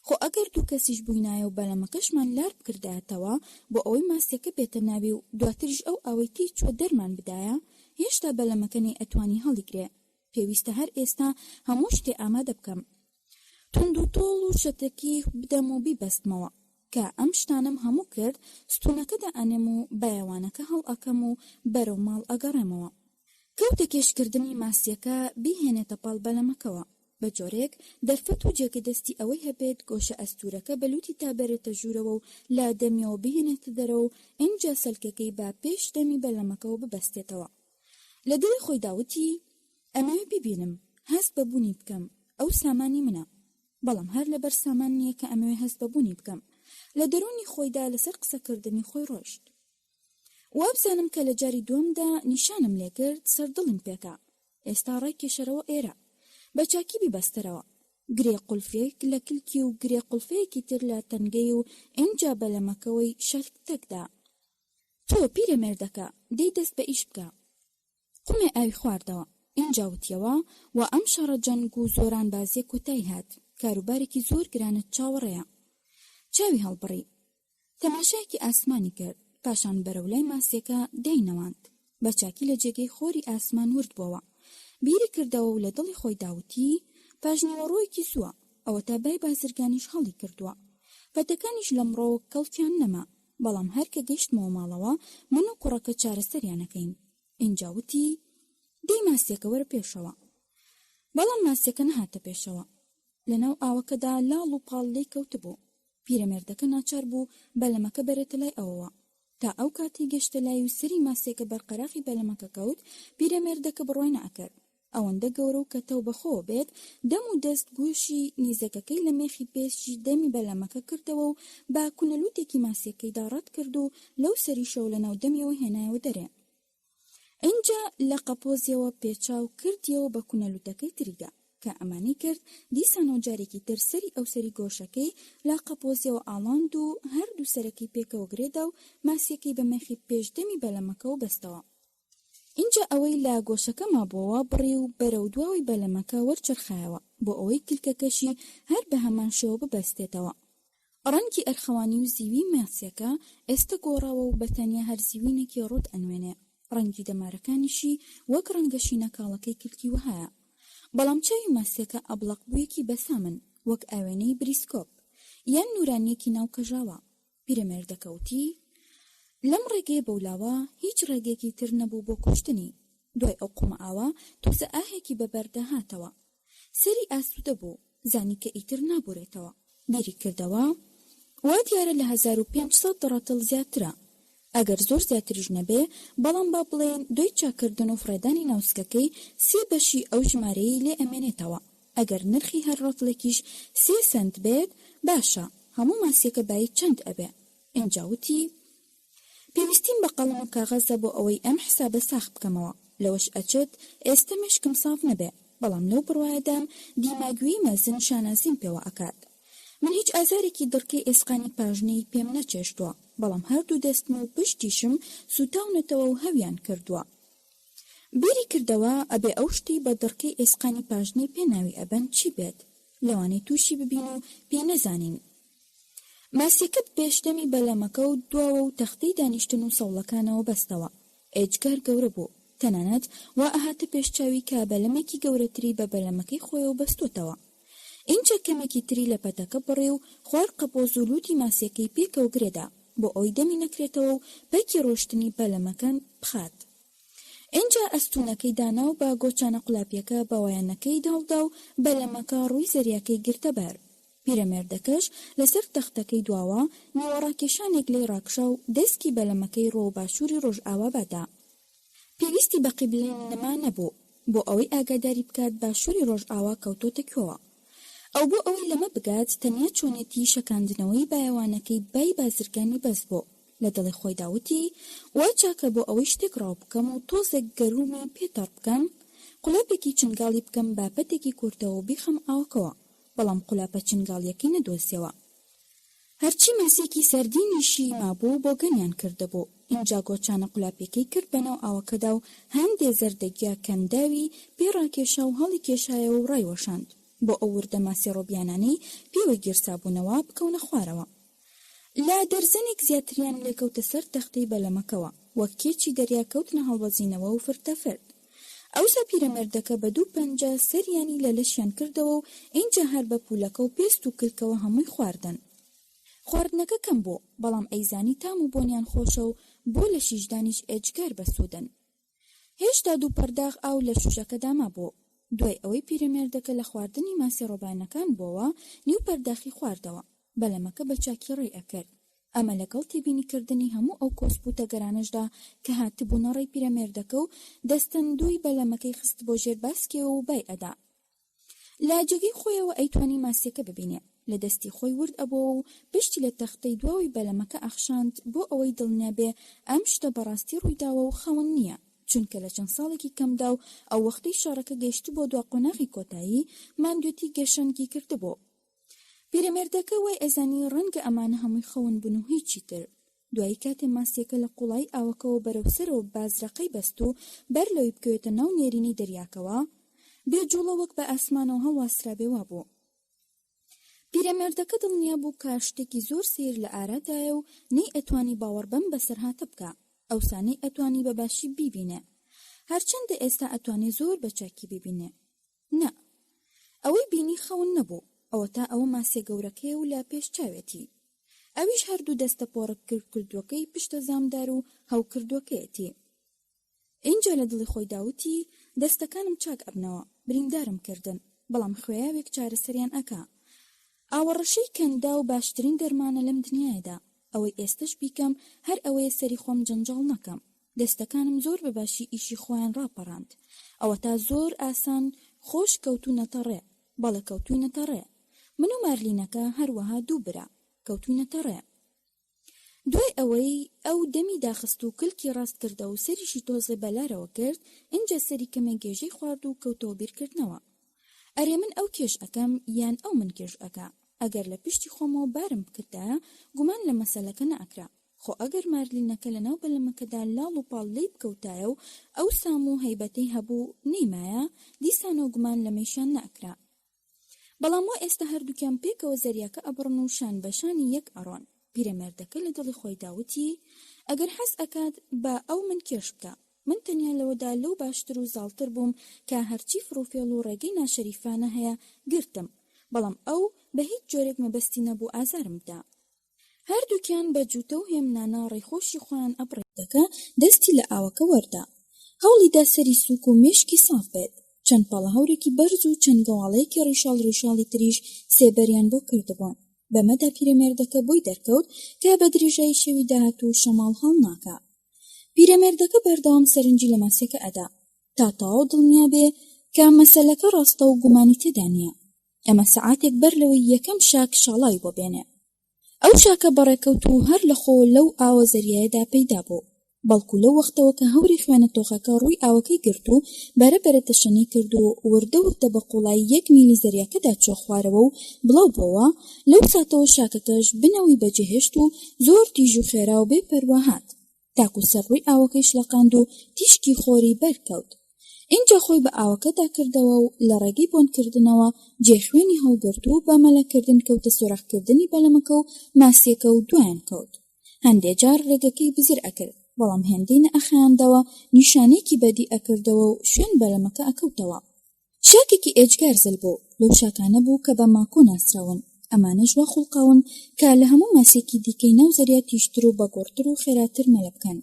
خۆ ئەگەر دوو کەسیش بووینایە و بەلەمەکەشمان لار بکردایەتەوە بۆ ئەوەی ماسیەکە بێتە ناوی و دواتریش ئەو ئەوەیتی چوە دەرمان بدایە، هێشتا بەلەمەکەنی ئەتوانی هەڵیگرێ. پێویستە هەر ئێستا هەموو شتێ ئامادە بکەم. تند و تۆڵ و شەتەکی بدەم و بیبەستمەوە کە ئەم شتانم هەموو کرد، ستونەکەدا ئەنێم و بایەوانەکە هەڵ ئەکەم و بەرەو ماڵ ئەگەڕێمەوە. کەوتە کێشکردنی ماسیەکە بیهێنێتە پاڵ بەلەمەکەوە بە جۆرێک دەرفەت و جێگە دەستی ئەوەی هەبێت گۆشە ئەستورەکە بەلوتی تا بەرێتە ژوورەوە و لا دەمیەوە بهێنێتە دەرەوە و ئینجا سەلکەکەی با پێش دەمی بەلەمەکەەوە ببەستێتەوە. لە دڵی خۆی داوتی ئەمەوێ ببینم هەست بەبوونی بکەم، ئەو سامانی منە، بەڵام هەر لەبەر سامان نییە کە ئەمەوێ هەست بەبوونی بکەم. لە دەرونی خۆیدا لەسەر قسەکردنی خۆی ڕۆشت. وابزانم کە لە جاری دووەمدا نیشانم لێکرد سەردڵم پێکا. ئێستا ڕای کێشەرەوە ئێرە بە چاکی بیبەستەرەوە. گرێ قولفێک لە کلکی و گرێ قولفەیەکی تر لە تەنگەی و ئینجا بەلەمەکەوەی شەرکتەکدا. تۆ پیرەمێردەکە دەی دەست بە ئیش بکە. قومێ ئاوی خواردەوە. ئینجا وتیەوە و ئەم شەڕە جەنگ و زۆران بازیە کۆتایی هات. کاروبارێکی زۆر گرانت چاوەڕێیە. چاوی هەڵبڕی. تەماشایەکی ئاسمانی کرد. پاشان بەرەو لای ماسیەکە دەینەواند. بە چاکی لە جێگەی خۆری ئاسمان ورد بووەوە. بیری کردەوە و لە دڵی خۆی داوتی پاژنیوەڕۆیەکی سووە، ئەوە تا بای بازرگانیش هەڵی کردووە. پەتەکانیش لەمڕۆ کەڵکیان نەما، بەڵام هەر کە گەیشتمەوە ماڵەوە من و کوڕەکە چارەسەریانەکەین. ئینجا وتی دەی ماسیەکە وەرە پێشەوە. بەڵام ماسیەکە نەهاتە پێشەوە. لەناو ئاوەکەدا لاڵ و پاڵ لێی کەوتبوو. پیرەمێردەکە ناچار بوو بەلەمەکە بەرێتە لای ئەوەوە. تا ئەو کاتی گەشتە لای و سری ماسیەکە بەرقەراقی بەلەمەکە کەوت، پیرەمێردەکە بڕوای نەئەکرد. ئەوەندە گەورە و کە تەو بەخۆوە بێت، دەم و دەست گوشی نیزەکەکەی لە مێخی پێشی دەمی بەلەمەکە کردەوە و با کونەلووتێکی ماسیەکەی داڕەت کرد و لەو سەری شەو لە ناو دەمیەوە هێنایەوە دەرێ. اینجا لە قەپۆزیەوە پێچاو کردیەوە بە کونەلووتەکەی تریدا کە ئەمانی کرد دیسانەوە جارێکی تر سەری ئەو سەری گۆشەکەی لە قەپۆزیەوە ئاڵاند و هەردوو سەرەکەی پێکەوە گرێدا و ماسیەکەی بە مێخی پێشدەمی بەلەمەکەەوە بەستەوە. اینجا ئەوەی لا گۆشەکە مابووەوە بڕی و بەرەو دواوی بەلەمەکە وەرچرخایەوە بۆ ئەوەی کلکەکەشی هەر بە هەمان شێوە ببەستێتەوە. ڕەنگی ئەرخەوانی و زیوی ماسیەکە ئێستا گۆڕاوە و بەتەنیا هەر زیوینێکی ڕوت ئەنوێنێ. ڕەنگی دەمارەکانیشی وەک ڕەنگەشی نەکاڵەکەی کلکی وهایە. بەڵام چاوی ماسیەکە ئەبڵق بوویەکی بەسامن وەک ئاوێنەی بریسکۆپ یان نورانیەکی ناو کەژاوە. پیرەمێردەکەوتی لەم ڕێگەیە بەولاوە هیچ ڕێگەیەکی تر نەبوو بۆ کوشتنی. دوای ئەو قومەئاوە تۆزە ئاهێکی بەبەردە هاتەوە. سەری ئاسوودە بوو، زانی کە ئیتر نابورێتەوە. بیری کردەوە وا دیارە لە 1500 ڕەتڵ زیاترە. ئەگەر زۆر زیاتریش نەبێ، بەڵام با بڵێن دوای چاکردن و فڕێدانی ناوسکەکەی 3 بەشی ئەو ژمارەی لێ ئەمێنێتەوە. ئەگەر نرخی هەر ڕەتڵێکیش 3 سنت بێت، باشە، هەموو ماسیەکە بای چەند ئەبێ. ئینجا وتی پێویستیم بە قەڵەم و کاغەزە بۆ ئەوەی ئەم حسابە ساخت بکەمەوە. لەوەش ئەچێت ئێستا مشکم ساف نەبێ، بەڵام لەو بڕوایەدام دیماگویی مەزن شانازیم پێوە ئەکات. من هیچ ئازارێکی دڕکەی ئێسقانی پاژنەی پێم نەچێشتووە، بەڵام هەردوو دەستم و پشتیشم سوتاونەتەوە و هەویان کردووە. بیری کردەوە ئەبێ ئەو شتی بە دڕکەی ئێسقانی پاژنەی پێناوی ئەبەن چی بێت، لەوانەی تووشی ببین و پێ نەزانین. ماسیەکەت پێشدەمی بەلەمەکە و دواوە و تەختەی دانیشتن و سەوڵەکانەوە بەستەوە. ئێجگار گەورە بوو، تەنانەت وا ئەهاتە پێشچاوی کە بەلەمێکی گەورەتری بە بەلەمەکەی خۆیەوە بەستوتەوە. اینجا کەمێکی تری لە پەتەکە بڕێ و خوار قەپۆز و لوتی ماسیەکەی پێکەوە گرێدا بۆ ئەوی دەمی نەکرێتەوە و پەکی ڕۆشتنی بەلەمەکان بخات. اینجا ئەستونەکەی دانا و بە گۆچانە قولاپیەکە بەوایانەکەی داڵدا و بەلەمەکە ڕووی زەریاکەی گرتە بەر. پیرەمێردەکەش لەسەر تەختەکەی دواوە نیوەڕاکێشانێک لێی ڕاکشا و دەستکی بەلەمەکەی ڕۆ باشووری ڕۆژئاوا بادا. پێویستی بە قیبلەی نەما نەبوو بۆ ئەوەی ئاگاداری بکات باشووری ڕۆژئاوا کەوتۆتە کوێوە. ئەو بۆ ئەوەی لەمە بگات تەنیا چۆنێتی شەکاندنەوەی بایەوانەکەی بای بازرگانی بەس بۆ. لە دڵی خۆی داوتی وا چاکە بۆ ئەوەی شتێک ڕاو بکەم و تۆزێک گەرومی پێتەڕ بکەم، قولاپێکی چنگاڵی بکەم باپەتێکی کورتەوە و بیخەم ئاوکەوە، بەڵام قولاپە چنگاڵیەکەی نەدۆزیەوە. هەرچی ماسێکی سەردینیشی مابوو بۆ گەنیان کردبوو. اینجا گۆچانە قولاپێکەی کرد بەناو ئاوەکەدا و هەندێ زەردەگیا کەنداوی پێڕاکێشا و هەڵی کێشایەوە و ڕایوەشاند بۆ ئەو وردە ماسی ڕۆبیانانەی پێوە گیرسابوونەوە بکەونە خوارەوە. لا دەرزەنێک زیاتریان لێکەوتە سەر تەختەی بەلەمەکەوە، وەک کێچی دەریا کەوتنە هەڵوەزینەوە و فرتەفرد. ئەوسا پیرەمێردەکە بە دوو پەنجە سەریانی لە لەشیان کردەوە و اینجا هەر بە پولەکە و پێست و کلکەوە هەمووی خواردن. خواردنەکە کەم بوو، بەڵام ئەیزانی تام و بۆنیان خۆشە و بۆ لە شیژدانیش ئێجگار بەسوودن. هێشتا دوو پەرداغ ئاو لە شوشەکەدا مابوو. دوای ئەوەی پیرەمێردەکە لە خواردنی ماسی ڕۆبانەکان بووە، نیو پەرداخی خواردەوە. بەلەمەکە بە چاکی ڕێی ئەکرد. ئەمە لەگەڵ تێبینیکردنی هەموو ئەو کۆسپوتە گەرانشدا کە هاتبوونە ڕێی پیرەمێردەکە و دەستەندووی بەلەمەکەی خست بۆ ژێر باسکێەوە و بای ئەدا. لاجەگەی خۆیەوە ئەیتوانی ماسیەکە ببینێ. لە دەستی خۆی ورد ئەبووە و پشتی لە تەختەی دواوی بەلەمەکە ئەخشاند بۆ ئەوەی دڵنیابێ ئەم شتە بەڕاستی ڕوویداوە و خەون نییە، چونکە لە چەند ساڵێکی کەمدا و ئەو وەختەی شارەکە گەیشت بۆ دوا قۆناغی کۆتایی ماندوێتی گەشەنگی کردبوو. پیرەمێردەکە وای ئەزانی ڕەنگە ئەمانە هەمووی خەون بوون و هیچی تر. دوایی کاتێ ماسیەکە لە قوڵای ئاوەکەوە بەرەوسەرەوە بازرەقەی بەست و بەر لەوەی بکەوێتە ناو نێرینی دەریاکەوە، بێجوڵە وەک بە ئاسمانەوە هەڵواسرابێوا بوو. پیرەمێردەکە دڵنیا بوو کە شتێکی زۆر سیر لە ئارادایە و نەی ئەتوانی باوەڕ بەم بەسەرهاتە بکە، ئەوسانەی ئەتوانی بەباشی بیبینێ، هەرچەندە ئێستا ئەتوانێ زۆر بە چاکی ببینێ. نە، ئەوەی بینی خەون نەبوو، ئەوە تا ئەوە ماسیە گەورەکەی و لا پێش چاوێتی. ئەویش هەردوو دەستە پۆڕک کردوەکەی پشتە زامدار و هەو کردوەکەیەتی. اینجا لە دڵی خۆی داوتی دەستەکانم چاک ئەبنەوە، بریندارم کردن، بەڵام خوێیاوێک چارەسەریان ئەکا. ئاوەڕەشەی کەندا و باشترین دەرمانە لەم دنیادا. ئەوەی ئێستش بیکەم هەر ئەوەیە سەری خۆم جەنجاڵ نەکەم. دەستەکانم زۆر بەباشی ئیشی خۆیان ڕاپەڕاند. ئەوە تا زۆر ئاسان خۆش کەوتوونەتە ڕێ، بەڵێ کەوتوینەتە ڕێ. من و مارلینەکە هەروەها دوو برا کەوتوینەتە ڕێ. دوای ئەوەی ئەو دەمی داخست و کلکی ڕاست کردە و سەریشی تۆزێ بەلارەوە کرد، اینجا سەری کەمێک گێژەی خوارد و کەوتەوە بیرکردنەوە. ئەرێ من ئەو کێش ئەەکەم یان ئەو من کێش ئەکا؟ ئەگەر لە پشتی خۆمەوە بارم بکردایە گومان لە مەسەلەکە نەئەکرا. خۆ ئەگەر مارلینەکە لە ناو بەلەمەکەدا لاڵ و پاڵ لێی بکەوتایە و ئەو سام و هەیبەتەی هەبوو نەیمایە، دیسانەوە گومان لە مەیشان نەئەکرا. بەڵام وا ئێستا هەردووکیان پێکەوە زەریاکە ئەبڕن و شان بەشانی یەک ئەڕۆن. پیرەمێردەکە لە دڵی خۆی داوتی ئەگەر حەز ئەکات با ئەو من کێش بکە. من تەنیا لەوەدا لەو باشتر و زاڵتر بووم کە هەرچی فرۆفێڵ و ڕێگەی ناشەریفانە هەیە گرتم، بەڵام ئەو بە هیچ جۆرێک مەبەستی نەبوو ئازارم بدا. هەردووکیان بە جووتە و هێمنانە ڕێخۆشی خۆیان ئەبڕێتەکە دەستی لە ئاوەکە وەردا. هەوڵیدا سەری سووک و مێشکی ساف بێت. چەند پاڵە هەورێکی بەرز و چەند گەواڵەیەکی ڕیشاڵی تریش سێبەریان بۆ کردبوون. بەمەدا پیرەمێردەکە بۆی دەرکەوت کە بە درێژایی شەوی داهات و شەماڵ هەڵ ناکا. پیرەمێردەکە بەردەوام سەرنجی لە ماسیەکە ئەدا تا تەواو دڵنیا بێ کە مەسەلەکە ڕاستە و گومانی تێدا نییە. ئەمە سەعاتێک بەر لەوەی یەکەم شاک شاڵای بۆ بێنێ. ئەو شاکە بەڕێکەوت و هەر لە خۆ لەو ئاوە زەریایەدا پەیدا بوو. بەڵکو لەو وەختەوە کە هەوری خوێنە تۆخەکە ڕووی ئاوەکەی گرت و بەرەبەرە تەشەنەی کرد و وردە بە قوڵای 1 میلی زەریاکەدا چۆ خوارەوە و بڵاو بووە، لەو ساتەوە شاکەکەش بنەوەی بەجێهێشت و زۆر تیژ و خێرا و بێ پەروا هات. تاکو سەر ڕووی ئاوەکەی شڵەقاند و تیشکی خۆری بەرکەوت. اینجا خۆی بە ئاوەکەدا کردەوە و لە ڕێگەی بۆنکردنەوە جێخوێنی هەڵگرت و بە مەلەکردن کەوتە سوڕەخکردنی بەلەمەکە و ماسیەکە و دوایان کەوت. هەندێک جار ڕێگەکەی بزر ئەکرد، بەڵام هێندەی نەئەخایاندەوە، نیشانێکی بەدی ئەکردەوە و شوێن بەلەمەکە ئەکەوتەوە. شاکێکی ئێجگار زل بوو، لەو شاکانە بوو کە بە ماکۆ ناسراون. ئەمانەش وا خوڵقاون کە لە هەموو ماسێکی دیکەی ناو زەریا تیشتر و بەگۆڕتر و خێراتر مەلە بکەن.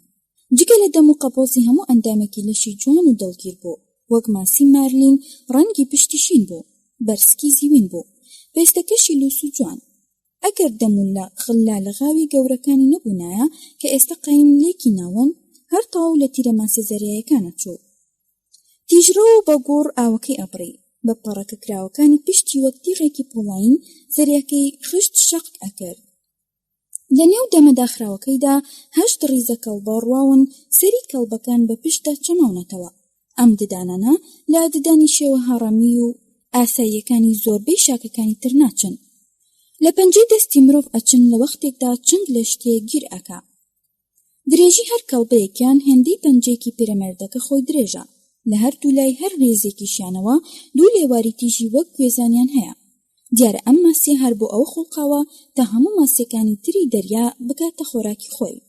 جگە لە دەم و قەپۆزی هەموو ئەندامێکی لەشی جوان و دڵگیر بوو. وەک ماسی مارلین ڕەنگی پشتی شین بوو، بەرزکی زیوین بوو، پێستەکەشی لوس و جوان. ئەگەر دەمون لە خلا لە غاوی گەورەکانی نەبوونایە کە ئێستا قایم لێکی ناون، هەر تەواو لە تیرە ماسی زەریایەکانە چوو. تیژرە و بە گۆڕ ئاوەکەی ئەبڕی، بە پەڕەکە کراوەکانی پشتی وەک تیغێکی پۆڵاین زەریاکەی خشت شەق ئەکرد. لە نێو دەمەداخراوەکەیدا 8 ڕیزە کەڵبە ڕواون، سەری کەڵبەکان بە پشتدا چەماونەتەوە. ئەم ددانانە لە ددانی شێوە هەڕەمی و ئاساییەکانی زۆربەی شاکەکانی تر ناچن. لە پەنجەی دەستی مرۆڤ ئەچن لە وەختێکدا چنگ لە شتێک گیر ئەکا. درێژی هەر کەڵبەیەکیان هێندەی پەنجەیەکی پیرەمێردەکە خۆی درێژە. لە هەردوو لای هەر ڕێزێکیشیانەوە دوو لێواری تیژی وەک گوێزانیان هەیە. دیارە ئەم ماسیە هەر بۆ ئەوە خوڵقاوە تا هەموو ماسیەکانی تری دەریا بکاتە خۆراکی خۆی.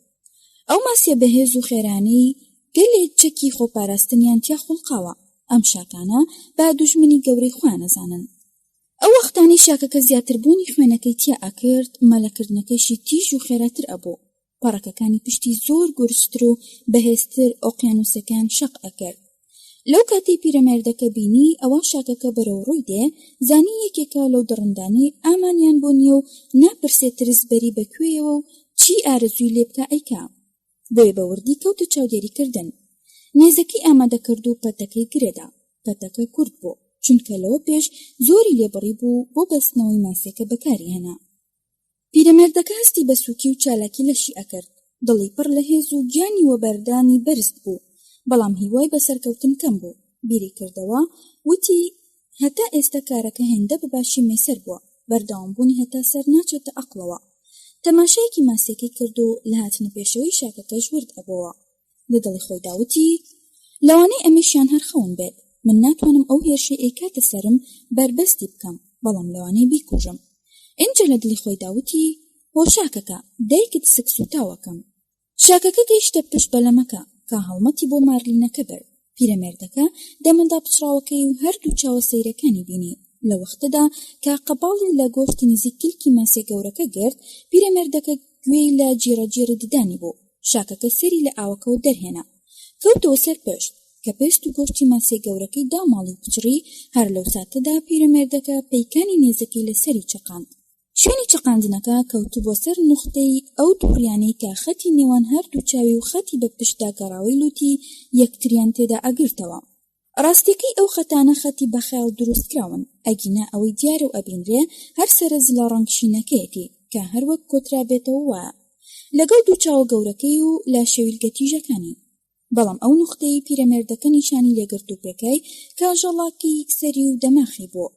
ئەو ماسیە بەهێز و خێرانەی گەلێ چەکی خۆپاراستنیان تیا خوڵقاوە. ئەم شاکانە با دوژمنی گەورەی خۆیان ئەزانن. ئەو وەختانی شاکەکە زیاتر بوونی خوێنەکەی تیا ئەکرد، مەلەکردنەکەیشی تیژ و خێراتر ئەبوو. پەڕەکەکانی پشتی زۆر گورجتر و بەهێزتر ئۆقیانوسەکان شەق ئەکرد. لەو کاتەی پیرەمێردەکە بینی ئەوە شاکەکە بەرەو ڕووی دێ، زانی یەکێکە لەو دڕندانەی ئامانیان بۆ نییە و ناپرسێت ترسبەری بەکوێیەوە و چی ئارەزووی لێ بکە ئەیکا. بۆیە بەوردی کەوتە چاودێریکردن. نێزەکەی ئامادەکرد و پەتەکەی گرێدا. پەتەکە کورت بوو، چونکە لەوە پێش زۆری لێبڕی بوو بۆ بەستنەوەی ماسێکە بەکاری هێنا. پیرەمێردەکە هەستی بە سووکی و چالاکی لەشی ئەکرد. دڵی پڕ لە هێز و گیانی وەبەردانی بەرزت بوو، بەڵام هیوای بەسەرکەوتن کەم بوو. بیری کردەوە، وتی هەتا ئێستا کارەکە هێندە بەباشی مێسەر بووە، بەردەوامبوونی هەتا سەر ناچێتە ئەقڵەوە. تەماشایەکی ماسیەکەی کرد و لە هاتنە پێشەوەی شاکەکەش ورد ئەبەوە. لە دڵی خۆی داوتی لەوانەی ئەمەشیان هەر خەون بێت، من ناتوانم ئەو هێرشەی ئەیکاتە سەرم بەربەستی بکەم، بەڵام لەوانەی بیکوژم. ئینجا لە دڵی خۆی داوتی بۆ شاکەکە دایکت سکس و تاوەکەم. شاکەکە گەیشتە پشت بەلەمەکە کە هەڵمەتی بۆ مارلینەکە برد. پیرەمێردەکە دەمەدا پچڕاوەکەی و هەردوو چاوە سەیرەکانی بینی. لە وەختەدا کە قەپاڵی لە گۆشتی نزیک کلکی ماسیە گەورەکە گرت، پیرەمێردەکە گوێی لە جێرەجێرە ددانی بوو. شاکەکە سەری لە ئاوەکەوە دەرهێنا، کەوتەوە سەر پشت کە پێست و گۆشتی ماسیە گەورەکەی داماڵی پچڕی. هەر لەو ساتەدا پیرەمێردەکە پەیکانی نێزەکەی لەسەری چقاند. شوێنی چقاندنەکە کەوتبووە سەر نوختەی ئەو دووڕیانەی کە خەتی نێوان هەردوو چاوی و خەتی بە پشتدا گەڕاوەی لوتی یەکتریان تێدا ئەگرتەوە. ڕاستیەکەی ئەو خەتانە خەتی بەخەیاڵ دروستکراون، ئەگینا ئەوەی دیارە و ئەبینرێ هەر سەرز لە ڕەنگشینەکەیەتی کە هەروەک کۆترا بێتەوە وایە لەگەڵ دوو چاوە گەورەکەی و لا شەویلگە تیژەکانی. بەڵام ئەو نوختەی پیرەمێردەکە نیشانی لێگرت و پێکای کە ژەڵاکی سەری و دەماخی بوو.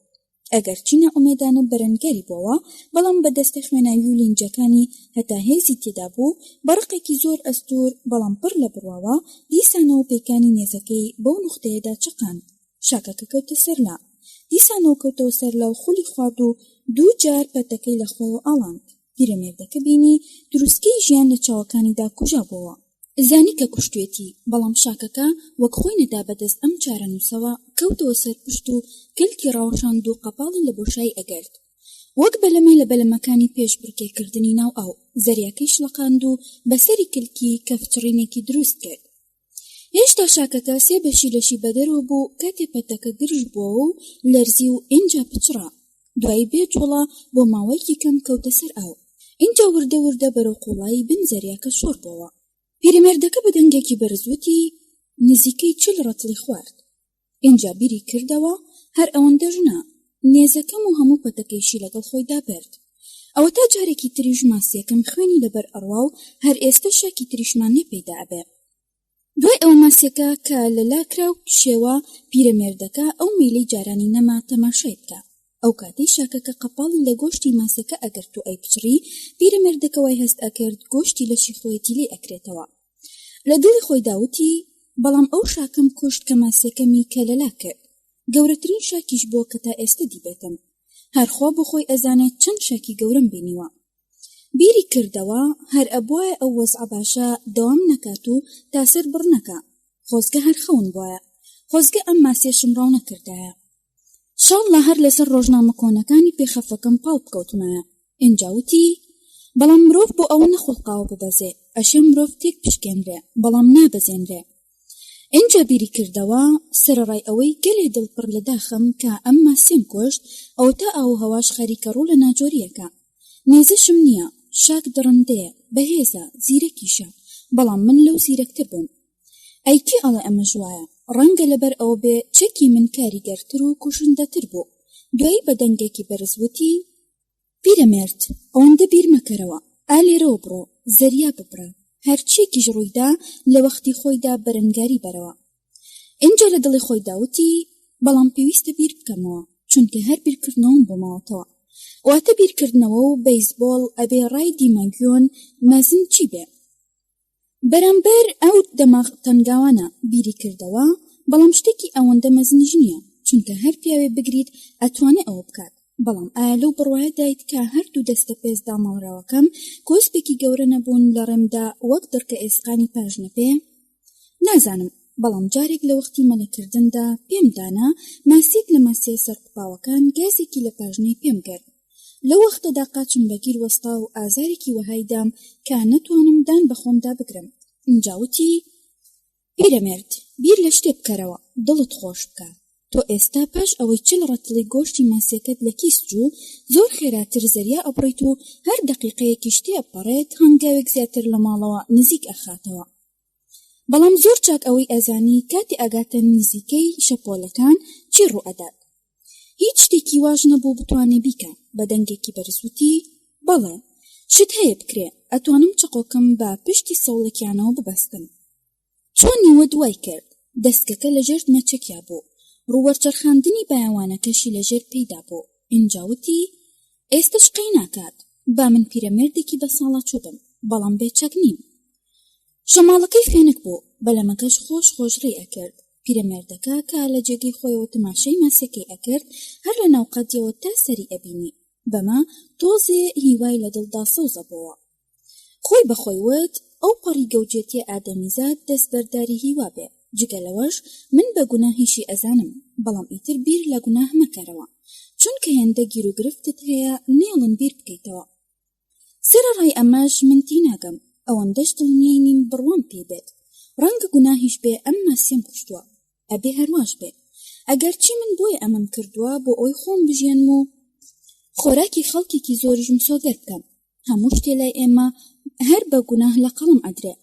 ئەگەر چی نەئومێدانە بەرەنگەری بووە، بەڵام بەدەستە خوێناوی و لینجەکانی هەتا هێزی تێدا بوو، بەڕقێکی زۆر ئەستور بەڵام پڕ لە بڕواوە دیسانەوە پەیکانی نێزەکەی بەو نوختەیەدا چقاند. شاکەکە کەوتە سەرلا، دیسانەوە کەوتەوە سەرلا و خولی خوارد و دوو جار پەتەکەی لە خۆیەوە ئاڵاند. پیرەمێردەکە بینی دروستکەی ژیان لە چاوەکانیدا کوژا بووە. زانی کە کوشتێتی، بەڵام شاکەکە وەک خۆی نەدا بەدەست ئەم چارە نووسەوە کەوتەوە سەر پشت و کلکی ڕاوەشاند و قەپاڵی لە بۆشایی ئەگەرد. وەک بەلەمەی لە بەلەمەکانی پێش بڕکێکردنی ناو ئاو زەریاکەی شڵقاند و بەسەری کلکی کەفچڕینێکی دروست کرد. هێشتا شاکەکە سێ بەشی لەشی بەدەرەوە بوو کاتێ پەتەکە گرژ بووە و لەرزی و ئینجا پچڕا. دوایی بێجوڵە بۆ ماوەیەکی کەم کەوتە سەر ئاو. ئینجا وردە وردە بەرەو قوڵایی بن زەریاکە شۆڕ بووە. پیرەمێردەکە بە دەنگێکی بەرزوتی نزیکەی 40 ڕەتڵی خوارد. ئینجا بیری کردەوە هەر ئەوەندە ژنا، نێزەکەم و هەموو پەتەکەیشی لەگەڵ خۆی دابرد. ئەوە تا جارێکی تریژ ماسیەکەم خوێنی لەبەر ئەڕوا و هەر ئێستا شاکی تریشمان نەپەیدا ئەبێ. دوای ئەو ماسیەکە کە لەلا کرا و شێوە پیرەمێردەکە ئەو مەیلەی جارانی نەما تەماشای بکە. ئەو کاتەی شاکەکە قەپاڵی لە گۆشتی ماسەکە ئەگرت و ئەی پچڕی، پیرەمێردەکە وای هەست ئەکرد گۆشتی لەشی خۆیەتی لێ ئەکرێتەوە. لە دڵی خۆی داوتی بەڵام ئەو شاکەم کوشت کە ماسیەکەمی کە لەلا کرد. گەورەترین شاکیش بۆ کە تا ئێستا دیبێتم. هەرخوا بۆ خۆی ئەزانێت چەند شاکی گەورەم بینیوە. بیری کردەوە هەر ئەبوایە ئەو وەزعە باشە دەوام نەکات و تا سەر بڕ نەکا. خۆزگە هەر خەون بووە، خۆزگە ئەم ماسیە شمڕاو نەکردایە. شاڵڵا هەر لەسەر ڕۆژنامە کۆنەکانی پێخەفەکەم پاڵ بکەوتمایە. ئینجاوتی بەڵام مرۆڤ بۆ ئەوە نەخۆڵقاوە ببەزێ، ئەشێ مرۆڤ تێک پشکێنرێ بەڵام نابەزێنرێ. ئینجا بیری کردەوە سەرڕای ئەوەی گەلێ دڵپڕ لە داخەم کە ئەم ماسیەم کوشت، ئەو تا ئاو هەواش خەریکە ڕوو لە ناجۆریەکە. نێزەشم نییە، شاک دڕندەیە، بەهێزە، زیرەکیشە، بەڵام من لەو زیرەکتر بووم. ئەیکی ئەڵێ ئەمە ژوایە، ڕەنگە لەبەر ئەوە بێ چەکی من کاریگەرتر و کوشندەتر بوو. دوایی بە دەنگێکی بەرزوتی پیرەمێرد ئەوەندە بیر مەکەرەوە، ئالێرەوە بڕۆ، زەریا ببڕە، هەرچیەکیش ڕوویدا لە وەختی خۆیدا بەرەنگاری بەرەوە. ئینجا لە دڵی خۆی داوتی بەڵام پێویستە بیر بکەمەوە چونکە هەر بیرکردنەوەم بۆ ماوەتەوە واتە بیرکردنەوە و بەیسبۆڵ ئەبێ ڕای دیماگیۆن مەزن چی بێ بەرامبەر ئەو دەماغ تەنگاوانە بیری کردەوە بەڵام شتێکی ئەوەندە مەزنیش نییە چونکە هەر پیاوێ بگریت ئەتوانێ ئەوە بکات بەڵام ئایا لەو بڕواایە دایت کە هەردوو دەستە پێزدا ماڵراوەکەم کۆسپێکی گەورە نەبوون لە ڕێمدا وەک دڕکە ئێسقانی پاژنەپێ نازانم بەڵام جارێک لە وەختی مەلەکردندا پێم دانا ماسیک لە ماسیە سەرقوپاوەکان گازێکی لە پاژنەی پێم گرت لەو وەختەدا قاچم بەگیر وەستا و ئازارێکی وەهایدام کە نەتوانم دان بە خۆمدا بگرم ئینجاوتی پیرەمێرد بیر لە شتێ بکەرەوە دڵت خۆش بکە تۆ ئێستا پاش ئەوەی چل ڕەتڵی گۆشتی ماسیەکەت لە کیسجوو زۆر خێراتر زەریا ئەبڕیت و هەر دەقیقەیەکی شتێ ئەپەڕێت هەنگاوێک زیاتر لە ماڵەوە نزیک ئەخاتەوە بەڵام زۆر چاک ئەوەی ئەزانی کاتی ئاگاتە نزیکەی شەپۆلەکان چی ڕوئەدات هیچ شتێکی واژ نەبوو بتوانێ بیکە بە دەنگێکی بەرزوتی بەڵێ شت هەیە بکرێ ئەتوانم چقۆکەم بە پشتی سەوڵێکیانەوە ببەستم چۆن نیوە دوای کرد دەستکەکە لەژێر نەچەکیا بوو ڕووەرچەرخاندنی بایەوانەکەشی لەژێر پێیدا بوو ئینجاوتی ئێستا شقەی ناکات با من پیرەمێردێکی بە ساڵاچوو بم بەڵام بێچەک نیم شەماڵەکەی فێنک بوو بەلەمەکەش خۆش ڕێی ئەکرد پیرەمێردەکە کە لە جێگەی خۆیەوە تەماشای ماسیەکەی ئەکرد هەر لە ناوقەدیەوە تا سەری ئەبینی بەما تۆزێ هیوای لە دڵدا سەوزە بووە خۆی بەخۆی وت ئەو پەڕی گەوجێتیە ئادەمیزاد دەستبەرداری هیوا بێ جگە لەوەش من بە گوناهیشی ئەزانم بەڵام ئیتر بیر لە گوناه مەکەرەوە چونکە هێندە گیر و گرفتت هەیە نێڵن بیر بکەیتەوە سەرەڕای ئەمەش من تیناگەم ئەوەندەش دڵنیای نیم بڕوام پێ بێت ڕەنگە گوناهیش بێ ئەم ماسیەم کوشتووە ئەبێ هەرواش بێ ئەگەرچی من بۆی ئەمەم کردووە بۆ ئەوی خۆم بژێنم و خۆراکی خەڵکێکی زۆریشم سۆگەر بکەم هەموو شتێ لای ئێمە هەر بە گوناه لە قەڵم ئەدرێ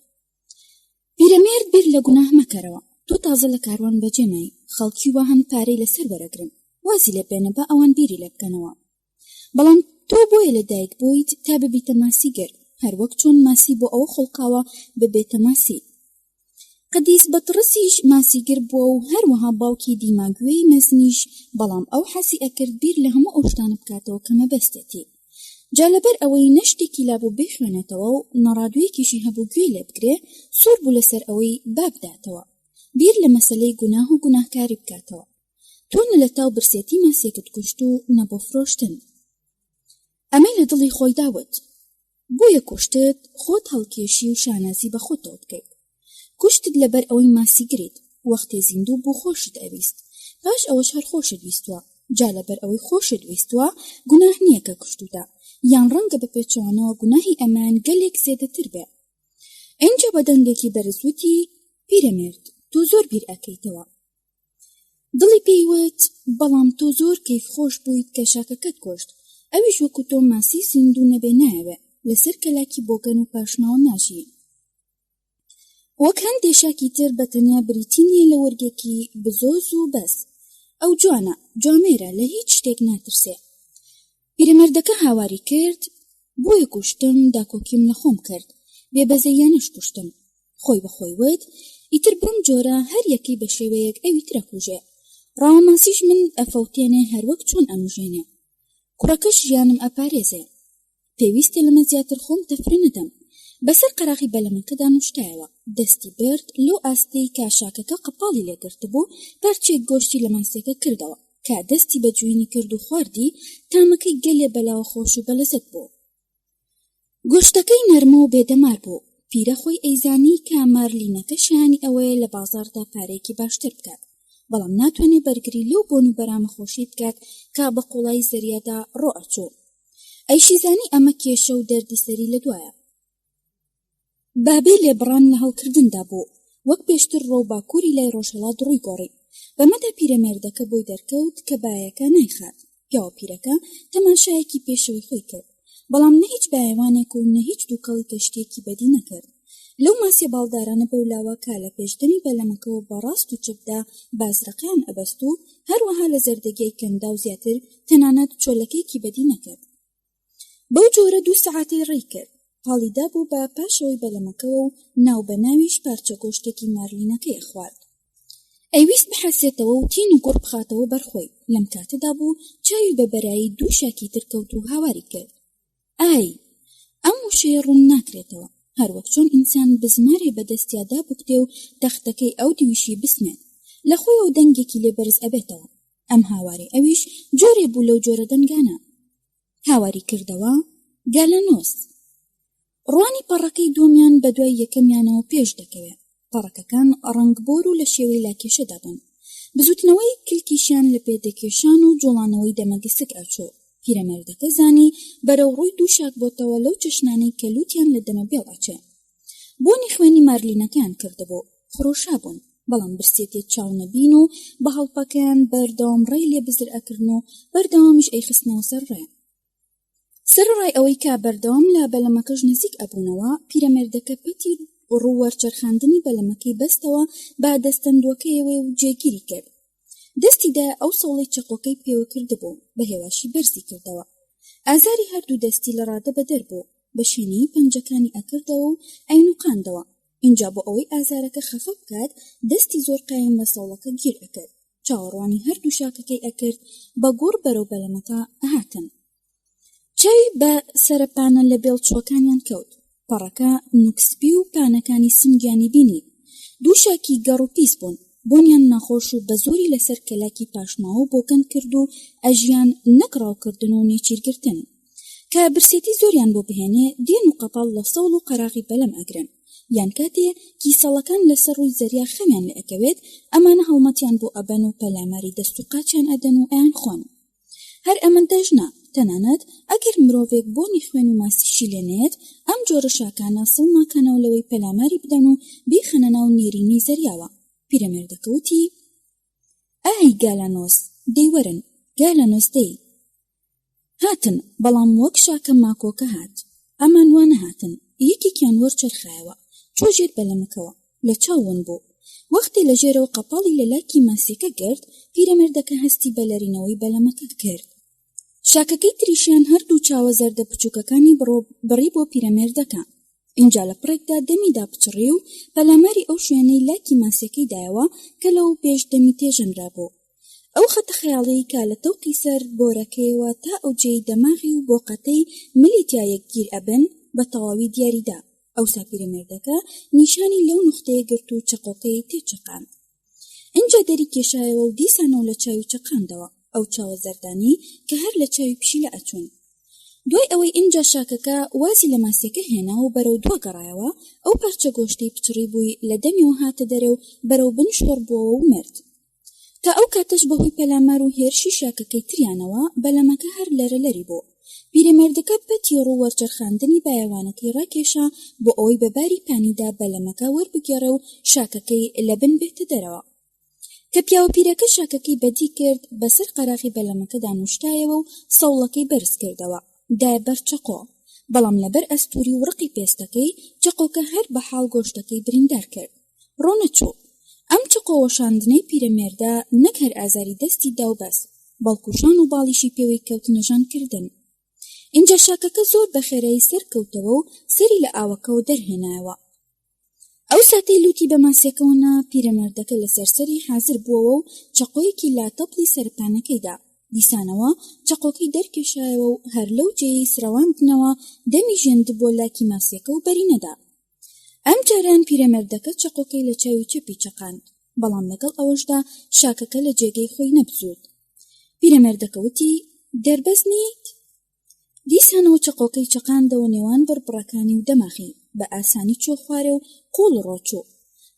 پیرەمێرد بیر لە گوناه مەکەرەوە تۆ تازە لە کاروان بەجێمەی خەڵکی وا هەن پارەی لەسەر وەرەگرن وازی لێ بێنە بە ئەوان بیری لێ بکەنەوە بەڵام تۆ بۆیە لەدایک بوویت تا ببیتە ماسیگەر هەر وەک چۆن ماسی بۆ ئەوە خۆڵقاوە ببێتە ماسی قەدیس بەتڕسیش ماسیگر بووە و هەروەها باوکی دیماگوێی مەزنیش بەڵام ئەو حەسی ئەکرد بیر لە هەموو ئەو شتانە بکاتەوە کە مەبەستێتی جا لەبەر ئەوەی نەشتێکی لابوو بخوێنێتەوە و نەڕادوویەکیشی هەبوو گوێی لێ بگرێ سوور بوو لەسەر ئەوەی بابداتەوە بیر لە مەسەلەی گوناه و گوناهکاری بکاتەوە تۆ نە لە تاو برسێتی ماسیەکەت کوشت و نە بۆ فرۆشتن ئەمەی لە دڵی خۆی داوت بۆیە کوشتت خۆت هەڵکێشی و شانازی بە خۆتەوە بکەیت کوشتت لەبەر ئەوەی ماسی گریت وەختێ زیندوو بۆ خۆشت ئەویست پاش ئەوەش هەر خۆشت ویستووە جا لەبەر ئەوەی خۆشت ویستووە گوناه نییە کە کوشتوتە یان ڕەنگە بە پێچەوانەوە گوناهی ئەمان گەلێک زێدەتر بێ ئەنجا بە دەنگێکی بەرزوتی پیرەمێرد تۆ زۆر بیر ئەکەیتەوە دڵی پێیوت بەڵام تۆ زۆر کەیف خۆش بوویت کە شاکەکەت کۆشت ئەویش وەکو تۆ ماسی زیندوو نەبێ نایەوێ لەسەر کەلاکی بۆگەن و پاشماوە ناژی وەک هەندێ شاکی تر بە تەنیا بریتی نیە لە وەرگێکی بزۆز و بەس ئەو جوانە جوامێرە لە هیچ شتێک ناترسێ پیرەمێردەکە هاواری کرد بۆیە کوشتم داکۆکیم لە خۆم کرد بێبەزەیانش کوشتم خۆی بەخۆی وت ئیتر بم جۆرە هەر یەکەی بە شێوەیەک ئەوی ترە کوژێ ڕاوەماسیش من ئەفەوتێنێ هەروەک چۆن ئەمژێنێ کوڕەکەش ژیانم ئەپارێزێ پێویستە لەمە زیاتر خۆم تەفرە نەدەم بەسەر قەراغی بەلەمەکەدا نوشتایەوە دەستی برد لەو ئاستەی کاشاکەکە قەپاڵی لێگرت بوو پارچێک گۆشتی لە ماسیەکە کردەوە کە دەستی بە جوێنی کرد و خواردی تامەکەی گەلێ بەلاوە خۆش و بەلەزەت بوو گۆشتەکەی نەرمە و بێدەمار بوو پیرە خۆی ئەیزانی کە مارلینەکە شانی ئەوەیە لە بازاڕدا پارێکی باشتر بکات بەڵام ناتوانێ بەرگری لەو بۆن و بەرامە خۆشی بکات کە بە قوڵای زەریادا ڕۆ ئەچوو ئەیشیزانی ئەمە کێشە و دەردی سەری لە دوایە بابێ لێبڕان لە هەڵکردندا بوو وەک پێشتر ڕۆ باکووری لای ڕۆژهەڵات ڕووی گۆڕی بەمەدا پیرەمێردەکە بۆی دەرکەوت کە بایەکە نایخات پیاوە پیرەکە تەماشایەکی پێشەوەی خۆی کرد بەڵام نە هیچ بایەوانێک و نە هیچ دووکەڵی کەشتێکی بەدی نەکرد لەو ماسیە باڵدارانە بەولاوە کا لە پێشدەمی بەلەمەکەەوە بەڕاست و چەپدا بازرەقیان ئەبەست و هەروەها لە زەردەگەی کەمدا و زیاتر تەنانەت چۆلەکەیکی بەدی نەکرد بەو جۆرە 2 سەعاتەی ڕێی کرد پاڵیدا بوو بە پاشەوەی بەلەمەکەەوە و ناو بە ناویش پارچە گۆشتێکی مارلینەکەی خوارد ئەیویست بحەسێتەوە و تین و گوڕ بخاتەوە بەرخۆی. لەم کاتەدا بوو چاوی بە بەرایی دوو شاکی تر کەوت و هاواری کرد. ئای ئەم وشەیە ڕوون ناکرێتەوە، هەروەک چۆن ئینسان بزمارێ بەدەستیادا بکتێ و تەختەکەی ئەو دویشی بسمێت لە خۆی و دەنگێکی لێ بەرز ئەبێتەوە. ئەم هاواری ئەویش جۆرێ بوو لەو جۆرە دەنگانە. هاواری کردەوە گالەنۆس. ڕوانی پەڕەکەی دووەمیان بە دوای یەکەمیانەوە پێش دەکەوێت. پەڕەکەکان ڕەنگبۆر و لە شێوەی لاکێشەدا بن. بزوتنەوەی کلکیشیان لە پێدەکێشان و جوڵانەوەی دەمەگسک ئەچۆ. پیرەمێردەکە زانی بەرەو ڕووی دوو شاک بۆتەوە لەو چەشنانەی کە لوتیان لە دەمە بێڵ ئەچێ. بۆنی خوێنی مارلینەکەیان کردبوو، خڕۆشا بوون، بەڵام برسێتێت چاو نەبین و بە هەڵپەکەیان بەردەوام ڕێی لێ بزر ئەکردن و بەردەوامیش ئەیخستنەوە سەر ڕێ. سەرڕای ئەوەی کا بەردەوام لە بەلەمەکەش نزیک ئەبوونەوە، پیرەمێردەکە پەتی ڕوو وەرچەرخاندنی بەلەمەکەی بەستەوە با دەستەندوەکەیەوە و جێگیری کرد. دەستیدا ئەو سەوڵەی چەقۆکەی پێوە کردبوو، بە هێواشی بەرزی کردەوە. ئازاری هەردوو دەستی لە ڕادە بەدەر بوو، بە شوێنەی پەنجەکانی ئەکردەوە و ئەینوقاندەوە. اینجا بۆ ئەوەی ئازارەکە خەفە بکات، دەستی زۆر قایم لە سەوڵەکە گیر ئەکرد. چاوەڕوانی هەردوو شاکەکەی ئەکرد، بە گوڕ بەرەو بەلەمەکە ئەهاتن. چاوی بە سەرپانە لە بێڵچووەکانیان کەوت. پەڕەکە نوکسبی و پانەکانی سنگیانی بینی. دوو شاکی گەڕ و پیس بوون، بۆنیان ناخۆش و بە زۆری لەسەر کەلاکی پاشماوە بۆکەن کرد و ئەژیان نەکڕاوکردن و نێچیرگرتن. کە برسێتی زۆریان بۆ بهێنێ، دێن و قەپاڵ لە سەوڵ و قەراغی بەلەم ئەگرن. یان کاتێ کیسەڵەکان لەسەر ڕووی زەریا خەمیان لێ ئەکەوێت، ئەمانە هەڵمەتیان بۆ ئەبەن و پەلاماری دەست و قاچیان ئەدەن و ئەیان خۆن. هەر ئەمەندەش نا، تەنانەت ئەگەر مرۆڤێک بۆنی خوێن و ماسیشی لێنێت، ئەم جۆرە شاکانە سڵ ناکەنەوە لەوەی پەلاماری بدەن و بیخەنە ناو نێرینی زەریاوە. پیرەمێردەکەوتی: ئای گالانۆس، دەیوەرن، گالانۆس دەی. هاتن، بەڵام وەک شاکە ماکۆکە هات. ئەمان وانە هاتن، یەکێکیان وەرچەرخایەوە، چۆ ژێر بەلەمەکەوە، لە چاوون بوو. وەختی لە ژێرەوە قەپاڵی لە لاکی ماسیەکە گرت، پیرەمێردەکە هەستی بەلەرینەوەی بەلەمەکە کرد. شاکەکەی تریشیان هەردوو چاوە زەردە بچووکەکانی بڕی بۆ پیرەمێردەکە. اینجا لە پڕێکدا دەمیدا پچڕی و پەلاماری ئەو شوێنەی لاکی ماسیەکەی دایەوە کە لەو پێشدەمی تێژەنرا بوو. ئەو خەتە خەیاڵی کا لە تەوقی سەر بۆرەکەیەوە تا ئەو جێی دەماغی و بۆقەتەی ملیتیا یەکگیر ئەبن بە تەواوی دیاریدا. ئەوسا پیرەمێردەکە نیشانی لەو نوختەیە گرت و چەقۆکەی تێچەقاند. اینجا دەری کێشایەوە و دیسانەوە لە چاوی چەقاندەوە، ئەو چاوە زەردانی کە هەر لە چاوی پشی لە ئەچوون. دوای ئەوەی اینجا شاکەکە وازی لە ماسیەکە هێنا و بەرەو دووە گەڕایەوە، ئەو پارچە گۆشتەی پچڕی بووی لە دەمیەوە هاتە دەرێ و بەرەو بن شۆڕ بووەوە و مرد. تا ئەو کاتەش بەهۆی پەلامار و هێرشی شاکەکەی تریانەوە بەلەمەکە هەر لەرەلەری بوو. پیرەمێردەکە پەتی ڕوو وەرچەرخاندنی بایەوانەکەی ڕاکێشا بۆ ئەوەی بەباری پانیدا بەلەمەکە وەربگێڕێ و شاکەکەی لە بن بێتە دەرەوە. کە پیاوەپیرەکە شاکەکەی بەدی کرد، بەسەر قەراغی بەلەمەکەدا نوشتایەوە و سەوڵەکەی بەرز کردەوە، دایە بەر چەقۆ. بەڵام لەبەر ئەستوری و ڕقی پێستەکەی چەقۆکە هەر بە حاڵ گۆشتەکەی بریندار کرد. ڕۆنەچوو. ئەم چەقۆوەشاندنەی پیرەمێردە نەک هەر ئازاری دەستی دا و بەس، بەڵکوشان و باڵیشی پێوەی کەوت نەژانکردن. اینجا شاکەکە زۆر بەخێرایی سەر کەوتەوە و سەری لە ئاوەکەەوە دەرهێنایەوە. ئەو ساتەی لوتی بە ماسیەکەوەنا، پیرەمێردەکە لە سەرسەری حازر بووەوە و چەقۆیەکی لاتەپڵی سەرپانەکەیدا. دیسانەوە چەقۆکەی دەرکێشایەوە و هەر لەو جێی سرەواندنەوە دەمی ژێندبووە لاکی ماسیەکە و بەرینەدا. ئەم جاریان پیرەمێردەکە چەقۆکەی لە چاوی چەپی چەقاند، بەڵام لەگەڵ ئەوەشدا شاکەکە لە جێگەی خۆی نەبزوود. پیرەمێردەکەوتی: دەربەز نیت؟ دیسانەوە چەقۆکەی چەقاندەوە نێوان بڕبڕەکانی و دەماغی، بە ئاسانی چۆ خوارێ و قوڵ ڕۆچوو.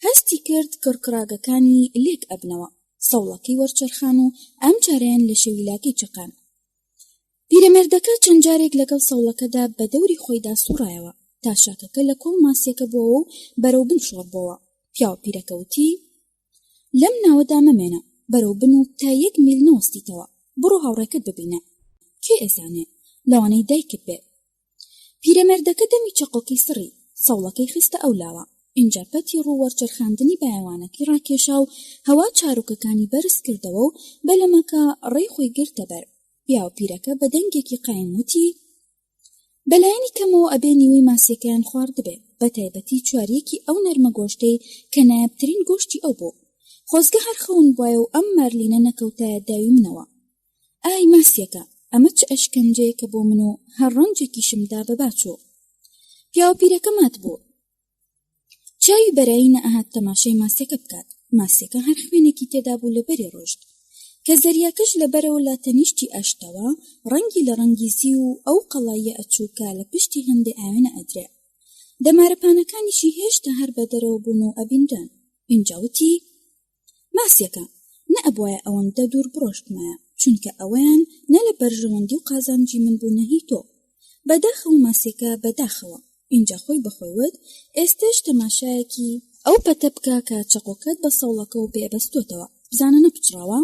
هەستی کرد کڕکراگەکانی لێک ئەبنەوە، سەوڵەکەی وەرچەرخان و ئەم جاریان لە شەویلاکەی چەقان. پیرەمێردەکە چەند جارێک لەگەڵ سەوڵەکەدا بە دەوری خۆیدا سوڕایەوە، تا شاکەکە لە کۆڵ ماسیەکە بووەوە و بەرەو بن شۆڕبەوە. پیاوەپیرەکەوتی: لەم ناوەدا مەمێنە، بەرەو بن و تا 1 میل نەوەستیتەوە، بڕۆ هاوڕێکت ببینە، کێ ئەزانێ لەوانەی دایکت بێ. پیرەمێردەکە دەمی چەقۆکەی سڕی، سەوڵەکەی خستە ئەو لاوە. اینجا پەتی ڕوو وەرچەرخاندنی بایەوانەکەی ڕاکێشا و هەوا چاروکەکانی بەرز کردەوە و بەلەمەکە ڕێی خۆی گرتە بەر. پیاوەپیرەکە بە دەنگێکی قایم وتی: بەلایەنی کەمەوە ئەبێ نیوەی ماسیەکەیان خواردبێ، بە تایبەتی چواریەکی ئەو نەرمە گۆشتەی کە نایابترین گۆشتی ئەو بوو. خۆزگە هەر خەون بووە و ئەم مارلینە نەکەوتایە داوی منەوە. ئای ماسیەکە، ئەمە چ ئەشکەنجەیە کە بۆ من و هەر ڕەنجێکیشمدا بەباچۆ. پیاوە پیرەکە مات بوو. چاوی بەرایی نەئەهات تەماشای ماسیەکە بکات. ماسیەکە هەر خوێنێکی تێدا بوو لەبەری ڕۆژت کە زەریاکەش لەبەرەوە لا تەنیشتی ئەشتەوە ڕەنگی لە ڕەنگیزی و ئەو قەڵاییە ئەچووکە لە پشتی هەندێ ئاوێنە ئەدرێ. دەمارەپانەکانیشی هێشتا هەر بەدەرەوە بوون و ئەبیندان. ئینجاوتی ماسیەکە نەئەبوایە ئەوەندە دوور بڕۆشتمایە، چونکە ئەوەیان نە لە بەرژەوەندی و قازانجی من بوو نەهی تۆ. بەداخەوە ماسیەکە بەداخەوە. اینجا خۆی بەخۆی وت ئێستش تەماشایەکی ئەو پەتە بکە کە چەقۆکەت بە سەوڵەکە و بێبەستۆتەوە، بزانە نەپچراوە.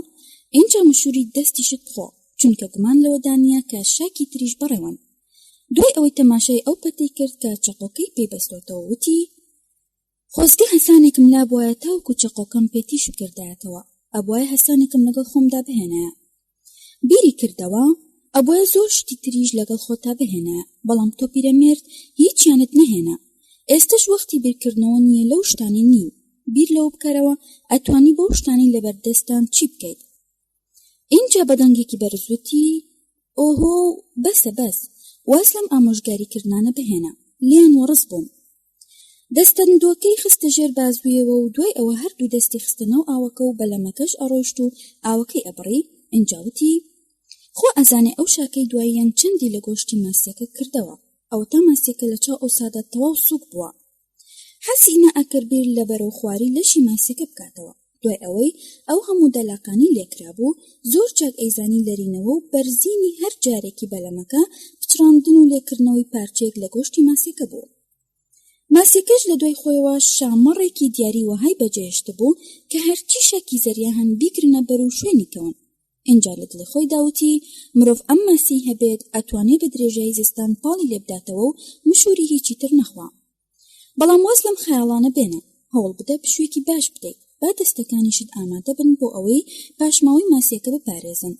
اینجا مشوری دەستیشت بخۆ، چونکە گومان لەوە دانیە کە شاکی تریش بەڕێوەن. دوای ئەوەی تەماشای ئەو پەتەی کرد کە چەقۆکەی پێبەستۆتەوە وتی خۆزگە هەسانێکم لابوایە تاوکو چەقۆکەم پێتیش کردایەتەوە، ئەبوایە هەسانێکم لەگەڵ خۆمدا بهێنایە. بیری کردەوە ئەبوایە زۆر شتی تریش لەگەڵ خۆتا بهێنایە، بەڵام تۆ پیرەمێرد هیچیانت نەهێنا. ئێستش وەختی بیرکردنەوە نییە لەو شتانی نین. بیر لەوە بکەرەوە ئەتوانی بەو شتانی لەبەردەستان چی بکەیت. اینجا بەدەنگێکی بەرزوتی ئۆهۆ بەسە بەس، واز لەم ئامۆژگاریکردانە بهێنا، لیان وەڕز بووم. دەستەندۆکەی خستە ژێر بازوویەوە و دوای ئەوە هەردوو دەستی خستنەوە ئاوەکە و بەلەمەکەش ئەڕۆشت و ئاوەکەی ئەبڕی. ئینجاوتی خۆ ئەزانێ ئەو شاکەی دواییان چەندی لە گۆشتی ماسیەکە کردەوە. ئەو تا ماسیەکە لە چاو ئەو سادە تەواو سووک بووە. حەسی نەئەکرد بیر لە بەرەو خواری لەشی ماسیەکە بکاتەوە. دوای ئەوەی ئەو هەموو دەلاقانی لێکرابوو، زۆر چاک ئەیزانی لەرینەوە و بەرزینی هەر جارێکی بەلەمەکە پچڕاندن و لێکردنەوەی پارچەیەک لە گۆشتی ماسیەکە بوو. ماسیەکەش لە دوای خۆیەوە شامەڕێکی دیاری وەهای بەجێهێشت بوو کە هەرچی شەکی زەریا هەن بیگرنە بەر و شوێنی کەون. اینجا لە دڵی خۆی داوتی مرۆڤ ئەم ماسی هەبێت ئەتوانێت بە درێژایی زستان پاڵی لێبداتەوە و مشوری هیچی تر نەخوا. بەڵام واز لەم خەیاڵانە بێنە، هەوڵ بدە پشوێکی باش بدەیت، با دەستەکانیشت ئامادە بن بۆ ئەوەی پاشماوەی ماسیەکە بپارێزن.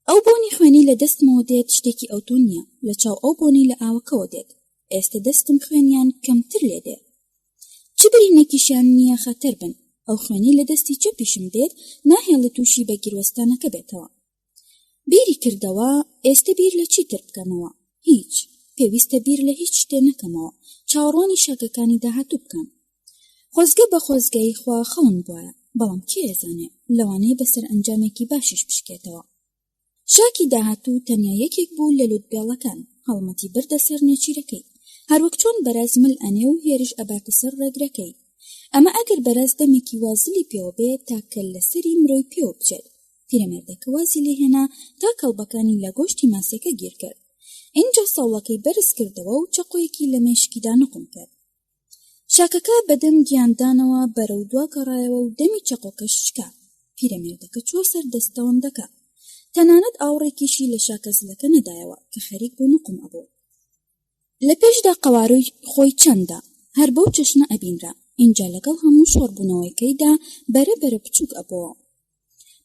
ئەو بۆنی خوێنی لە دەستمەوە دێت شتێکی ئەوتۆ نییە، لە چاو ئەو بۆنی لە ئاوەکەوە دێت. ئێستا دەستم خوێنیان کەمتر لێ دێ، چ برینێکیشیان نییە خەتەر بن. ئەو خوێنی لە دەستی چەپیشم دێت، ناهێڵە تووشی بە گیرۆستانەکە بێتەوە. بیری کردەوە ئێستا بیر لە چی تر بکەمەوە؟ هیچ، پێویستە بیر لە هیچ شتێ نەکەمەوە، چاوەڕوانی شاکەکانی داهاتوو بکەم. خۆزگە بە خۆزگایی خوا خەون بووە، بەڵام کێ ئێزانێ لەوانەیە بەسەر ئەنجامێکی باشیش بشکێتەوە. شاکی داهاتوو تەنیا یەکێک بوو لە لوتبێڵەکان، هەڵمەتی بردە سەر نێچیرەکەی، هەروەک چۆن بەراز مل ئەنێ و هێرش ئەباتە سەر ڕێگرەکەی. ئەمە ئەگەر بەراز دەمێکی وازلی پێوە بێت تاکە لەسەری مرۆی پێوە بچێت. پیرەمێردەکە وازی لێهێنا تا کەڵبەکانی لە گۆشتی ماسیەکە گیر کرد. اینجا سەوڵەکەی بەرز کردەوە و چەقۆیەکی لە مێشکیدا نقم کرد. شاکەکە بەدەم گیاندانەوە بەرەو دوا گەڕایەوە و دەمی چەقۆکەش شکا. پیرەمێردەکە چوە سەر دەستەوەندەکە، تەنانەت ئاوڕێکیشی لە شاکەزلەکە نەدایەوە کە خەریک بۆ نقم ئەبوو. لە پێشدا قەواروی خۆی چەندە، هەر بەو چەشنە ئەبینرا. اینجا لەگەڵ هەموو شۆڕبوونەوەیکەیدا بەرەبەرە بچووک ئەبەوە.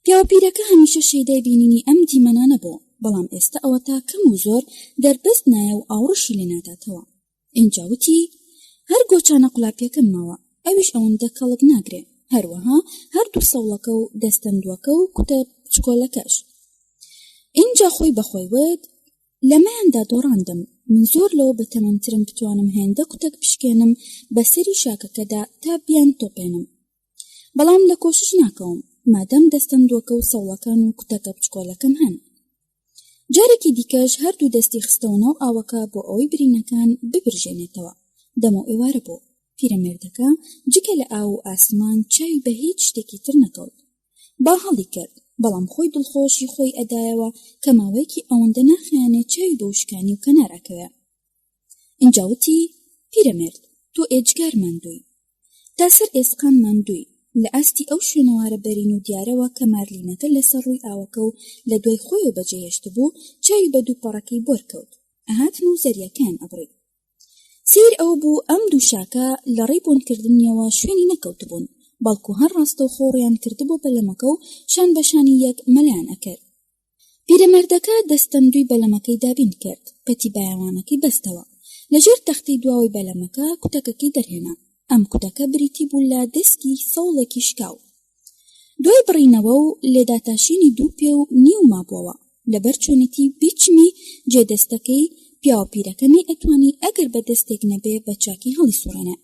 پیاوەپیرەکە هەمیشە شەیدای بینینی ئەم دیمەنانە بوو، بەڵام ئێستا ئەوە تا کەم و زۆر دەربەست نایە و ئاوڕشی لێ ناداتەوە. اینجا وتی هەر گۆچانە قولاپیەکەم ماوە، ئەویش ئەوەندە کەڵک ناگرێ، هەروەها هەردوو سەوڵەکە و دەستەندووەکە و کوتە پچکۆلەکەش. اینجا خۆی بەخۆی وت لەمەیاندا دۆڕاندم، من زۆر لەوە بەتەمەنترم بتوانم هێندە کوتەک پشکێنم بەسەری شاکەکەدا تا بیان تۆپێنم، بەڵام لە کۆشش ناکەوم مادەم دەستەندووەکە و سەوڵەکان و کوتەکە پچکۆلەکەم هەن. جارێکی دیکەش هەردوو دەستی خستەوە و ئاوەکە بۆ ئەوەی برینەکان ببرژێنێتەوە. دەمە ئێوارە بوو. پیرەمێردەکە جگە لە ئاو و ئاسمان چاوی بە هیچ شتێکی تر نەکەوت. با هەڵی کرد، بەڵام خۆی دڵخۆشی خۆی ئەدایەوە کە ماوەیەکی ئەوەندە ناخیانێت چاوی بە وشکانی و کەناراکەوێ. اینجاوتی پیرەمێرد تۆ ئێجگار ماندووی، تا سەر ئێسقان ماندووی، لە ئاستی ئەو شوێنەوارە بەرین و دیارەوە کە مارلینەکە لەسەر ڕووی ئاوەکە و لە دوای خۆیەوە بەجێهێشت بوو چاوی بە دوو پەڕەکەی بۆرکەوت، ئەهاتن و زەریاکەیان ئەبڕی. سیر ئەو بوو ئەم دوو شاکە لە ڕێی بۆنکردنیەوە شوێنی نەکەوتبوون، بەڵکو هەر ڕاستە و خۆڕیان کردبوو بەلەمەکە و شان بەشانی یەک مەلیان ئەکرد. پیرەمێردەکە دەستەندووی بەلەمەکەی دابین کرد، پەتی بایەوانەکەی بەستەوە، لەژێر تەختی دواوەی بەلەمەکە کوتەکەکەی دەرهێنا. ئەم کوتەکە بریتی بوو لە دەسکی سەوڵێکی شکاو. دوای بڕینەوە و لێداتاشینی 2 پێ و نیو مابووەوە لەبەر چۆنێتی بیچمی جێدەستەکەی پیاوەپیرەکەمی ئەتوانی ئەگەر بە دەستێک نەبێ بە چاکی هەڵی سوڕێنە.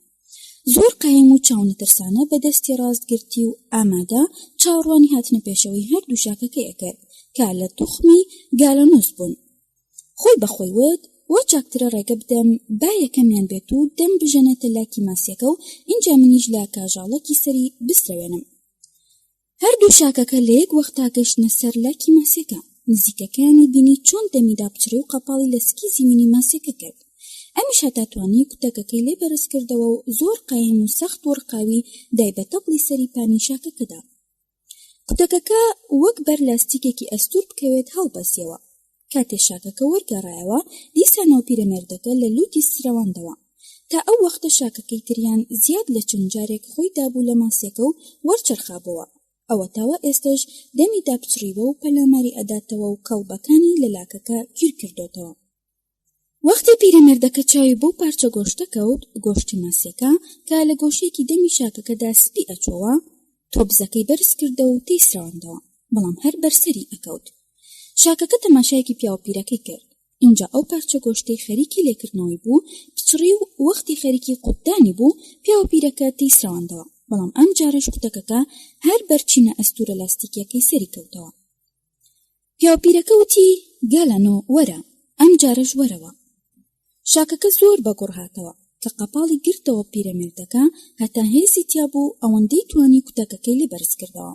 زۆر قایم و چاونەترسانە بە دەستی ڕاستگرتی و ئامادە چاوەڕوانی هاتنە پێشەوەی هەردوو شاکەکەی ئەکرد کە لە توخمی گالەنۆس بوون. خۆی بەخۆی وت وە چاکترە ڕێگە بدەم با یەکەمیان بێت و دەم بژەنێتە لاکی ماسیەکە و اینجا منیش لا کاژاڵەکی سەری بسترەوێنم. هەردوو شاکەکە لە یەک وەختا گەشتنە سەر لاکی ماسیەکە. نزیکەکانی بینی چۆن دەمیدا بچڕی و قەپاڵی لە سکی زیمینی ماسیەکە کرد. ئەمیش هەتاتوانی کوتەکەکەی لێ بەرز کردەوە و زۆر قایم و سەخت وەرقاوی دای بە تەپڵی سەری پانی شاکەکەدا. کوتەکەکە وەک بەر لاستیکێکی ئەستور بکەوێت هەڵبەسیەوە. کاتێ شاکەکە وەرگەڕایەوە دیسانەوە پیرەمێردەکە لە لوتی سرەوەندەوە تا ئەو وەختە شاکەکەی تریان زیاد لە چەند جارێک خۆی دابوو لە ماسیەکە و وەرچەرخابەوە. ئەوە تاوە ئێستش دەمیدا بچڕیوە و پەلاماری ئەداتەوە و کەڵبەکانی لە لاکەکە گیر کردوتەوە. وەختی پیرەمێردەکە چاوی بۆ پارچە گۆشتە کەوت، گۆشتی ماسیەکە کە لە گۆشەیەکی دەمی شاکەکەدا سپی ئەچۆوە، تۆبزەکەی بەرز کردەوە و تێیسراوەندەوە، بەڵام هەر بەرسەری ئەکەوت. شاکەکە تەماشایەکی پیاوەپیرەکەی کرد. اینجا ئەو پارچە گۆشتەی خەریکی لێکردنەوەی بوو پچڕی و وەختی خەریکی قوتدانی بوو پیاوەپیرەکە تێیسراوەندەوە، بەڵام ئەم جارەش کوتەکەکە هەر بەرچینە ئەستورە لاستیکیەکەی سەری کەوتەوە. پیاوەپیرەکە وتی گالانۆ وەرە، ئەم جارەش وەرەوە. شاکەکە زۆر بەگوڕ هاتەوە کە قەپاڵی گرتەوە پیرەمێردەکە هەتا هێزی تیا بوو ئەوەندەی توانی کوتەکەکەی لێ بەرز کردەوە.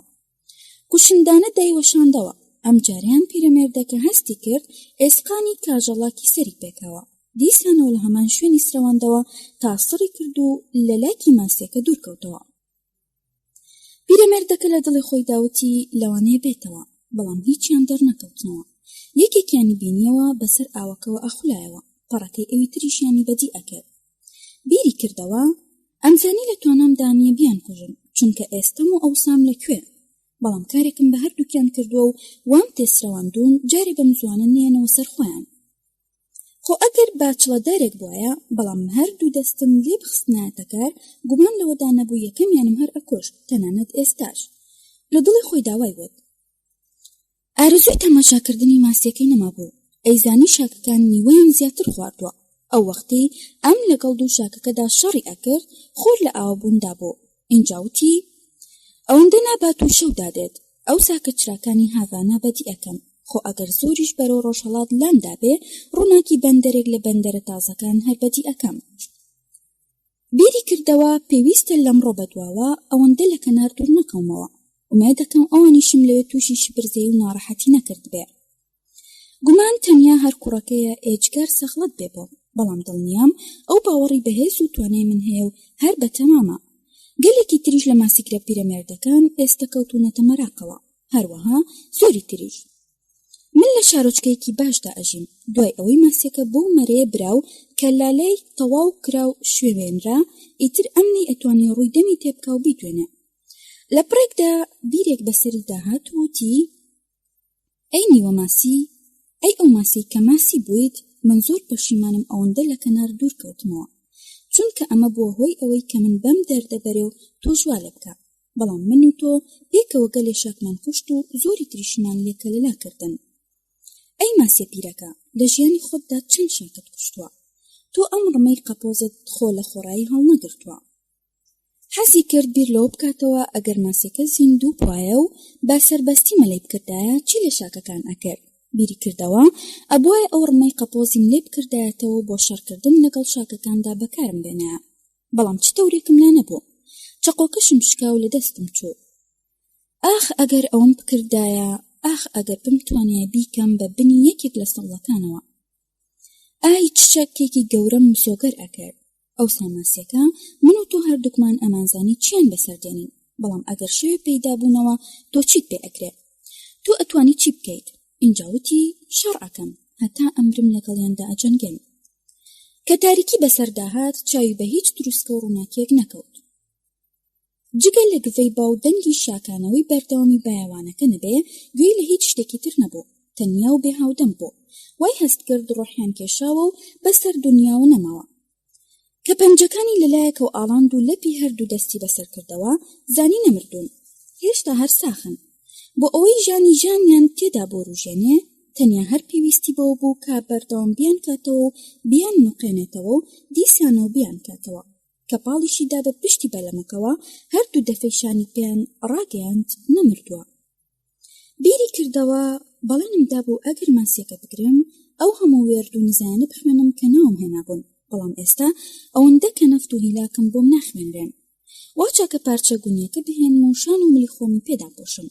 کوشندانە دایوەشاندەوە. ئەم جاریان پیرەمێردەکە هەستی کرد ئێسقانی کاژەڵاکی سەری پێکەوە. دیسانەوە لە هەمان شوێنی سرەوەندەوە تا سڕی کرد و لە لاکی ماسیەکە دوورکەوتەوە. پیرەمێردەکە لە دڵی خۆی داوتی لەوانەیە بێتەوە، بەڵام هیچیان دەرنەکەوتنەوە. یەکێکیانی بینیەوە بەسەر ئاوەکەوە ئەخولایەوە، پەڕەکەی ئەوی تریشیانی بەدی ئەکرد. بیری کردەوە ئەمزانی لە توانامدا نییە بیان کوژم، چونکە ئێستەم و ئەوسام لەکوێ، بەڵام کارێکم بە هەردووکیان کردووە و وام تێسرەوەندوون جارێ بەم زوانە نێنەوە سەر خۆیان. خۆ ئەگەر باچڵەدارێک بووایە، بەڵام هەردوو دەستم لێ بخستنایەتە کار، گومان لەوەدا نەبوو یەکەمیانم هەر ئەکۆشت، تەنانەت ئێستاش. لە دڵی خۆی داوای وت ئارزوی تەماشاکردنی ماسیەکەی نەمابوو، ئەیزانی شاکەکان نیوەیان زیاتر خواردووە. ئەو وەختی ئەم لەگەڵ دوو شاکەکەدا شەڕی ئەکرد، خۆر لە ئاوەبووندا بوو. ئینجاوتی ئەوەندە نابات و شەو دادێت، ئەو ساکە چراکانی هاڤانە بەدی ئەەکەم، خۆ ئەگەر زۆریش بەرەو ڕۆژهەڵات لاندا بێ، ڕووناکی بەندەرێک لە بەندەرە تازەکان هەر بەدی ئەەکەم. بیری کردەوە پێویستە لەمڕۆ بەدواوە ئەوەندە لە کەنار دوور نەکەومەوە، ومێ دەکەم ئەوانیشم لەوێ تووشی شبرزەی و ناڕەحەتی نەکرد بێ. گومان تەنیا هەر کوڕەکەیە ئێجگار سەخڵەت بێ بۆ، بەڵام دڵنیام ئەو باوەڕی بەهێز و توانای من هەیە و هەر بەتەمامە. گەلێکی تریش لە ماسیگرە پیرەمێردەکان ئێستا کەوتونەتە مەراقەوە، هەروەها زۆری تریش. من لە شارۆچکەیەکی باشدا ئەژیم، دوای ئەوەی ماسیەکە بۆ مەرەیە براو کە لالەی تەواو کراو شوێوێنرا، ئیتر ئەمنی ئەتوانی ڕووی دەمی تێبکا و بیدوێنێ. لە پڕێکدا بیرێک بەسەری داهات وتی ئەی نیوە ماسی، ئەی ئەو ماسی کە ماسی بوویت، من زۆر پەشیمانم ئەوەندە لە کەنار دوور کەوتمەوە، چونکە ئەمە بووە هۆی ئەوەی کە من بەم دەردەبەرێ و تۆ ژوالە بکە، بەڵام من و تۆ پێکەوە گەلێ شاکمان کوشت و زۆری تریشمان لێکە لەلاکردن. ئەی ماسیە پیرەکە، لە ژیانی خۆتدا چەند شاکت کوشتووە؟ تۆ ئەم ڕمەی قەپۆزت خۆ لە خۆڕایی هەڵنەگرتووە. حەزی کرد بیر لەوە بکاتەوە ئەگەر ماسیەکە زیندوو بوایە و با سەربەستی مەلەی بکردایە چی لە شاکەکان ئەکرد. بیری کردەوە ئەبوایە ئەو ڕمەی قەپۆزیم لێ بکردایەتەوە بۆ شەڕکردن لەگەڵ شاکەکاندا بەکارم بێنایە، بەڵام چ تەورێکم لا نەبوو، چەقۆکەشم شکا و لە دەستم چوو. ئاخ ئەگەر ئەوم بکردایە، ئاخ ئەگەر بمتوانێ بیکەم بە بنی یەکێک لە سەڵەکانەوە. ئای چ شەکێکی گەورەم مسۆگەر ئەکرد. ئەو ساماسیەکە من و تۆ هەردووکمان ئەمانزانی چیان بەسەردێنین، بەڵام ئەگەر شەوێ پەیدا بوونەوە تۆ چیت پێ ئەکرێت؟ تۆ ئەتوانی چی بکەیت؟ ئینجاوتی شەڕ ئەکەم هەتا ئەمرم لەگەڵیاندا ئەجەنگێم. کە تاریکی بەسەرداهات چاوی بە هیچ دروستکە و ڕووناکیەک نەکەوت. جگە لە گڤەی باو دەنگی شاکانەوەی بەردەوامی بایەوانەکە نەبێ، گوێی لە هیچ شتێکی تر نەبوو، تەنیا و بێهاودەم بوو. وای هەست کرد ڕۆحیان کێشاوە و بەسەر دنیاوە نەماوە. کە پەنجەکانی لەلایەکە و ئاڵاند و لەپی هەردوو دەستی بەسەر کردەوە، زانی نەمردوون. هێشتا هەر ساخن بۆ ئەوەی ژانی ژانیان تێدا بۆ ڕوژێنێ تەنیا هەر پێویستی بەوە بوو کە بەردەوام بیان کاتەوە و بیان نوقێنێتەوە و دیسانەوە بیان کاتەوە کە پاڵیشیدا بە پشتی بەلەمەکەوە هەردوو دەفەی شانی پێیان ڕاگەیاند نەمردووە. بیری کردەوە بەڵێنمدا بوو ئەگەر ماسیەکە بگرم ئەو هەموو وێرد و نزانە بخوێنم کە ناوم هێنابوون، بەڵام ئێستا ئەوەندە کە نەفت و هیلاکم بۆم ناخوێنرێن، وا چاکە پارچە گونیەکە بهێنم و شان و ملی خۆمی پێدا پۆشم.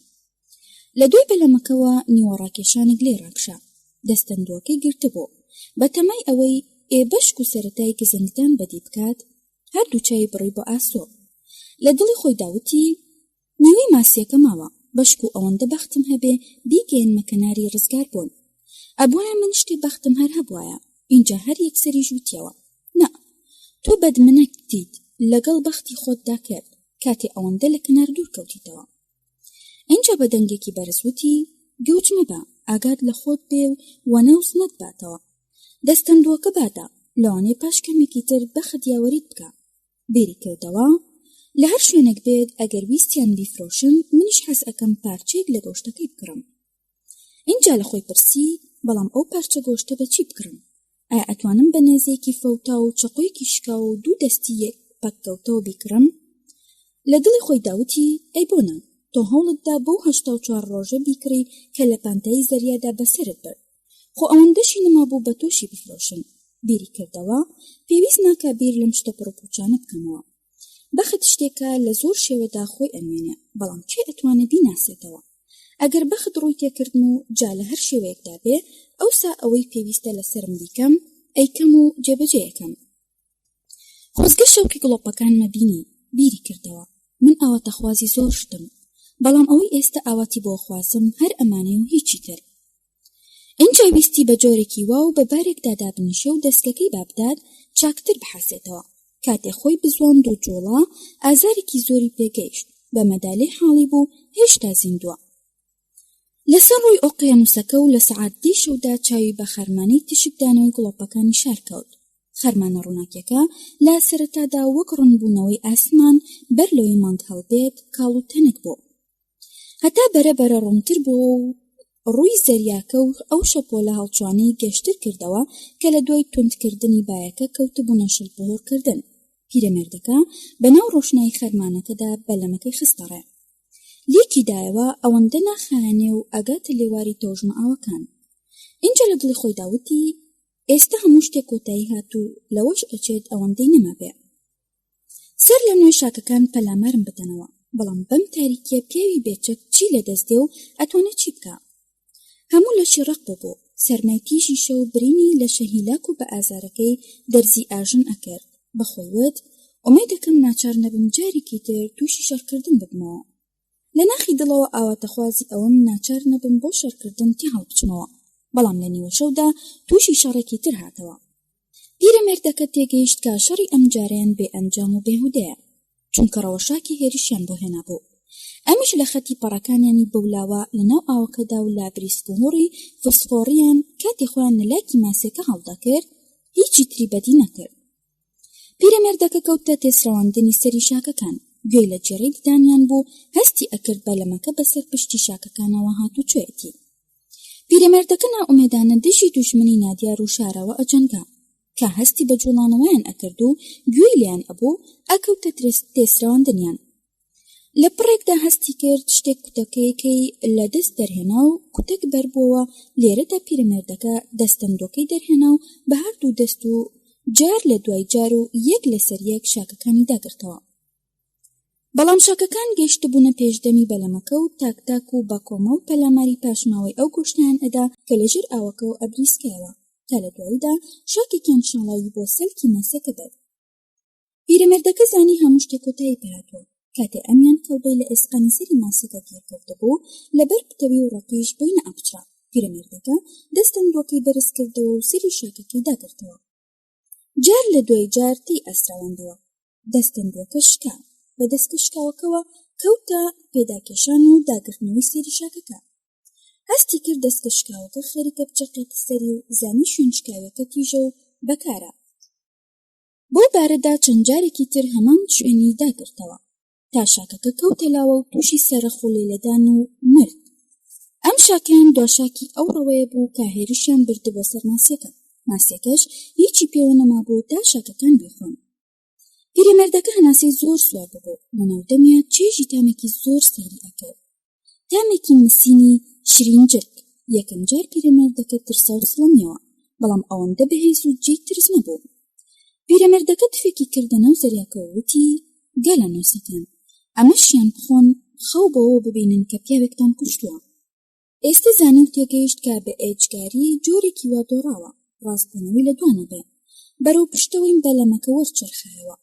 لە دوای بەلەمەکەوە نیوەڕاکێشانێک لێ ڕاکشا، دەستەندووەکەی گرتبوو بە تەمای ئەوەی ئێبەشک و سەرەتای گزنگدان بەدی بکات، هەردوو چای بڕی بۆ ئاسۆ. لە دڵی خۆی داوتی نیوەی ماسیەکە ماوە، بەشک و ئەوەندە بەختم هەبێ بیگەێنمە کەناری ڕزگار بوون. ئەبوایە من شتێ بەختم هەر هەبوایە. اینجا هەر یەکسەری ژووتیەوە، نا تۆ بەدمنەک دیت لەگەڵ بەختی خۆتدا کرد کاتێ ئەوەندە لە کەنار دوور کەوتیتەوە. اینجا بە دەنگێکی بەرزوتی گەوچ مەبە، ئاگاد لە خۆت بێ و وەنەوس نەتباتەوە. دەستەندووەکە بادا، لەوانێ پاش کەمێکی تر بەخت یاوەریت بکە. بیری کردەوە لە هەر شوێنێک بێت ئەگەر ویستیان بیفرۆشن منیش حەز ئەکەم پارچێک لە گۆشتەکەی بکڕم. اینجا لە خۆی پرسی بەڵام ئەو پارچە گۆشتە بە چی بکڕم؟ ئایا ئەتوانم بە نێزێکی فەوتا و چقۆیەکی شکا و دوو دەستی یەک پەککەوتەوە بیکڕم؟ لە دڵی خۆی داوتی ئەی بۆنە تۆ هەوڵتدا بۆ 84 ڕۆژە بیکڕی کە لە پانتایی زەریادا بەسرت برد، خۆ ئەوەندەشی نەمابوو بە تۆشی بفرۆشن. بیری کردەوە پێویست ناکە بیر لەم شتە پڕۆپوچانە بکەمەوە. بەخت شتێکە لە زۆر شێوەدا خۆی ئەنوێنێ، بەڵام کێ ئەتوانێ بیناسێتەوە؟ ئەگەر بەخت ڕووی تێکردن و جا لە هەر شێوەیەکدا بێ ئەوسا ئەوەی پێویستە لەسرم بیکەم ئەیکەم و جێبەجێیەکەم. خۆزگە شەوقی گڵۆپەکان مەبینی. بیری کردەوە من ئاواتەخوازی زۆر شتم، بەڵام ئەوەی ئێستا ئاواتی بۆ خوازم هەر ئەمانەی و هیچی تر. اینجا ویستی بە جۆرێکی وا و بە بارێکدا دابنیشە و دەستکەکەی بابدات چاکتر بحەسێتەوە. کاتێ خۆی بزواند و جۆڵا ئازارێکی زۆری پێگەیشت، بە مەدالەی حاڵی بوو هێشتا زیندووە. لەسەر ڕووی ئۆقیانوسەکە و لە سەعات 10 شەودا چاوی بە خەرمانەی تشکدانەوەی گڵۆپەکانی شار کەوت. خەرمانە ڕووناکیەکە لا سەرەتادا وەک ڕوونبوونەوەی ئاسمان بەر لەوەی مانگ هەڵبێت کاڵ و تەنک بوو، هەتا بەرەبەرە ڕوونتر بووە و ڕووی زەریاکە و ئەو شەپۆلە هەڵچوانەی گەشتر کردەوە کە لە دوای توندکردنی بایەکە کەوتبوونە شڵپۆڕکردن. پیرەمێردەکە بەناو ڕۆشنایی خەرمانەکەدا بەلەمەکەی خستەڕێ، لێکی دایەوە ئەوەندە ناخایەنێ و ئەگاتە لێواری تۆژمە ئاوەکان. اینجا لە دڵی خۆی داوتی ئێستا هەموو شتێک کۆتایی هاتوو، لەوەش ئەچێت ئەوەندەی نەمابێ. سەر لە نوێ شاکەکان پەلامارم بدەنەوە، بەڵام بەم تاریکیە پێوی بێچەک چی لە دەستێ و ئەتوانێت چی بکە؟ هەموو لە شیڕق بوو، سەرمای تیژی شەو برینی لە شەهیلاک و بە ئازارەکەی دەرزی ئاژن ئەکرد. بەخۆی وت ئومێد دەکەم ناچار نەبم جارێکی تر تووشی شەڕکردن ببمەوە. لە ناخی دڵەوە ئاواتەخوازی ئەوەم ناچار نەبم بۆ شەڕکردن تی هەڵبچمەوە، بەڵام لە نیوە شەودا تووشی شەڕێکی تر هاتەوە. پیرەمێردەکە تێگەیشت کە شەڕی ئەم جاریان بێ ئەنجام و بێهودەیە، چونکە ڕەوەشاکی هێرشیان بۆ هێنابوو. ئەمیش لە خەتی پەڕەکانیانی بەولاوە لەناو ئاوەکەدا و لابریسکوهۆڕی فسفۆریان کاتی خۆیان لەلایکی ماسێکە هەڵدەکرد هیچی تری بەدی نەکرد. پیرەمێردەکە کەوتە تێسڕەواندنی سەری شاکەکان، گوێی لە جێڕەی ددانیان بوو هەستی ئەکرد بەلەمەکە بەسەر پشتی شاکەکانەوە هاتوچێتی. پیرەمێردەکە ناومێدانە دژی دوژمنی نادیار و شارەوە ئەجەنگا، کە هەستی بە جوڵانەوەیان ئەکرد و گوێی لیان ئەبوو ئەکەوتە تێسڕەواندنیان. لە پڕێکدا هەستی کرد شتێک کوتەکەیەکەی لە دەست دەرهێنا و کوتەک بەربووەوە. لێرەدا پیرەمێردەکە دەستەندۆکەی دەرهێنا و بە هەردوو دەست و جار لە دوای جار و یەک لەسەر یەک شاکەکانی داگرتەوە. بەڵام شاکەکان گەیشتبوونە پێشدەمی بەلەمەکە و تاکتاک و بەکۆمە و پەلاماری پاشماوەی ئەو گۆشتیان ئەدا کە لە ژێر ئاوەکە و ئەبریسکایەوە، تا لە دواییدا شاکێکیان شاڵایی بۆ سەلکی ماسەکە بێت. پیرەمێردەکە زانی هەموو شتێک کۆتایی پێهاتووە. کاتێ ئەمیان کەڵبەی لە ئێسقانی سەری ماسەکە گیرکەوتەبوو لەبەر پتەوی و ڕەقیش بۆی نەئەپچرا. پیرەمێردەکە دەستەندۆکەی بەرز کردەوە و سەری شاکەکەی داگرتەوە. جار لە دوای جار تی ئەسراوەندەوە. دەستەندۆکە شکا، بە دەستکە شکاوەکەوە کەوتە پێداکێشان و داگرتنەوەی سەری شاکەکە. هەستی کرد دەستکە شکاوەکە خەریکە بچەقێتە سەری و زانی شوێن شکاوەکە تیژە و بەکارە. بۆ بارەدا چەند جارێکی تر هەمان شوێنی داگرتەوە. تا شاکەکە کەوتەلاوە و تووشی سەرەخۆلێلەدان و مرد. ئەم شاکیان دواشاکی ئەو ڕەوەیە بوو کە هێرشیان بردبووە سەر ماسیەکە. ماسیەکەش هیچی پێوە نەمابوو تا شاکەکان بێخۆن. پیرەمێردەکە هەناسەی زۆر سوار ببوو. لەناودەمیان چێژی تامێکی زۆر سەیری ئەکرد. تامێکی مسینی شرینجرک. یەکەم جار پیرەمێردەکە ترسا و سڵەمیەوە، بەڵام ئەوەندە بەهێز و جێی ترس نەبوو. پیرەمێردەکە تفێکی کردە ناو زەریاکە و وتی: گەلە نووسەکان، ئەمەشیان بخۆن خەو بەوە ببینن کە پیاوێکتان کوشتووە. ئێستا زانی و تێگەیشت کە بە ئێجگاری جۆرێکی وا دۆڕاوە، ڕاستبوونەوەی لە دوانە بێ. بەرەو پشتەوەی بەلەمەکە وەرچەرخایەوە.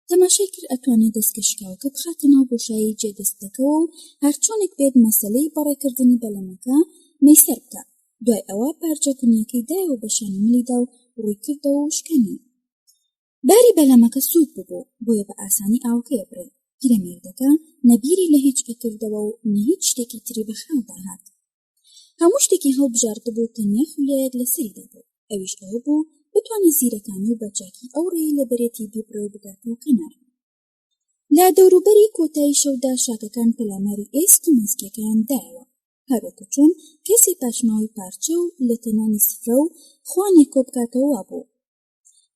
تەماشای کرد ئەتوانێت دەستکەشکاوەکە بخاتە ناو بۆشایی جێدەستەکەەوە و هەرچۆنێک بێت مەسەلەی بەڕێکردنی بەلەمەکە مەیسەر بکە. دوای ئەوە پارچە گونیەکەی دایەوە بە شانملیدا و ڕووی کردەوە و شکەنی. باری بەلەمەکە سووک ببوو، بۆیە بە ئاسانی ئاوەکەی بڕێ. پیرەمێردەکە نەبیری لە هیچ ئەکردەوە و نە هیچ شتێکی تری بەخاودا هات. هەموو شتێکی هەڵبژاردبوو، تەنیا خولەیەک لەسەریدا بوو. ئەویش ئەوە بوو بتوانێت زیرەکانی و بەچاکی ئەو ڕێی لە بەرێتی بیبڕێ و بگاتەوە کەنار. لە دەوروبەری کۆتایی شەودا شاکەکان پەلاماری ئێسکی مەسکیەکەیان دایەوە، هەروەکو چۆن کەسی پاشماوی پارچە و لە تەنانی سفرە و خوانی کۆ بکاتەوە وابوو.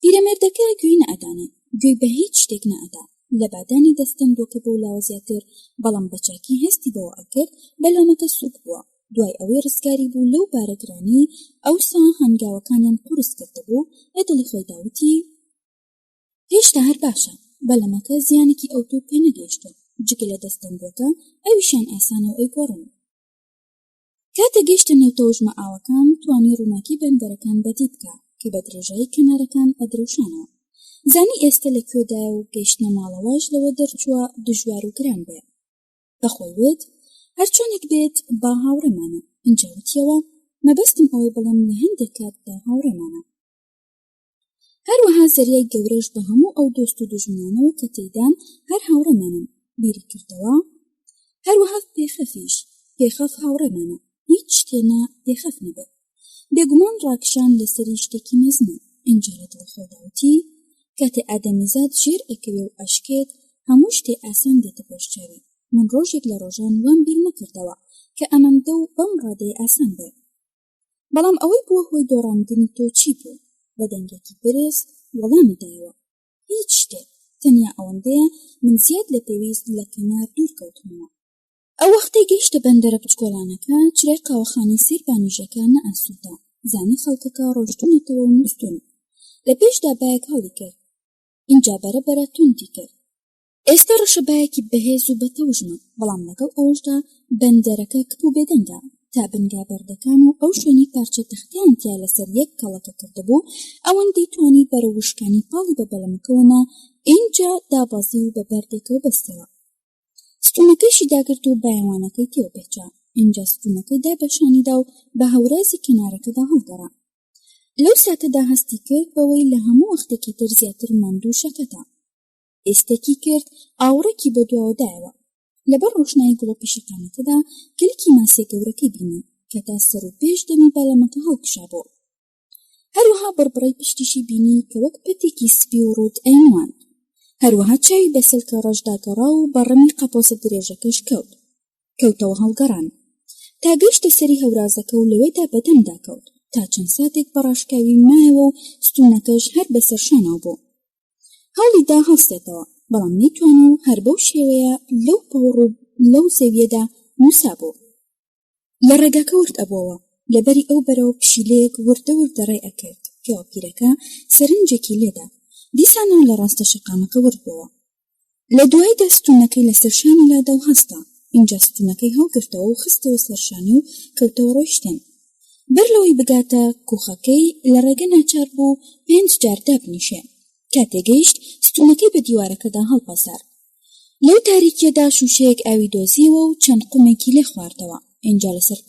پیرەمێردەکە گوێی نەئەدانێت، گوێی بە هیچ شتێک نەئەدا. لە بادانی دەستەندۆکە بۆ لاوە زیاتر، بەڵام بەچاکی هەستی بەوە ئەکرد بەلەمەکە سووک بووە. دوای ئەوەی ڕزگاری بوو لەو بارەگرانی، ئەوسا هەنگاوەکانیان قورس کردبوو. لە دڵی خۆی داوتی: هێشتا هەر باشە، بەلەمەکە زیانێکی ئەوتۆ پێ نەگەیشتوە، جگە لە دەستەندۆکە ئەویشیان ئاسانە و ئەیگۆڕن. کاتە گەیشتە نێو تەوژمە ئاوەکان، توانی ڕووناکی بەندەرەکان بەدی بکە کە بە درێژایی کەنارەکان ئەدرەوشانەوە. زانی ئێستا لەکوێدایە و گەیشتنە ماڵەوەش لەوە دەرچووە دژوار و گران بێ. بەخۆی وت: هەرچۆنێک بێت با هاوڕێمانە. ئەنجاوتیەوە: مەبەستم ئەوەی بڵێم لە هەندێک کاتدا هاوڕێمانە. هەروەها زەریای گەورەش بە هەموو ئەو دۆست و دوژمنانەوە کە تێدان هەر هاوڕێمانن. بیری کردەوە: هەروەها پێخەفیش، پێخەف هاوڕێمانە، هیچ شتێنە پێخەف نەبێت. بێگومان ڕاکشان لەسەری شتێکی مەزنە. ئینجا لە دڵی خۆی داوتی: کاتێ ئادەمیزاد ژێر ئەکەوێ و ئەشکێت، هەموو شتێ ئاسان دێتە پێشچاوی. من ڕۆژێک لە ڕۆژان وام بیر نەکردەوە کە ئەمەندە و بەم ڕادەیە ئاسان بێ. بەڵام ئەوەی بووە هۆی دۆڕاندنی تۆ چی بوو؟ بە دەنگێکی بەرز وەڵامی دایەوە: هیچ شتێک، تەنیا ئەوەندەیە من زیاد لە پێویست لە کەنار دوور کەوتمەوە. ئەو وەختەی گەیشتە بەندەرە بچکۆڵانەکە، چرای قاوەخانەی سێر بانیژەکە نەئاسوودا. زانی خەڵکەکە ڕۆشتونەتەوە و نووستون. لە پێشدا بایەک هەڵی کرد. اینجا بەرەبەرە توندی کرد. ئێستا ڕەشەبایەکی بەهێز و بەتەوژمە، بەڵام لەگەڵ ئەوەشدا بەندەرەکە کپ و بێدەنگە. تا بنگابەردەکان و ئەو شوێنی پارچە تەختیان تیا لەسەر یەک کەڵەکە کردبوو، ئەوەندەی توانی بەرە وشکانی پاڵی بە بەلەمەکەوەنا. اینجا دابەزی و بە بەردێکەوە بەستەوە. ستونەکەیشی داگرت و بایەوانەکەی تێو پێچا. اینجا ستونەکەی دابەشانیدا و بە هەورازی کەنارەکەدا هەڵگەڕا. لەو ساتەدا هەستی کرد بەوەی لە هەموو وەختێکی تر زیاتر ماندوو شەکەتا. ئێستێکی کرد ئاوڕێکی بە دواوەدایەوە. لەبەر ڕۆشنایی گوڵەپیشەکانەکەدا کلکی ماسیە گەورەکەی بینی کە تا سەر و پێش دەمی بەلەمەکە هەڵکشابوو. هەروەها بڕبڕی پشتیشی بینی کە وەک پەتێکی سپی و ڕوت ئەیوان. هەروەها چاوی بەسەلکە ڕەشداگەڕا و بەڕەمی قەپۆسە درێژەکەش کەوتەوە هەڵگەڕان. تا گەیشتە سەری هەورازەکە و لەوێدا بەدەمدا کەوت. تا چەند ساتێک بەڕاشکاوی مایەوە و ستونەکەش هەر بەسەر شانەوە بوو. هەوڵیدا هەڵستێتەوە، بەڵام نەیتوان و هەر بەو شێوەیە لەو پەوڕ و لەو زەویەدا موسا بوو. لە ڕێگاکە ورد ئەبووەوە. لەبەری ئەو بەرەوە پشیلەیەک وردە ڕێ ئەکرد کەەوە پیرەکە سەرنجێکی لێدا. دیسانە لە ڕاستە شەقامەکە ورد بووە. لە دوایدا ستونەکەی لەسەر شانی لادا و هەستا. اینجا ستونەکەی هەڵگرتەوە و خستەوە سەرشانی و کەوتەوە ڕۆیشتن. بەر لەوەی بگاتە کوخەکەی لە ڕێگە ناچار بوو 5 جار دابنیشێ. کاتێگەیشت ستونەکەی بە دیوارەکەدا هەڵپەسار. لەو تاریکیەدا شوشەیەک ئاوی دۆزیەوە و چەند قومێکی لێ خواردەوە. اینجا لەسەر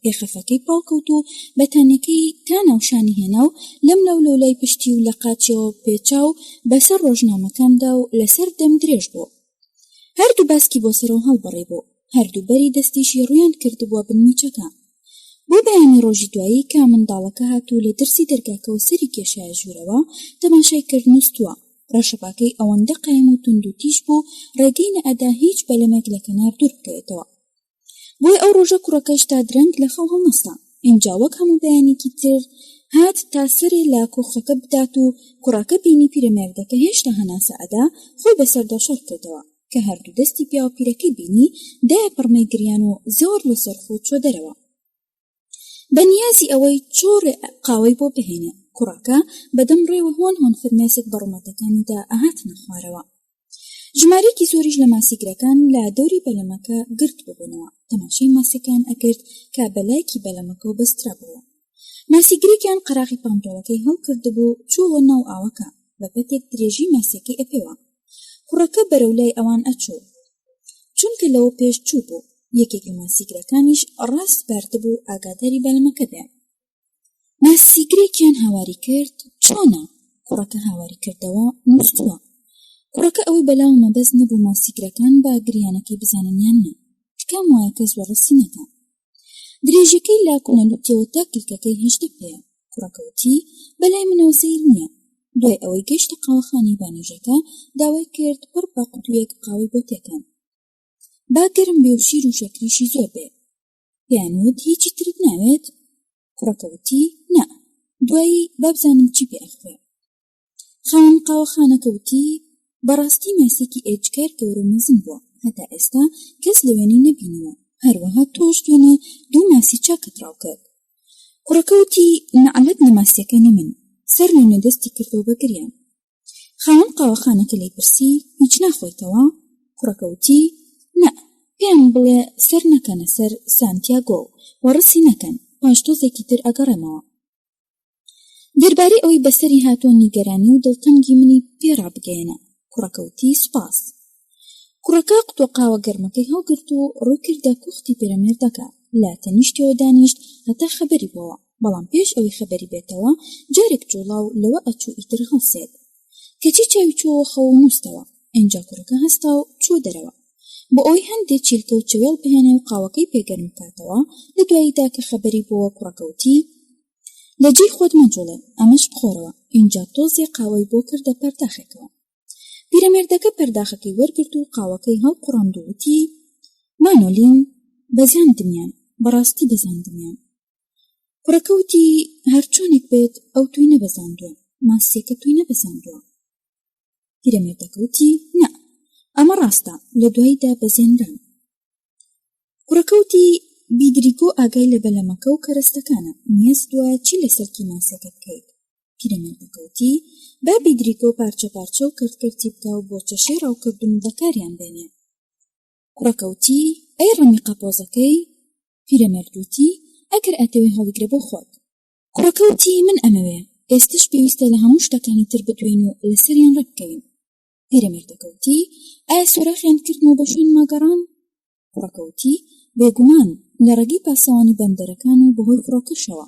پێخەفەکەی پاڵکەوت و بەتانەکەی تا ناوشانی هێنا و لەم لەولای پشتی و لە قاچیەوە پێچا و بەسەر ڕۆژنامەکاندا و لەسەر دەم درێژ بوو. هەردوو باسکی بۆ سەرەوە هەڵبڕێ بوو. هەردوو بەری دەستیشی ڕویان کردبووە بنمیچەکە. بۆ بەیانی ڕۆژی دوایی کە منداڵەکە هاتوو لە دەرسی دەرگاکەوە سەری کێشایە ژوورەوە تەماشای کرد نووستووە. ڕەشەپاکەی ئەوەندە قایم و تند و تیژ بوو ڕێگەی نەئەدا هیچ بەلەمێک لە کەنار دوور بکەوێتەوە. بۆی ئەو ڕۆژە کوڕەکەش تا درەنگ لە خەو هەڵنەستا. اینجا وەک هەموو بەیانێکی تر هات تا سەرێ لا کۆخەکە بدات و کوڕەکە بینی پیرەمێردەکە هێشتا هەناسە ئەدا خۆی بەسەردا شۆڕ کردەوە کە هەردوو دەستی پیا و پیرەکەی بینی دایە پڕمەی گریان و زۆر لەسەر خۆ چۆ دەرەوە. بەنیازی ئەوەی چۆڕێ قاوەی بۆ بهێنێ کوڕەکە بەدەم ڕێوە هۆن فرمێسک بە ڕوومەتەکانیدا ئەهاتنە خوارەوە. ژمارەیەکی زۆریش لە ماسیگرەکان لە دەوری بەلەمەکە گرت ببوونەوە. تەماشای ماسیەکان ئەکرد کە بەلایەکی بەلەمەکە و بەسترا بووە. ماسیگرێکیان قەراغی پانتۆڵەکەی هەڵکردبوو چووە ناو ئاوەکە بە پەتێک درێژی ماسیەکەی ئەپێوە. کوڕەکە بەرەولای ئەوان ئەچوو چونکە لەوە پێش چوو بوو. یەکێک لە ماسیگرەکانیش ڕاست باردبوو ئاگاداری بەلەمەکە بێ. ماسیگرێکیان هاواری کرد چۆنە؟ کوڕەکە هاواری کردەوە نووسووە. کوڕەکە ئەوەی بەلاو مەبەست نەبوو ماسیگرەکان با گریانەکەی بزاننیان نە تکام وایە کەس وەڕسی نەکە. درێژەکەی لاکوونە لوتیەوە تا کلکەکەی هێشتا پێە. کوڕەکە وتی بەلای منەوە سەیر نییە. دوای ئەوەی گەیشتە قاوەخانەی بانوێژەکە داوای کرد پڕ بە قوتوویەک قاوەی بۆ تێکەن. با گەرم بێ و شیر و شەکریشی زۆر بێ. پێیانوت هیچی ترت ناوێت؟ کوڕەکە وتی نە. دوایی بابزانم چی پێ ئەخوێ. خاوەن قاوەخانەکە وتی بەڕاستی ماسێکی ئێجگار گەورە و مەزن بووە هەتا ئێستا کەس لەوێنەی نەبینیوە. هەروەها تۆش دوێنێ دوو ماسی چاکت ڕاو کرد. کوڕەکە وتی نەعەلەت لە ماسیەکانی من سەر لە نەدەستی کردەوە بە گریان. خاوەن قاوەخانەکە لێی پرسی هیچ ناخۆیتەوە؟ کوڕەکە وتی نە پێم بڵێ سەر نەکەنە سەر سانتیاگۆ وەڕسی نەکەن پاش تۆزێکی تر ئەگەڕێمەوە. دەربارەی ئەوەی بەسەری هاتۆ نیگەرانی و دڵتەنگی منی پێڕابگەێنە. کوڕەکە وتی سوپاس. کوڕەکە قوتووە قاوە گەرمەکەی هەڵگرت و ڕووی کردە کوختی پێرەمێردەکە لا تەنیشتەوە دانیشت هەتا خەبەری بووە. بەڵام پێش ئەوەی خەبەری بێتەوە جارێک جوڵاو لەوە ئەچوو ئیتر هەڵسێت. کەچی چاوی چووە خەو نووستەوە. ئینجا کوڕەکە هەستا و چوو دەرەوە بۆ ئەوەی هەندێک چیلکە و چوێڵ بهێنێ و قاوەکەی پێگەرم بکاتەوە. لە دواییدا کە خەبەری بووە کوڕەکە وتی لە جێی خۆت مەجوڵێ ئەمەش بخۆرەوە. ئینجا تۆزێ قاوەی بۆ کردە پەرداخێکەوە. پیرەمێردەکە پەرداخەکەی وەرگرت و قاوەکەی هەڵقوڕاند و وتی مانۆلین بەزاندمیان بەڕاستی بەزاندمیان. کوڕەکە وتی هەرچۆنێک بێت ئەو توی نەبەزاندووە ماسیەکە توی نەبەزاندووە. پیرەمێردەکە وتی نە ئەمە ڕاستە لە دواییدا بەزێنران. کوڕەکە وتی بیدریگۆ ئاگای لە بەلەمەکە و کەرەستەکانە نیاز دووە چی لەسەرکی ماسەکە بکەیت. پیرەمێردەکە وتی با بیدریگۆ پارچە پارچە و کردکردی بکە و بۆ چەشەی ڕاوکردن بەکاریان بێنێ. کوڕەکە وتی ئەی ڕەمی قەپۆزەکەی؟ پیرەمێرد وتی ئەگەر ئەتەوێ هەڵیگرە بۆ خۆت. کوڕەکە وتی من ئەمەوێ ئێستش پێویستە لە هەموو شتەکانی تر بتوێن و لەسەریان ڕەبکەوین. پیرەمێردەکە وتی ئایا سوراخیان کردنەوە بە شوێن ماگەڕان؟ کوڕەکە وتی بێگومان لە ڕێگەی پاسەوانی بەندەرەکان و بەهۆی فڕۆکەشەوە.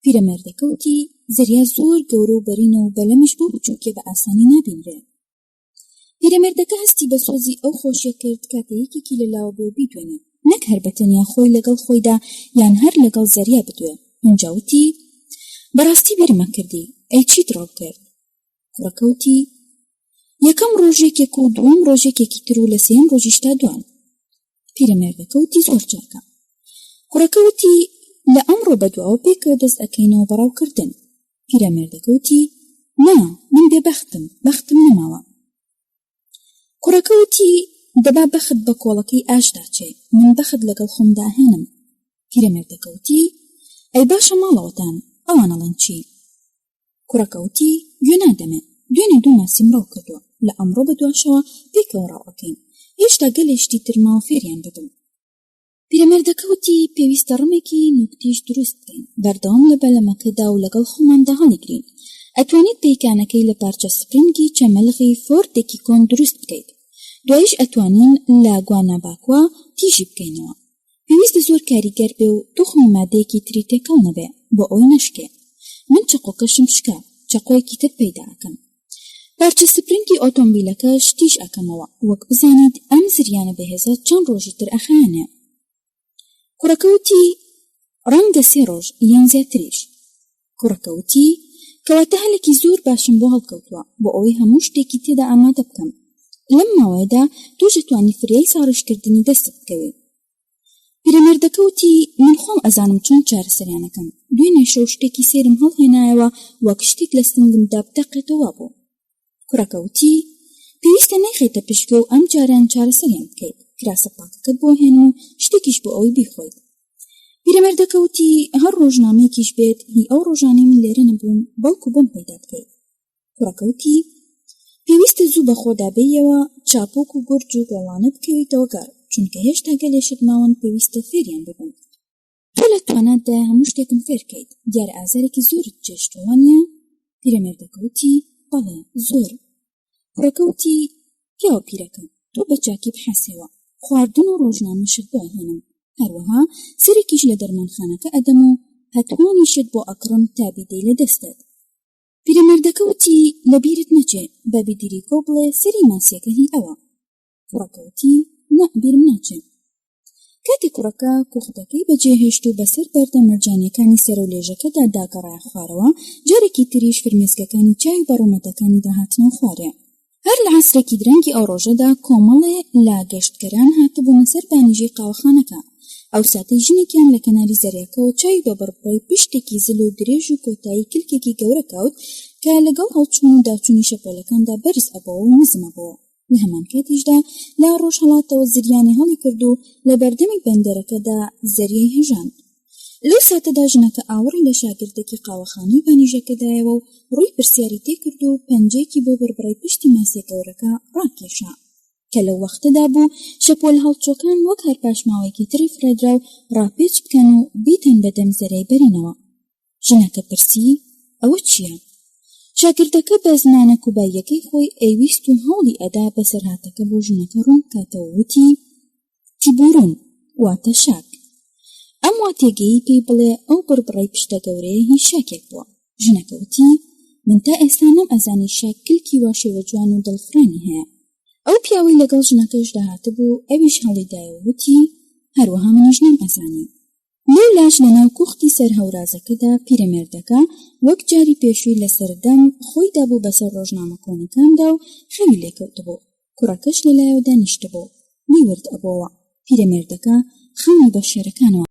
پیرەمێردەکە وتی زەریا زۆر گەورە و بەرینە و بەلەمیش بۆ بچووکێ بە ئاسانی نابینرێ. پیرەمێردەکە هەستی بە سۆزی ئەو خۆشیە کرد کاتەیەکێکی لەلاوە بۆ بیدوێنێ نەک هەر بەتەنیا خۆی لەگەڵ خۆیدا یان هەر لەگەڵ زەریا بدوێ. ئەنجا وتی بەڕاستی بێرمە کردی ئەی چیت ڕاو کرد؟ کوڕەکە وتی یەکەم ڕۆژێکێک و دووەم ڕۆژێکێکی تر و لە سێم ڕۆژیشتا دوان. پیرەمێردەکە وتی زۆر چاکە. کوڕەکە وتی لە ئەمڕۆ بەدواوە پێکەوە دەست ئەکەینەوە بەڕاوکردن. پیرەمێردەکە وتی نا من بێبەختم بەختم نەماوە. کوڕەکە وتی دەبا بەخت بە کۆڵەکەی ئاشدا چێ من بەخت لەگەڵ خۆمدا هێنم. پیرەمێردەکە وتی ئەی باشە ماڵەوەتان ئەوانەڵەن چی؟ کوڕەکە وتی گوێ نادەمێ دوێنێ دوو ماسیم ڕاو کردووە لە ئەمڕۆ بەدواشەوە پێکەوە ڕاوەکەین هێشتا گەلێشتی ترماوە فێریان ببم. پیرەمێردەکە وتی پێویستە ڕمێکی نوکتیش دروست بکەین بەردەوام لە بەلەمەکەدا و لەگەڵ خۆماندا هەڵیگرین. ئەتوانیت پەیکانەکەی لە پارچە سپرینگی چەمەلغی فۆردێکی کۆن دروست بکەیت. دوایش ئەتوانین لە گوانەباکوە تیژی بکەینەوە. پێویستە زۆر کاریگەر بێ و توخمی مادەیەکی تری تێکەڵ نەبێ بۆ ئەوی نەشکێ. من چقۆکەشم شکا چقۆیەکی تر پەیدا ئەکەم. پارچە سپرینگی ئۆتۆمبیلەکەش تیژ ئەکەمەوە وەک بزانیت ئەم زریانە بەهێزە چەند ڕۆژی تر ئەخایەنێ. کوڕەکە وتی ڕەنگە 3 ڕۆژ یان زیاتریش. کوڕەکە وتی کەواتە هەلێکی زۆر باشم بۆ هەڵکەوتووە بۆ ئەوەی هەموو شتێکی تێدا ئامادە بکەم. لەم ماوەیەدا توش دەتوانی فریای ساڕشکردنی دەست بکەوێت. پیرەمێردەکە وتی من خۆم ئەزانم چۆن چارەسەریانەکەم. دوێنێ شەو شتێکی سێرم هەڵهێنایەوە وەک شتێک لە سنگمدا بدەقێتەوە بوو. کوڕەکە وتی پێویستە نەیخێتە پشکە و ئەم جاریان چارەسەریان بکەیت. کراسە پاکەکەت بۆ هێن و شتێکیش بۆ ئەوەی بیخۆیت. پیرەمێردەکە وتی هەر ڕۆژنامەیەکیش بێت هی ئەو ڕۆژانەی من لێرە نەبووم بەڵکو بۆم پەیدا بکەیت. کوڕەکە وتی پێویستە زوو بەخۆدا بێیەوە چاپۆک و گورج و گۆڵانە بکەویتەوە گەڕ چونکە هێشتا گەلێشت ماوەن پێویستە فێریان ببن. تۆ لە تواناتدا هەموو شتێکم فێرکەیت. دیارە ئازارێکی زۆرت جێشتووە نیە؟ پیرەمێردەکە وتی بەڵێ زۆر. کوڕەکە وتی پیاوە پیرەکە تۆ بە چاکی بحەسێەوە خواردن و ڕۆژنامەشت بۆ هێنم هەروەها سەرێکیش لە دەرمانخانەکە ئەدەم و هەتوانیشت بۆ ئەکڕم تا بیدەی لە دەستت. پیرەمێردەکە وتی لەبیرت نەچێ بە بیدریکۆ بڵێ سەری ماسیەکە هی ئەوە. کوڕەکە وتی نە بیرم ناچێت. کاتێک کوڕەکە کوختەکەی بەجێهێشت و بەسەر بەردە مەرجانیەکانی سەر و لێژەکەدا داگەڕای خوارەوە جارێکی تریش فرمێسکەکانی چای و بەڕوومەتەکانی داهاتنەوە خوارێ. هەر لە عەسرێکی درەنگی ئەو ڕۆژەدا کۆمەڵێ لا گەشتگەران هاتبوونە سەر بانیژەی قاوەخانەکە. ئەو ساتەی ژنێکیان لە کەناری زەریاکەوە چای بە بڕبڕی پشتێکی زل و درێژ و کۆتایی کلکێکی گەورە کەوت کە لەگەڵ هەڵچوون و داچوونی شەپۆلەکاندا بەرز ئەبەوە و نزمەبەوە. لە هەمان کاتیشدا لا ڕۆژ هەڵاتەوە زریانی هەڵی کرد و لە بەردەمی بەندەرەکەدا زەریای هێژاند. لەو ساتەدا ژنەکە ئاوەڕی لە شاگردێکی قاوەخانەی بانیژەکەدایەوە و ڕووی پرسیاری تێکرد و پەنجەیەکی بۆ بەربڕی پشتی ماسیە گەورەکە ڕاکێشا کە لەو وەختەدا بوو شەپۆل هەڵچۆکان وەک هەر پاشماوەیەکی تری فرێدرا و ڕاپێچ بکەن و بیتەن بەدەم زەریای بەرینەوە. ژنەکە پرسی ئەوە چییە؟ شاگردەکە بە زمانە کوباییەکەی خۆی ئەیویست و هەوڵی ئەدا بەسەرهاتەکە بۆ ژنەکە ڕوون بکاتەوە وتی تیبورون واتە شاک. ئەم واتێگەیی پێی بڵێ ئەو بڕبڕی پشتە گەورەیە هیچ شاکێک بووە. ژنەکە وتی من تا ئێستا نەم ئەزانی شاک کلکی واشێوە جوان و دڵفرانی هەیە. ئەو پیاوەی لەگەڵ ژنەکەش داهاتە بوو ئەویش هەڵیدایەوە وتی هەروەها منیش نەم ئەزانی. لەولاش لەناو کوختی سەر هەورازەکەدا پیرەمێردەکە وەک جاری پێشووی لە سەردەم خۆی دابوو بەسەر ڕۆژنامە کۆنەکاندا و خەوی لێکەوتبوو. کوڕەکەش لەلایەوە دانیشتبوو میورد ئەبەوە. پیرەمێردەکە خەمی بە شێرەکانەوە